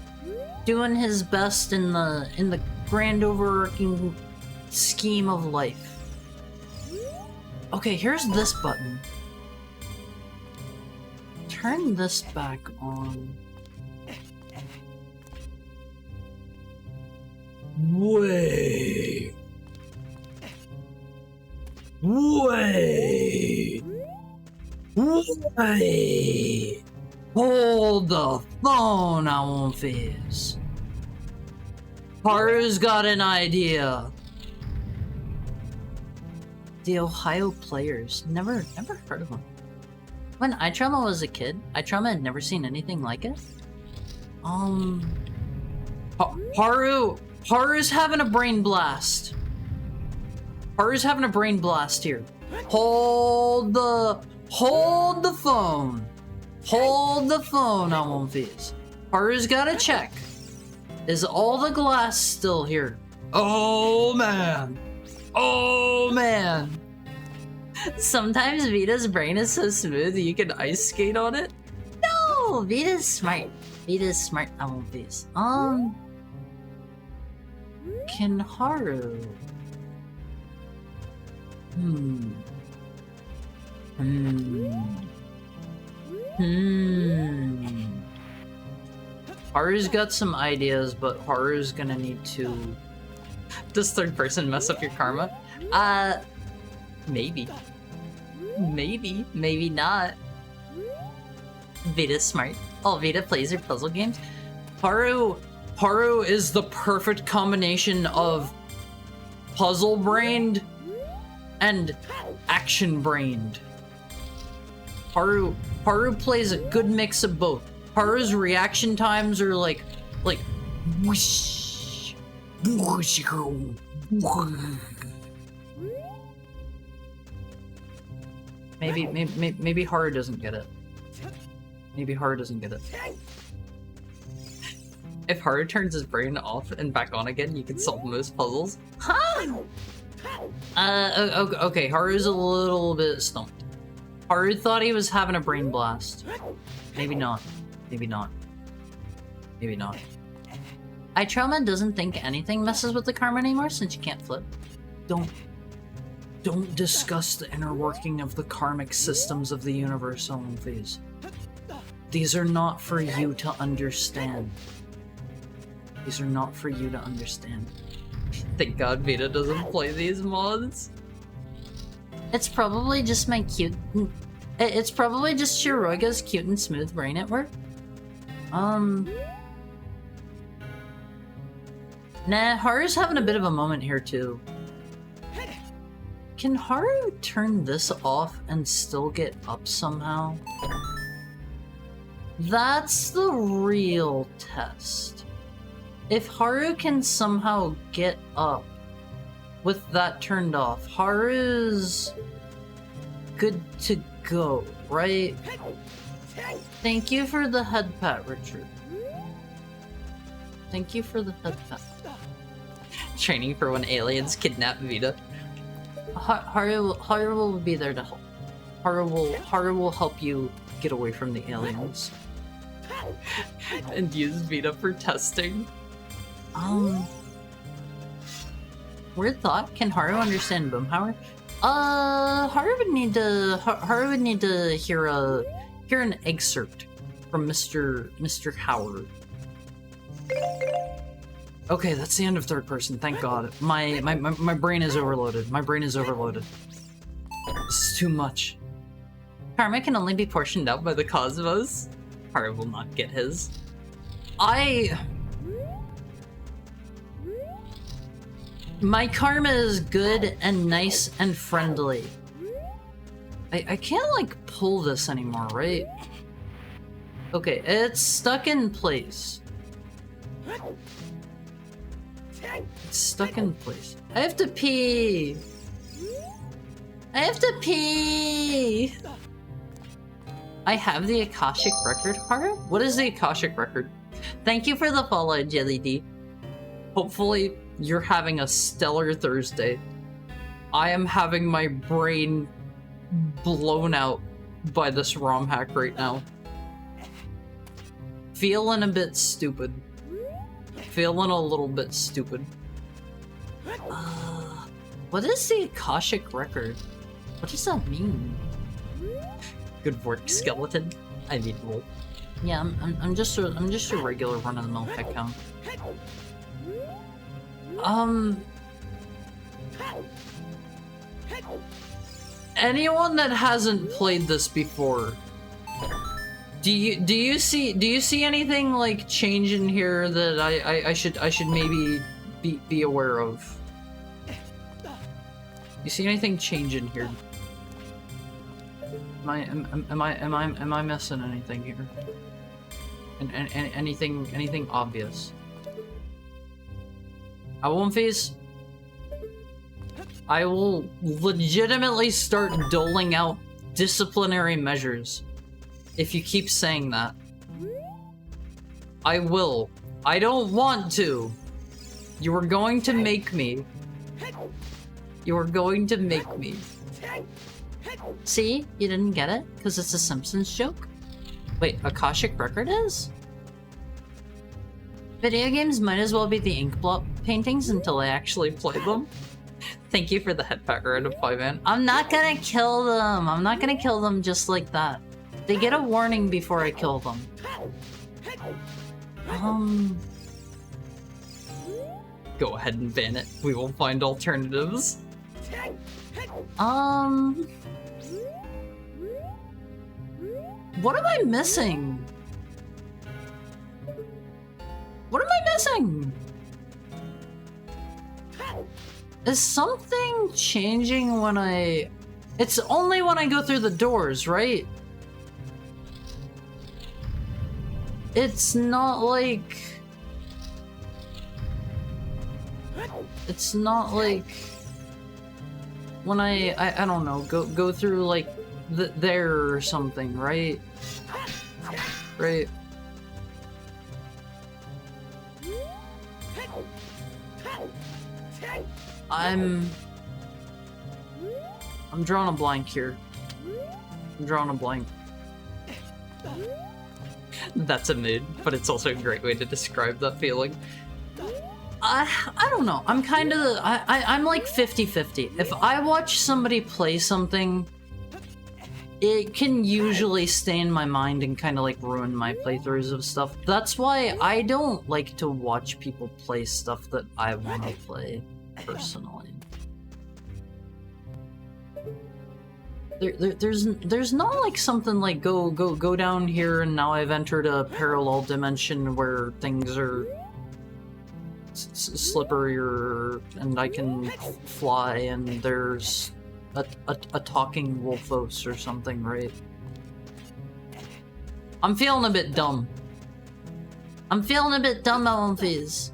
doing his best in the grand overarching scheme of life. Okay, here's this button. Turn this back on. Wait. Hold the phone, I won't fizz. Haru's got an idea. The Ohio Players. Never heard of them. When iTrauma was a kid, iTrauma had never seen anything like it. Haru's having a brain blast. Haru's having a brain blast here. Hold the phone. Hold the phone, I won't fizz. Haru's gotta check. Is all the glass still here? Oh man. Oh man. Sometimes Vita's brain is so smooth you can ice skate on it. No, Vita's smart. Vita's smart, I won't fizz. Can Haru? Haru's got some ideas, but Haru's gonna need to... Does third person mess up your karma? Maybe. Maybe not. Vita's smart. Oh, Vita plays her puzzle games. Haru is the perfect combination of puzzle-brained and action-brained. Haru plays a good mix of both. Haru's reaction times are like whoosh, whoosh, maybe Haru doesn't get it. Maybe Haru doesn't get it. If Haru turns his brain off and back on again, you can solve most puzzles. Huh? Okay, Haru's a little bit stumped. Haru thought he was having a brain blast. Maybe not. Maybe not. Maybe not. iTrauma doesn't think anything messes with the karma anymore since you can't flip. Don't discuss the inner working of the karmic systems of the universe, Owen Phase. These are not for you to understand. These are not for you to understand. Thank God Vita doesn't play these mods. It's probably just my cute... It's probably just Shiroga's cute and smooth brain at work. Nah, Haru's having a bit of a moment here too. Can Haru turn this off and still get up somehow? That's the real test. If Haru can somehow get up with that turned off, Haru's good to go, right? Thank you for the head pat, Richard. Thank you for the head pat. Training for when aliens kidnap Vita. Haru will be there to help. Haru will help you get away from the aliens. And use Vita for testing. Weird thought. Can Haru understand Boomhauer? Haru would need to hear an excerpt from Mr. Howard. Okay, that's the end of third person, thank God. My brain is overloaded. My brain is overloaded. This is too much. Karma can only be portioned out by the cosmos. Harry will not get his. My karma is good and nice and friendly. I can't, like, pull this anymore, right? Okay, it's stuck in place. It's stuck in place. I have to pee! I have to pee! I have the Akashic Record, Haru? What is the Akashic Record? Thank you for the follow, Jelly D. Hopefully, you're having a stellar Thursday. I am having my brain blown out by this ROM hack right now. Feeling a bit stupid. Feeling a little bit stupid. What is the Akashic Record? What does that mean? Good work, skeleton. I mean, lol. Yeah, I'm just a regular run-of-the-mill pet count. Anyone that hasn't played this before, do you see anything like change in here that I should maybe be aware of? You see anything change in here? Am I missing anything here? And anything obvious? I won't face. I will legitimately start doling out disciplinary measures if you keep saying that. I will. I don't want to. You are going to make me. You are going to make me. See? You didn't get it? Because it's a Simpsons joke? Wait, Akashic Record is? Video games might as well be the ink blot paintings until I actually play them. Thank you for the head pat random 5-man. I'm not gonna kill them. I'm not gonna kill them just like that. They get a warning before I kill them. Go ahead and ban it. We will find alternatives. What am I missing? What am I missing? Is something changing when I... It's only when I go through the doors, right? It's not like... It's not like... When I don't know, go through like there or something, right? Right. I'm drawing a blank here. I'm drawing a blank. That's a mood, but it's also a great way to describe that feeling. I don't know. I'm kind of... I'm like 50-50. If I watch somebody play something, it can usually stay in my mind and kind of like ruin my playthroughs of stuff. That's why I don't like to watch people play stuff that I want to play, personally. There's not like something like go down here and now I've entered a parallel dimension where things are slipperier and I can fly and there's a talking Wolfos or something, right? I'm feeling a bit dumb. I'm feeling a bit dumb, Elmfies.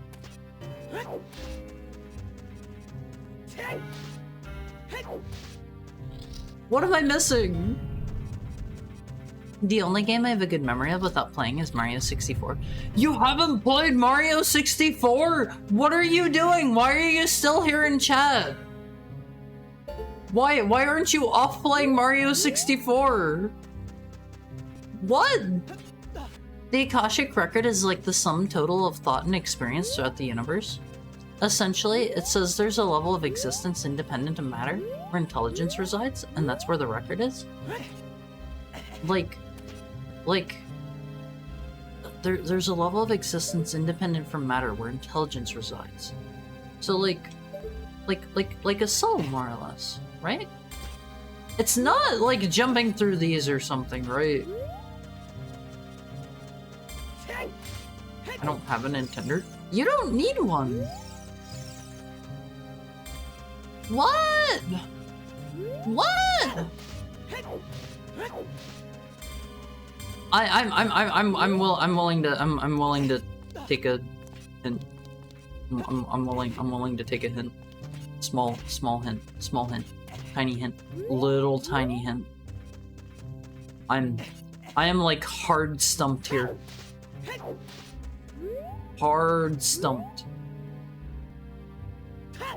What am I missing? The only game I have a good memory of without playing is Mario 64. You haven't played Mario 64? What are you doing? Why are you still here in chat? Why aren't you off playing Mario 64? What? The Akashic Record is like the sum total of thought and experience throughout the universe. Essentially, it says there's a level of existence independent of matter, where intelligence resides, and that's where the record is. Like, there's a level of existence independent from matter where intelligence resides. So like a soul, more or less, right? It's not like jumping through these or something, right? I don't have a Nintendo. You don't need one. What? What? I'm willing to take a hint. I'm willing to take a hint. Small hint. Tiny hint. Little tiny hint. I am like hard stumped here. Hard stumped.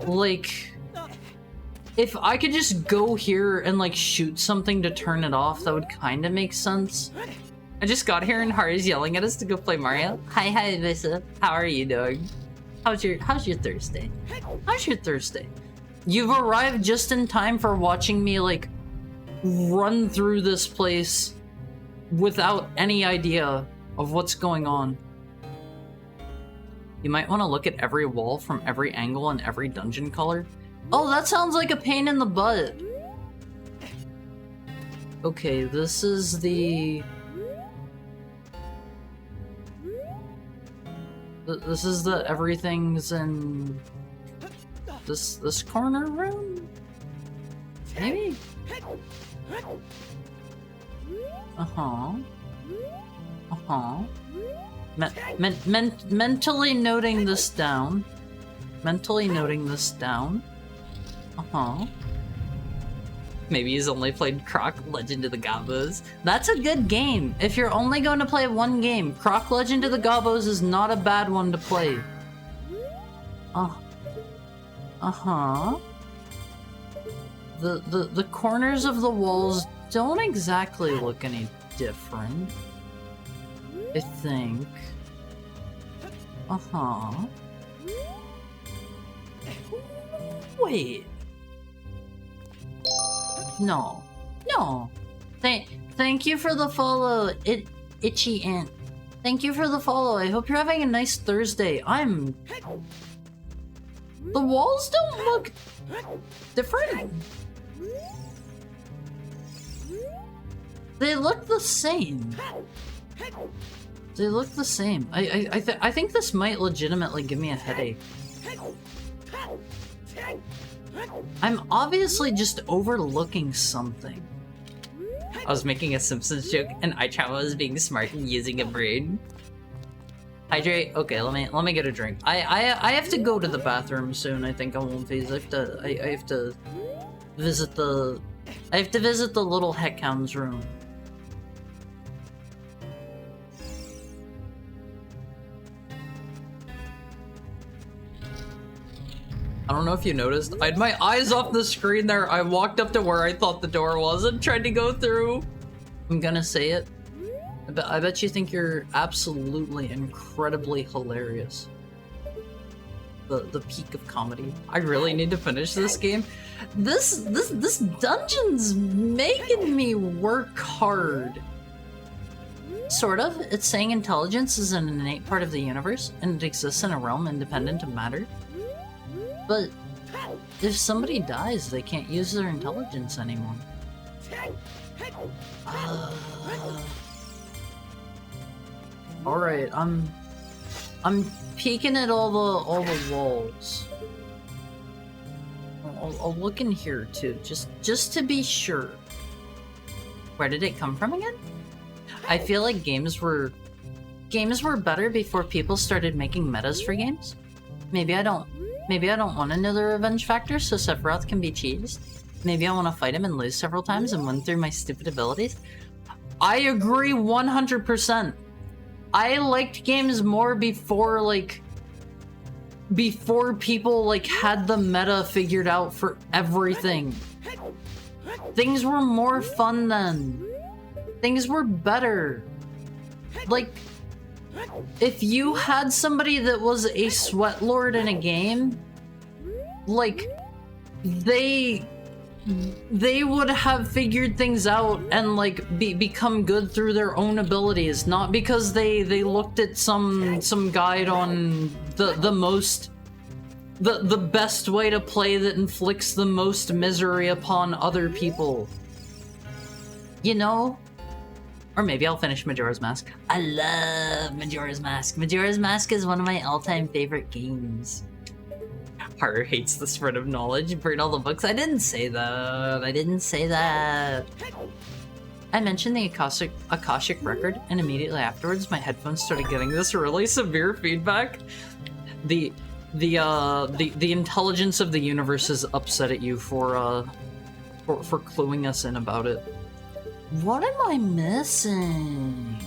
Like, if I could just go here and like shoot something to turn it off, that would kind of make sense. I just got here and Hari's yelling at us to go play Mario. Hi, Visa. How are you doing? How's your Thursday? How's your Thursday? You've arrived just in time for watching me like run through this place without any idea of what's going on. You might want to look at every wall from every angle and every dungeon color. Oh, that sounds like a pain in the butt. Okay, this is the... This is the everything's in... This corner room? Maybe? Mentally noting this down. Maybe he's only played Croc Legend of the Gobos. That's a good game. If you're only going to play one game, Croc Legend of the Gobos is not a bad one to play. The corners of the walls don't exactly look any different, I think. Wait. No. Thank you for the follow, Itchy Ant. Thank you for the follow. I hope you're having a nice Thursday. The walls don't look different. They look the same. I think this might legitimately give me a headache. I'm obviously just overlooking something. I was making a Simpsons joke and Ichama was being smart and using a brain. Hydrate? Okay, let me get a drink. I have to go to the bathroom soon, I think, on One Phase. I have to visit the little Heckhound's room. I don't know if you noticed. I had my eyes off the screen there. I walked up to where I thought the door was and tried to go through. I'm gonna say it. I bet you think you're absolutely incredibly hilarious. The peak of comedy. I really need to finish this game. This dungeon's making me work hard. Sort of. It's saying intelligence is an innate part of the universe, and it exists in a realm independent of matter. But if somebody dies, they can't use their intelligence anymore. Alright, I'm peeking at all the walls. I'll look in here too, just to be sure. Where did it come from again? I feel like games were better before people started making metas for games. Maybe I don't want to know the revenge factor so Sephiroth can be cheesed. Maybe I want to fight him and lose several times and win through my stupid abilities. I agree 100%. I liked games more before people had the meta figured out for everything. Things were more fun then. Things were better. Like, if you had somebody that was a sweat lord in a game, like, they they would have figured things out and like become good through their own abilities, not because they looked at some guide on the best way to play that inflicts the most misery upon other people. You know? Or maybe I'll finish Majora's Mask. I love Majora's Mask. Majora's Mask is one of my all-time favorite games. Haru hates the spread of knowledge. Burn all the books. I didn't say that. I didn't say that. I mentioned the Akashic record, and immediately afterwards, my headphones started getting this really severe feedback. The intelligence of the universe is upset at you for cluing us in about it. What am I missing?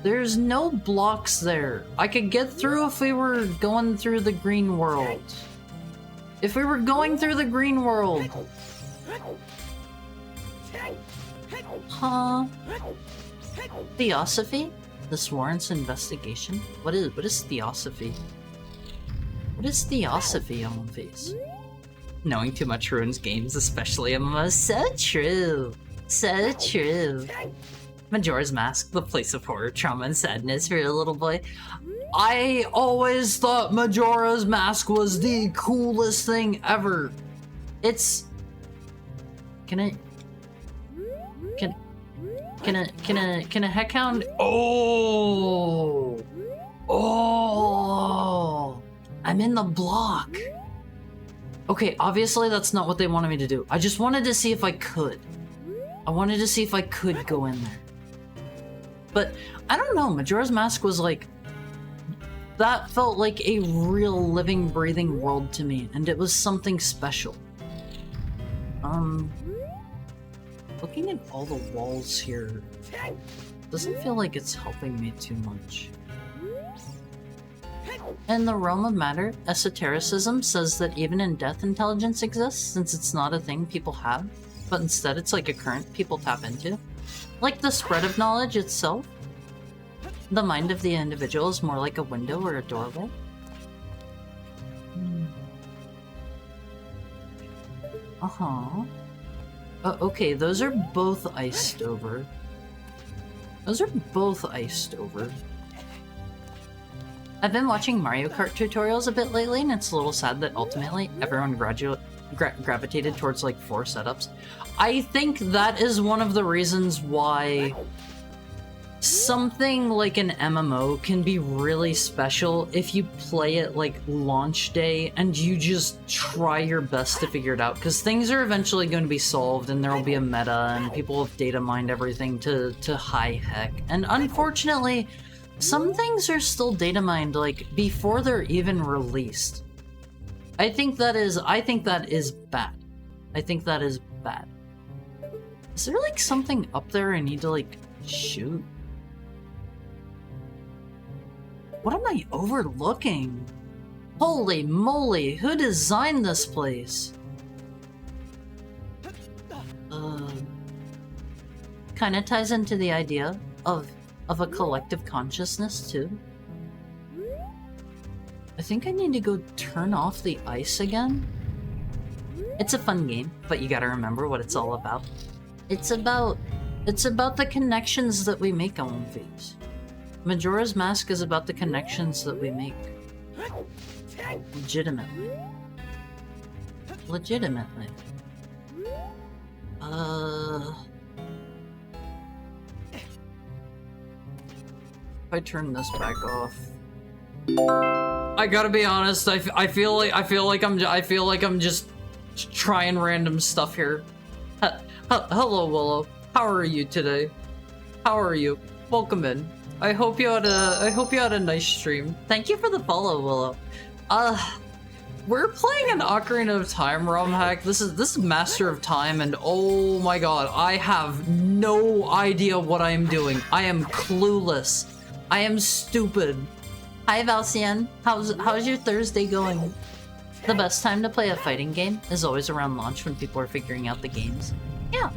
There's no blocks there. I could get through if we were going through the green world. If we were going through the green world. Huh? Theosophy? This warrants investigation? What is theosophy? What is theosophy on my face? Knowing too much ruins games, especially MMOs. So true. So true. Majora's Mask, the place of horror, trauma, and sadness for a little boy. I always thought Majora's Mask was the coolest thing ever. It's... Can a heckhound... Oh! Oh! I'm in the block. Okay, obviously that's not what they wanted me to do. I just wanted to see if I could. I wanted to see if I could go in there. But, I don't know, Majora's Mask was like... That felt like a real living, breathing world to me, and it was something special. Looking at all the walls here, doesn't feel like it's helping me too much. In the realm of matter, esotericism says that even in death intelligence exists, since it's not a thing people have, but instead it's like a current people tap into. Like the spread of knowledge itself, the mind of the individual is more like a window or a doorway. Uh-huh. Okay, those are both iced over. Those are both iced over. I've been watching Mario Kart tutorials a bit lately, and it's a little sad that ultimately everyone gravitated towards like 4 setups. I think that is one of the reasons why something like an MMO can be really special if you play it like launch day and you just try your best to figure it out, because things are eventually going to be solved and there will be a meta and people have data mined everything to high heck. And unfortunately, some things are still data mined like before they're even released. I think that is bad. I think that is bad. Is there like something up there I need to like shoot? What am I overlooking? Holy moly, who designed this place? Kinda ties into the idea of a collective consciousness too. I think I need to go turn off the ice again. It's a fun game, but you gotta remember what it's all about. It's about the connections that we make on One Piece. Majora's Mask is about the connections that we make. Legitimately. If I turn this back off, I gotta be honest. I feel like I'm just trying random stuff here. Hello, Willow. How are you today? How are you? Welcome in. I hope you had a nice stream. Thank you for the follow, Willow. We're playing an Ocarina of Time ROM hack. This is Master of Time, and oh my god, I have no idea what I am doing. I am clueless. I am stupid. Hi, Valcian. How's your Thursday going? The best time to play a fighting game is always around launch when people are figuring out the games. Yeah.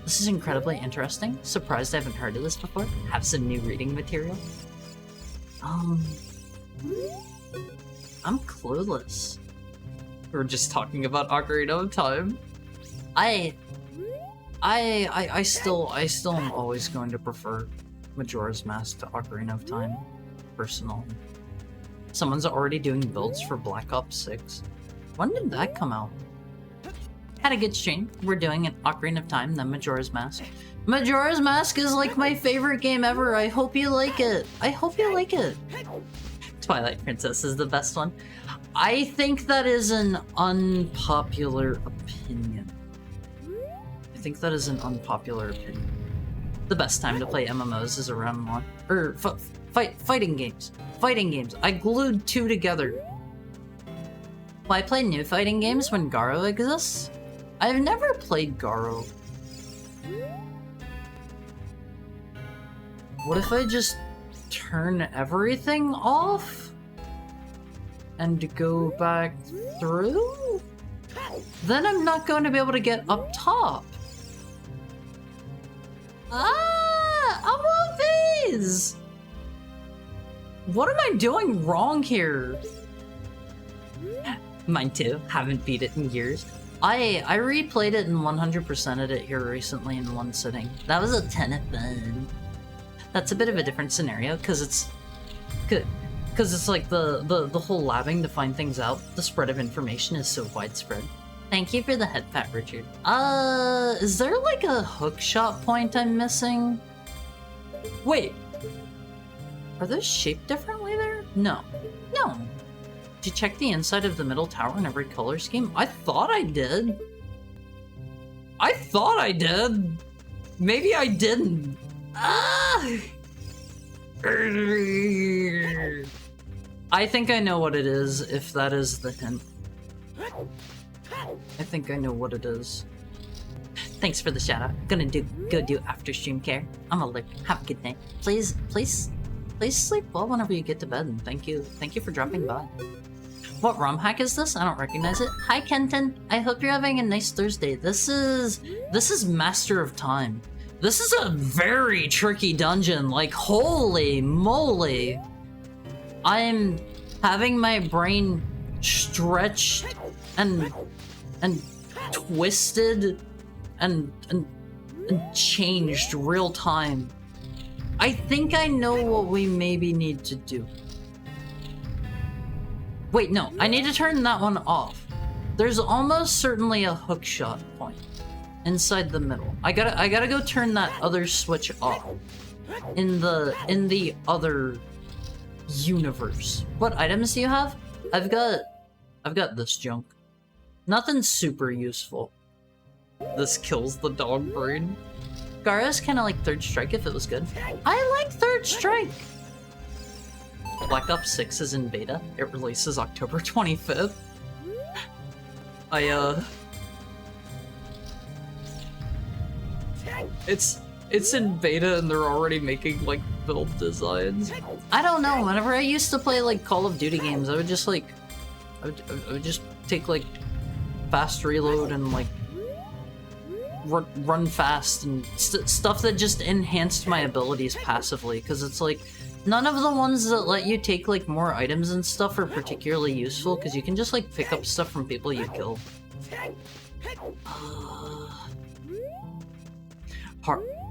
This is incredibly interesting. Surprised I haven't heard of this before. Have some new reading material. I'm clueless. We're just talking about Ocarina of Time. I still am always going to prefer Majora's Mask to Ocarina of Time, personally. Someone's already doing builds for Black Ops 6. When did that come out? Had a good stream. We're doing an Ocarina of Time, then Majora's Mask. Majora's Mask is like my favorite game ever. I hope you like it. I hope you like it. Twilight Princess is the best one. I think that is an unpopular opinion. I think that is an unpopular opinion. The best time to play MMOs is around one. Or fighting games. Fighting games. I glued two together. Why play new fighting games when Garo exists? I've never played Garo. What if I just turn everything off? And go back through? Then I'm not going to be able to get up top. Ah! I'm on phase! What am I doing wrong here? Mine too. Haven't beat it in years. I replayed it and 100%ed it here recently in one sitting. That was a 10 of fun. That's a bit of a different scenario because it's like the whole labbing to find things out. The spread of information is so widespread. Thank you for the head pat, Richard. Is there like a hookshot point I'm missing? Wait. Are those shaped differently there? No. No. Did you check the inside of the middle tower in every color scheme? I thought I did. I thought I did. Maybe I didn't. Ah! I think I know what it is, if that is the hint. I think I know what it is. Thanks for the shout out. Gonna go do after stream care. I'm gonna have a good night. Please sleep well whenever you get to bed, and thank you for dropping by. What ROM hack is this? I don't recognize it. Hi Kenton, I hope you're having a nice Thursday. This is Master of Time. This is a very tricky dungeon, like holy moly. I'm having my brain stretched and twisted and changed real time. I think I know what we maybe need to do. Wait, no, I need to turn that one off. There's almost certainly a hookshot point inside the middle. I gotta go turn that other switch off in the other universe. What items do you have? I've got this junk. Nothing super useful. This kills the dog brain. Gara's kind of like Third Strike if it was good. I like Third Strike! Black Ops 6 is in beta. It releases October 25th. It's in beta and they're already making like build designs. I don't know, whenever I used to play like Call of Duty games, I would just like I would just take like fast reload and like run fast and stuff that just enhanced my abilities passively, because it's like none of the ones that let you take like more items and stuff are particularly useful, because you can just like pick up stuff from people you kill.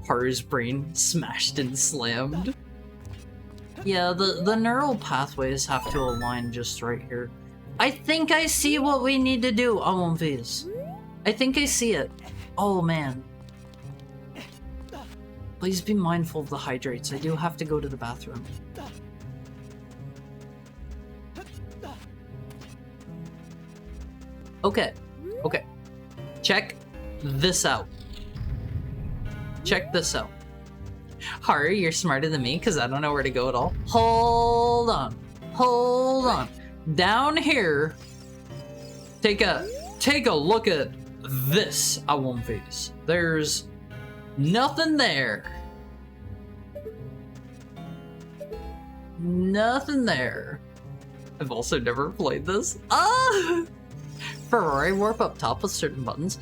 Haru's brain smashed and slammed. Yeah, the neural pathways have to align just right here. I think I see what we need to do, Amonvis. I think I see it. Oh man. Please be mindful of the hydrates. I do have to go to the bathroom. Okay. Okay. Check this out. Check this out. Haru, you're smarter than me because I don't know where to go at all. Hold on. Hold on. Down here, take a look at this, Awonface. There's nothing there. Nothing there. I've also never played this. Ferrari warp up top with certain buttons.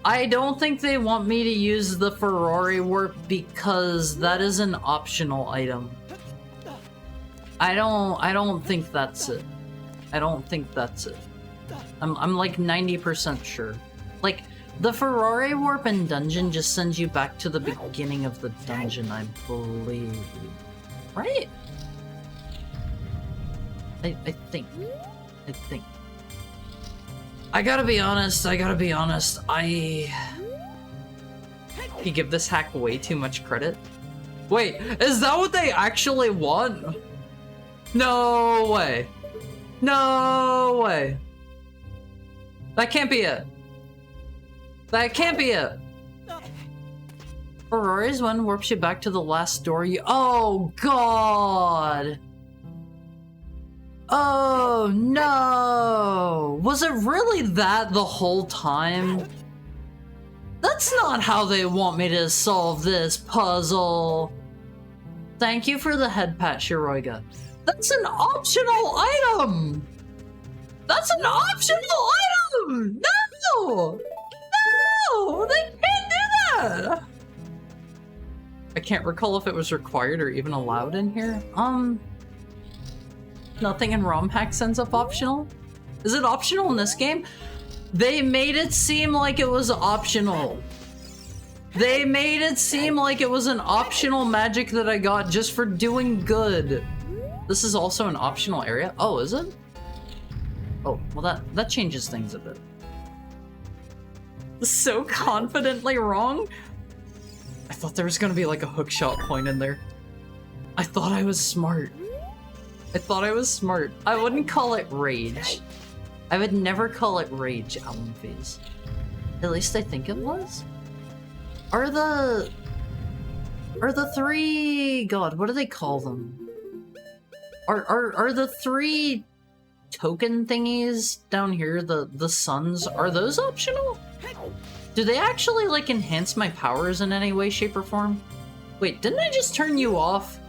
I don't think they want me to use the Ferrari warp because that is an optional item. I don't think that's it. I don't think that's it. I'm like 90% sure. Like, the Ferrari warp and dungeon just sends you back to the beginning of the dungeon, I believe. Right? I think. I gotta be honest, You give this hack way too much credit? Wait, is that what they actually want? No way. No way. That can't be it. That can't be it. Ferrari's one warps you back to the last door you- Oh, God! Oh, no! Was it really that the whole time? That's not how they want me to solve this puzzle. Thank you for the head pat, Shiroiga. That's an optional item! That's an optional item! No! No! They can't do that! I can't recall if it was required or even allowed in here. Nothing in ROM hacks ends up optional? Is it optional in this game? They made it seem like it was optional. They made it seem like it was an optional magic that I got just for doing good. This is also an optional area? Oh, is it? Oh, well that changes things a bit. So confidently wrong? I thought there was gonna be like a hookshot point in there. I thought I was smart. I wouldn't call it rage. I would never call it rage, Alan Fees. At least I think it was. Are the three... God, what do they call them? Are the three token thingies down here, the suns, are those optional? Do they actually, like, enhance my powers in any way, shape, or form? Wait, didn't I just turn you off?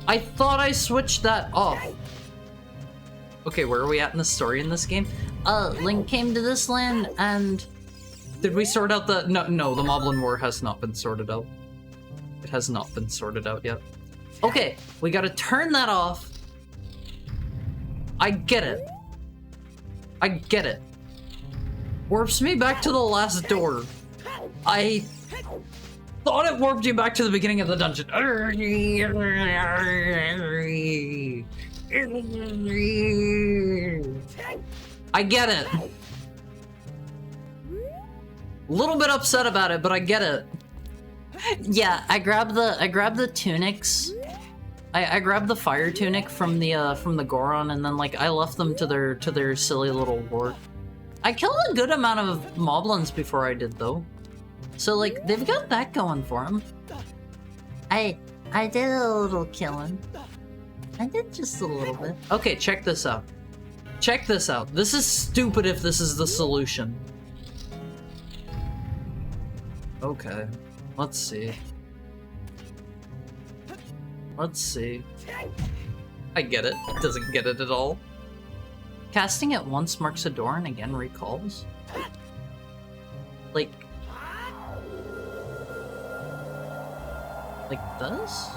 I thought I switched that off. Okay, where are we at in the story in this game? Link came to this land and... Did we sort out the... No, the Moblin War has not been sorted out. It has not been sorted out yet. Okay, we gotta turn that off. I get it. Warps me back to the last door. I thought it warped you back to the beginning of the dungeon. I get it. A little bit upset about it, but I get it. Yeah, I grabbed the tunics. I grabbed the fire tunic from the Goron, and then like I left them to their silly little war. I killed a good amount of moblins before I did though, so like they've got that going for them. I did a little killing. I did just a little bit. Okay, check this out. Check this out. This is stupid if this is the solution. Okay, let's see. Let's see. I get it. It doesn't get it at all. Casting it once marks a door and again recalls? Like this?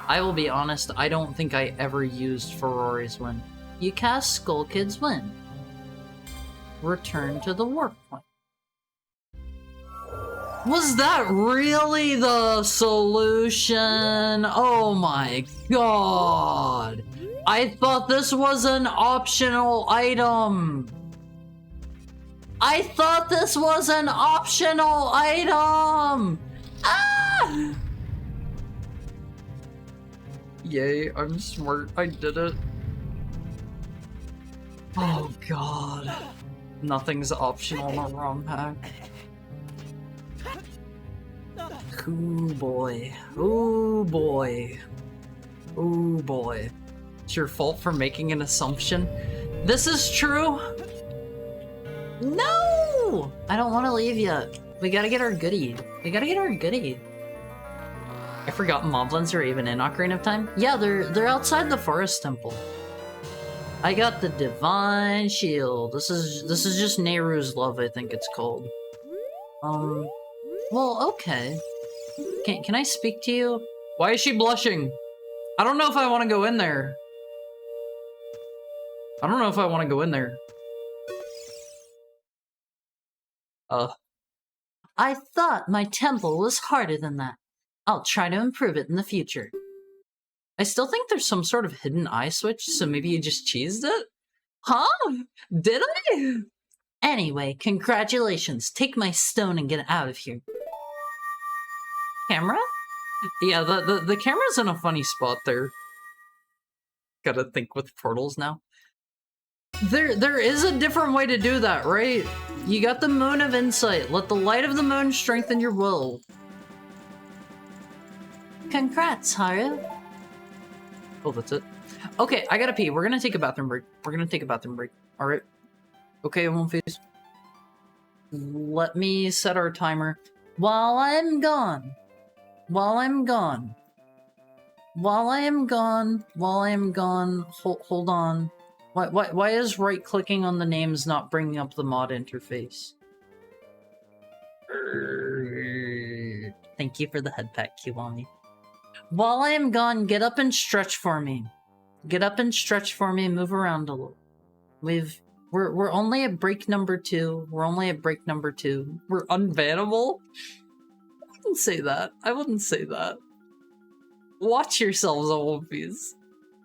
I will be honest, I don't think I ever used Ferrari's Win. You cast Skull Kid's Win. Return to the warp point. Was that really the solution? Oh my god! I thought this was an optional item! I thought this was an optional item! Ah! Yay, I'm smart. I did it. Oh god. Nothing's optional in a ROM hack. Ooh boy. Ooh boy. Ooh boy. It's your fault for making an assumption. This is true. No! I don't want to leave yet. We gotta get our goodie. I forgot moblins are even in Ocarina of Time. Yeah, they're outside the forest temple. I got the divine shield. This is just Nehru's love, I think it's called. Well, okay. Can I speak to you? Why is she blushing? I don't know if I want to go in there. I don't know if I want to go in there. I thought my temple was harder than that. I'll try to improve it in the future. I still think there's some sort of hidden eye switch, so maybe you just cheesed it? Huh? Did I? Anyway, congratulations. Take my stone and get out of here. Camera? Yeah, the camera's in a funny spot there. Gotta think with portals now. There is a different way to do that, right? You got the Moon of Insight. Let the light of the moon strengthen your will. Congrats, Haru. Oh, that's it. Okay, I gotta pee. We're gonna take a bathroom break. Alright. Okay, One Face. Let me set our timer. While I'm gone. Hold on. Why is right-clicking on the names not bringing up the mod interface? Thank you for the head pat, Kiwami. While I am gone, get up and stretch for me. Move around a little. We're only at break number 2. We're unbannable? I wouldn't say that. Watch yourselves, Wolfies.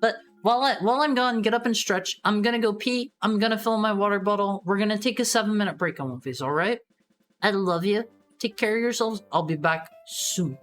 But while I'm gone, get up and stretch. I'm gonna go pee. I'm gonna fill my water bottle. We're gonna take a 7-minute break on Wolfies, alright? I love you. Take care of yourselves. I'll be back soon.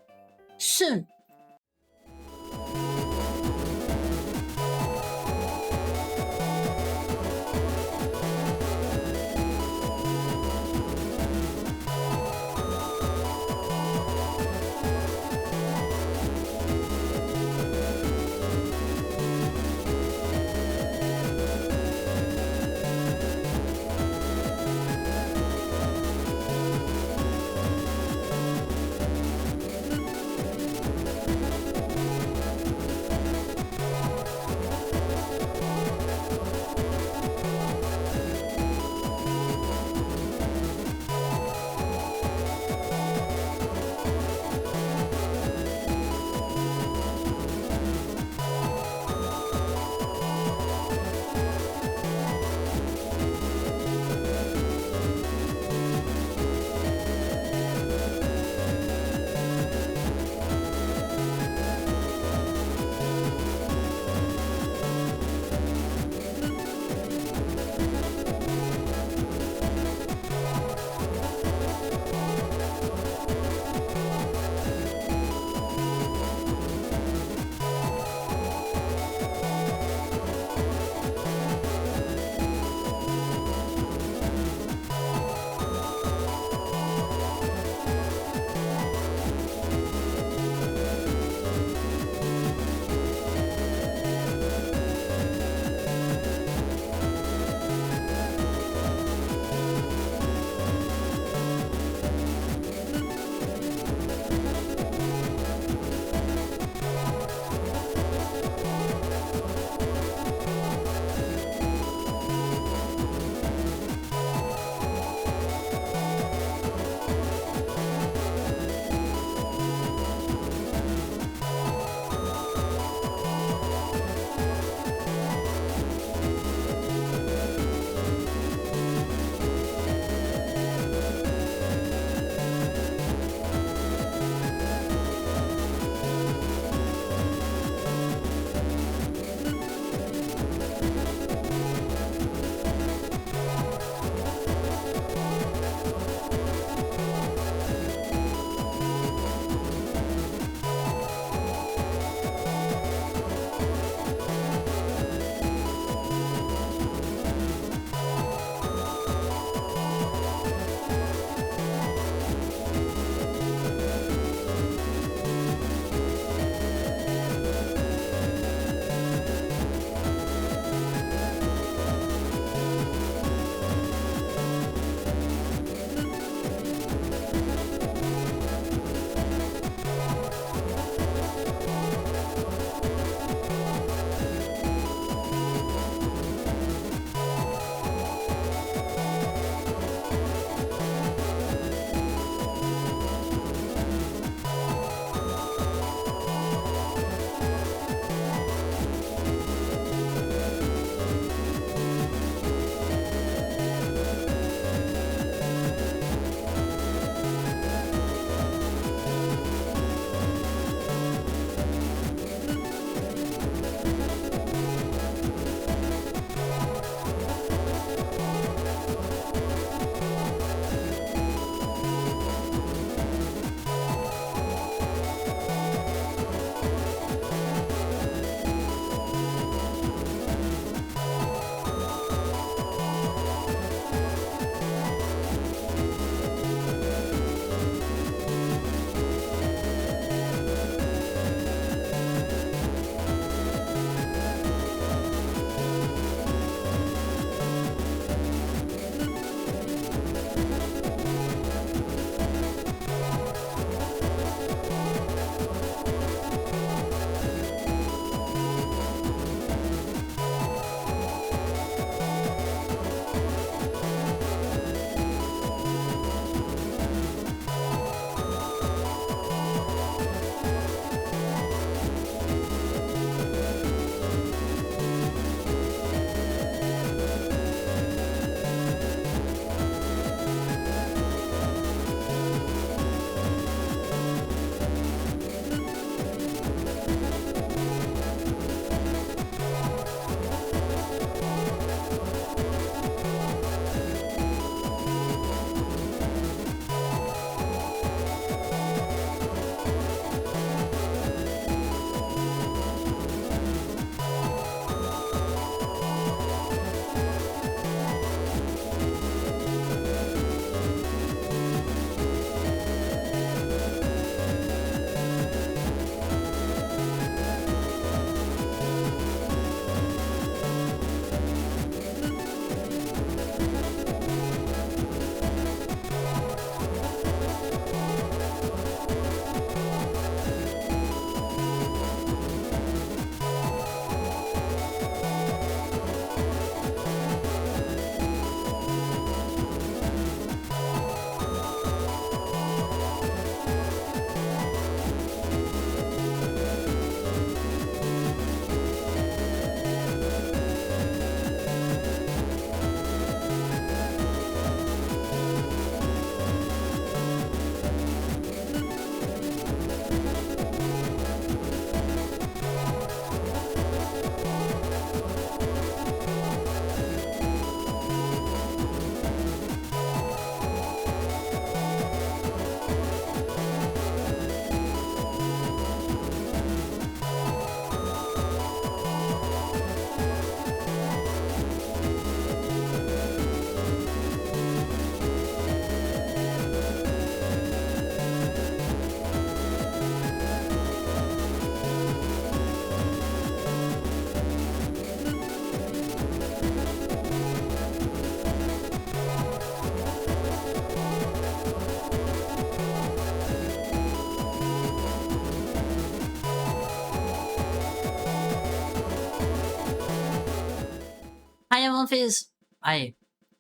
Wolfies, I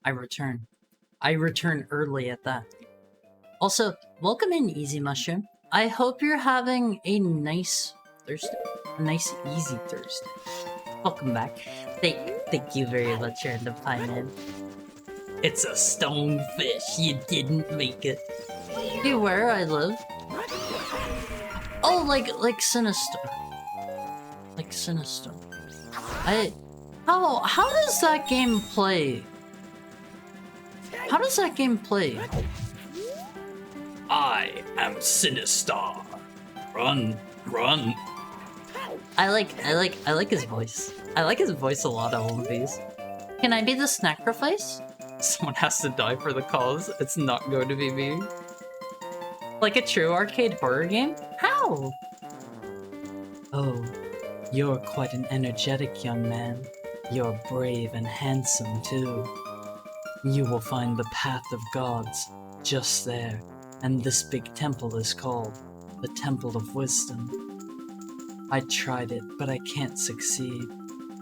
return. I return early at that. Also, welcome in, Easy Mushroom. I hope you're having a nice Thursday. A nice, easy Thursday. Welcome back. Thank you very much, Random Pie Man. It's a stonefish. You didn't make it. See where I live? Oh, like Sinister. Like Sinister. How does that game play? How does that game play? I am Sinister. Run, run. I like his voice. I like his voice a lot of movies. Can I be the sacrifice? Someone has to die for the cause. It's not going to be me. Like a true arcade horror game? How? Oh, you're quite an energetic young man. You're brave and handsome too. You will find the path of gods just there, and this big temple is called the Temple of Wisdom. I tried it, but I can't succeed.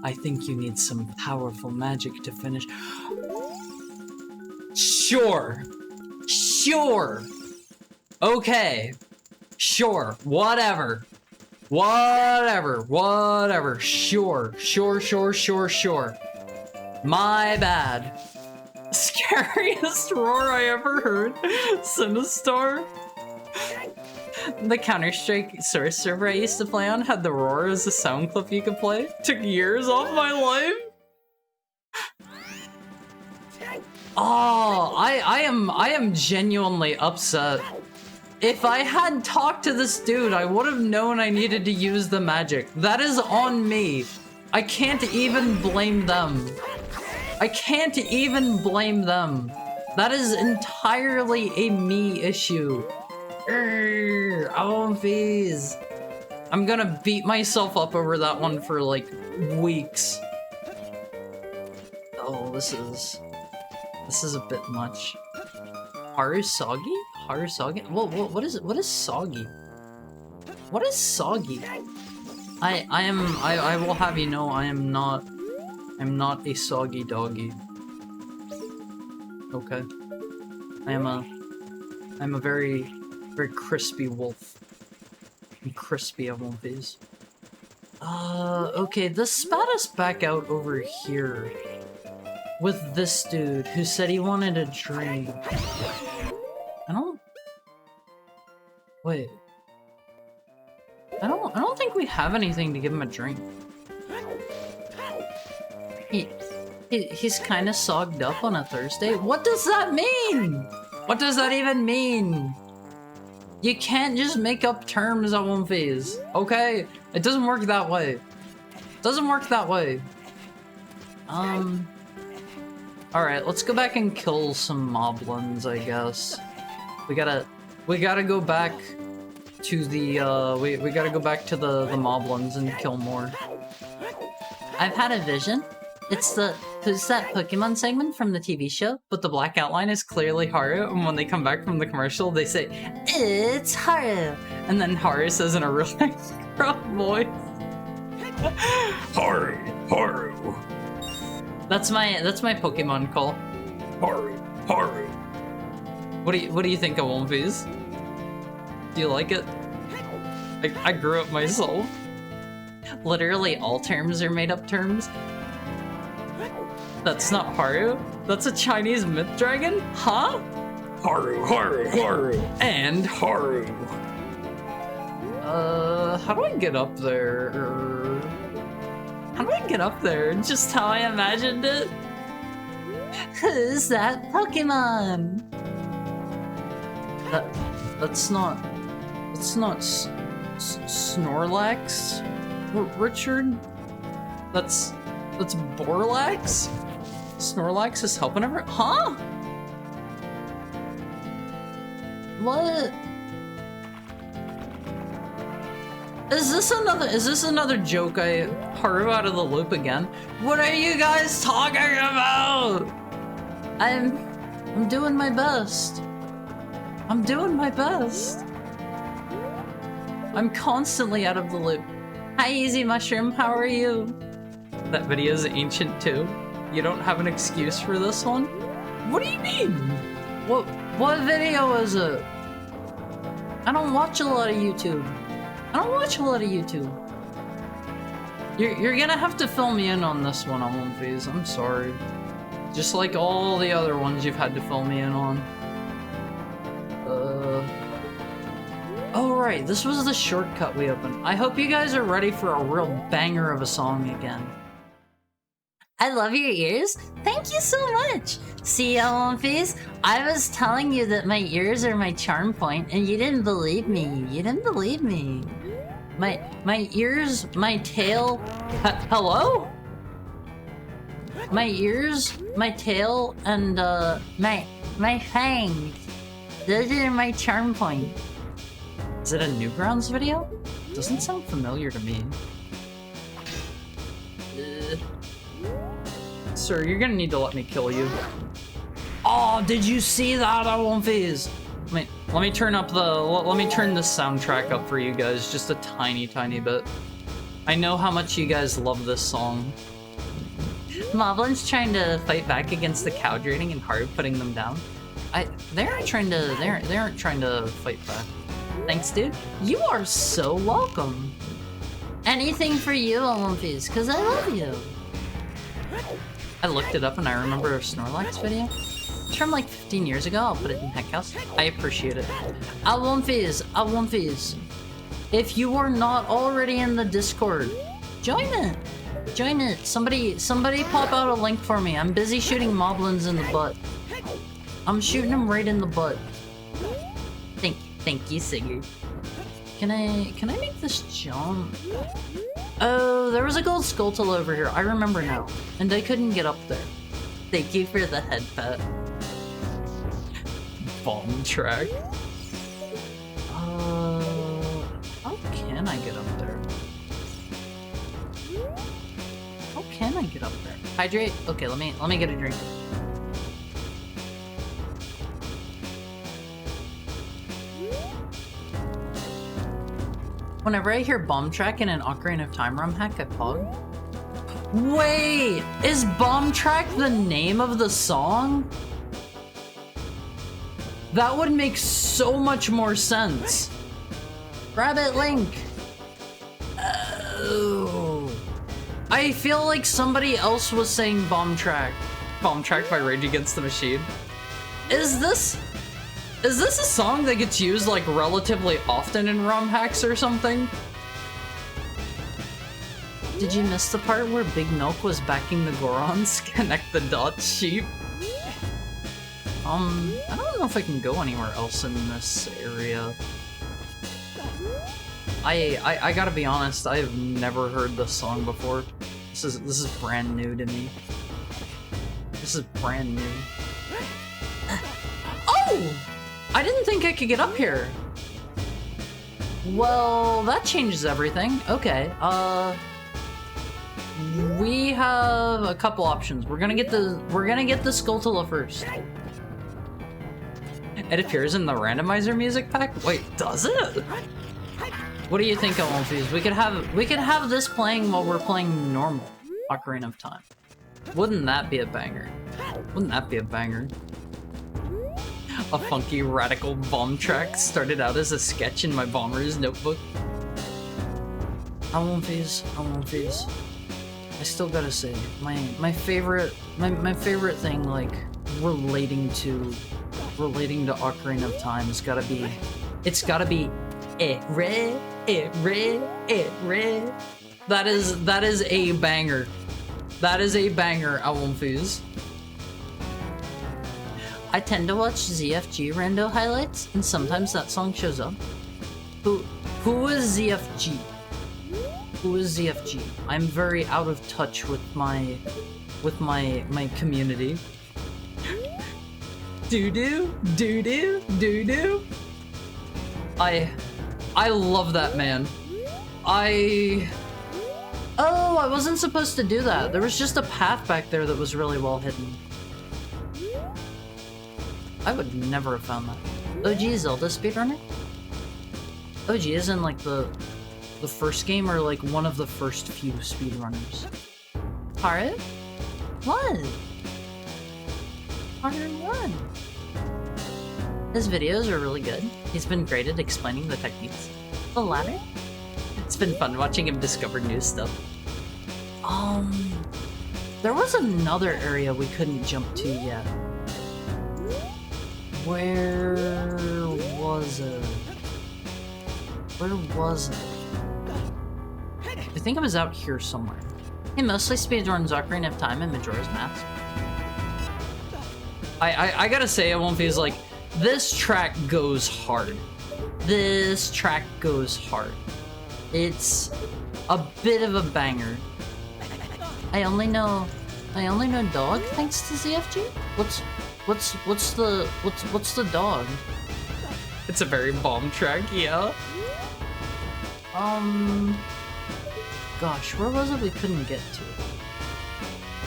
I think you need some powerful magic to finish. Sure. Sure. Okay. Sure. Whatever. Whatever. Sure. Sure. My bad. Scariest roar I ever heard. Sinister. The Counter-Strike Source server I used to play on had the roar as a sound clip you could play. Took years off my life. Oh, I am genuinely upset. If I had talked to this dude, I would have known I needed to use the magic. That is on me. I can't even blame them. I can't even blame them. That is entirely a me issue. Oh, please. I'm gonna beat myself up over that one for like weeks. Oh, this is a bit much. Harusagi? Harusagi? What is it? What is soggy? What is soggy? I will have you know I'm not a soggy doggy. Okay. I'm a very crispy wolf. I'm crispy of wolfies. Okay, this spat us back out over here with this dude who said he wanted a drink. Wait. I don't think we have anything to give him a drink. He's kind of sogged up on a Thursday. What does that mean? What does that even mean? You can't just make up terms on one phase, okay? It doesn't work that way. It doesn't work that way. Alright, let's go back and kill some moblins, I guess. We gotta go back to the, we gotta go back to the moblins and kill more. I've had a vision. It's who's that Pokemon segment from the TV show? But the black outline is clearly Haru, and when they come back from the commercial, they say, "It's Haru!" And then Haru says in a real nice gruff voice, "Haru! Haru!" That's my Pokemon call. Haru! Haru! What do you think of One Piece? Do you like it? I grew up myself. Literally all terms are made up terms. That's not Haru? That's a Chinese myth dragon? Huh? Haru, Haru, Haru, and Haru. How do I get up there? How do I get up there? Just how I imagined it? Who's that Pokemon? That's not Snorlax? Richard? That's Borlax? Snorlax is helping everyone? Huh? What? Is this another joke? Haru out of the loop again? What are you guys talking about? I'm doing my best. I'm doing my best. I'm constantly out of the loop. Hi, Easy Mushroom, how are you? That video is ancient too. You don't have an excuse for this one? What do you mean? What video is it? I don't watch a lot of YouTube. You're gonna have to fill me in on this one, Olympies. I'm sorry. Just like all the other ones you've had to fill me in on. Oh right, this was the shortcut we opened. I hope you guys are ready for a real banger of a song again. I love your ears. Thank you so much. See, Olympies, I was telling you that my ears are my charm point, and you didn't believe me. My ears, my tail. Hello? My ears, my tail, and my fangs. Those are my charm point. Is it a Newgrounds video? Doesn't sound familiar to me. Sir, you're gonna need to let me kill you. Oh, did you see that, Olympies? Let me turn up let me turn this soundtrack up for you guys just a tiny bit. I know how much you guys love this song. Moblin's trying to fight back against the cow draining and Haru putting them down. They aren't trying to fight back. Thanks, dude. You are so welcome. Anything for you, Olympies, because I love you. I looked it up and I remember a Snorlax video. It's from like 15 years ago. I'll put it in Heck House. I appreciate it. Olympies. If you are not already in the Discord, join it. Somebody pop out a link for me. I'm busy shooting moblins in the butt. I'm shooting them right in the butt. Thank you, Sigurd. Can I make this jump? Oh, there was a gold Skulltula over here. I remember now. And I couldn't get up there. Thank you for the head pat. Bomb track. How can I get up there? How can I get up there? Hydrate? Okay, let me get a drink. Whenever I hear Bomb Track in an Ocarina of Time ROM hack, I pog. Wait! Is Bomb Track the name of the song? That would make so much more sense. Rabbit Link! Oh. I feel like somebody else was saying Bomb Track. Bomb Track by Rage Against the Machine. Is this a song that gets used like relatively often in ROM hacks or something? Did you miss the part where Big Milk was backing the Gorons? Connect the dots, sheep. I don't know if I can go anywhere else in this area. I gotta be honest, I have never heard this song before. This is brand new to me. This is brand new. Oh! I didn't think I could get up here. Well, that changes everything. Okay, we have a couple options. We're gonna get the Skulltula first. It appears in the randomizer music pack? Wait, does it? What do you think, Olympies? We could have this playing while we're playing normal Ocarina of Time. Wouldn't that be a banger? A funky radical bomb track started out as a sketch in my bomber's notebook. Olympies. I still gotta say, my favorite thing, like, relating to Ocarina of Time has gotta be, it's gotta be re. That is a banger. That is a banger, Olympies. I tend to watch ZFG rando highlights, and sometimes that song shows up. Who is ZFG? Who is ZFG? I'm very out of touch with my community. Doo-doo. I love that man. Oh, I wasn't supposed to do that. There was just a path back there that was really well hidden. I would never have found that. OG Zelda speedrunner? OG is in like the first game or like one of the first few speedrunners. Haru? What? 101. His videos are really good. He's been great at explaining the techniques. The ladder? It's been fun watching him discover new stuff. There was another area we couldn't jump to yet. Where was it? Where was it? I think it was out here somewhere. He mostly speedruns Ocarina of Time and Majora's Mask. I gotta say, it won't be as like, this track goes hard. This track goes hard. It's a bit of a banger. I only know dog thanks to ZFG? What's the dog? It's a very bomb track, yeah. Gosh, where was it we couldn't get to?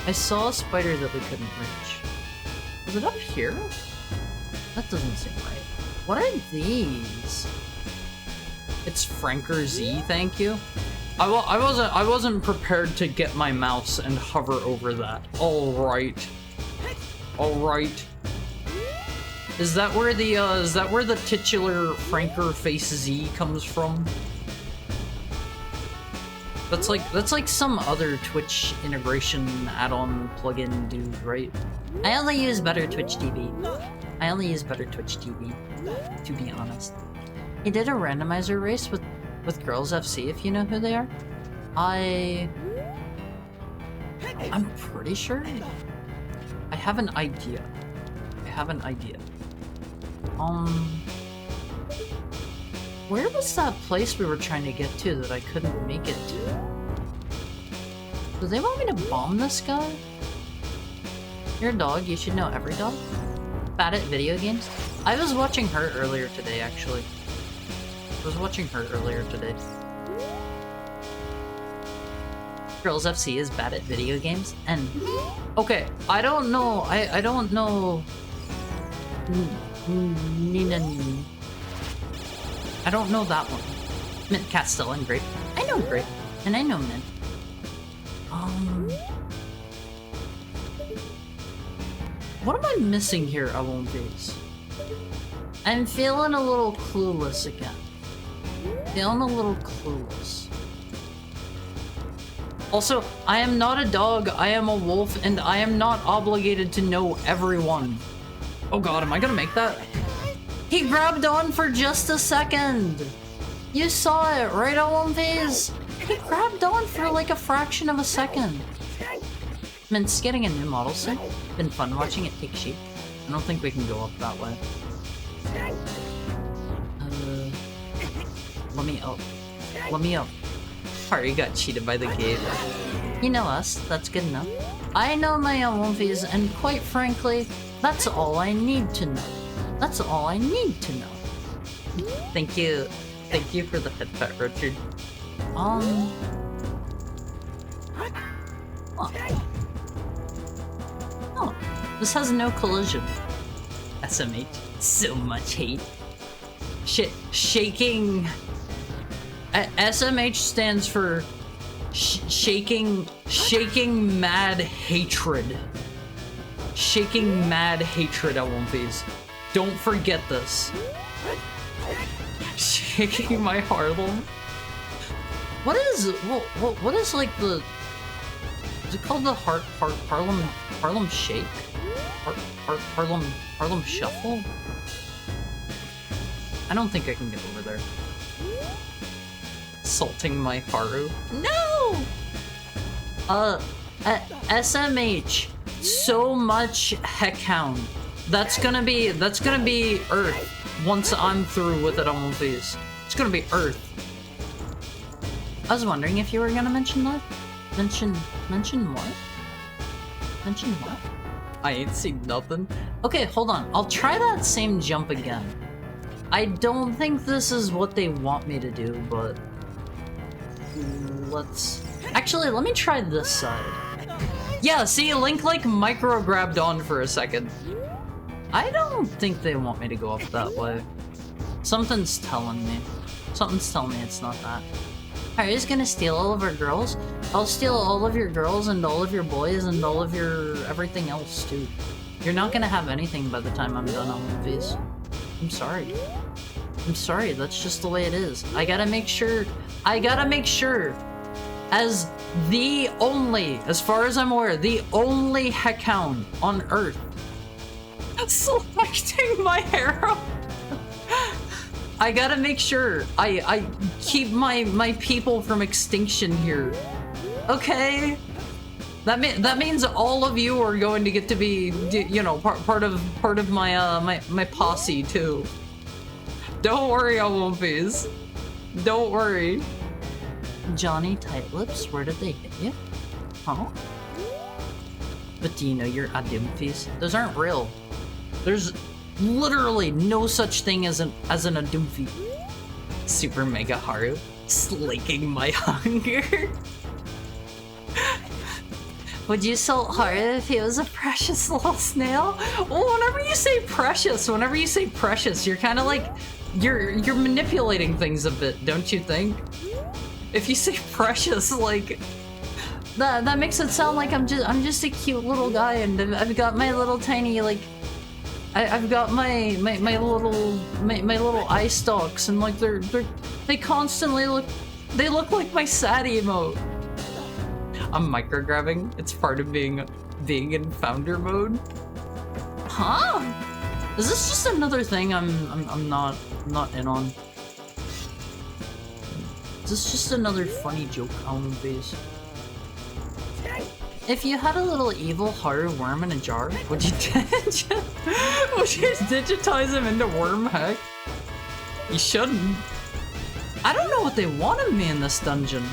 I saw a spider that we couldn't reach. Was it up here? That doesn't seem right. What are these? It's Franker Z, thank you. I wasn't prepared to get my mouse and hover over that. Alright. Alright. Is that where the titular Franker face Z comes from? That's like some other Twitch integration add-on plugin dude, right? I only use Better Twitch TV. I only use Better Twitch TV, to be honest. He did a randomizer race with Girls FC, if you know who they are. I'm pretty sure. I have an idea. Where was that place we were trying to get to that I couldn't make it to? Do they want me to bomb this guy? You're a dog, you should know every dog. Bad at video games? I was watching her earlier today, actually. Girls FC is bad at video games, and... Okay, I don't know, I don't know... I don't know that one. Mint Castell and Grape. I know Grape, and I know Mint. What am I missing here, Alonves? I'm feeling a little clueless again. Also, I am not a dog, I am a wolf, and I am not obligated to know everyone. Oh god, am I gonna make that? He grabbed on for just a second! You saw it, right, Alonves? He grabbed on for like a fraction of a second. Mint's getting a new model soon. Been fun watching it take shape. I don't think we can go up that way. Let me up. Sorry, got cheated by the gate. You know us, that's good enough. I know my Alonves, and quite frankly, that's all I need to know. Thank you for the head pet, Richard. Oh. Oh, this has no collision. SMH, so much hate. Shaking. SMH stands for shaking mad hatred. Shaking mad hatred, Alonves. Don't forget this. Shaking my Harlem. What is like the? Is it called the Harlem Shake? Harlem Shuffle? I don't think I can get over there. Salting my Haru. No! SMH. So much Heckhound. That's gonna be Earth once I'm through with it on these. It's gonna be Earth. I was wondering if you were gonna mention that. Mention what? Mention what? I ain't seen nothing. Okay, hold on. I'll try that same jump again. I don't think this is what they want me to do, but actually, let me try this side. Yeah, see, Link like micro grabbed on for a second. I don't think they want me to go up that way. Something's telling me it's not that. Harry's gonna steal all of our girls. I'll steal all of your girls and all of your boys and all of your everything else too. You're not gonna have anything by the time I'm done on movies. I'm sorry. I'm sorry, that's just the way it is. I gotta make sure, as the only, as far as I'm aware, the only heckhound on Earth selecting my hero. I gotta make sure I keep my people from extinction here. Okay? That means all of you are going to get to be, you know, part of my my posse too. Don't worry, I won't be. Don't worry. Johnny Tight Lips, where did they hit you? Huh? But do you know you're Adumfies? Those aren't real. There's literally no such thing as an Adumfi. Super Mega Haru, slaking my hunger. Would you salt Haru if he was a precious little snail? Well, whenever you say precious, you're kind of like, you're manipulating things a bit, don't you think? If you say precious, like, that makes it sound like I'm just a cute little guy, and I've got my little tiny, like, I've got my little eye stalks, and like they constantly look like my sad emote. I'm micrograbbing. It's part of being in founder mode. Huh? Is this just another thing I'm not in on? Is this just another funny joke on base? If you had a little evil Haru worm in a jar, would you digitize him into worm heck? You shouldn't. I don't know what they wanted me in this dungeon.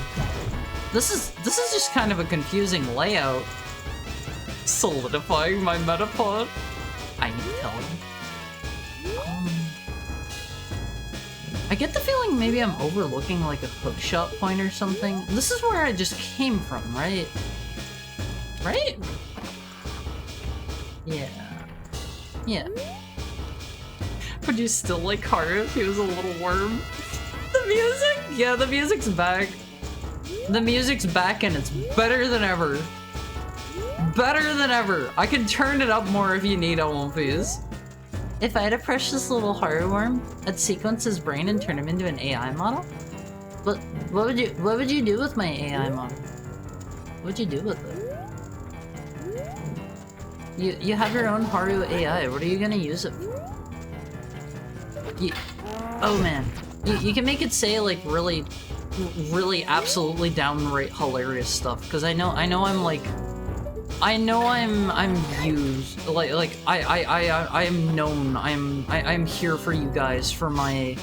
This is just kind of a confusing layout. Solidifying my metapod. I need telling. I get the feeling maybe I'm overlooking like a hookshot point or something. This is where I just came from, right? Right? Yeah. Yeah. Would you still like Haru if he was a little worm? The music? Yeah, the music's back. The music's back and it's better than ever. Better than ever. I can turn it up more if you need, I won't please. If I had a precious little Haru worm, I'd sequence his brain and turn him into an AI model? But what would you do with my AI model? What would you do with it? You have your own Haru AI. What are you gonna use it for? Oh man, you can make it say like really absolutely downright hilarious stuff. Because I know I'm used. Like I am known. I'm here for you guys for my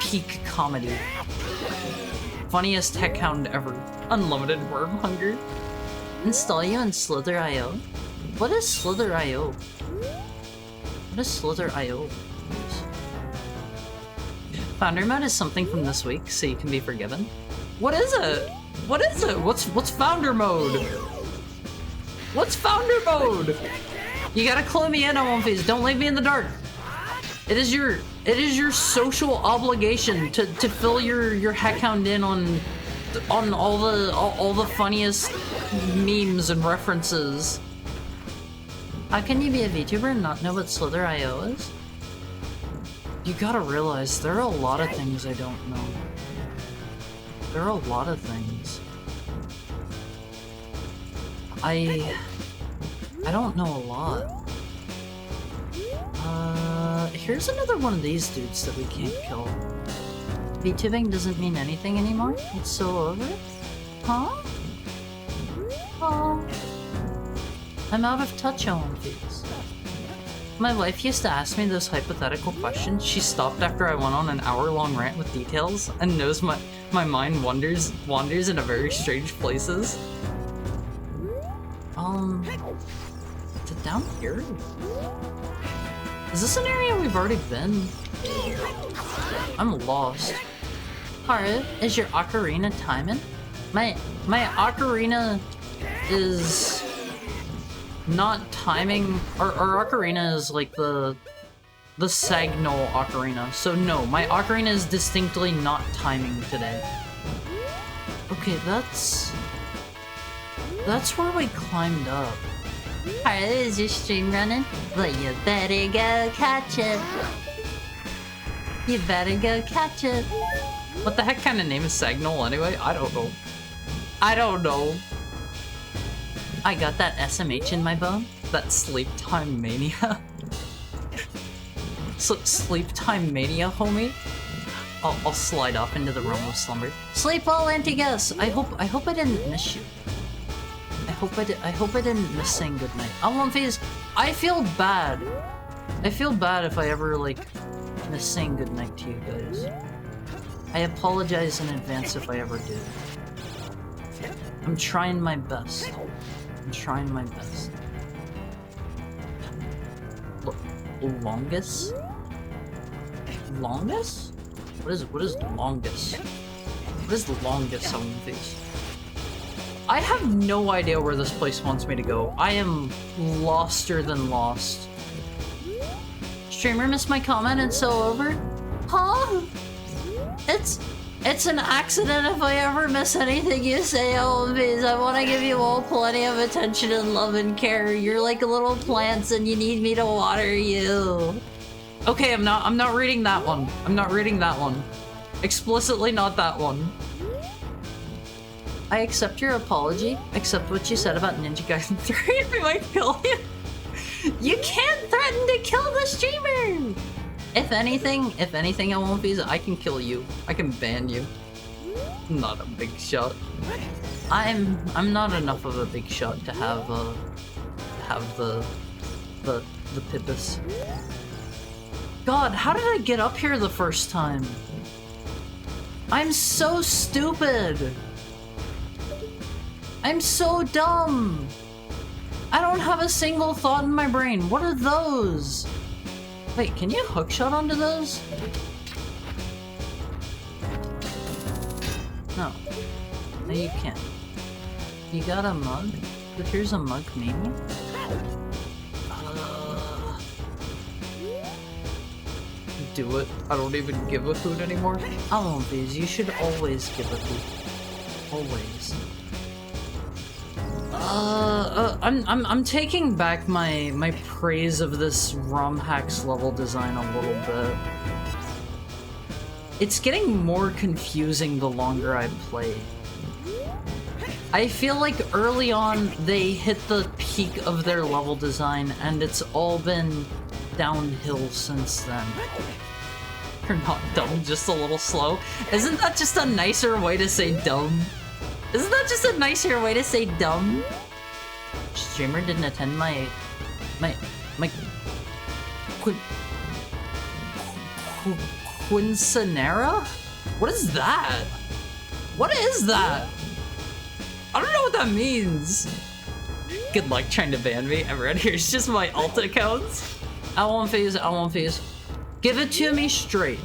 peak comedy. Funniest tech hound ever. Unlimited worm hunger. Install you in Slither.io? What is Slither.io? What is Slither.io? Founder mode is something from this week, so you can be forgiven. What is it? What is it? What's founder mode? What's founder mode? You gotta clue me in, Omonfees. Don't leave me in the dark. It is your social obligation to fill your heckhound in on all the funniest memes and references. How can you be a VTuber and not know what Slither.io is? You gotta realize there are a lot of things I don't know. There are a lot of things. I don't know a lot. Here's another one of these dudes that we can't kill. VTubing doesn't mean anything anymore? It's so over? Huh? Oh. I'm out of touch on these. My wife used to ask me those hypothetical questions. She stopped after I went on an hour-long rant with details and knows my mind wanders into very strange places. Is it down here? Is this an area we've already been? I'm lost. Haru, is your ocarina timing? My ocarina is not timing. Our ocarina is like the the Sagnol Ocarina. So no, my Ocarina is distinctly not timing today. Okay, that's where we climbed up. Alright, is your stream running? Well, you better go catch it. You better go catch it. What the heck kind of name is Sagnol anyway? I don't know. I don't know. I got that SMH in my bone. That sleep time mania. So sleep time mania, homie. I'll slide off into the realm of slumber. Sleep well, Antigus. I hope I didn't miss you. I hope I didn't miss saying goodnight. Phase, I feel bad. I feel bad if I ever like miss saying goodnight to you guys. I apologize in advance if I ever do. I'm trying my best. I'm trying my best. Look, longest? Longest? What is longest? What is the longest on these? I have no idea where this place wants me to go. I am loster than lost. Streamer missed my comment and so over? Huh? It's an accident if I ever miss anything you say, OMVs. I want to give you all plenty of attention and love and care. You're like little plants and you need me to water you. Okay, I'm not reading that one. I'm not reading that one. Explicitly not that one. I accept your apology. Accept what you said about Ninja Gaiden 3. I might kill you. You can't threaten to kill the streamer. If anything, I won't be. I can kill you. I can ban you. I'm not a big shot. I'm not enough of a big shot to have the Pippus. God, how did I get up here the first time? I'm so stupid. I'm so dumb. I don't have a single thought in my brain. What are those? Wait, can you hookshot onto those? No. No, you can't. You got a mug? But here's a mug, maybe? Do it. I don't even give a hoot anymore. I won't be. You should always give a hoot. Always. I'm taking back my praise of this ROM hacks level design a little bit. It's getting more confusing the longer I play. I feel like early on they hit the peak of their level design and it's all been downhill since then. You're not dumb, just a little slow. Isn't that just a nicer way to say dumb? Isn't that just a nicer way to say dumb? Streamer didn't attend my Quinceanera? What is that? What is that? I don't know what that means. Good luck trying to ban me. Everyone, here's just my alt accounts. I won't phase. Give it to me straight.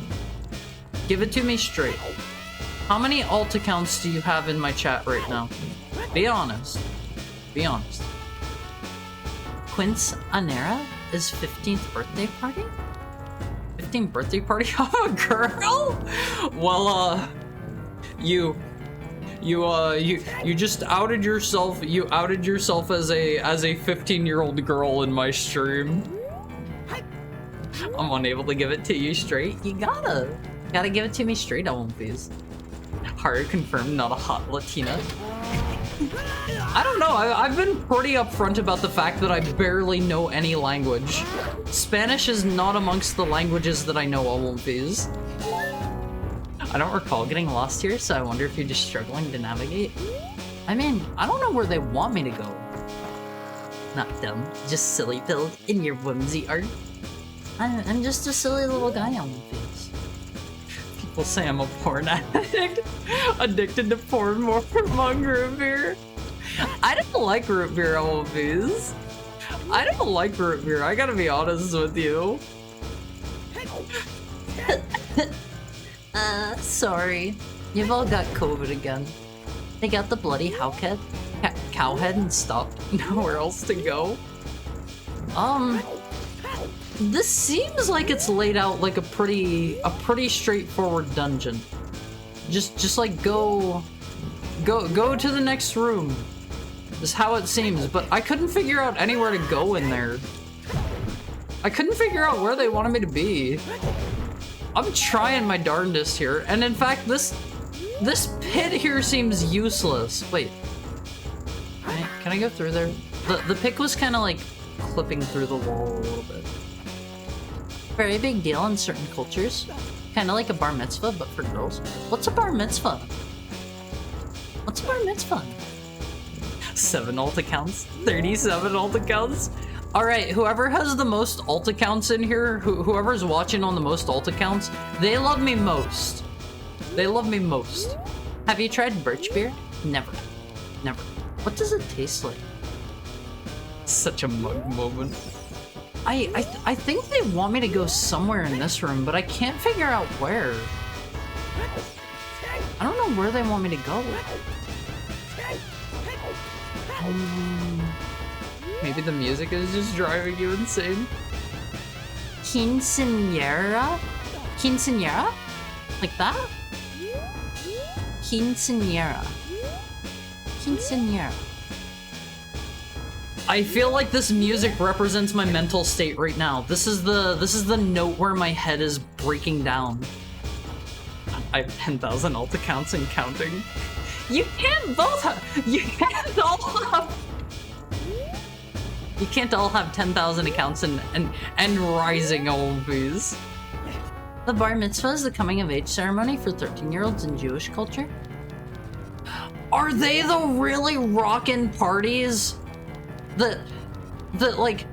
Give it to me straight. How many alt accounts do you have in my chat right now? Be honest. Be honest. Quinceanera is 15th birthday party? 15th birthday party of a girl? Well, you just outed yourself. You outed yourself as a 15-year-old girl in my stream. I'm unable to give it to you straight. You gotta give it to me straight, I won't please. Haru confirmed, not a hot Latina. I don't know, I've been pretty upfront about the fact that I barely know any language. Spanish is not amongst the languages that I know, I won't please. I don't recall getting lost here, so I wonder if you're just struggling to navigate. I mean, I don't know where they want me to go. Not dumb, just silly pilled in your whimsy art. I'm just a silly little guy on the face. People say I'm a porn addict. Addicted to porn more among root beer. I don't like root beer, Always. I don't like root beer, I gotta be honest with you. Sorry. You've all got COVID again. They got the bloody cowhead and stopped. Nowhere else to go. This seems like it's laid out like a pretty straightforward dungeon. Just like go to the next room. Is how it seems, but I couldn't figure out anywhere to go in there. I couldn't figure out where they wanted me to be. I'm trying my darndest here, and in fact, this pit here seems useless. Wait, can I go through there? The pick was kind of like clipping through the wall a little bit. Very big deal in certain cultures. Kind of like a bar mitzvah, but for girls. What's a bar mitzvah? What's a bar mitzvah? 7 alt accounts? 37 alt accounts? Alright, whoever has the most alt accounts in here, whoever's watching on the most alt accounts, they love me most. They love me most. Have you tried birch beer? Never. Never. What does it taste like? Such a mug moment. I think they want me to go somewhere in this room, but I can't figure out where. I don't know where they want me to go. Maybe the music is just driving you insane. Quinceañera? Quinceañera? Like that? Quinceañera. Quinceañera. I feel like this music represents my mental state right now. This is the note where my head is breaking down. I have 10,000 alt accounts and counting. You can't both have. You can't all have. You can't all have 10,000 accounts and rising OMVs. The bar mitzvah is the coming of age ceremony for 13-year-olds in Jewish culture. Are they the really rockin' parties that like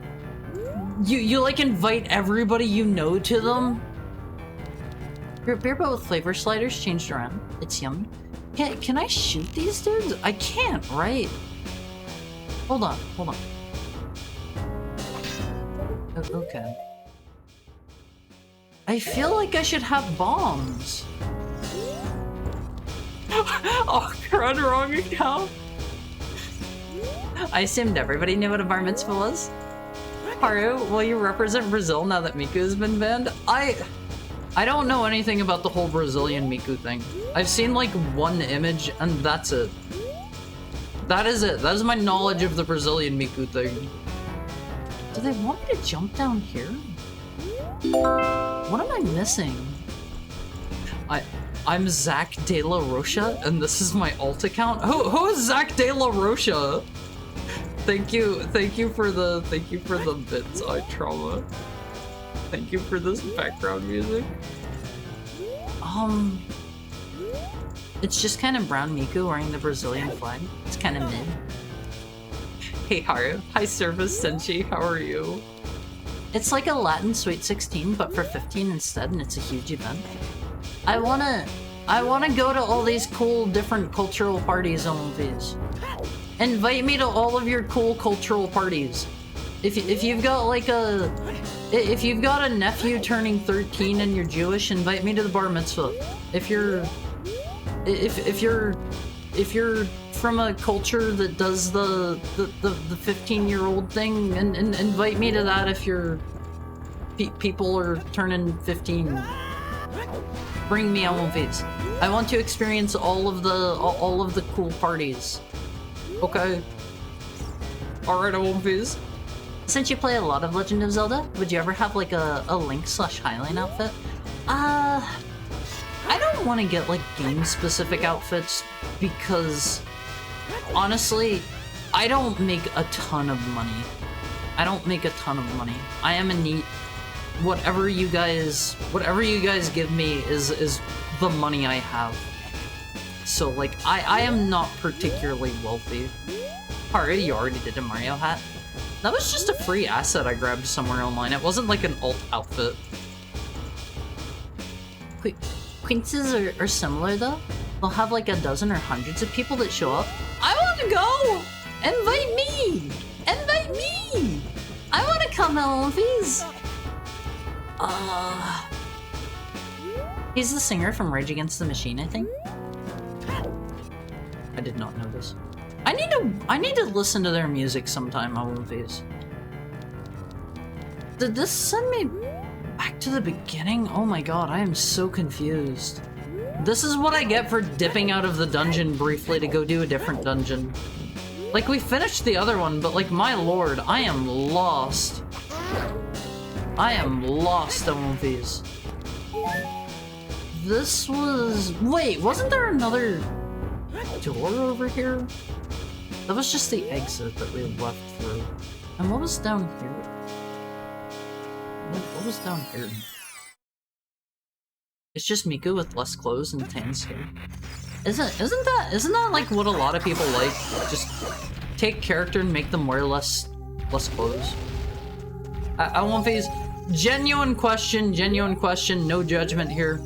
you like invite everybody you know to them? Your beer boat with flavor sliders changed around. It's yummy. Can I shoot these dudes? I can't, right? Hold on. Okay. I feel like I should have bombs. Oh, crud, wrong account. I assumed everybody knew what a bar mitzvah was. Haru, will you represent Brazil now that Miku has been banned? I don't know anything about the whole Brazilian Miku thing. I've seen like one image and that's it. That is it. That is my knowledge of the Brazilian Miku thing. Do they want me to jump down here? What am I missing? I'm Zach De La Rocha, and this is my alt account. Who is Zach De La Rocha? Thank you for the bits, trauma. Thank you for this background music. It's just kind of brown Miku wearing the Brazilian flag. It's kind of mid. Hey Haru, hi Service Senshi, how are you? It's like a Latin Sweet 16, but for 15 instead, and it's a huge event. I wanna go to all these cool different cultural parties on these. Invite me to all of your cool cultural parties. If you've got like if you've got a nephew turning 13 and you're Jewish, invite me to the bar mitzvah. If you're from a culture that does the 15-year-old thing, and invite me to that if your people are turning 15. Bring me on these. I want to experience all of the cool parties. Okay. Alright, I won't these. Since you play a lot of Legend of Zelda, would you ever have like a Link/Hylian outfit? I don't want to get like game-specific outfits because honestly, I don't make a ton of money. I am a neat. Whatever you guys give me is the money I have. So like I am not particularly wealthy. Alright, you already did a Mario hat. That was just a free asset I grabbed somewhere online. It wasn't like an alt outfit. Quinces are similar though. They'll have like a dozen or hundreds of people that show up. I want to go! Invite me! I want to come home, please. He's the singer from Rage Against the Machine, I think. I did not know this. I need to listen to their music sometime, all of these. Did this send me back to the beginning? Oh my god, I am so confused. This is what I get for dipping out of the dungeon briefly to go do a different dungeon. Like, we finished the other one, but like, my lord, I am lost. I am lost on these. This was... Wait, wasn't there another door over here? That was just the exit that we had left through. And what was down here? What was down here? It's just Miku with less clothes and tan skin. Isn't that like what a lot of people like? Just take character and make them wear less clothes. I want these genuine question, no judgment here.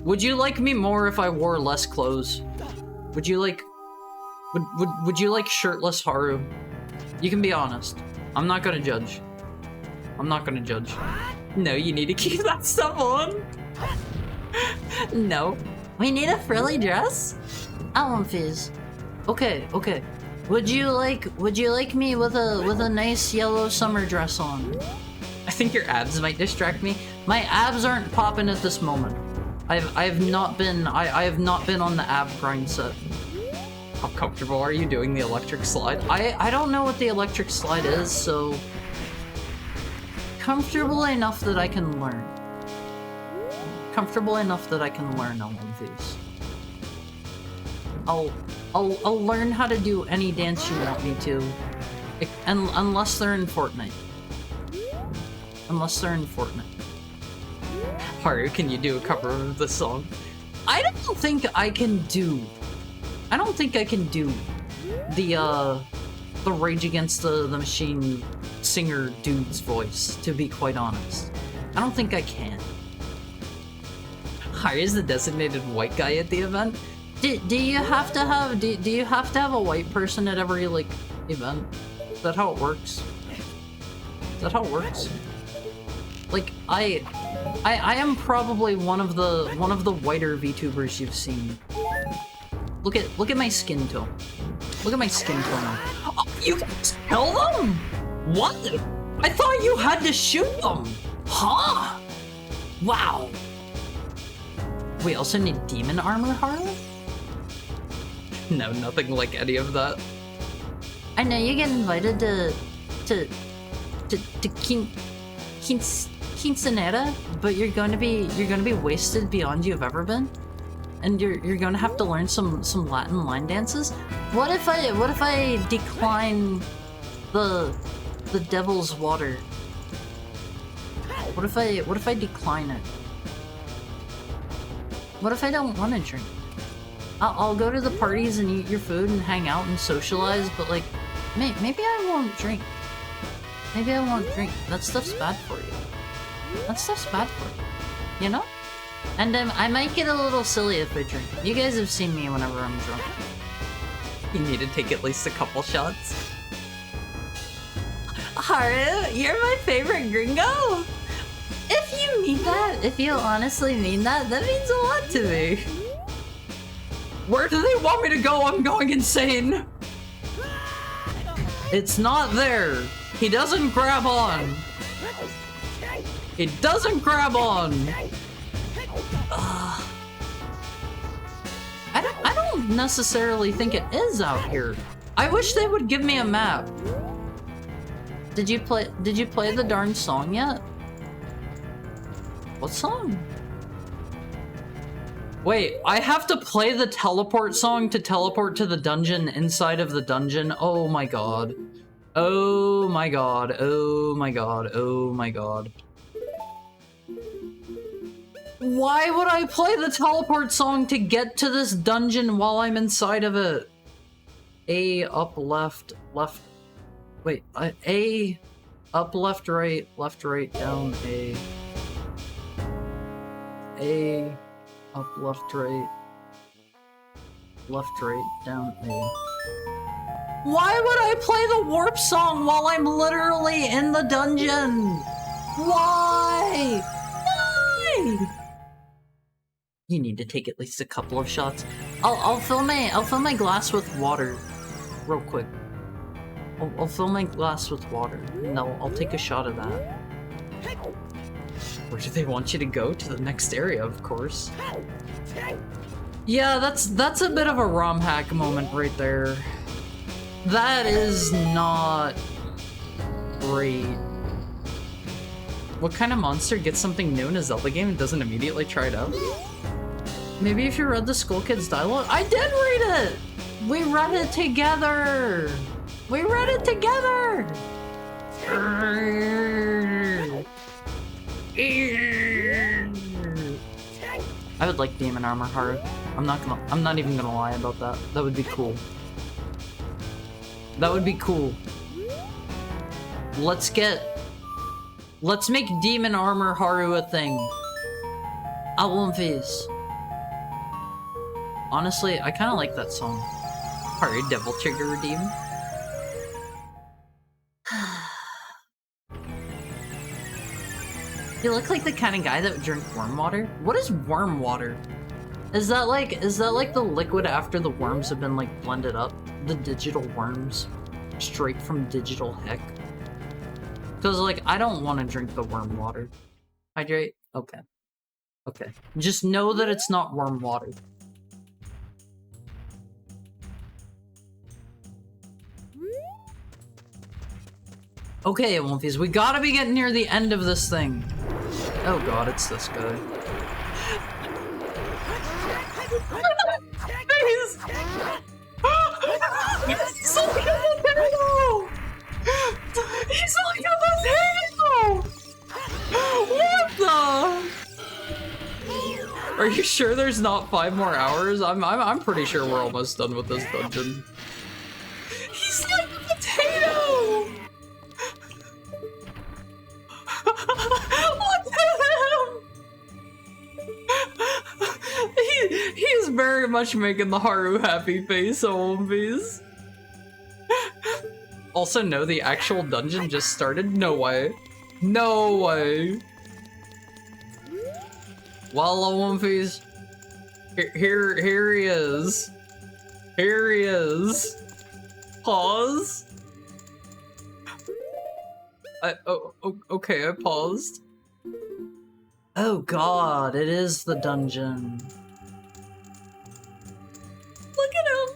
Would you like me more if I wore less clothes? Would you like shirtless Haru? You can be honest. I'm not gonna judge. I'm not gonna judge. No, you need to keep that stuff on. No. We need a frilly dress? I want these. Okay. Would you like me with a nice yellow summer dress on? I think your abs might distract me. My abs aren't popping at this moment. I have not been on the ab grind set. How comfortable are you doing the electric slide? I don't know what the electric slide is, so comfortable enough that I can learn. Comfortable enough that I can learn all of these. I'll learn how to do any dance you want me to, unless they're in Fortnite. Unless they're in Fortnite. Haru, can you do a cover of this song? I don't think I can do the Rage Against the Machine singer dude's voice, to be quite honest. I don't think I can. Haru's the designated white guy at the event. Do you have to have a white person at every like event? Is that how it works? Is that how it works? Like I am probably one of the whiter VTubers you've seen. Look at my skin tone. Look at my skin tone. Oh, you can kill them? What? I thought you had to shoot them. Huh? Wow. We also need demon armor, Haru? No, nothing like any of that. I know you get invited to Quinceanera, but you're gonna be wasted beyond you've ever been, and you're gonna have to learn some Latin line dances. What if I decline the devil's water? What if I decline it? What if I don't want to drink? I'll go to the parties and eat your food and hang out and socialize, but like, maybe I won't drink. Maybe I won't drink. That stuff's bad for you. That stuff's bad for you. You know? And I might get a little silly if I drink. You guys have seen me whenever I'm drunk. You need to take at least a couple shots. Haru, you're my favorite gringo! If you mean that, if you honestly mean that, that means a lot to me. Where do they want me to go? I'm going insane. It's not there. He doesn't grab on. He doesn't grab on. I don't necessarily think it is out here. I wish they would give me a map. Did you play the darn song yet? What song? Wait, I have to play the teleport song to teleport to the dungeon inside of the dungeon? Oh my god. Oh my god. Oh my god. Oh my god. Why would I play the teleport song to get to this dungeon while I'm inside of it? A, up, left, left. Wait, A, up, left, right, down, A, up, left, right, down, A. Why would I play the warp song while I'm literally in the dungeon? Why? Why? You need to take at least a couple of shots. I'll fill my glass with water, real quick. I'll fill my glass with water. No, I'll take a shot of that. Where do they want you to go? To the next area, of course. Yeah, that's a bit of a ROM hack moment right there. That is not great. What kind of monster gets something new in a Zelda game and doesn't immediately try it out? Maybe if you read the Skull Kids dialogue? I did read it! We read it together! We read it together! I would like Demon Armor Haru. I'm not even gonna lie about that. That would be cool. That would be cool. Let's make Demon Armor Haru a thing. I want this. Honestly, I kind of like that song. Haru Devil Trigger Redeem. You look like the kind of guy that would drink worm water. What is worm water? Is that like the liquid after the worms have been like blended up? The digital worms, straight from Digital Heck. Because like I don't want to drink the worm water. Hydrate. Okay. Okay. Just know that it's not worm water. Okay, Wolfies, we gotta be getting near the end of this thing. Oh god, it's this guy. He's like a potato! He's like a potato! What the? Are you sure there's not 5 more hours? I'm pretty sure we're almost done with this dungeon. He's like a potato! Look at him! He's very much making the Haru happy face, Olympies. Also, no, the actual dungeon just started? No way. No way. Well, Olympies, here he is. Here he is. Pause. Okay, I paused. Oh god, it is the dungeon. Look at him!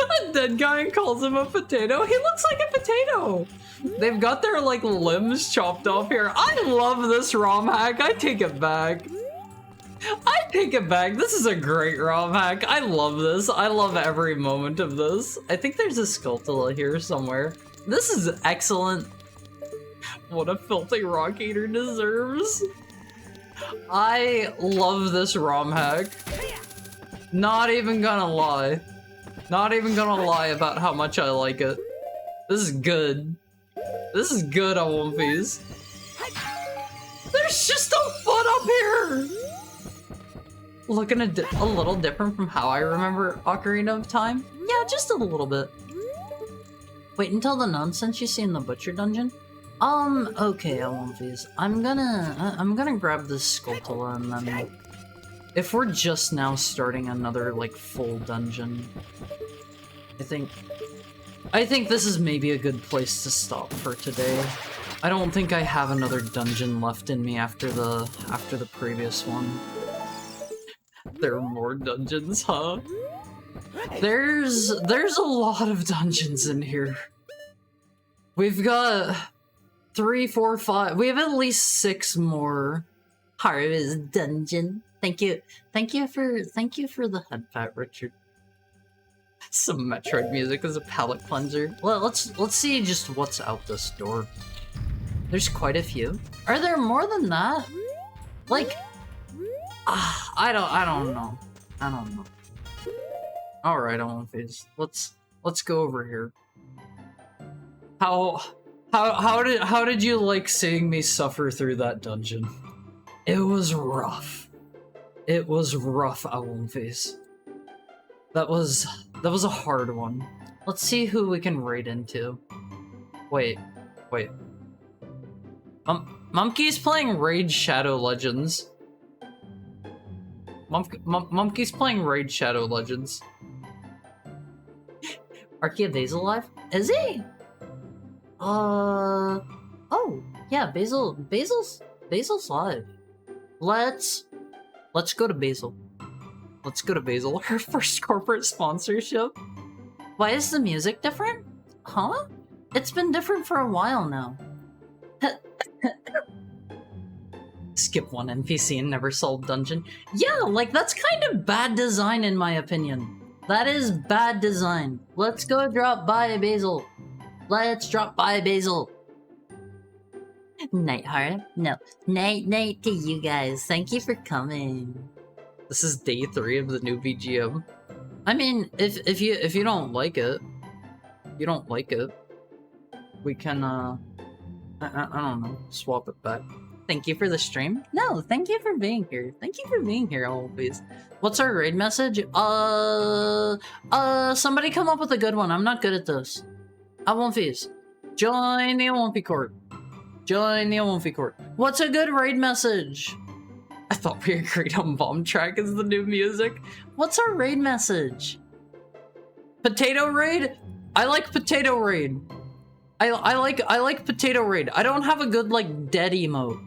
A dead guy and calls him a potato. He looks like a potato! They've got their, like, limbs chopped off here. I love this ROM hack. I take it back. I take it back. This is a great ROM hack. I love this. I love every moment of this. I think there's a Skulltula here somewhere. This is excellent. What a filthy rock eater deserves. I love this ROM hack. Not even gonna lie. Not even gonna lie about how much I like it. This is good. This is good, Olympies. There's just a foot up here! Looking a little different from how I remember Ocarina of Time? Yeah, just a little bit. Wait until the nonsense you see in the Butcher Dungeon? Okay, Olympies. I'm gonna grab this Skulltula and then... If we're just now starting another, like, full dungeon, I think this is maybe a good place to stop for today. I don't think I have another dungeon left in me after the previous one. There are more dungeons, huh? There's a lot of dungeons in here. We've got 3, 4, 5. We have at least 6 more. Haru's dungeon. Thank you for the head pat, Richard. Some Metroid music as a palate cleanser. Well, let's see just what's out this door. There's quite a few. Are there more than that? Like, I don't know. I don't know. All right, Olympies. Let's go over here. How did you like seeing me suffer through that dungeon? It was rough. It was rough, Olympies. That was a hard one. Let's see who we can raid into. Wait. Mumkey's playing Raid Shadow Legends. Mumkey's playing Raid Shadow Legends. Archie Basil alive? Is he? Oh, yeah, Basil's live. Let's go to Basil. Let's go to Basil. Her first corporate sponsorship. Why is the music different? Huh? It's been different for a while now. Skip one NPC and never solve dungeon. Yeah, like that's kind of bad design in my opinion. That is bad design. Let's go drop by Basil. Let's drop by Basil. Night heart? No. Night to you guys. Thank you for coming. This is day 3 of the new VGM. I mean, if you don't like it, we can I don't know, swap it back. Thank you for the stream. No, thank you for being here. Thank you for being here always. What's our raid message? Somebody come up with a good one. I'm not good at this. Awonfis. Join the Awonfi Court. Join the Awonfi Court. What's a good raid message? I thought we agreed on Bomb Track as the new music. What's our raid message? Potato Raid? I like Potato Raid. I like Potato Raid. I don't have a good like dead emote.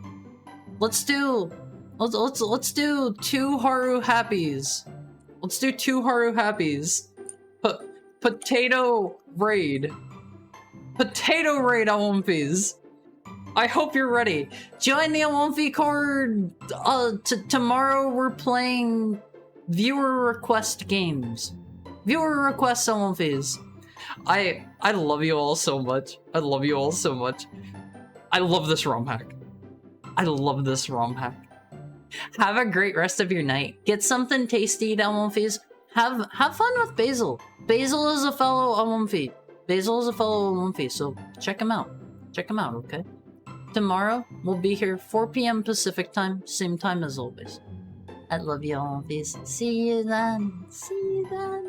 Let's do 2 Haru Happies. Let's do 2 Haru Happies. Potato Raid. Potato Raid Awonfis. I hope you're ready. Join the Awonfi Court. Tomorrow we're playing viewer request games. Viewer request Awonfis. I love you all so much. I love you all so much. I love this ROM hack. I love this ROM hack. Have a great rest of your night. Get something tasty to Awonfis. Have fun with Basil. Basil is a fellow Awonfi. Basil is a fellow Awonfi, so check him out. Check him out, okay? Tomorrow, we'll be here 4 p.m. Pacific time, same time as always. I love you all. See you then. See you then.